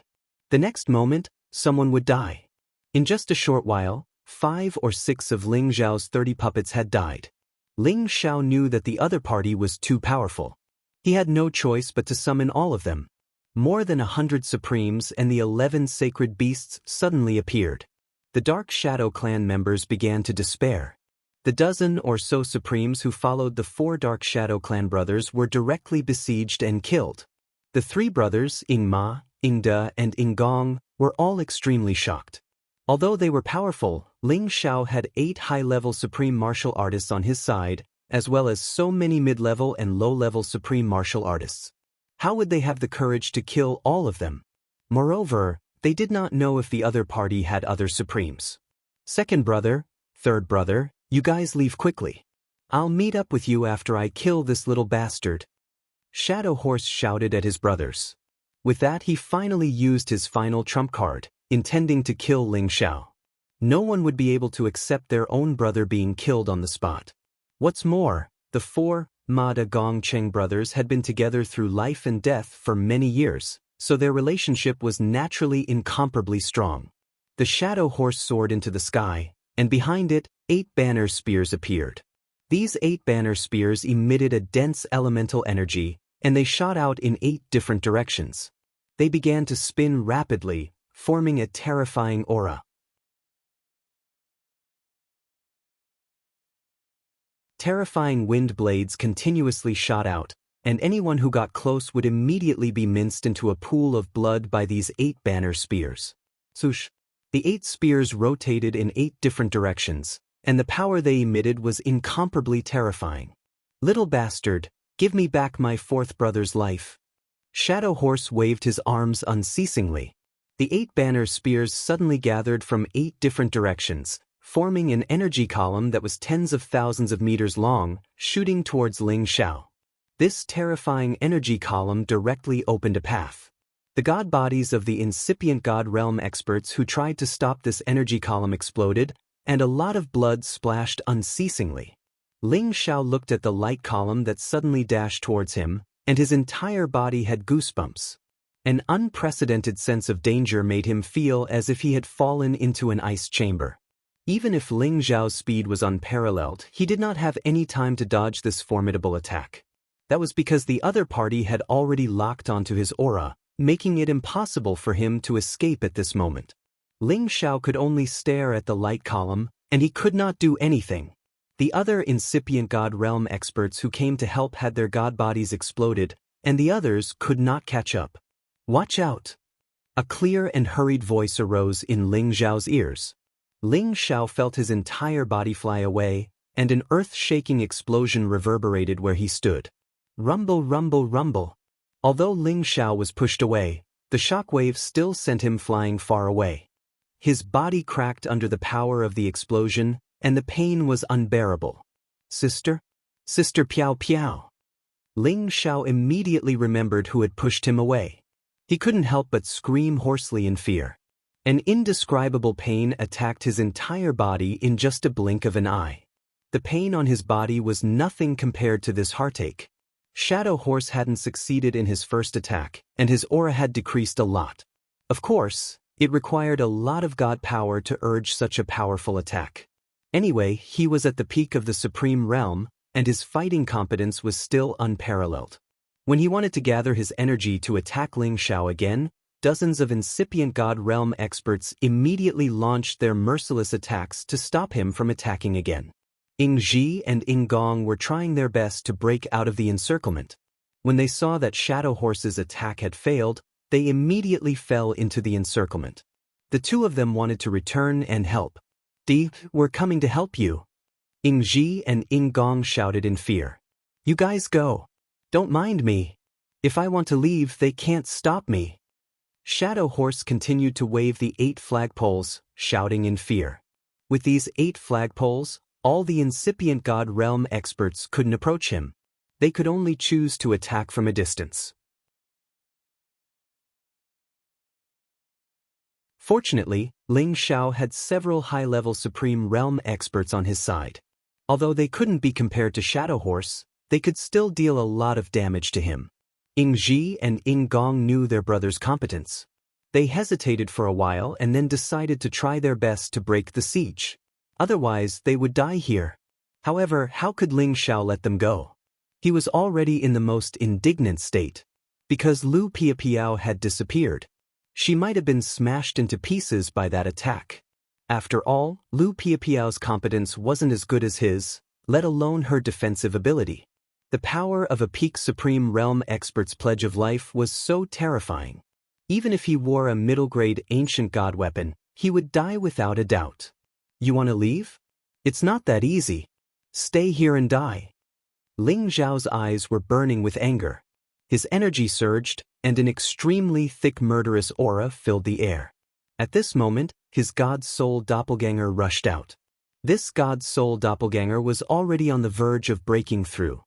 The next moment, someone would die. In just a short while, 5 or 6 of Ling Xiao's 30 puppets had died. Ling Xiao knew that the other party was too powerful. He had no choice but to summon all of them. More than 100 Supremes and the 11 sacred beasts suddenly appeared. The Dark Shadow clan members began to despair. The dozen or so Supremes who followed the 4 Dark Shadow clan brothers were directly besieged and killed. The 3 brothers, Ying Ma, Ying De, and Ying Gong, were all extremely shocked. Although they were powerful, Ling Xiao had 8 high-level supreme martial artists on his side, as well as so many mid-level and low-level supreme martial artists. How would they have the courage to kill all of them? Moreover, they did not know if the other party had other supremes. Second brother, third brother, you guys leave quickly. I'll meet up with you after I kill this little bastard. Shadow Horse shouted at his brothers. With that, he finally used his final trump card, intending to kill Ling Xiao. No one would be able to accept their own brother being killed on the spot. What's more, the 4 Ma De Gong Cheng brothers had been together through life and death for many years, so their relationship was naturally incomparably strong. The Shadow Horse soared into the sky, and behind it, 8 banner spears appeared. These 8 banner spears emitted a dense elemental energy, and they shot out in 8 different directions. They began to spin rapidly, forming a terrifying aura. Terrifying wind blades continuously shot out, and anyone who got close would immediately be minced into a pool of blood by these 8 banner spears. Swoosh! The 8 spears rotated in 8 different directions, and the power they emitted was incomparably terrifying. "Little bastard, give me back my 4th brother's life." Shadow Horse waved his arms unceasingly. The 8 banner spears suddenly gathered from 8 different directions, forming an energy column that was tens of thousands of meters long, shooting towards Ling Xiao. This terrifying energy column directly opened a path. The god bodies of the incipient god realm experts who tried to stop this energy column exploded, and a lot of blood splashed unceasingly. Ling Xiao looked at the light column that suddenly dashed towards him, and his entire body had goosebumps. An unprecedented sense of danger made him feel as if he had fallen into an ice chamber. Even if Ling Xiao's speed was unparalleled, he did not have any time to dodge this formidable attack. That was because the other party had already locked onto his aura, making it impossible for him to escape at this moment. Ling Xiao could only stare at the light column, and he could not do anything. The other incipient god realm experts who came to help had their god bodies exploded, and the others could not catch up. "Watch out!" A clear and hurried voice arose in Ling Xiao's ears. Ling Xiao felt his entire body fly away, and an earth-shaking explosion reverberated where he stood. Rumble, rumble, rumble. Although Ling Xiao was pushed away, the shockwave still sent him flying far away. His body cracked under the power of the explosion, and the pain was unbearable. "Sister? Sister Piao Piao." Ling Xiao immediately remembered who had pushed him away. He couldn't help but scream hoarsely in fear. An indescribable pain attacked his entire body in just a blink of an eye. The pain on his body was nothing compared to this heartache. Shadow Horse hadn't succeeded in his first attack, and his aura had decreased a lot. Of course, it required a lot of god power to urge such a powerful attack. Anyway, he was at the peak of the Supreme Realm, and his fighting competence was still unparalleled. When he wanted to gather his energy to attack Ling Xiao again, dozens of incipient god realm experts immediately launched their merciless attacks to stop him from attacking again. Ying Ji and Ying Gong were trying their best to break out of the encirclement. When they saw that Shadow Horse's attack had failed, they immediately fell into the encirclement. The 2 of them wanted to return and help. "We're coming to help you." Ying Ji and Ying Gong shouted in fear. "You guys go. Don't mind me. If I want to leave, they can't stop me." Shadow Horse continued to wave the 8 flagpoles, shouting in fear. With these 8 flagpoles, all the incipient god realm experts couldn't approach him. They could only choose to attack from a distance. Fortunately, Ling Xiao had several high-level Supreme Realm experts on his side. Although they couldn't be compared to Shadow Horse, they could still deal a lot of damage to him. Ying Ji and Ying Gong knew their brother's competence. They hesitated for a while and then decided to try their best to break the siege. Otherwise, they would die here. However, how could Ling Xiao let them go? He was already in the most indignant state. Because Lu Piapiao had disappeared. She might have been smashed into pieces by that attack. After all, Lu Piapiao's competence wasn't as good as his, let alone her defensive ability. The power of a peak Supreme Realm expert's pledge of life was so terrifying. Even if he wore a middle-grade ancient god weapon, he would die without a doubt. "You want to leave? It's not that easy. Stay here and die." Ling Xiao's eyes were burning with anger. His energy surged, and an extremely thick murderous aura filled the air. At this moment, his god soul doppelganger rushed out. This god soul doppelganger was already on the verge of breaking through.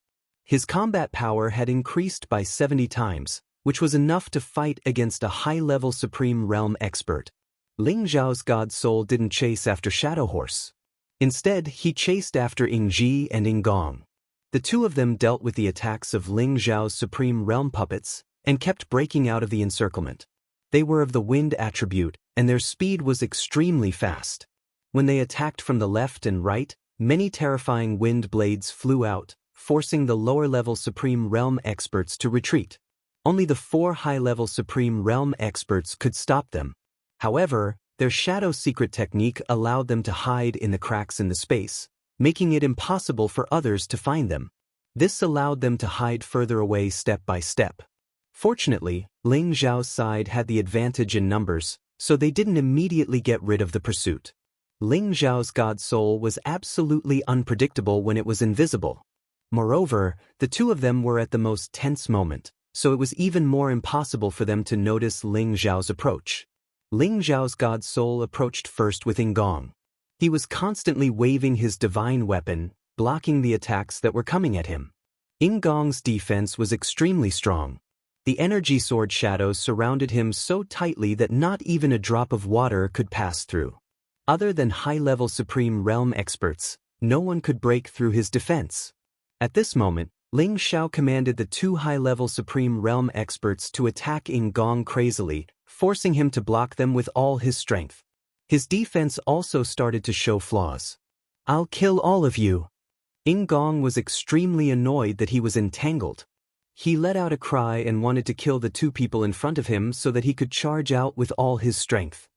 His combat power had increased by 70 times, which was enough to fight against a high-level Supreme Realm expert. Ling Xiao's god soul didn't chase after Shadow Horse. Instead, he chased after Ying Ji and Ying Gong. The 2 of them dealt with the attacks of Ling Xiao's Supreme Realm puppets and kept breaking out of the encirclement. They were of the wind attribute, and their speed was extremely fast. When they attacked from the left and right, many terrifying wind blades flew out, forcing the lower-level Supreme Realm experts to retreat. Only the 4 high-level Supreme Realm experts could stop them. However, their shadow secret technique allowed them to hide in the cracks in the space, making it impossible for others to find them. This allowed them to hide further away step by step. Fortunately, Ling Zhao's side had the advantage in numbers, so they didn't immediately get rid of the pursuit. Ling Zhao's god soul was absolutely unpredictable when it was invisible. Moreover, the two of them were at the most tense moment, so it was even more impossible for them to notice Ling Zhao's approach. Ling Zhao's god soul approached first with Ingong. He was constantly waving his divine weapon, blocking the attacks that were coming at him. Ingong's defense was extremely strong. The energy sword shadows surrounded him so tightly that not even a drop of water could pass through. Other than high-level Supreme Realm experts, no one could break through his defense. At this moment, Ling Xiao commanded the two high-level Supreme Realm experts to attack Ingong crazily, forcing him to block them with all his strength. His defense also started to show flaws. "I'll kill all of you." Ingong was extremely annoyed that he was entangled. He let out a cry and wanted to kill the two people in front of him so that he could charge out with all his strength.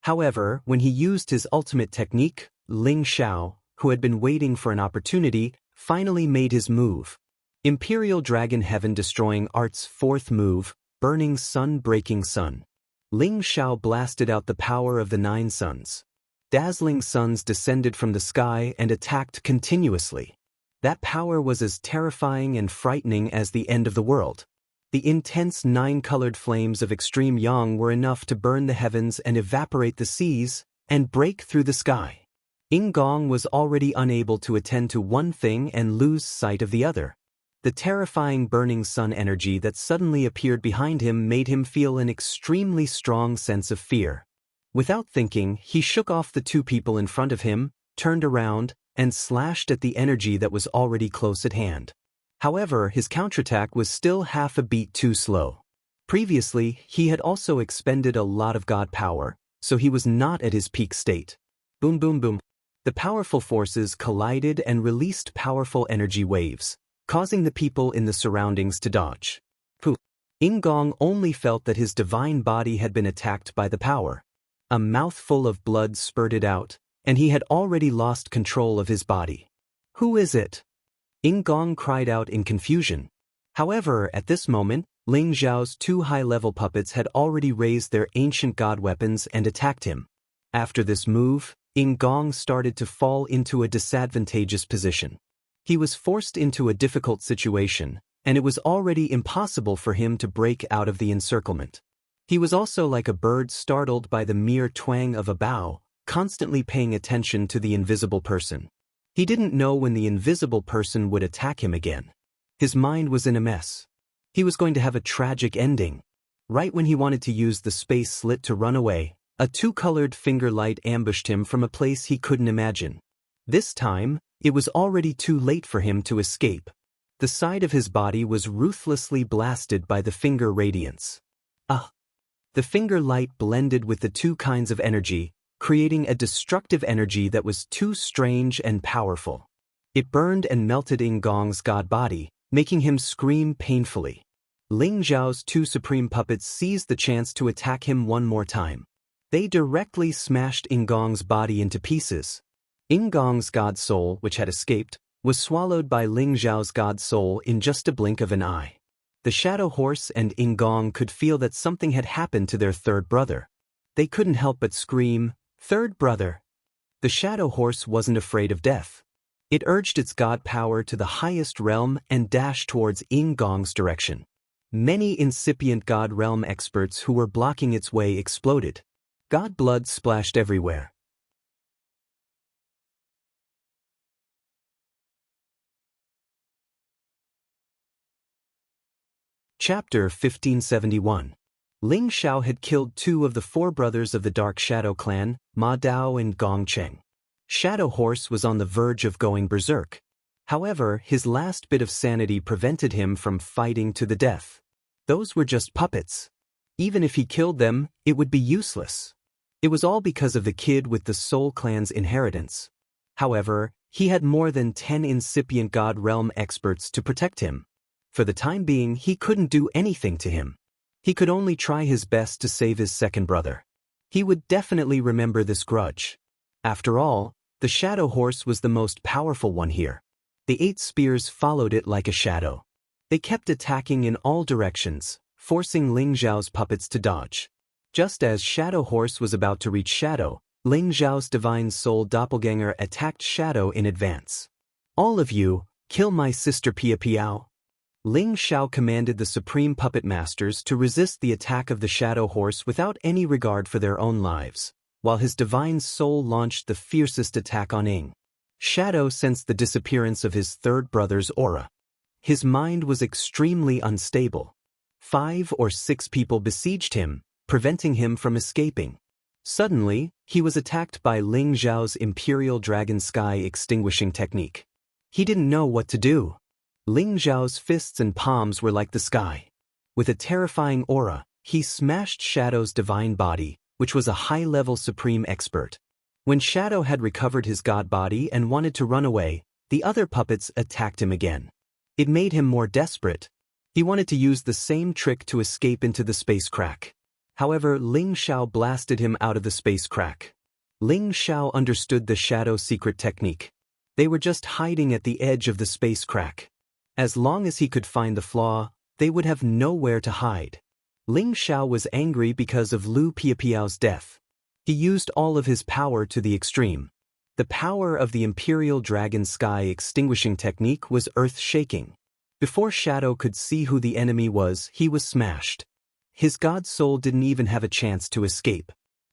However, when he used his ultimate technique, Ling Xiao, who had been waiting for an opportunity, finally made his move. Imperial Dragon Heaven Destroying Art's fourth move, Burning Sun Breaking Sun. Ling Xiao blasted out the power of the 9 suns. Dazzling suns descended from the sky and attacked continuously. That power was as terrifying and frightening as the end of the world. The intense 9-colored flames of extreme yang were enough to burn the heavens and evaporate the seas, and break through the sky. Ingong was already unable to attend to one thing and lose sight of the other. The terrifying burning sun energy that suddenly appeared behind him made him feel an extremely strong sense of fear. Without thinking, he shook off the two people in front of him, turned around, and slashed at the energy that was already close at hand. However, his counterattack was still half a beat too slow. Previously, he had also expended a lot of god power, so he was not at his peak state. Boom boom boom. The powerful forces collided and released powerful energy waves, causing the people in the surroundings to dodge. Poof. Ingong only felt that his divine body had been attacked by the power. A mouthful of blood spurted out, and he had already lost control of his body. "Who is it?" Ingong cried out in confusion. However, at this moment, Ling Zhao's two high-level puppets had already raised their ancient god weapons and attacked him. After this move, Ingong started to fall into a disadvantageous position. He was forced into a difficult situation, and it was already impossible for him to break out of the encirclement. He was also like a bird startled by the mere twang of a bow, constantly paying attention to the invisible person. He didn't know when the invisible person would attack him again. His mind was in a mess. He was going to have a tragic ending. Right when he wanted to use the space slit to run away, a 2-colored finger light ambushed him from a place he couldn't imagine. This time, it was already too late for him to escape. The side of his body was ruthlessly blasted by the finger radiance. The finger light blended with the two kinds of energy, creating a destructive energy that was too strange and powerful. It burned and melted Ingong's god body, making him scream painfully. Ling Zhao's two supreme puppets seized the chance to attack him one more time. They directly smashed Ingong's body into pieces. Ingong's god soul, which had escaped, was swallowed by Ling Zhao's god soul in just a blink of an eye. The Shadow Horse and Ingong could feel that something had happened to their third brother. They couldn't help but scream, "Third brother!" The Shadow Horse wasn't afraid of death. It urged its god power to the highest realm and dashed towards Ingong's direction. Many incipient god realm experts who were blocking its way exploded. God blood splashed everywhere. Chapter 1571. Ling Xiao had killed 2 of the 4 brothers of the Dark Shadow clan, Ma Dao and Gong Cheng. Shadow Horse was on the verge of going berserk. However, his last bit of sanity prevented him from fighting to the death. Those were just puppets. Even if he killed them, it would be useless. It was all because of the kid with the Soul Clan's inheritance. However, he had more than 10 incipient God Realm experts to protect him. For the time being, he couldn't do anything to him. He could only try his best to save his second brother. He would definitely remember this grudge. After all, the shadow horse was the most powerful one here. The 8 spears followed it like a shadow. They kept attacking in all directions, forcing Ling Zhao's puppets to dodge. Just as Shadow Horse was about to reach Shadow, Ling Zhao's divine soul doppelganger attacked Shadow in advance. "All of you, kill my sister Pia Piao." Ling Xiao commanded the supreme puppet masters to resist the attack of the Shadow Horse without any regard for their own lives, while his divine soul launched the fiercest attack on Ying. Shadow sensed the disappearance of his third brother's aura. His mind was extremely unstable. 5 or 6 people besieged him, preventing him from escaping. Suddenly, he was attacked by Ling Zhao's Imperial Dragon Sky extinguishing technique. He didn't know what to do. Ling Zhao's fists and palms were like the sky. With a terrifying aura, he smashed Shadow's divine body, which was a high-level supreme expert. When Shadow had recovered his god body and wanted to run away, the other puppets attacked him again. It made him more desperate. He wanted to use the same trick to escape into the space crack. However, Ling Xiao blasted him out of the space crack. Ling Xiao understood the Shadow secret technique. They were just hiding at the edge of the space crack. As long as he could find the flaw, they would have nowhere to hide. Ling Xiao was angry because of Lu Piapiao's death. He used all of his power to the extreme. The power of the Imperial Dragon Sky extinguishing technique was earth-shaking. Before Shadow could see who the enemy was, he was smashed. His god soul didn't even have a chance to escape.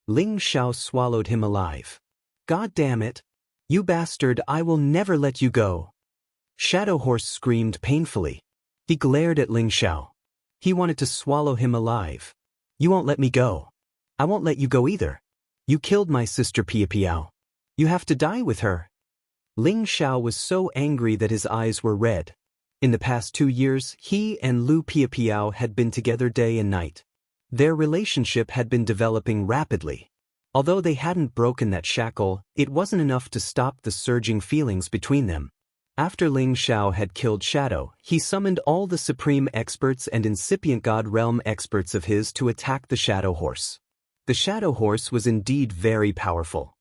Ling Xiao swallowed him alive. "God damn it! You bastard, I will never let you go!" Shadow Horse screamed painfully. He glared at Ling Xiao. He wanted to swallow him alive. "You won't let me go. I won't let you go either. You killed my sister Pia Piao. You have to die with her." Ling Xiao was so angry that his eyes were red. In the past 2 years, he and Lu Piapiao had been together day and night. Their relationship had been developing rapidly. Although they hadn't broken that shackle, it wasn't enough to stop the surging feelings between them. After Ling Xiao had killed Shadow, he summoned all the supreme experts and incipient god realm experts of his to attack the Shadow Horse. The Shadow Horse was indeed very powerful.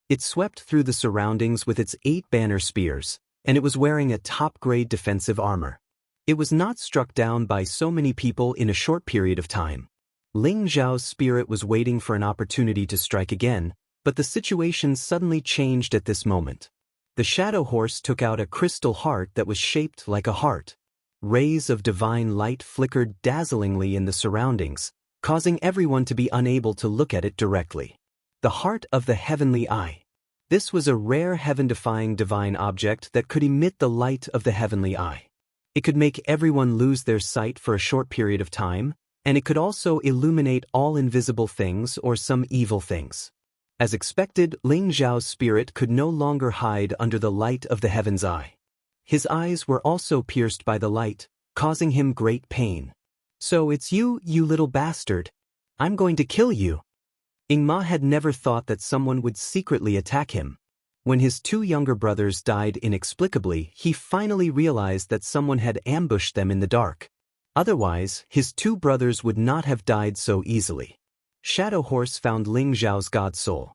It swept through the surroundings with its 8 banner spears, and it was wearing a top-grade defensive armor. It was not struck down by so many people in a short period of time. Ling Zhao's spirit was waiting for an opportunity to strike again, but the situation suddenly changed at this moment. The Shadow Horse took out a crystal heart that was shaped like a heart. Rays of divine light flickered dazzlingly in the surroundings, causing everyone to be unable to look at it directly. The heart of the heavenly eye. This was a rare heaven-defying divine object that could emit the light of the heavenly eye. It could make everyone lose their sight for a short period of time, and it could also illuminate all invisible things or some evil things. As expected, Ling Zhao's spirit could no longer hide under the light of the heaven's eye. His eyes were also pierced by the light, causing him great pain. "So it's you, you little bastard. I'm going to kill you." Ying Ma had never thought that someone would secretly attack him. When his 2 younger brothers died inexplicably, he finally realized that someone had ambushed them in the dark. Otherwise, his 2 brothers would not have died so easily. Shadow Horse found Ling Zhao's god soul.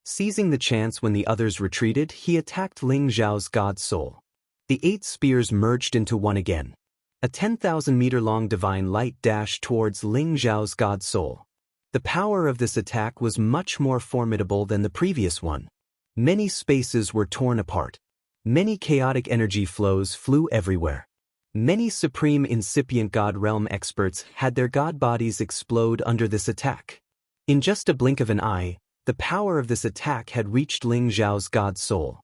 Seizing the chance when the others retreated, he attacked Ling Zhao's god soul. The 8 spears merged into one again. A 10,000-meter-long divine light dashed towards Ling Zhao's god soul. The power of this attack was much more formidable than the previous one. Many spaces were torn apart. Many chaotic energy flows flew everywhere. Many supreme incipient god realm experts had their god bodies explode under this attack. In just a blink of an eye, the power of this attack had reached Ling Zhao's god soul.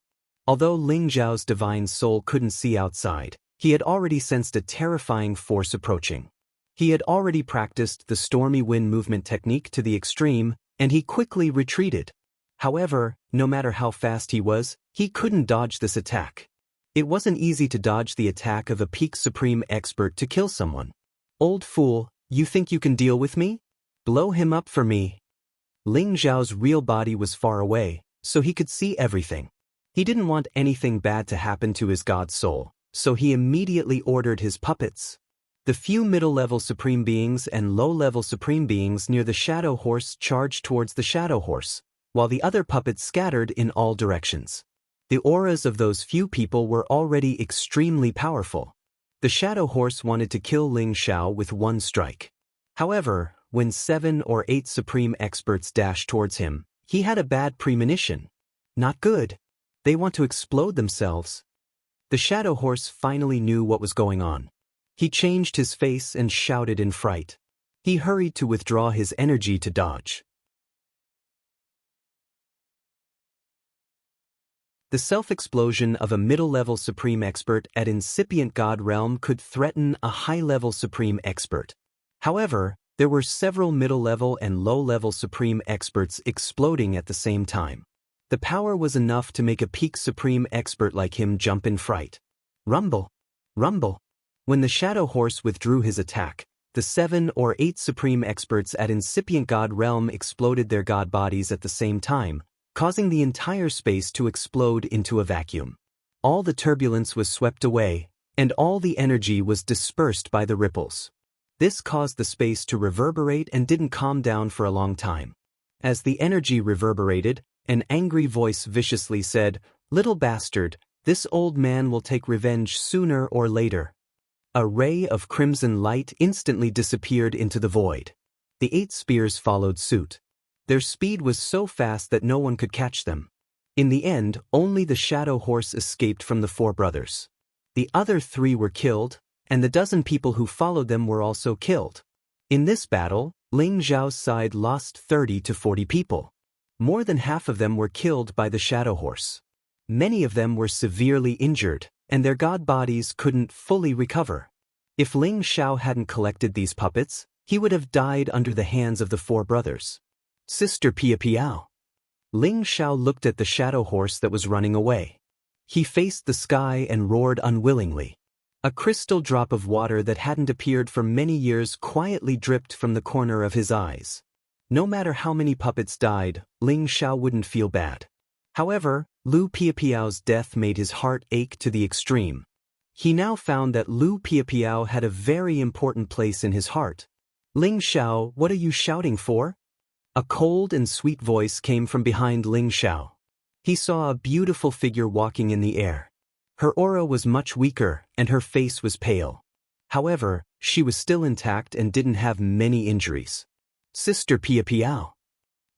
Although Ling Zhao's divine soul couldn't see outside, he had already sensed a terrifying force approaching. He had already practiced the stormy wind movement technique to the extreme, and he quickly retreated. However, no matter how fast he was, he couldn't dodge this attack. It wasn't easy to dodge the attack of a peak supreme expert to kill someone. "Old fool, you think you can deal with me? Blow him up for me." Ling Zhao's real body was far away, so he could see everything. He didn't want anything bad to happen to his god soul, so he immediately ordered his puppets. The few middle-level supreme beings and low-level supreme beings near the Shadow Horse charged towards the Shadow Horse, while the other puppets scattered in all directions. The auras of those few people were already extremely powerful. The Shadow Horse wanted to kill Ling Xiao with one strike. However, when 7 or 8 supreme experts dashed towards him, he had a bad premonition. Not good. They want to explode themselves. The Shadow Horse finally knew what was going on. He changed his face and shouted in fright. He hurried to withdraw his energy to dodge. The self-explosion of a middle-level supreme expert at incipient god realm could threaten a high-level supreme expert. However, there were several middle-level and low-level supreme experts exploding at the same time. The power was enough to make a peak supreme expert like him jump in fright. Rumble! Rumble! When the Shadow Horse withdrew his attack, the 7 or 8 supreme experts at incipient god realm exploded their god bodies at the same time, causing the entire space to explode into a vacuum. All the turbulence was swept away, and all the energy was dispersed by the ripples. This caused the space to reverberate and didn't calm down for a long time. As the energy reverberated, an angry voice viciously said, "Little bastard, this old man will take revenge sooner or later." A ray of crimson light instantly disappeared into the void. The 8 spears followed suit. Their speed was so fast that no one could catch them. In the end, only the Shadow Horse escaped from the 4 brothers. The other 3 were killed, and the dozen people who followed them were also killed. In this battle, Ling Xiao's side lost 30 to 40 people. More than half of them were killed by the Shadow Horse. Many of them were severely injured, and their god bodies couldn't fully recover. If Ling Xiao hadn't collected these puppets, he would have died under the hands of the 4 brothers. Sister Pia Piao. Ling Xiao looked at the Shadow Horse that was running away. He faced the sky and roared unwillingly. A crystal drop of water that hadn't appeared for many years quietly dripped from the corner of his eyes. No matter how many puppets died, Ling Xiao wouldn't feel bad. However, Lu Piapiao's death made his heart ache to the extreme. He now found that Lu Piapiao had a very important place in his heart. "Ling Xiao, what are you shouting for?" A cold and sweet voice came from behind Ling Xiao. He saw a beautiful figure walking in the air. Her aura was much weaker, and her face was pale. However, she was still intact and didn't have many injuries. Sister Pia Piao.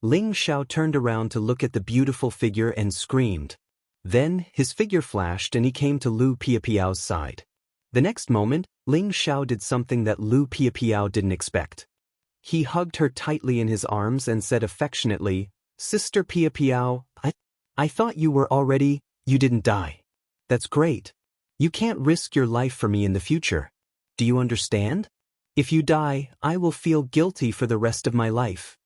Ling Xiao turned around to look at the beautiful figure and screamed. Then, his figure flashed and he came to Lu Piapiao's side. The next moment, Ling Xiao did something that Lu Piapiao didn't expect. He hugged her tightly in his arms and said affectionately, "Sister Pia Piao, I thought you didn't die. That's great. You can't risk your life for me in the future. Do you understand? If you die, I will feel guilty for the rest of my life."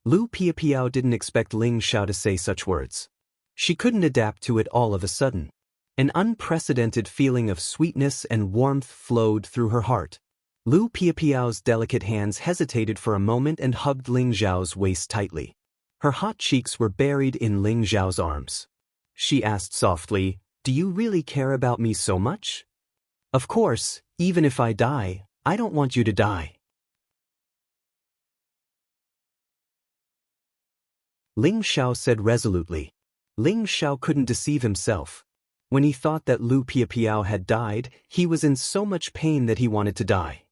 Lu Piapiao didn't expect Ling Xiao to say such words. She couldn't adapt to it all of a sudden. An unprecedented feeling of sweetness and warmth flowed through her heart. Lu Piapiao's delicate hands hesitated for a moment and hugged Ling Xiao's waist tightly. Her hot cheeks were buried in Ling Xiao's arms. She asked softly, "Do you really care about me so much?" "Of course, even if I die, I don't want you to die." Ling Xiao said resolutely. Ling Xiao couldn't deceive himself. When he thought that Lu Piapiao had died, he was in so much pain that he wanted to die.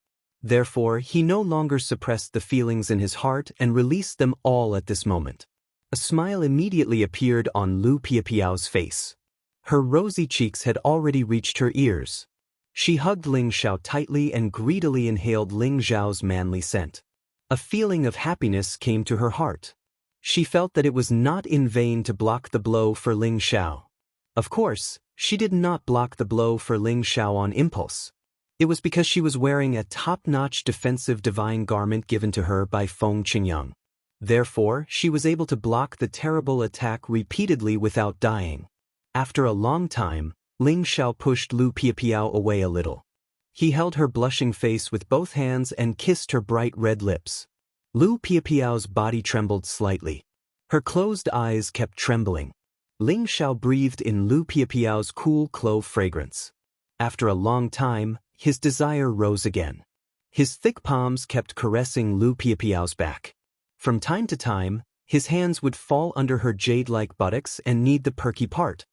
Therefore, he no longer suppressed the feelings in his heart and released them all at this moment. A smile immediately appeared on Lu Piapiao's face. Her rosy cheeks had already reached her ears. She hugged Ling Xiao tightly and greedily inhaled Ling Xiao's manly scent. A feeling of happiness came to her heart. She felt that it was not in vain to block the blow for Ling Xiao. Of course, she did not block the blow for Ling Xiao on impulse. It was because she was wearing a top-notch defensive divine garment given to her by Feng Qingyang. Therefore, she was able to block the terrible attack repeatedly without dying. After a long time, Ling Xiao pushed Lu Piapiao away a little. He held her blushing face with both hands and kissed her bright red lips. Lu Piapiao's body trembled slightly. Her closed eyes kept trembling. Ling Xiao breathed in Lu Piapiao's cool clove fragrance. After a long time, his desire rose again. His thick palms kept caressing Lu Piapiao's back. From time to time, his hands would fall under her jade-like buttocks and knead the perky part.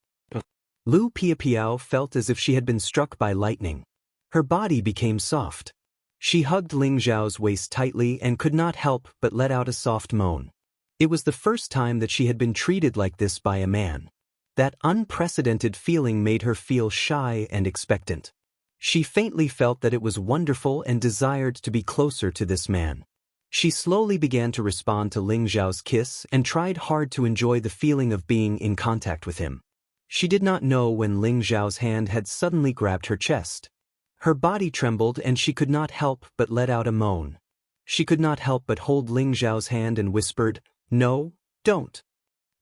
Lu Piapiao felt as if she had been struck by lightning. Her body became soft. She hugged Ling Zhao's waist tightly and could not help but let out a soft moan. It was the first time that she had been treated like this by a man. That unprecedented feeling made her feel shy and expectant. She faintly felt that it was wonderful and desired to be closer to this man. She slowly began to respond to Ling Zhao's kiss and tried hard to enjoy the feeling of being in contact with him. She did not know when Ling Zhao's hand had suddenly grabbed her chest. Her body trembled and she could not help but let out a moan. She could not help but hold Ling Zhao's hand and whispered, "No, don't."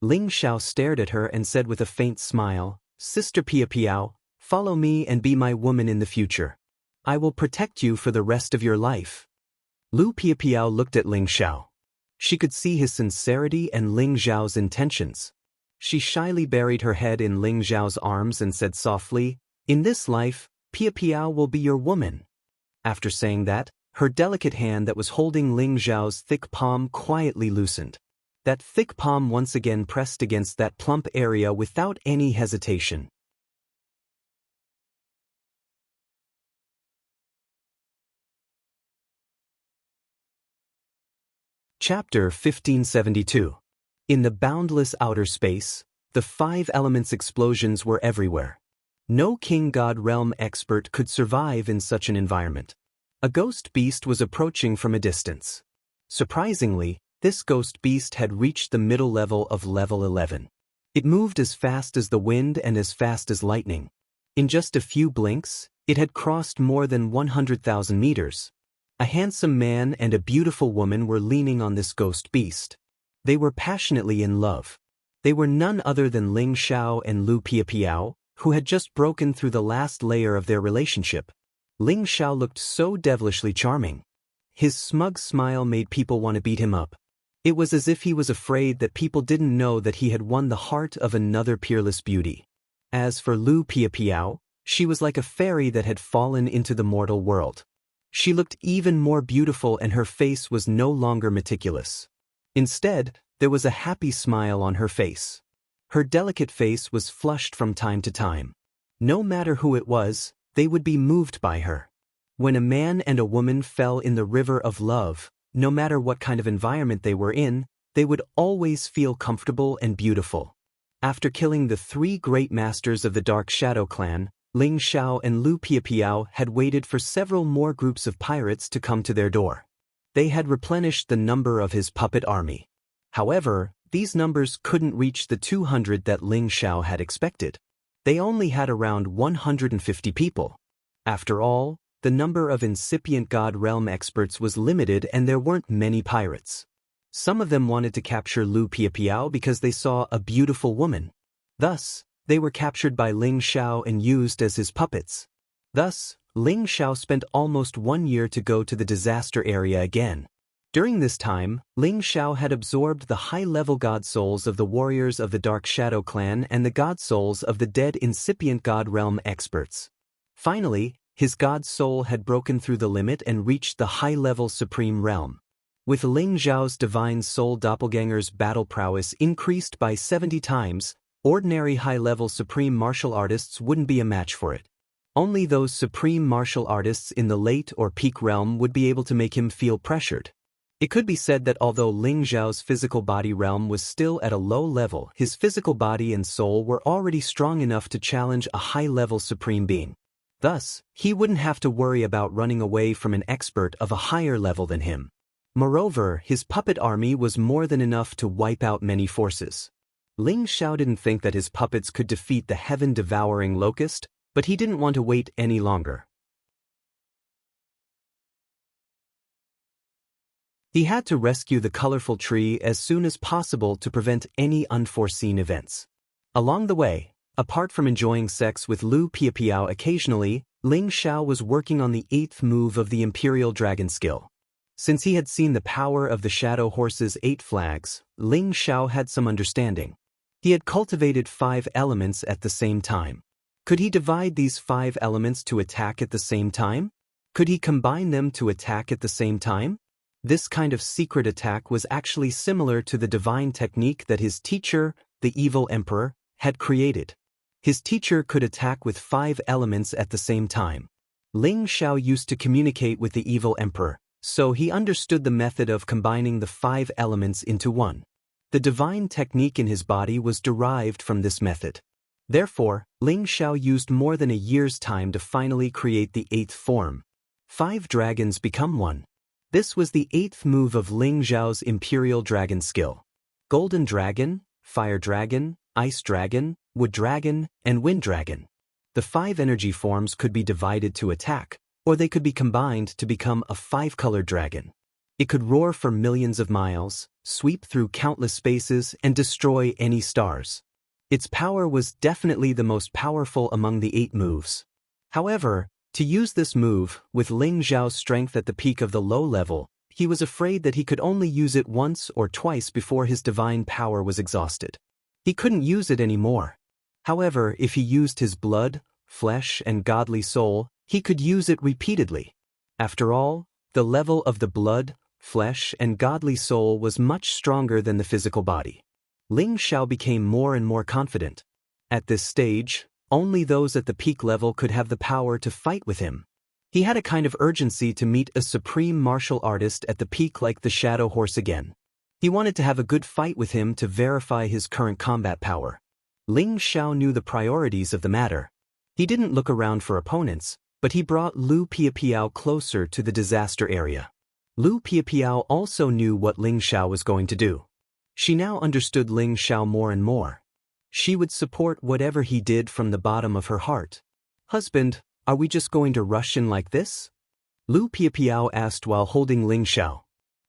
Ling Zhao stared at her and said with a faint smile, "Sister Piapiao, follow me and be my woman in the future. I will protect you for the rest of your life." Lu Piapiao looked at Ling Zhao. She could see his sincerity and Ling Zhao's intentions. She shyly buried her head in Ling Zhao's arms and said softly, "In this life, Piapiao will be your woman." After saying that, her delicate hand that was holding Ling Zhao's thick palm quietly loosened. That thick palm once again pressed against that plump area without any hesitation. Chapter 1572. In the boundless outer space, the 5 elements explosions were everywhere. No king god realm expert could survive in such an environment. A ghost beast was approaching from a distance. Surprisingly, this ghost beast had reached the middle level of level 11. It moved as fast as the wind and as fast as lightning. In just a few blinks, it had crossed more than 100,000 meters. A handsome man and a beautiful woman were leaning on this ghost beast. They were passionately in love. They were none other than Ling Zhao and Lu Piapiao, who had just broken through the last layer of their relationship. Ling Zhao looked so devilishly charming. His smug smile made people want to beat him up. It was as if he was afraid that people didn't know that he had won the heart of another peerless beauty. As for Lu Piapiao, she was like a fairy that had fallen into the mortal world. She looked even more beautiful and her face was no longer meticulous. Instead, there was a happy smile on her face. Her delicate face was flushed from time to time. No matter who it was, they would be moved by her. When a man and a woman fell in the river of love, no matter what kind of environment they were in, they would always feel comfortable and beautiful. After killing the 3 great masters of the Dark Shadow clan, Ling Zhao and Lu Piapiao had waited for several more groups of pirates to come to their door. They had replenished the number of his puppet army. However, these numbers couldn't reach the 200 that Ling Zhao had expected. They only had around 150 people. After all, the number of incipient god realm experts was limited and there weren't many pirates. Some of them wanted to capture Lu Piapiao because they saw a beautiful woman. Thus, they were captured by Ling Zhao and used as his puppets. Thus, Ling Zhao spent almost 1 year to go to the disaster area again. During this time, Ling Zhao had absorbed the high-level god souls of the warriors of the Dark Shadow clan and the god souls of the dead incipient god realm experts. Finally, his god soul had broken through the limit and reached the high-level supreme realm. With Ling Zhao's divine soul doppelganger's battle prowess increased by 70 times, ordinary high-level supreme martial artists wouldn't be a match for it. Only those supreme martial artists in the late or peak realm would be able to make him feel pressured. It could be said that although Ling Zhao's physical body realm was still at a low level, his physical body and soul were already strong enough to challenge a high-level supreme being. Thus, he wouldn't have to worry about running away from an expert of a higher level than him. Moreover, his puppet army was more than enough to wipe out many forces. Ling Zhao didn't think that his puppets could defeat the heaven-devouring locust, but he didn't want to wait any longer. He had to rescue the colorful tree as soon as possible to prevent any unforeseen events. Along the way, apart from enjoying sex with Lu Piapiao occasionally, Ling Zhao was working on the 8th move of the Imperial Dragon skill. Since he had seen the power of the Shadow Horse's 8 flags, Ling Zhao had some understanding. He had cultivated 5 elements at the same time. Could he divide these 5 elements to attack at the same time? Could he combine them to attack at the same time? This kind of secret attack was actually similar to the divine technique that his teacher, the evil emperor, had created. His teacher could attack with 5 elements at the same time. Ling Xiao used to communicate with the evil emperor, so he understood the method of combining the 5 elements into one. The divine technique in his body was derived from this method. Therefore, Ling Xiao used more than a year's time to finally create the 8th form. 5 dragons become one. This was the 8th move of Ling Xiao's Imperial Dragon skill. Golden Dragon, Fire Dragon, Ice Dragon, Wood Dragon, and Wind Dragon. The 5 energy forms could be divided to attack, or they could be combined to become a 5-colored dragon. It could roar for millions of miles, sweep through countless spaces, and destroy any stars. Its power was definitely the most powerful among the 8 moves. However, to use this move, with Ling Xiao's strength at the peak of the low level, he was afraid that he could only use it once or twice before his divine power was exhausted. He couldn't use it anymore. However, if he used his blood, flesh, and godly soul, he could use it repeatedly. After all, the level of the blood, flesh, and godly soul was much stronger than the physical body. Ling Xiao became more and more confident. At this stage, only those at the peak level could have the power to fight with him. He had a kind of urgency to meet a supreme martial artist at the peak like the Shadow Horse again. He wanted to have a good fight with him to verify his current combat power. Ling Xiao knew the priorities of the matter. He didn't look around for opponents, but he brought Lu Piapiao closer to the disaster area. Lu Piapiao also knew what Ling Xiao was going to do. She now understood Ling Xiao more and more. She would support whatever he did from the bottom of her heart. "Husband, are we just going to rush in like this?" Lu Piapiao asked while holding Ling Xiao.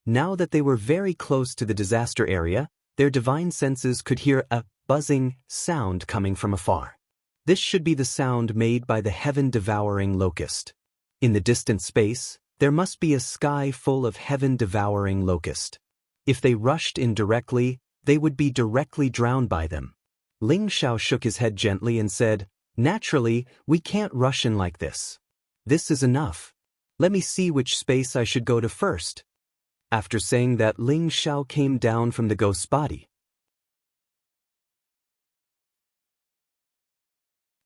Now that they were very close to the disaster area, their divine senses could hear a buzzing sound coming from afar. This should be the sound made by the heaven-devouring locust. In the distant space, there must be a sky full of heaven-devouring locust. If they rushed in directly, they would be directly drowned by them. Ling Xiao shook his head gently and said, "Naturally, we can't rush in like this. This is enough. Let me see which space I should go to first." After saying that, Ling Xiao came down from the ghost's body.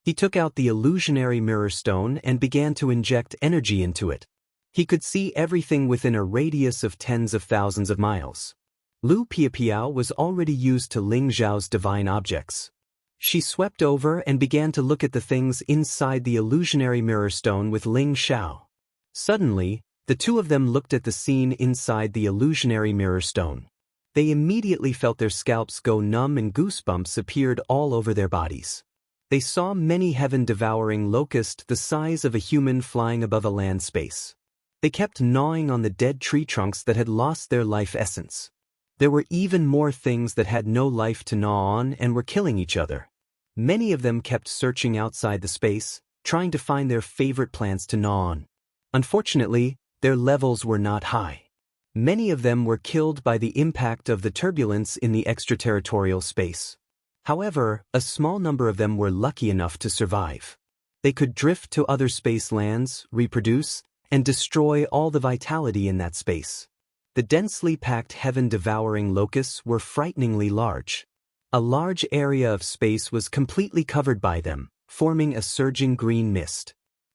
He took out the illusionary mirror stone and began to inject energy into it. He could see everything within a radius of tens of thousands of miles. Lu Piapiao was already used to Ling Xiao's divine objects. She swept over and began to look at the things inside the illusionary mirror stone with Ling Xiao. Suddenly, the two of them looked at the scene inside the illusionary mirror stone. They immediately felt their scalps go numb and goosebumps appeared all over their bodies. They saw many heaven-devouring locusts the size of a human flying above a land space. They kept gnawing on the dead tree trunks that had lost their life essence. There were even more things that had no life to gnaw on and were killing each other. Many of them kept searching outside the space, trying to find their favorite plants to gnaw on. Unfortunately, their levels were not high. Many of them were killed by the impact of the turbulence in the extraterritorial space. However, a small number of them were lucky enough to survive. They could drift to other space lands, reproduce, and destroy all the vitality in that space. The densely packed heaven-devouring locusts were frighteningly large. A large area of space was completely covered by them, forming a surging green mist.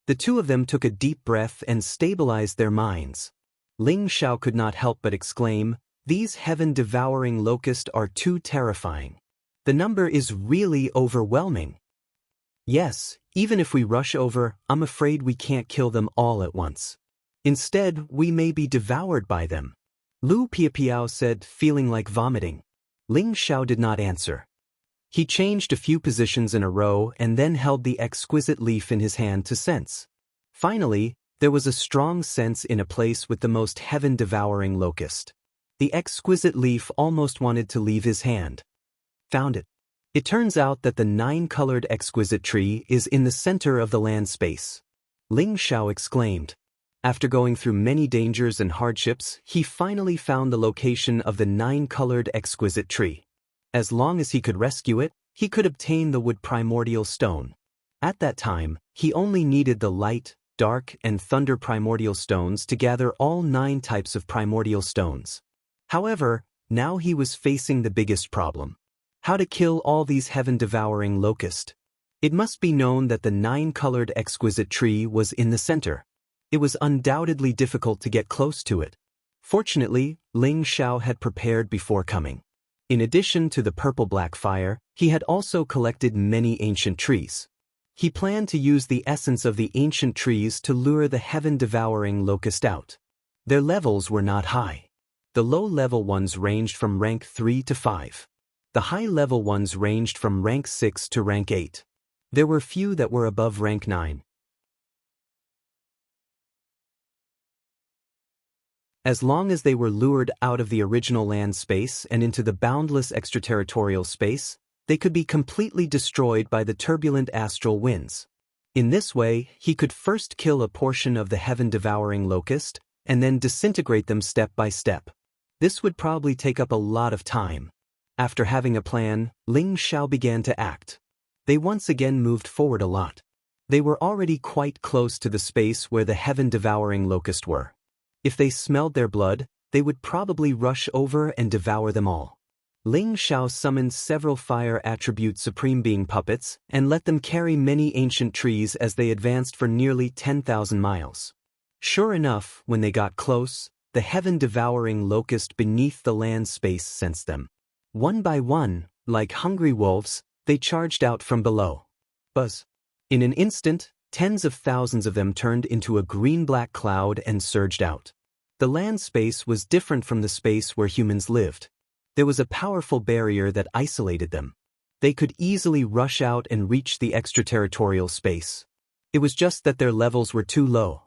The two of them took a deep breath and stabilized their minds. Ling Xiao could not help but exclaim, "These heaven-devouring locusts are too terrifying. The number is really overwhelming. Yes, even if we rush over, I'm afraid we can't kill them all at once. Instead, we may be devoured by them." Lu Piapiao said, feeling like vomiting. Ling Xiao did not answer. He changed a few positions in a row and then held the exquisite leaf in his hand to sense. Finally, there was a strong sense in a place with the most heaven-devouring locust. The exquisite leaf almost wanted to leave his hand. Found it. It turns out that the 9-colored exquisite tree is in the center of the land space. Ling Xiao exclaimed. After going through many dangers and hardships, he finally found the location of the 9-colored exquisite tree. As long as he could rescue it, he could obtain the wood primordial stone. At that time, he only needed the light, dark, and thunder primordial stones to gather all 9 types of primordial stones. However, now he was facing the biggest problem. How to kill all these heaven-devouring locusts. It must be known that the 9-colored exquisite tree was in the center. It was undoubtedly difficult to get close to it. Fortunately, Ling Xiao had prepared before coming. In addition to the purple-black fire, he had also collected many ancient trees. He planned to use the essence of the ancient trees to lure the heaven-devouring locust out. Their levels were not high. The low-level ones ranged from rank 3 to 5. The high-level ones ranged from rank 6 to rank 8. There were few that were above rank 9. As long as they were lured out of the original land space and into the boundless extraterritorial space, they could be completely destroyed by the turbulent astral winds. In this way, he could first kill a portion of the heaven-devouring locust, and then disintegrate them step by step. This would probably take up a lot of time. After having a plan, Ling Xiao began to act. They once again moved forward a lot. They were already quite close to the space where the heaven-devouring locusts were. If they smelled their blood, they would probably rush over and devour them all. Ling Xiao summoned several fire attribute supreme being puppets and let them carry many ancient trees as they advanced for nearly 10,000 miles. Sure enough, when they got close, the heaven-devouring locust beneath the land space sensed them. One by one, like hungry wolves, they charged out from below. Buzz. In an instant, tens of thousands of them turned into a green-black cloud and surged out. The land space was different from the space where humans lived. There was a powerful barrier that isolated them. They could easily rush out and reach the extraterritorial space. It was just that their levels were too low.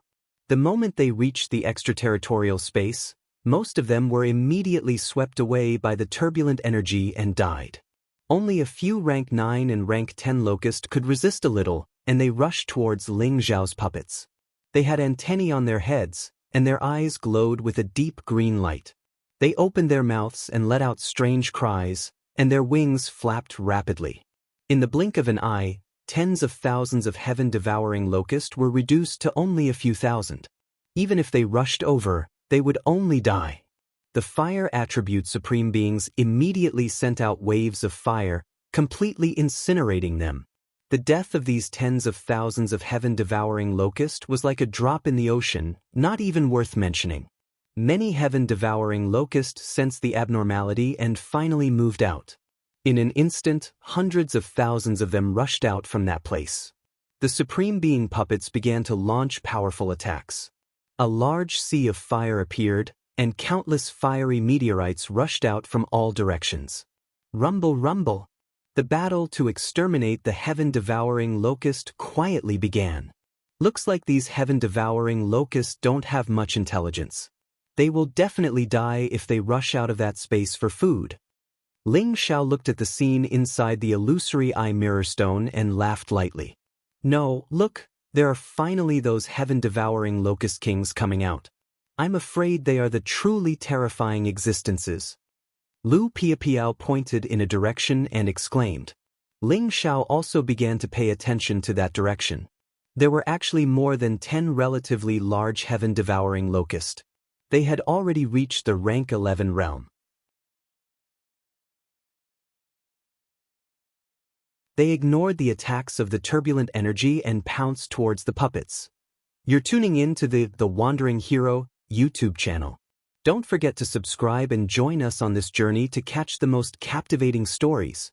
The moment they reached the extraterritorial space, most of them were immediately swept away by the turbulent energy and died. Only a few rank 9 and rank 10 locusts could resist a little, and they rushed towards Ling Xiao's puppets. They had antennae on their heads, and their eyes glowed with a deep green light. They opened their mouths and let out strange cries, and their wings flapped rapidly. In the blink of an eye, tens of thousands of heaven-devouring locusts were reduced to only a few thousand. Even if they rushed over, they would only die. The fire attribute supreme beings immediately sent out waves of fire, completely incinerating them. The death of these tens of thousands of heaven-devouring locusts was like a drop in the ocean, not even worth mentioning. Many heaven-devouring locusts sensed the abnormality and finally moved out. In an instant, hundreds of thousands of them rushed out from that place. The Supreme Being puppets began to launch powerful attacks. A large sea of fire appeared, and countless fiery meteorites rushed out from all directions. Rumble, rumble! The battle to exterminate the heaven-devouring locust quietly began. Looks like these heaven-devouring locusts don't have much intelligence. They will definitely die if they rush out of that space for food. Ling Xiao looked at the scene inside the illusory eye mirror stone and laughed lightly. No, look, there are finally those heaven-devouring locust kings coming out. I'm afraid they are the truly terrifying existences. Lu Piapiao pointed in a direction and exclaimed. Ling Xiao also began to pay attention to that direction. There were actually more than 10 relatively large heaven-devouring locusts. They had already reached the rank 11 realm. They ignored the attacks of the turbulent energy and pounced towards the puppets. You're tuning in to the Wandering Hero YouTube channel. Don't forget to subscribe and join us on this journey to catch the most captivating stories.